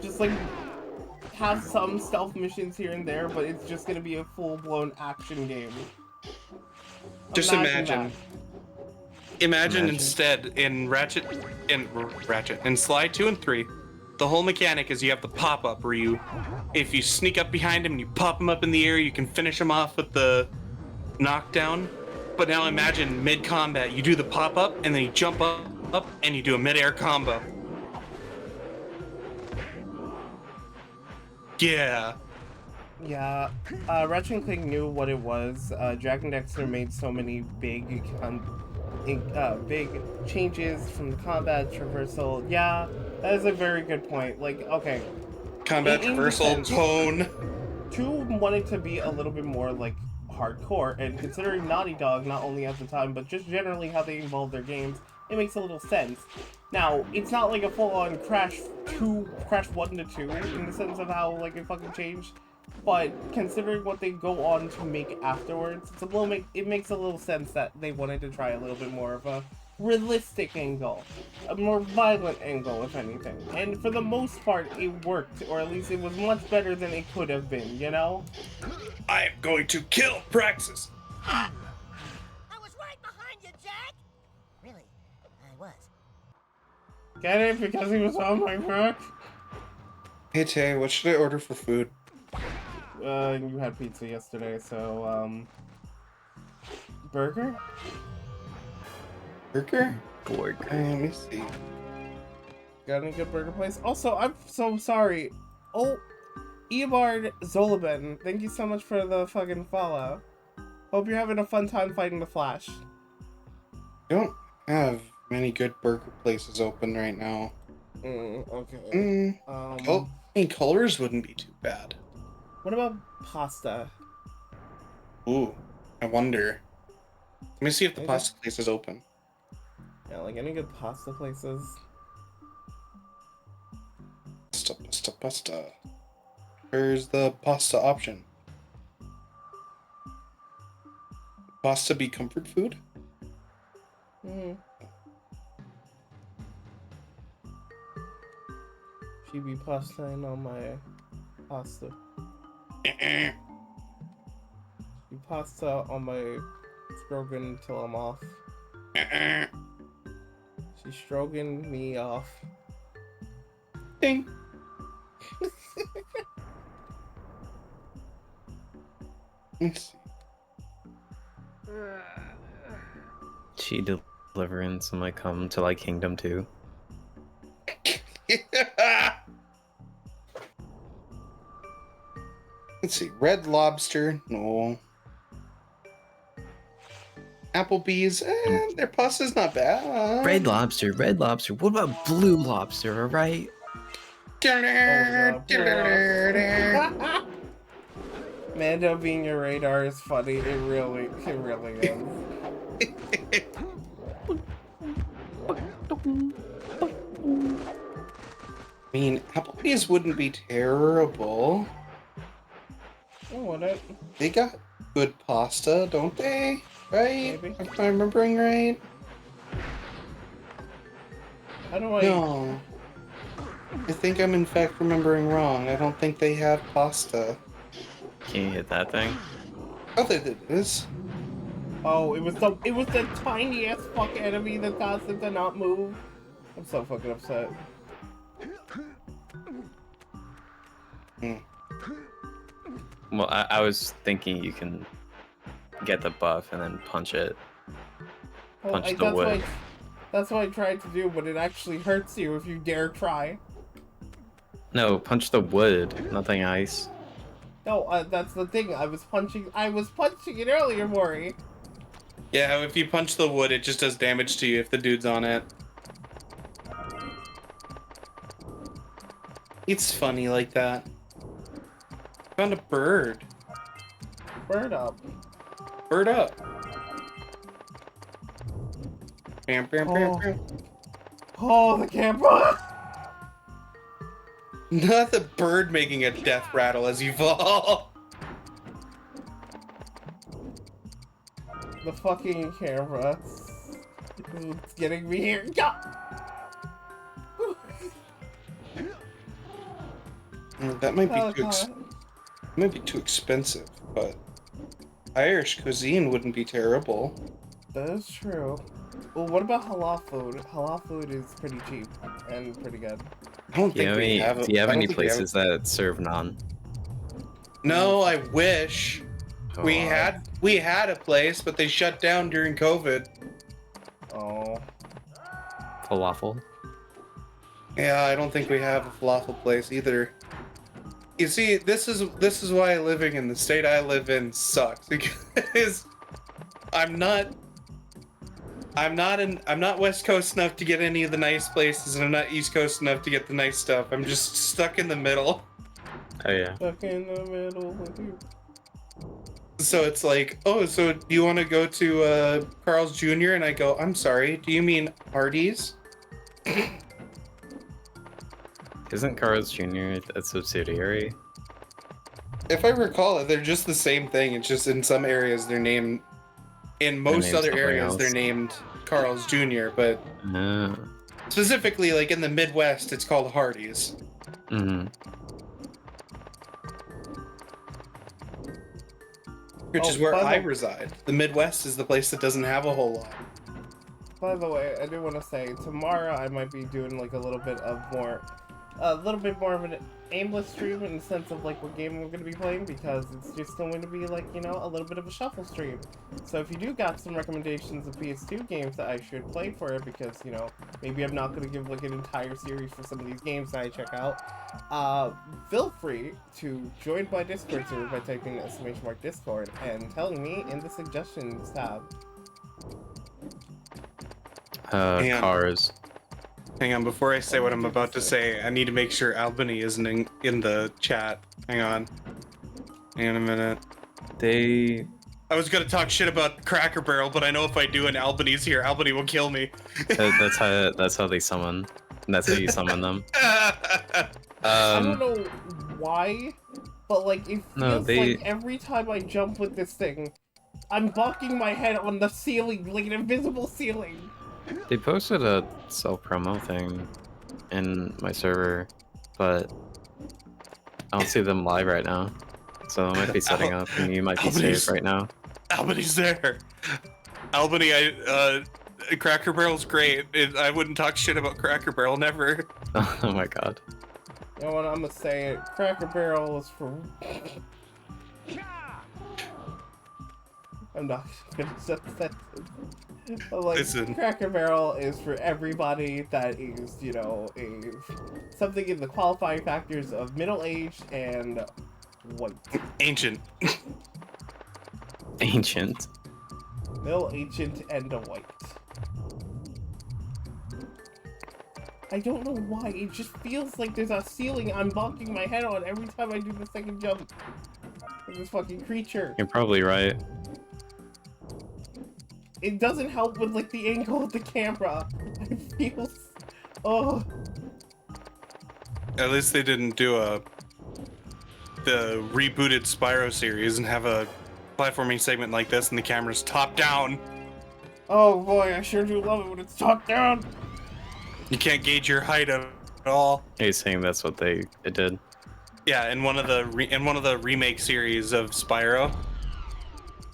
Just like have some stealth missions here and there, but it's just gonna be a full-blown action game. Just imagine instead in Ratchet and Sly 2 and 3, the whole mechanic is you have the pop-up where if you sneak up behind him and you pop him up in the air, you can finish him off with the knockdown. But now imagine mid-combat, you do the pop-up and then you jump up and you do a mid-air combo. Yeah. Yeah, Ratchet and Clank knew what it was. Jak and Daxter made so many big changes from the combat traversal. Yeah, that is a very good point. Like, okay. Combat traversal, tone. 2 wanted to be a little bit more, like, hardcore, and considering Naughty Dog, not only at the time, but just generally how they evolve their games, it makes a little sense. Now, it's not like a full-on Crash 1 to 2, in the sense of how, like, it fucking changed. But considering what they go on to make afterwards, it makes a little sense that they wanted to try a little bit more of a realistic angle, a more violent angle, if anything. And for the most part, it worked, or at least it was much better than it could have been, you know? I am going to kill Praxis. I was right behind you, Jak. Really, I was. Get it? Because he was on my back? Hey Tay, what should I order for food? You had pizza yesterday, so, burger? Burger? Borg. Let me see. Got any good burger place? Also, I'm so sorry. Oh, Eobard Zolaben, thank you so much for the fucking follow. Hope you're having a fun time fighting the Flash. I don't have many good burger places open right now. Okay. Colors wouldn't be too bad. What about pasta? Ooh, I wonder. Let me see if the pasta place is open. Yeah, like any good pasta places? Pasta. Where's the pasta option? Pasta be comfort food? She be pasta and on my pasta. She pasta on my strogan until I'm off. She's stroking me off. Ding. She deliverance and like come to like Kingdom 2. Let's see. Red Lobster. No. Applebee's. Their pasta's not bad. Red Lobster. Red Lobster. What about Blue Lobster? All right. Mando being your radar is funny. It really is. I mean, Applebee's wouldn't be terrible. Oh, what it? They got good pasta, don't they? Right? Maybe. Am I remembering right? How do I? No. I think I'm in fact remembering wrong. I don't think they have pasta. Can you hit that thing? Oh, there it is. Oh, it was the tiniest fuck enemy that caused it to not move. I'm so fucking upset. Well, I was thinking you can get the buff and then punch it. Well, Punch the wood. That's what I tried to do, but it actually hurts you if you dare try. No, punch the wood, nothing ice. No, that's the thing. I was punching it earlier, Maury. Yeah, if you punch the wood, it just does damage to you if the dude's on it. It's funny like that. Found a bird. Bird up. Bird up. Bam, bam, bam, bam. Oh, the camera! Not the bird making a death rattle as you fall. The fucking camera. It's getting me here. Yeah. That might be too expensive, but Irish cuisine wouldn't be terrible. That is true. Well, what about halal food? Halal food is pretty cheap and pretty good. I don't think we have. Do you have any places that serve naan? No, I wish. Oh, we had a place, but they shut down during COVID. Oh. Falafel? Yeah, I don't think we have a falafel place either. You see, this is why living in the state I live in sucks, because I'm not West Coast enough to get any of the nice places, and I'm not East Coast enough to get the nice stuff. I'm just stuck in the middle. Oh yeah. Stuck in the middle with you. So it's like, oh, so do you want to go to Carl's Jr.? And I go, I'm sorry, do you mean Hardee's? Isn't Carl's Jr. a subsidiary? If I recall it, they're just the same thing. It's just in some areas they're named. In most other areas they're named Carl's Jr. But specifically, like in the Midwest, it's called Hardee's. Mm-hmm. Which is where I reside. The Midwest is the place that doesn't have a whole lot. By the way, I do want to say, tomorrow I might be doing like a little bit more of an aimless stream in the sense of like what game we're going to be playing, because it's just going to be like, you know, a little bit of a shuffle stream. So if you do got some recommendations of PS2 games that I should play for it, because, you know, maybe I'm not going to give like an entire series for some of these games that I check out, feel free to join my Discord server by typing the !Discord and telling me in the suggestions tab. Cars. Hang on, before I say what I'm about to say, I need to make sure Albany isn't in the chat. Hang on a minute. I was gonna talk shit about Cracker Barrel, but I know if I do and Albany's here, Albany will kill me. That's how they summon. That's how you summon them. I don't know why, but like it feels like every time I jump with this thing, I'm bonking my head on the ceiling, like an invisible ceiling. They posted a self-promo thing in my server, but I don't see them live right now. So I might be setting up, and you might be safe right now. Albany's there. Albany, Cracker Barrel's great. I wouldn't talk shit about Cracker Barrel, never. Oh my god. You know what, I'm gonna say it. Cracker Barrel is for... I'm not gonna set that. Like, Listen. Cracker Barrel is for everybody that is, you know, something in the qualifying factors of middle-aged and white. Ancient. Ancient. Middle, ancient, and white. I don't know why, it just feels like there's a ceiling I'm bonking my head on every time I do the second jump of this fucking creature. You're probably right. It doesn't help with, like, the angle of the camera. I feel... Oh. At least they didn't do the rebooted Spyro series and have a platforming segment like this and the camera's top down. Oh boy, I sure do love it when it's top down. You can't gauge your height at all. He's saying that's what it did. Yeah, in one of the remake series of Spyro,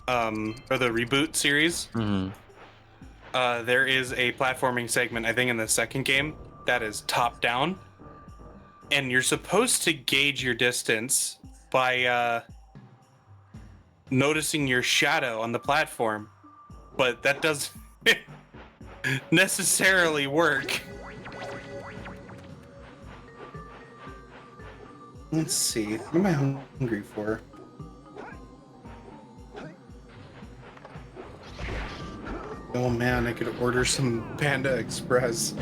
or the reboot series, there is a platforming segment, I think in the second game, that is top down, and you're supposed to gauge your distance by noticing your shadow on the platform, but that doesn't necessarily work. Let's see, what am I hungry for? Oh man, I could order some Panda Express.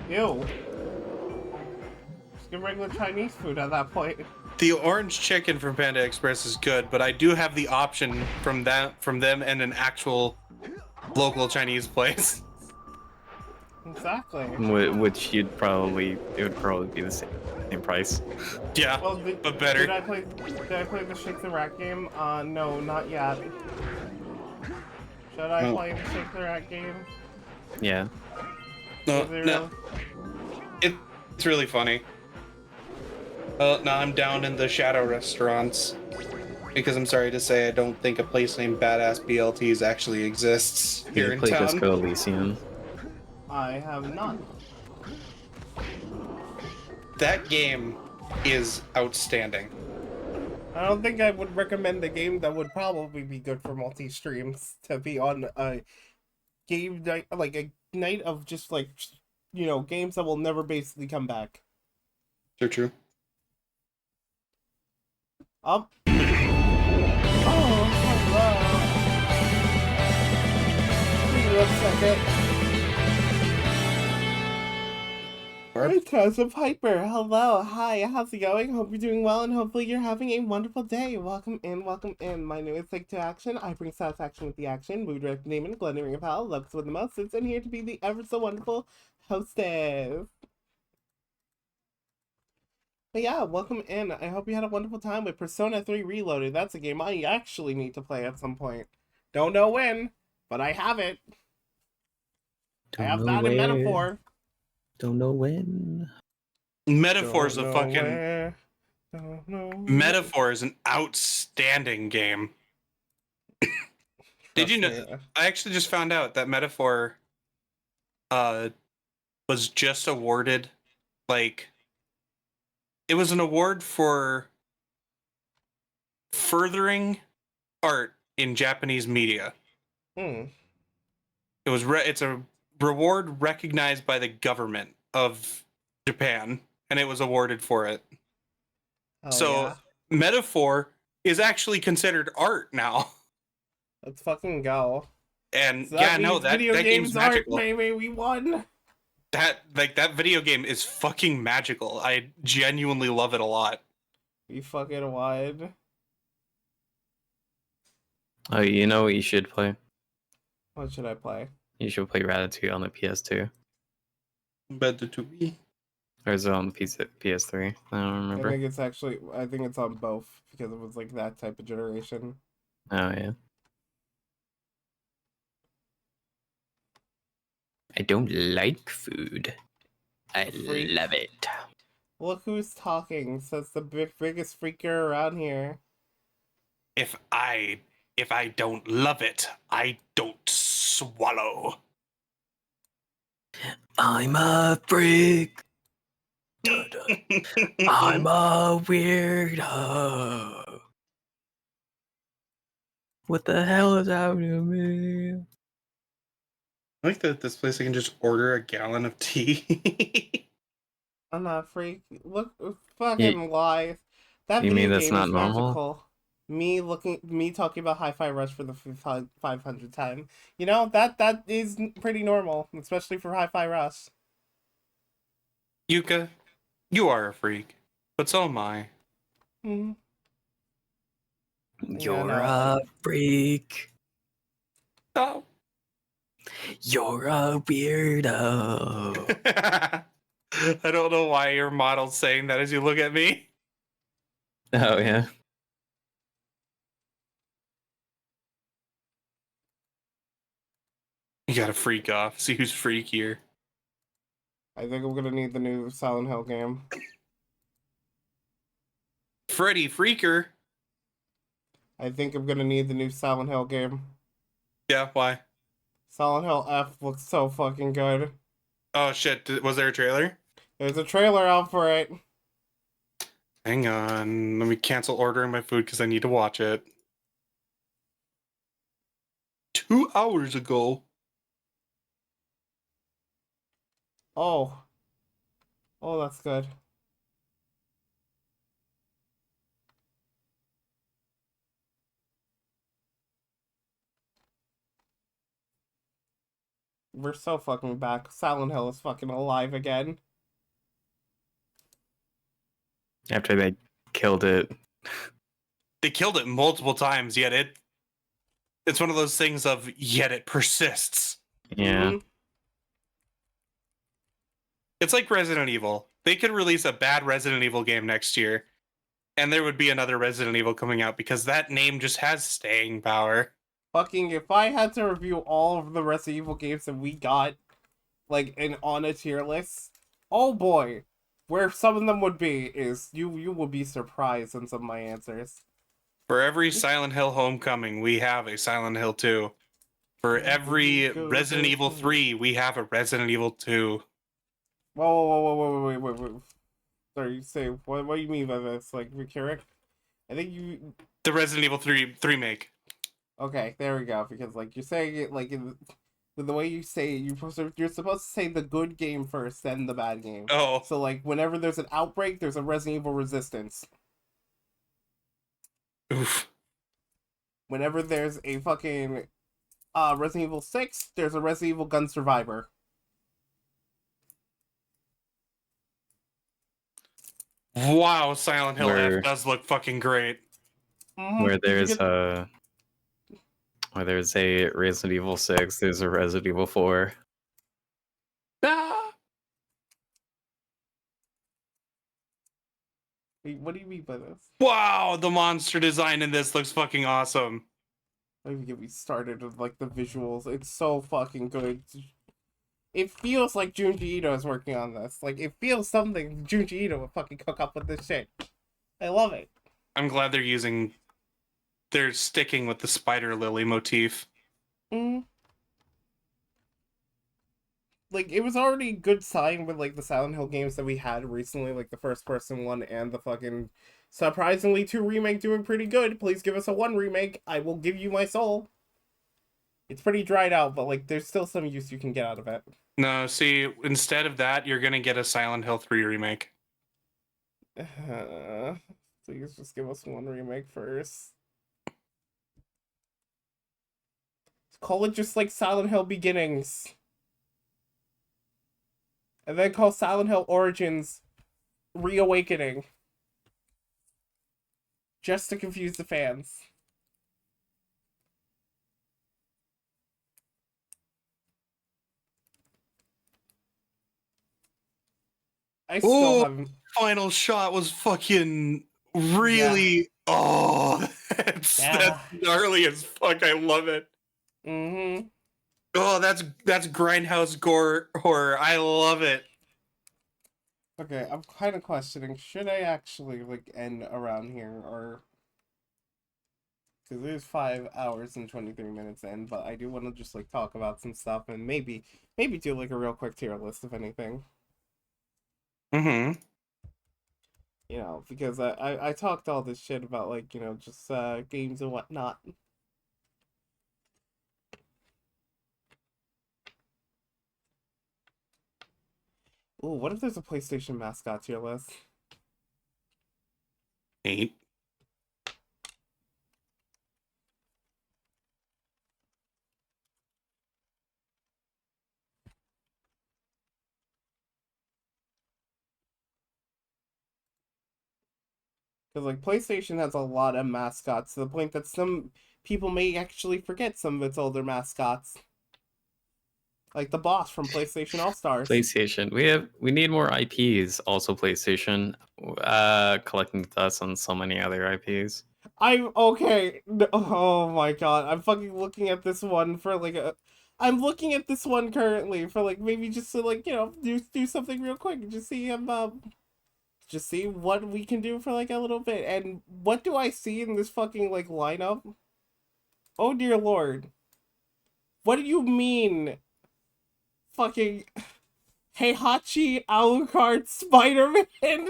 Ew. Just get regular Chinese food at that point. The orange chicken from Panda Express is good, but I do have the option from them and an actual local Chinese place. Exactly. Which it would probably be the same price. Yeah, well, but better. Did I play the Shake the Rat game? No, not yet. Should I play the Shake the Rat game? Yeah. No. It's really funny. Well, now I'm down in the shadow restaurants. Because I'm sorry to say, I don't think a place named Badass BLTs actually exists here in town. You play Disco Elysium? I have not. That game is outstanding. I don't think I would recommend a game that would probably be good for multi-streams to be on a game night, like a night of just like, you know, games that will never basically come back. They're true. Up. Oh, hello. Give me 1 second. Hi, Cousin Piper. Hello. Hi, how's it going? Hope you're doing well and hopefully you're having a wonderful day. Welcome in, welcome in. My name is Take to Action. I bring satisfaction with the action. Mood direct Neiman, Glenn of Pal, Lux with the Moses, and here to be the ever so wonderful hostess. But yeah, welcome in. I hope you had a wonderful time with Persona 3 Reloaded. That's a game I actually need to play at some point. Don't know when, but I have it. I have that in Metaphor. Don't know when. Metaphor is a fucking... Metaphor is an outstanding game. Did you know? I actually just found out that Metaphor was just awarded, like, it was an award for furthering art in Japanese media. It's a reward recognized by the government of Japan, and it was awarded for it. Oh, so yeah? Metaphor is actually considered art now. Let's fucking go. And So yeah, means that video game's games art, magical. maybe we won. That video game is fucking magical. I genuinely love it a lot. We fucking won. Oh, you know what you should play? What should I play? You should play Ratatouille on the PS2. Ratatouille? Or is it on the PS3? I don't remember. I think it's on both because it was like that type of generation. Oh, yeah. I don't like food. I love it. Look who's talking, says the biggest freaker around here. If I don't love it, I don't swallow. I'm a freak. I'm a weirdo. What the hell is happening to me? I like that this place I can just order a gallon of tea. I'm not a freak. Look, You, fucking lie. That you mean video that's game not is normal? magical. Me talking about Hi-Fi Rush for the 500th time. You know, that is pretty normal, especially for Hi-Fi Rush. Yuka, you are a freak, but so am I. Hmm. Yeah, You're no, a freak. Oh. You're a weirdo. I don't know why your model's saying that as you look at me. Oh, yeah. You gotta freak off. See who's freakier. I think I'm gonna need the new Silent Hill game. Freddy Freaker. I think I'm gonna need the new Silent Hill game. Yeah, why? Silent Hill F looks so fucking good. Oh shit, was there a trailer? There's a trailer out for it. Hang on, let me cancel ordering my food because I need to watch it. 2 hours ago. Oh. Oh, that's good. We're so fucking back. Silent Hill is fucking alive again. After they killed it. They killed it multiple times, yet it's one of those things of yet it persists. Yeah. Mm-hmm. It's like Resident Evil. They could release a bad Resident Evil game next year, and there would be another Resident Evil coming out because that name just has staying power. Fucking, if I had to review all of the Resident Evil games that we got, like, on a tier list, oh boy, where some of them would be is, you would be surprised in some of my answers. For every Silent Hill Homecoming, we have a Silent Hill 2. For every Resident Evil 3, we have a Resident Evil 2. Whoa. Sorry, say, what do you mean by this? Like, Recuric? I think you... The Resident Evil 3 make. Okay, there we go, because, like, you're saying it, like, with the way you say it, you're supposed to say the good game first, then the bad game. Oh. So, like, whenever there's an outbreak, there's a Resident Evil Resistance. Oof. Whenever there's a fucking Resident Evil 6, there's a Resident Evil Gun Survivor. Wow, Silent Hill F does look fucking great. Where there's a Resident Evil 6, there's a Resident Evil 4. Ah! Wait, what do you mean by this? Wow, the monster design in this looks fucking awesome. Don't even get me started with, like, the visuals. It's so fucking good. It feels like Junji Ito is working on this. Like, it feels something Junji Ito would fucking cook up with this shit. I love it. I'm glad they're sticking with the spider lily motif. Like, it was already a good sign with, like, the Silent Hill games that we had recently, like the first person one and the fucking surprisingly 2 remake doing pretty good. Please give us a 1 remake. I will give you my soul. It's pretty dried out, but, like, there's still some use you can get out of it. No, see, instead of that, you're gonna get a Silent Hill 3 remake. Please just give us 1 remake first. Call it just like Silent Hill Beginnings. And then call Silent Hill Origins Reawakening. Just to confuse the fans. I still haven't... Final shot was fucking really... Yeah. Oh, that's gnarly as fuck. I love it. Mm-hmm. Oh, that's grindhouse gore horror. I love it. Okay, I'm kind of questioning, should I actually, like, end around here, or... Because there's 5 hours and 23 minutes in, but I do want to just, like, talk about some stuff, and maybe do, like, a real quick tier list, if anything. Mm-hmm. You know, because I talked all this shit about, like, you know, just games and whatnot. Ooh, what if there's a PlayStation mascot tier list? 8. Because, like, PlayStation has a lot of mascots to the point that some people may actually forget some of its older mascots. Like the boss from PlayStation All-Stars. PlayStation. We need more IPs. Also, PlayStation. Collecting dust on so many other IPs. I'm okay. Oh my god. I'm fucking looking at this one for like a. I'm looking at this one currently for like maybe just to like, you know, do something real quick and just see what we can do for like a little bit. And what do I see in this fucking like lineup? Oh dear lord. What do you mean? Fucking Heihachi Alucard Spider-Man?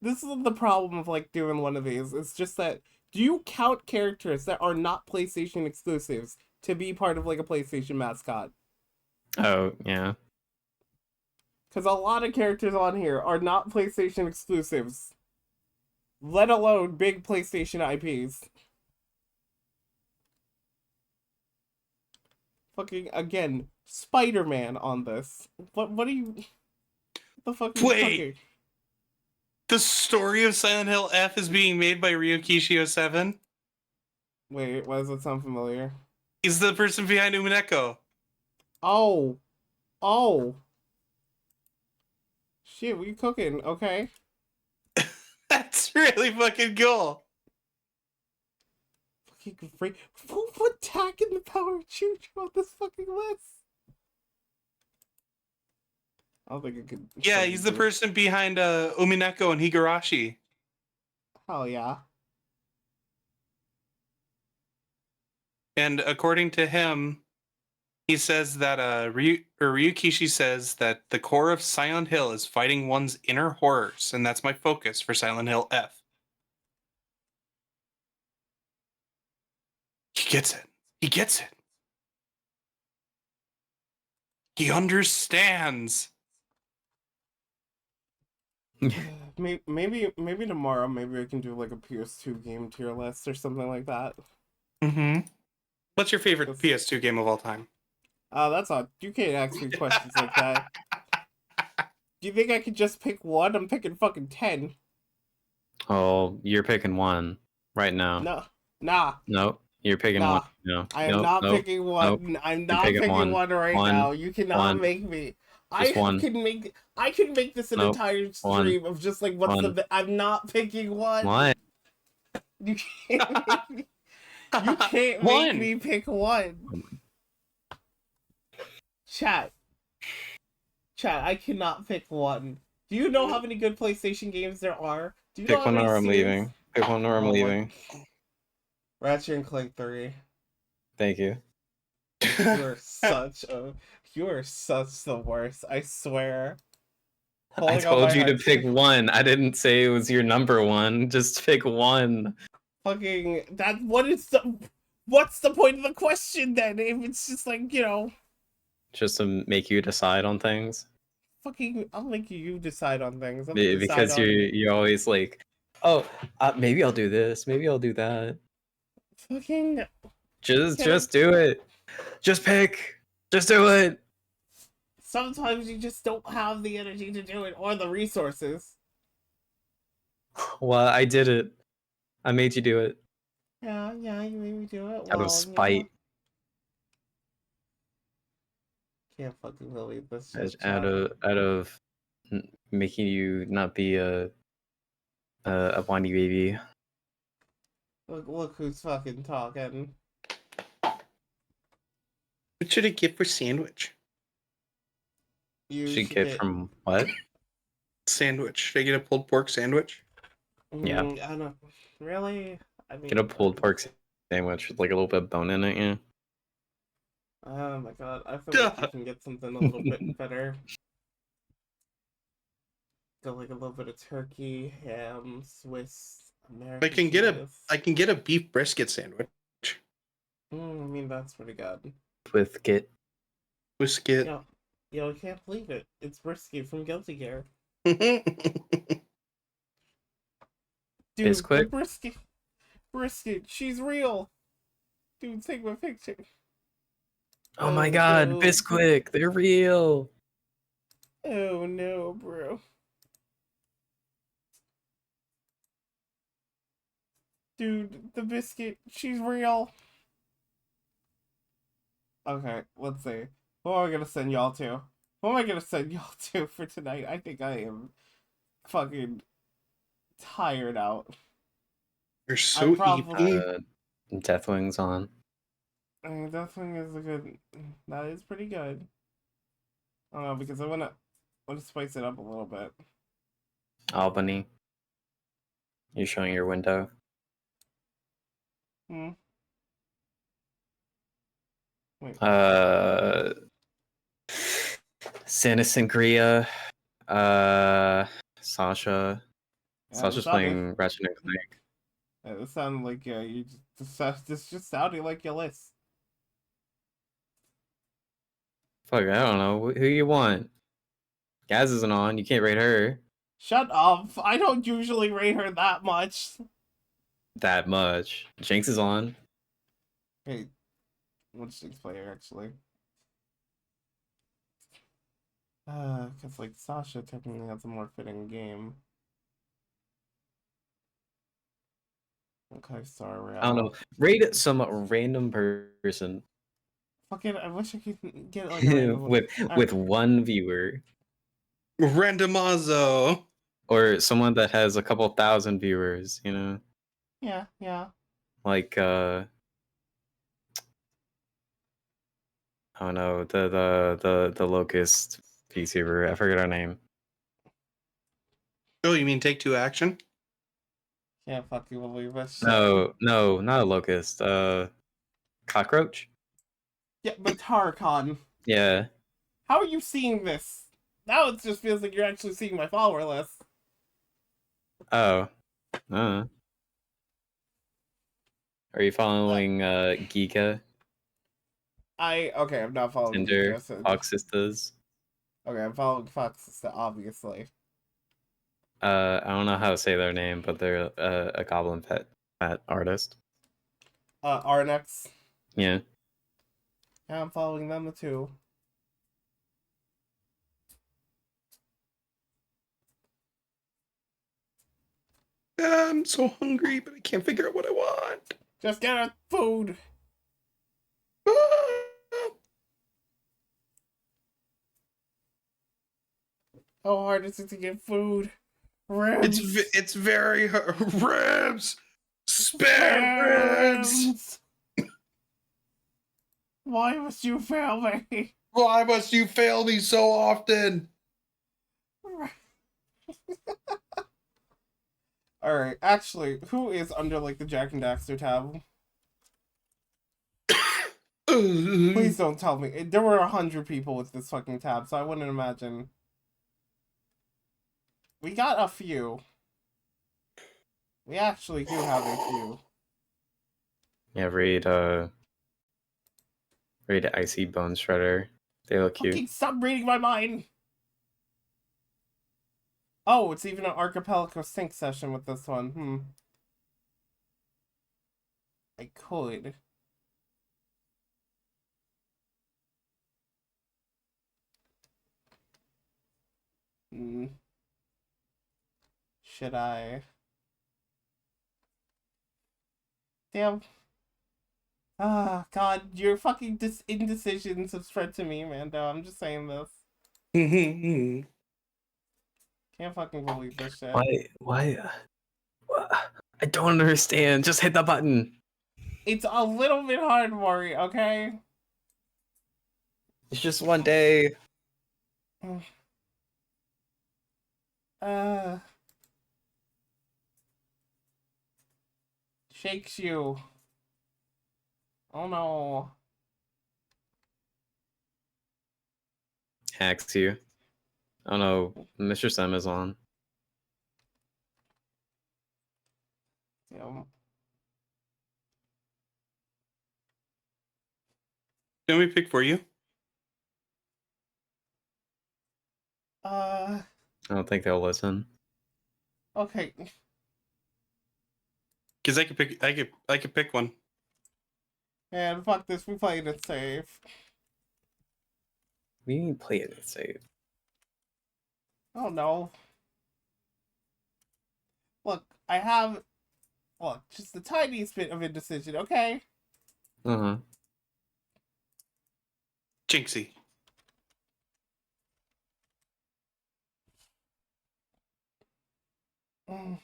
This is the problem of like doing one of these. It's just that, do you count characters that are not PlayStation exclusives to be part of like a PlayStation mascot? Oh, yeah. Because a lot of characters on here are not PlayStation exclusives, let alone big PlayStation IPs. Fucking, again, Spider-Man on this. What are you... What the fuck are you talking? The story of Silent Hill F is being made by Ryukishi 07? Wait, why does that sound familiar? He's the person behind Umineko. Oh. Oh. Shit, what you cooking? Okay. That's really fucking cool. Fucking freak. Who put Tack in the Power of Choo Choo on this fucking list? I don't think it could. Yeah, he's the person behind Umineko and Higurashi. Hell yeah. And according to him, he says that Ryukishi says that the core of Silent Hill is fighting one's inner horrors, and that's my focus for Silent Hill F. He gets it. He gets it. He understands. Maybe tomorrow, maybe I can do like a PS2 game tier list or something like that. Mm-hmm. What's your favorite PS2 game of all time? That's odd. You can't ask me questions like that. Do you think I could just pick one? I'm picking fucking 10. Oh, you're picking one right now. No. Nah. Nope. You're picking one. No. I am not picking one. Nope. I'm not picking one right now. You cannot make me. I can make this an entire stream of just like what's the. I'm not picking one. What? You can't make me. You can't make me pick one. Chat, I cannot pick one. Do you know how many good PlayStation games there are? Do you know Pick one or I'm leaving. Pick one or I'm leaving. Ratchet and Clank 3. Thank you. You are such the worst, I swear. I told you to pick one. I didn't say it was your number one. Just pick one. Fucking that. What's the point of the question then? If it's just like, you know. Just to make you decide on things. Fucking, I'll make you decide on things. Because you're always like, oh, maybe I'll do this. Maybe I'll do that. Fucking. Just do it. Just pick. Just do it. Sometimes you just don't have the energy to do it or the resources. Well, I did it. I made you do it. Yeah, you made me do it. Out of spite. Can't fucking believe this. Out of making you not be a whiny baby. Look who's fucking talking. What should I get for sandwich? You should get from what? Sandwich. Should I get a pulled pork sandwich? Yeah. I don't know. Really? I mean, get a pulled pork sandwich with like a little bit of bone in it, yeah. Oh my god, I feel like I can get something a little bit better. Got like a little bit of turkey, ham, Swiss, American. I can get a beef brisket sandwich. I mean, that's pretty good. With Brisket. Yo, I can't believe it. It's Brisket from Guilty Gear. Dude, Bisquick? the brisket, she's real. Dude, take my picture. Oh my god, no. Bisquick, they're real. Oh no, bro. Dude, the biscuit, she's real. Okay, let's see. What am I gonna send y'all to? What am I gonna send y'all to for tonight? I think I am fucking tired out. You're so probably... Deathwing's on. I mean, Deathwing is a good... That is pretty good. I don't know, because I wanna spice it up a little bit. Albany. You're showing your window. Hmm. Wait. Santa Sangria. Sasha. Sasha's playing Ratchet and Clank. It sounded like you just sounded like your list. Fuck, I don't know. Who you want? Gaz isn't on. You can't rate her. Shut up. I don't usually rate her that much. That much. Jinx is on. Hey, what's Jinx player actually? Cause like Sasha technically has a more fitting game. Okay, sorry. I don't know. Rate some random person. Fucking, I wish I could get like a random with one viewer. Randomazo. Or someone that has a couple thousand viewers, you know? Yeah. Like I don't know, the Locust VTuber. I forget her name. Oh, you mean Take Two Action? Can't fucking believe it. No, not a Locust. Cockroach? Yeah, but Tarkon. Yeah. How are you seeing this? Now it just feels like you're actually seeing my follower list. Oh. Are you following Giga? Okay, I'm not following Tinder, Geeka, Fox Sisters. Okay, I'm following Fox, obviously. I don't know how to say their name, but they're a goblin pet artist. Arnex. Yeah. Yeah, I'm following them too. I'm so hungry, but I can't figure out what I want. Just get us food. How hard is it to get food? Ribs. It's very hard. Ribs. Spare ribs. Why must you fail me? Why must you fail me so often? Alright, actually, who is under, like, the Jack and Daxter tab? Please don't tell me. There were 100 people with this fucking tab, so I wouldn't imagine. We got a few. We actually do have a few. Yeah, read Icy Bone Shredder. They look cute. Fucking stop reading my mind! Oh, it's even an Archipelago sync session with this one. I could. Should I? Damn. Ah, God, your fucking indecisions have spread to me, Mando. I'm just saying this. Can't fucking believe this shit. Why? I don't understand. Just hit the button. It's a little bit hard, Maury, okay? It's just one day. Shakes you. Oh no. Hacks you. Oh no, Mr. Sam is on. Damn. Can we pick for you? I don't think they'll listen. Okay. Because I could pick one. Man, fuck this. We played it safe. We play it safe. Oh no. Look, I have just the tiniest bit of indecision, okay? Uh-huh. Jinxie. Mm.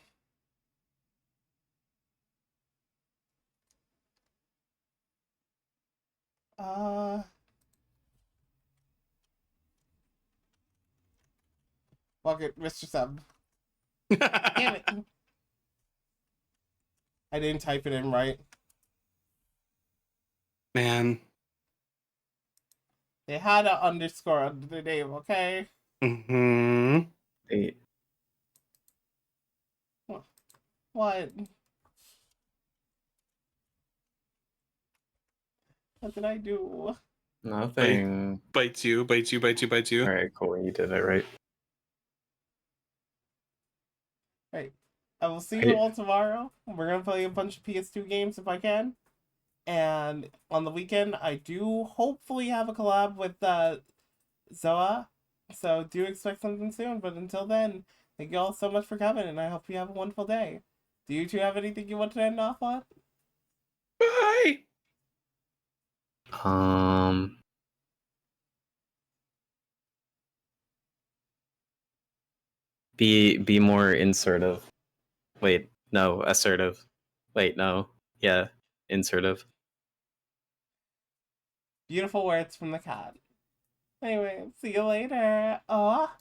Fuck it, Mr. Sub. Damn it. I didn't type it in right. Man. They had an underscore under the name, okay? Mm-hmm. Hey. What? What did I do? Nothing. Bites you. Alright, cool. You did it right. Right. I will see you all tomorrow. We're gonna play a bunch of PS2 games if I can. And on the weekend, I do hopefully have a collab with Zoa. So do expect something soon. But until then, thank you all so much for coming, and I hope you have a wonderful day. Do you two have anything you want to end off on? Bye! Be more insertive. Wait, no, assertive. Wait, no. Yeah, insertive. Beautiful words from the cat. Anyway, see you later. Aw.